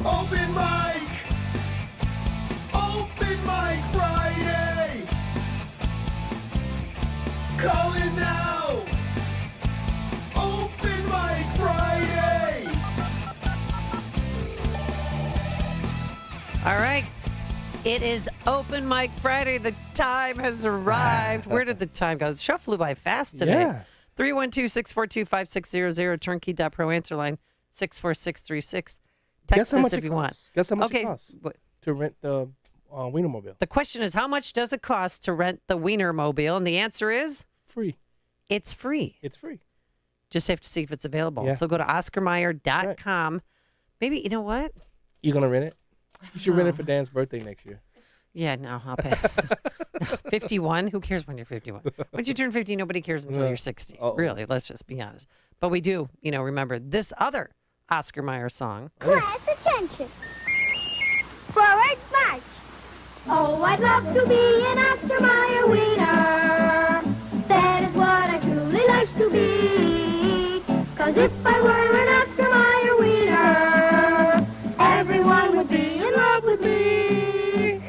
Open mic! Open mic Friday! Call it now! Open mic Friday!
All right. It is Open Mic Friday. The time has arrived. Where did the time go? The show flew by fast today.
Yeah.
312-642-5600, turnkey.pro answer line 64636. Text us if you want.
Guess how much it costs to rent the Wienermobile.
The question is, how much does it cost to rent the Wienermobile? And the answer is?
Free.
It's free.
It's free.
Just have to see if it's available.
Yeah.
So go to OscarMayer.com. Right. Maybe, you know what?
You going to rent it? You should rent it for Dan's birthday next year.
Yeah, no, I'll pass. 51? Who cares when you're 51? Once you turn 50, nobody cares until you're 60. Uh-oh. Really, let's just be honest. But we do, remember this other Oscar Mayer song.
Class attention. Forward march. Oh, I'd love to be an Oscar Mayer wiener. That is what I truly like to be. 'Cause if I were an Oscar Mayer wiener, everyone would be in love with me.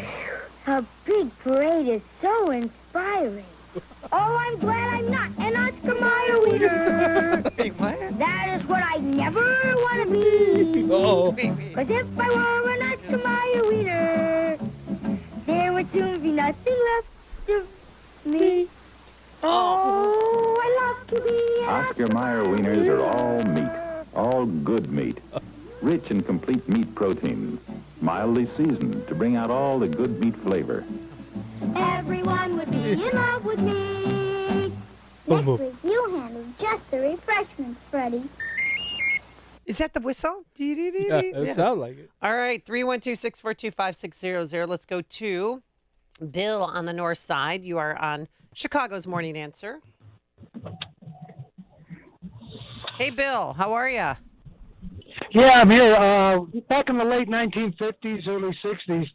A big parade is so inspiring. Oh, I'm glad I'm not an Oscar Mayer wiener.
Wait, what?
That is what I never want to be.
Oh.
Because if I were an Oscar Mayer wiener, there would soon be nothing left of me. Oh, I love to be an
Oscar Mayer wieners are all meat, all good meat. Rich and complete meat protein, mildly seasoned to bring out all the good meat flavor.
Everyone would be in love with me. Next week, you handle just the the refreshments, Freddie.
Is that the whistle?
Yeah, it sounds like it.
All right, 312-642-5600. Let's go to Bill on the north side. You are on Chicago's Morning Answer. Hey, Bill, how are you?
Yeah, I'm here. Back in the late 1950s, early 60s,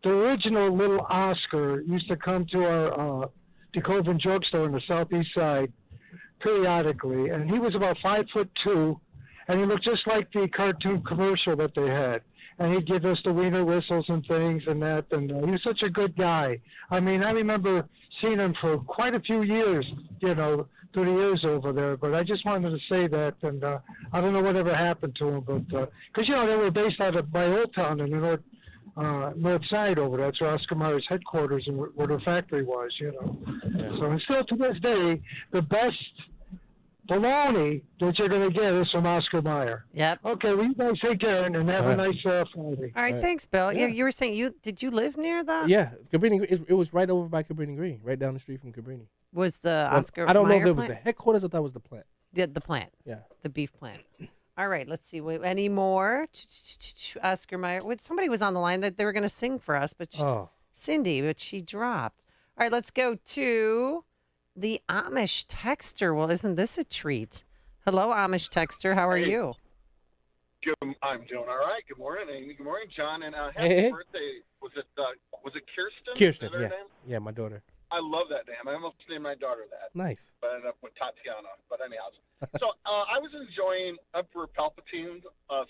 the original Little Oscar used to come to our DeKoven drugstore on the southeast side periodically, and he was about 5'2", and he looked just like the cartoon commercial that they had. And he'd give us the wiener whistles and things and that, and he was such a good guy. I mean, I remember seeing him for quite a few years, through the years over there, but I just wanted to say that, and I don't know whatever happened to him, but, because, they were based out of by Old Town in the north side over there. That's where Oscar Mayer's headquarters and where the factory was,
Yeah.
So, and still to this day, the best bologna that you're going to get is from Oscar Mayer.
Yep.
Okay, well, you guys take care and have a nice Friday.
All right, thanks, Bill.
Yeah.
You were saying did you live near the?
Yeah, Cabrini. It was right over by Cabrini Green, right down the street from Cabrini.
Was the Oscar?
I don't know if
Mayer
it was the
plant?
headquarters. I thought it was the plant.
The plant.
Yeah.
The beef plant. All right, let's see. Wait, any more? Oscar Mayer. Somebody was on the line that they were going to sing for us, but Cindy, but she dropped. All right, let's go to the Amish texter. Well, isn't this a treat? Hello, Amish texter. How are you?
I'm doing all right. Good morning, Amy. Good morning, John. And happy
Hey.
birthday. Was it Kirsten?
Kirsten,
Is that her name?
Yeah, my daughter.
I love that name. I almost named my daughter that.
Nice.
But I ended up with Tatiana. But anyhow. So I was enjoying Emperor Palpatine's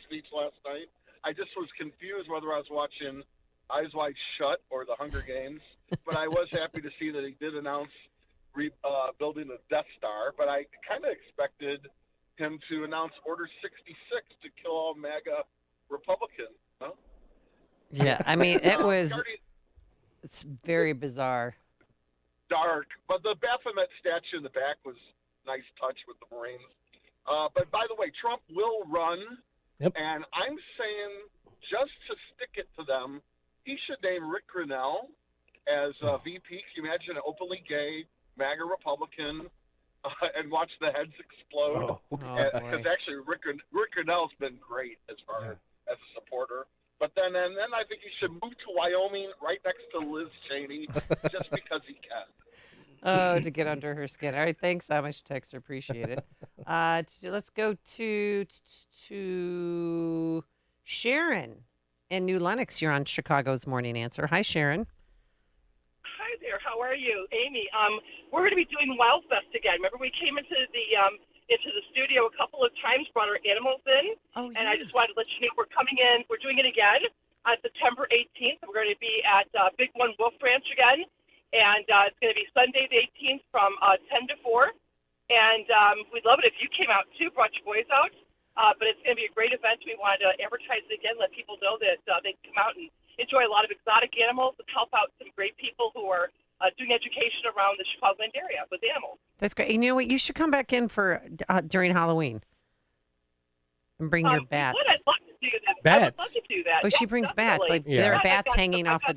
speech last night. I just was confused whether I was watching Eyes Wide Shut or The Hunger Games. But I was happy to see that he did announce building a Death Star. But I kind of expected him to announce Order 66 to kill all MAGA Republicans. Huh?
Yeah, I mean, it's very bizarre.
Dark, but the Baphomet statue in the back was a nice touch with the Marines. But by the way, Trump will run, and I'm saying just to stick it to them, he should name Rick Grinnell as VP. Can you imagine an openly gay MAGA Republican and watch the heads explode? Because actually, Rick Grinnell's been great as far as a supporter. But then I think he should move to Wyoming right next to Liz Cheney just because he can.
Oh, to get under her skin. All right, thanks, Amish texter. Appreciate it. Let's go to Sharon in New Lenox. You're on Chicago's Morning Answer. Hi, Sharon.
Hi there. How are you, Amy? We're going to be doing Wildfest again. Remember, we came into the studio a couple of times, brought our animals in, and I just wanted to let you know we're coming in. We're doing it again on September 18th. We're going to be at Big One Wolf Ranch again, and it's going to be Sunday the 18th from 10 to 4. And we'd love it if you came out too, brought your boys out. But it's going to be a great event. We wanted to advertise it again, let people know that they can come out and enjoy a lot of exotic animals and help out some great people who are doing education around the Chicagoland area with animals.
That's great. And you know what? You should come back in for during Halloween and bring your bats.
I'd love to do that.
Bats?
I would love to do that.
Oh, she brings bats. Like there are bats hanging off a.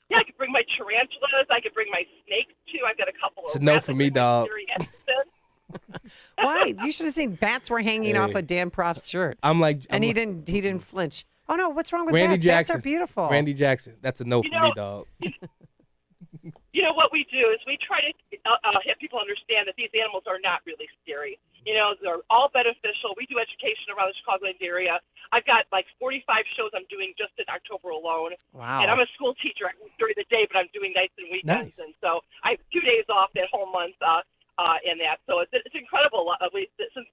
Yeah, I could bring my tarantulas. I could bring my snakes too. I've got a couple
It's
of.
a no for me, dog.
Why? You should have seen bats were hanging off of Dan Proft's shirt. He didn't flinch. Oh no, what's wrong with
Randy
bats?
Jackson.
Bats are beautiful.
Randy Jackson. That's a no for me, dog.
You know what we do is we try to have people understand that these animals are not really scary. You know, they're all beneficial. We do education around the Chicagoland area. I've got like 45 shows I'm doing just in October alone.
Wow.
And I'm a school teacher during the day, but I'm doing nights and weekends.
Nice.
And so I have 2 days off that whole month in that. So it's incredible. Since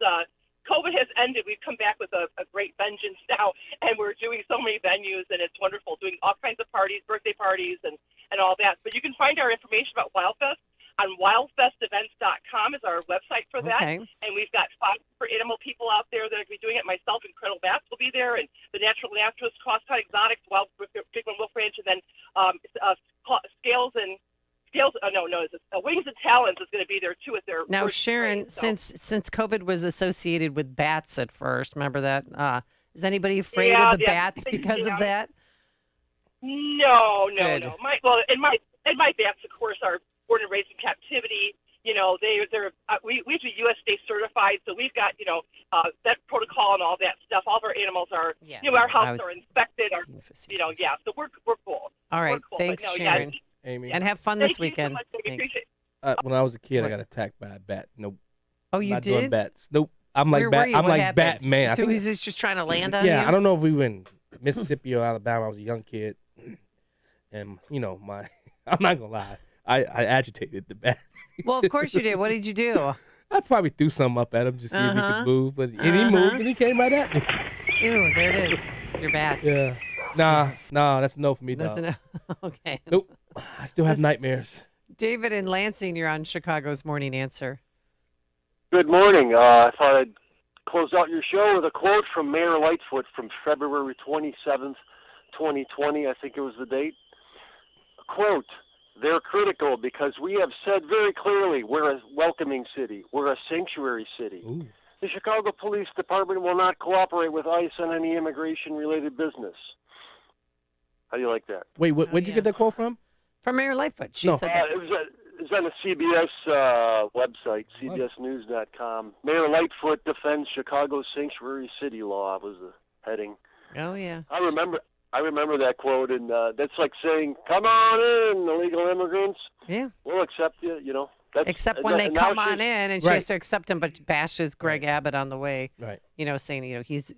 COVID has ended, we've come back with a great vengeance now, and we're doing so many venues, and it's wonderful, doing all kinds of parties, birthday parties, and all that. But you can find our information about Wildfest on wildfestevents.com is our website for that.
Okay.
And we've got 5 for animal people out there that are going to be doing it. Myself and Colonel Bass will be there, and the Natural Naturalists, Crosstown Exotics, Big One Wolf Ranch, and then Wings and Talons is going to be there too with their.
Now,
first
Sharon,
parade, so.
since COVID was associated with bats at first, remember that? Is anybody afraid
Yeah,
of the
yeah,
bats because of that?
No.
Good.
My bats, of course, are born and raised in captivity. we have to be U.S. state certified, so we've got that protocol and all that stuff. All of our animals are our houses are inspected. So we're cool.
All right,
cool.
thanks, Sharon.
Amy.
And have fun this weekend.
So much. I appreciate it.
When I was a kid, I got attacked by a bat. Nope.
Oh, you
not
did?
Doing bats. Nope. I'm like
Where were you?
I'm
What
like
happened?
Batman. I
So
think
he's just trying to land on you?
I don't know if we were in Mississippi or Alabama. I was a young kid, and I'm not gonna lie, I agitated the bat.
Well, of course you did. What did you do?
I probably threw something up at him just to see if he could move, but and he moved and he came right at me.
Ew, there it is. Your bats.
Yeah. Nah, that's a no for me, dog.
That's okay.
Nope. I still have nightmares.
David in Lansing, you're on Chicago's Morning Answer.
Good morning. I thought I'd close out your show with a quote from Mayor Lightfoot from February 27th, 2020. I think it was the date. Quote, "They're critical because we have said very clearly we're a welcoming city. We're a sanctuary city.
Ooh.
The Chicago Police Department will not cooperate with ICE on any immigration-related business." How do you like that?
Wait, where'd you get that quote from?
From Mayor Lightfoot. She said that.
It was on the CBS website, cbsnews.com. Mayor Lightfoot defends Chicago's sanctuary city law was the heading.
Oh, yeah.
I remember that quote, and that's like saying, "Come on in, illegal immigrants.
Yeah.
We'll accept you."
Except when they come on in and she has to accept him, but bashes Greg Abbott on the way.
Right.
Saying, he's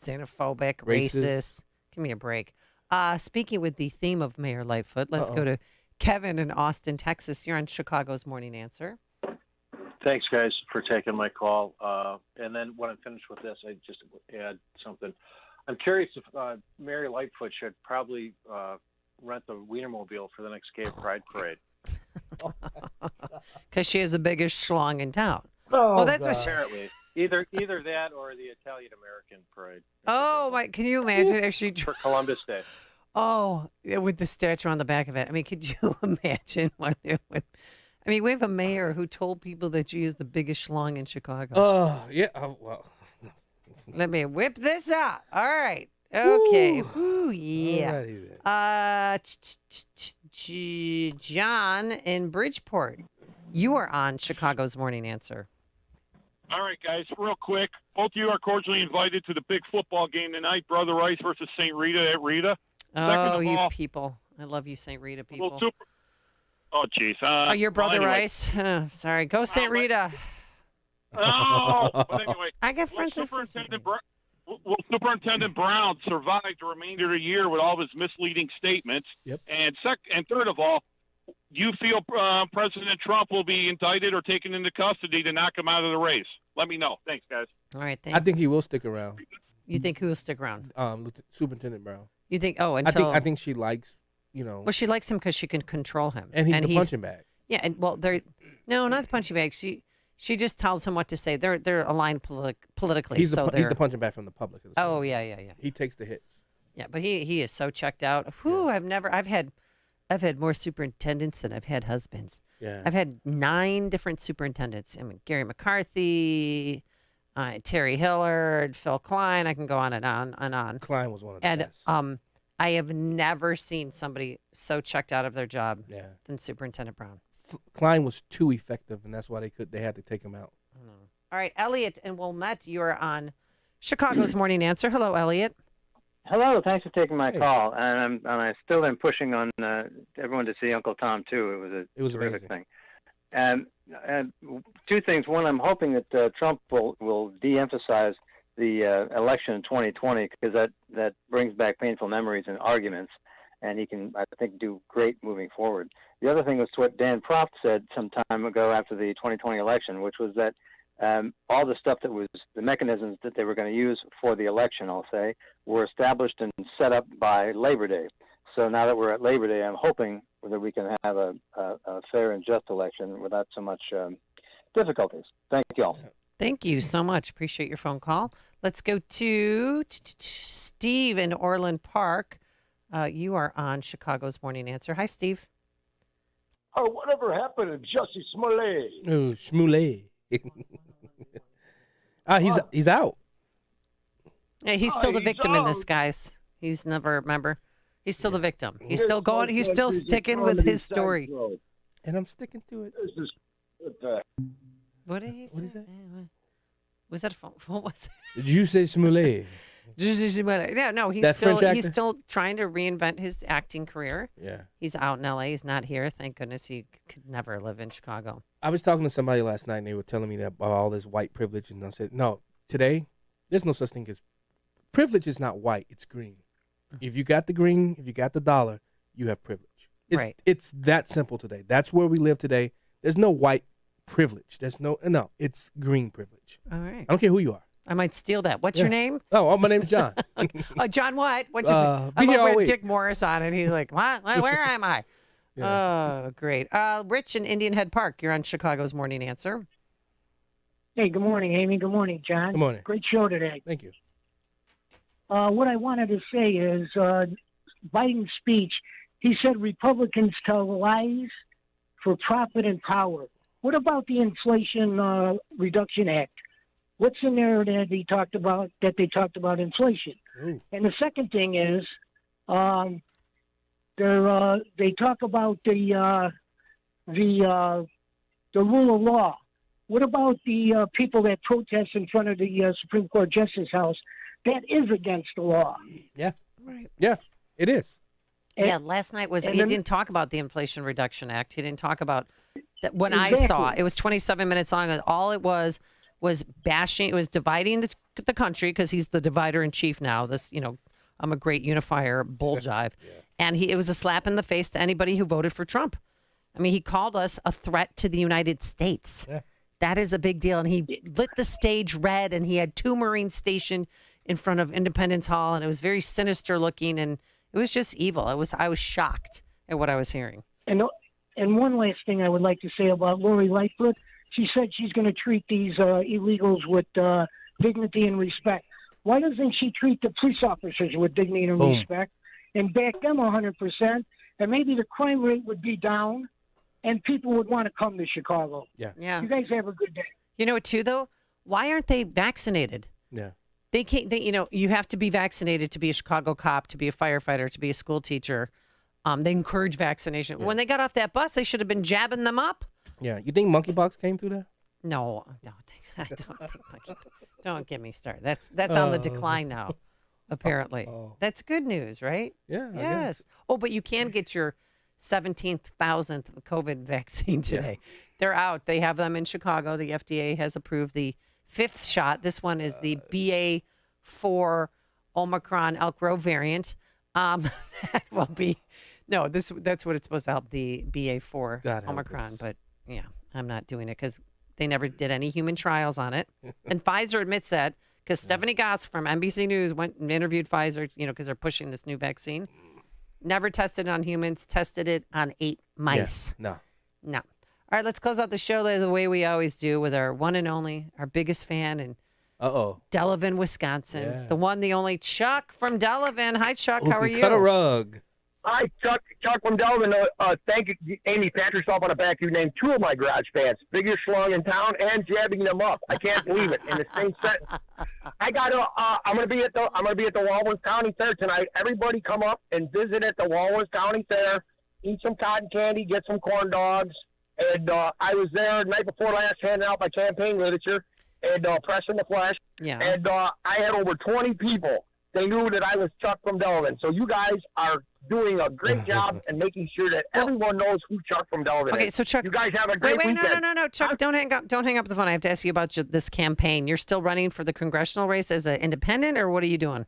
xenophobic,
Racist.
racist. Give me a break. Speaking with the theme of Mayor Lightfoot, let's go to Kevin in Austin, Texas. You're on Chicago's Morning Answer.
Thanks, guys, for taking my call. And then when I'm finished with this, I just add something. I'm curious if Mary Lightfoot should probably rent the Wienermobile for the next Gay Pride Parade.
Because she is the biggest schlong in town.
Oh,
well, that's what
apparently. Either that or the Italian American Parade.
Oh, my. Can you imagine if she.
For Columbus Day.
Oh, with the statue on the back of it. I mean, could you imagine what it would. I mean, we have a mayor who told people that she is the biggest schlong in Chicago.
Oh, yeah. Oh, well.
Let me whip this out. All right. Okay.
Ooh.
Ooh, yeah.
Alrighty
John in Bridgeport. You are on Chicago's Morning Answer.
All right, guys, real quick. Both of you are cordially invited to the big football game tonight, Brother Rice versus St. Rita at Rita.
Oh, you people. I love you, St. Rita people.
Oh, jeez.
Your Brother Rice? Oh, sorry. Go St. Rita.
Oh, but anyway.
I got friends
Will Superintendent Brown survive the remainder of the year with all of his misleading statements?
Yep.
And third of all, do you feel President Trump will be indicted or taken into custody to knock him out of the race? Let me know. Thanks, guys.
All right, thanks.
I think he will stick around.
You think he will stick around?
Superintendent Brown.
You think? Oh, until
I think she likes,
Well, she likes him because she can control him,
and he's the punching bag.
Yeah, and no, not the punching bag. She just tells him what to say. They're aligned politically.
He's the punching bag from the public.
Oh yeah.
He takes the hits.
Yeah, but he is so checked out. Whew,
yeah.
I've had more superintendents than I've had husbands.
Yeah.
I've had 9 different superintendents. I mean, Gary McCarthy, Terry Hillard, Phil Klein. I can go on and on and on.
Klein was one of the
and
best.
I have never seen somebody so checked out of their job than Superintendent Brown.
Klein was too effective, and that's why they had to take him out.
All right, Elliot and Wilmette, you are on Chicago's Morning Answer. Hello, Elliot.
Hello, thanks for taking my call. And I still am pushing on everyone to see Uncle Tom too. It was a terrific thing. And 2 things. One, I'm hoping that Trump will de-emphasize the election in 2020 because that brings back painful memories and arguments, and he can, I think, do great moving forward. The other thing was what Dan Proft said some time ago after the 2020 election, which was that all the stuff that was the mechanisms that they were going to use for the election, I'll say, were established and set up by Labor Day. So now that we're at Labor Day, I'm hoping that we can have a fair and just election without so much difficulties. Thank you all.
Thank you so much. Appreciate your phone call. Let's go to Steve in Orland Park. You are on Chicago's Morning Answer. Hi, Steve.
Oh, whatever happened to Jussie Smollett?
Oh, Smollett. He's out.
Yeah, he's still the victim in this, guys. He's never, remember? He's still the victim. He's still going. He's still sticking with his story.
And I'm sticking to it.
What did he say?
What is that?
Was that a phone? What was it?
Did you say Smollett?
Yeah, no,
That French actor?
he's still trying to reinvent his acting career.
Yeah.
He's out in L.A. He's not here. Thank goodness he could never live in Chicago.
I was talking to somebody last night, and they were telling me that about all this white privilege, and I said, no, today, there's no such thing as privilege is not white, it's green. If you got the green, if you got the dollar, you have privilege.
Right.
It's that simple today. That's where we live today. There's no white privilege. There's no, it's green privilege.
All right.
I don't care who you are.
I might steal that. What's your name?
Oh, my name is John.
John what? What's
Be
I
here
love
all
when
week.
Dick Morris on it. He's like, what? Where am I?
Yeah.
Oh, great. Rich in Indian Head Park. You're on Chicago's Morning Answer.
Hey, good morning, Amy. Good morning, John.
Good morning.
Great show today.
Thank you.
What I wanted to say is Biden's speech, he said Republicans tell lies for profit and power. What about the Inflation Reduction Act? What's in there that they talked about inflation?
Ooh.
And the second thing is they talk about the rule of law. What about the people that protest in front of the Supreme Court Justice House? That is against the law.
Yeah.
Right.
Yeah, it is.
Yeah, last night he didn't talk about the Inflation Reduction Act. He didn't talk about that. When I saw it was 27 minutes long, and all it was bashing. It was dividing the country because he's the divider in chief now. This, I'm a great unifier, bull jive, and it was a slap in the face to anybody who voted for Trump. I mean, he called us a threat to the United States.
Yeah.
That is a big deal, and he lit the stage red, and he had 2 Marines stationed in front of Independence Hall, and it was very sinister looking, and it was just evil. I was shocked at what I was hearing.
And one last thing I would like to say about Lori Lightfoot. She said she's going to treat these illegals with dignity and respect. Why doesn't she treat the police officers with dignity and respect and back them 100%? And maybe the crime rate would be down, and people would want to come to Chicago.
Yeah.
You guys have a good day.
You know what, too, though? Why aren't they vaccinated?
Yeah.
They can't. You have to be vaccinated to be a Chicago cop, to be a firefighter, to be a school teacher. They encourage vaccination.
Yeah.
When they got off that bus, they should have been jabbing them up.
Yeah. You think monkeypox came through there?
No, I don't think. Don't get me started. That's on the decline now. Apparently, that's good news, right?
Yeah. I
Yes.
guess.
Oh, but you can get your 17,000th COVID vaccine today. They're out. They have them in Chicago. The FDA has approved the 5th shot. This one is the BA4 Omicron Elk Grove variant. That will be that's what it's supposed to help, the BA4
God help
Omicron.
us.
But yeah, I'm not doing it because they never did any human trials on it. And Pfizer admits that because Stephanie Goss from NBC News went and interviewed Pfizer, because they're pushing this new vaccine. Never tested it on humans, tested it on 8 mice.
Yeah.
No. All right, let's close out the show the way we always do with our one and only, our biggest fan in Delavan, Wisconsin.
Yeah.
The one, the only Chuck from Delavan. Hi, Chuck. How are you?
Cut a rug.
Hi, Chuck from Delvin. Thank you, Amy. Pat yourself on the back. You named 2 of my garage fans, biggest schlong in town, and jabbing them up. I can't believe it. In the same set, I'm gonna be at the Walworth County Fair tonight. Everybody come up and visit at the Walworth County Fair. Eat some cotton candy, get some corn dogs. And I was there the night before last, handing out my campaign literature and pressing the flesh.
Yeah.
And I had over 20 people. They knew that I was Chuck from Delvin. So you guys are doing a great job and making sure that everyone knows who Chuck from Delvin is.
Okay, so Chuck,
you guys have a great
wait,
weekend.
no, Chuck, don't hang up the phone. I have to ask you about this campaign. You're still running for the congressional race as an independent, or what are you doing?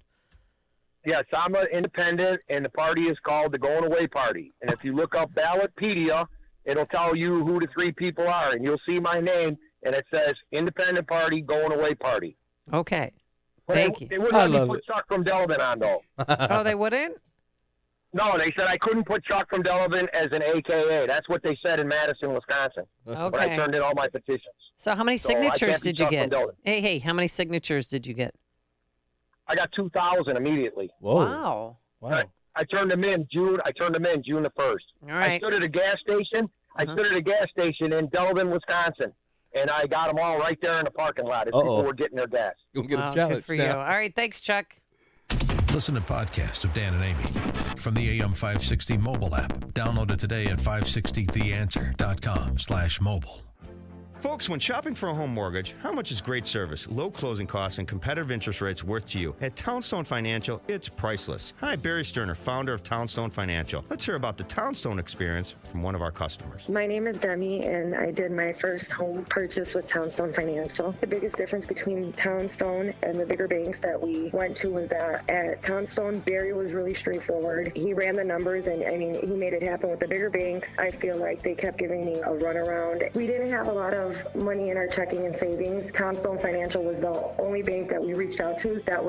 Yes, I'm an independent, and the party is called the Going Away Party. And if you look up Ballotpedia, it'll tell you who the 3 people are, and you'll see my name, and it says Independent Party, Going Away Party.
Okay.
But
Thank you.
They wouldn't let me put Chuck from Delvin on, though.
Oh, they wouldn't?
No, they said I couldn't put Chuck from Delvin as an AKA. That's what they said in Madison, Wisconsin. When I
Okay.
turned in all my petitions.
So how many
So I can't
signatures
be
did you
Chuck from
get?
Delvin.
Hey, how many signatures did you get?
I got 2,000 immediately.
Wow.
I turned them in June. I turned them in June the 1st.
All right.
I stood at a gas station. I stood at a gas station in Delvin, Wisconsin, and I got them all right there in the parking lot as people were getting their gas.
You'll get
Wow, good for you. All right, thanks, Chuck.
Listen to podcasts of Dan and Amy from the AM 560 mobile app. Download it today at 560theanswer.com/mobile.
Folks, when shopping for a home mortgage, how much is great service, low closing costs, and competitive interest rates worth to you? At Townstone Financial, it's priceless. Hi, Barry Sterner, founder of Townstone Financial. Let's hear about the Townstone experience from one of our customers.
My name is Demi, and I did my first home purchase with Townstone Financial. The biggest difference between Townstone and the bigger banks that we went to was that at Townstone, Barry was really straightforward. He ran the numbers, and I mean, he made it happen. With the bigger banks, I feel like they kept giving me a runaround. We didn't have a lot of money in our checking and savings. Townstone Financial was the only bank that we reached out to that was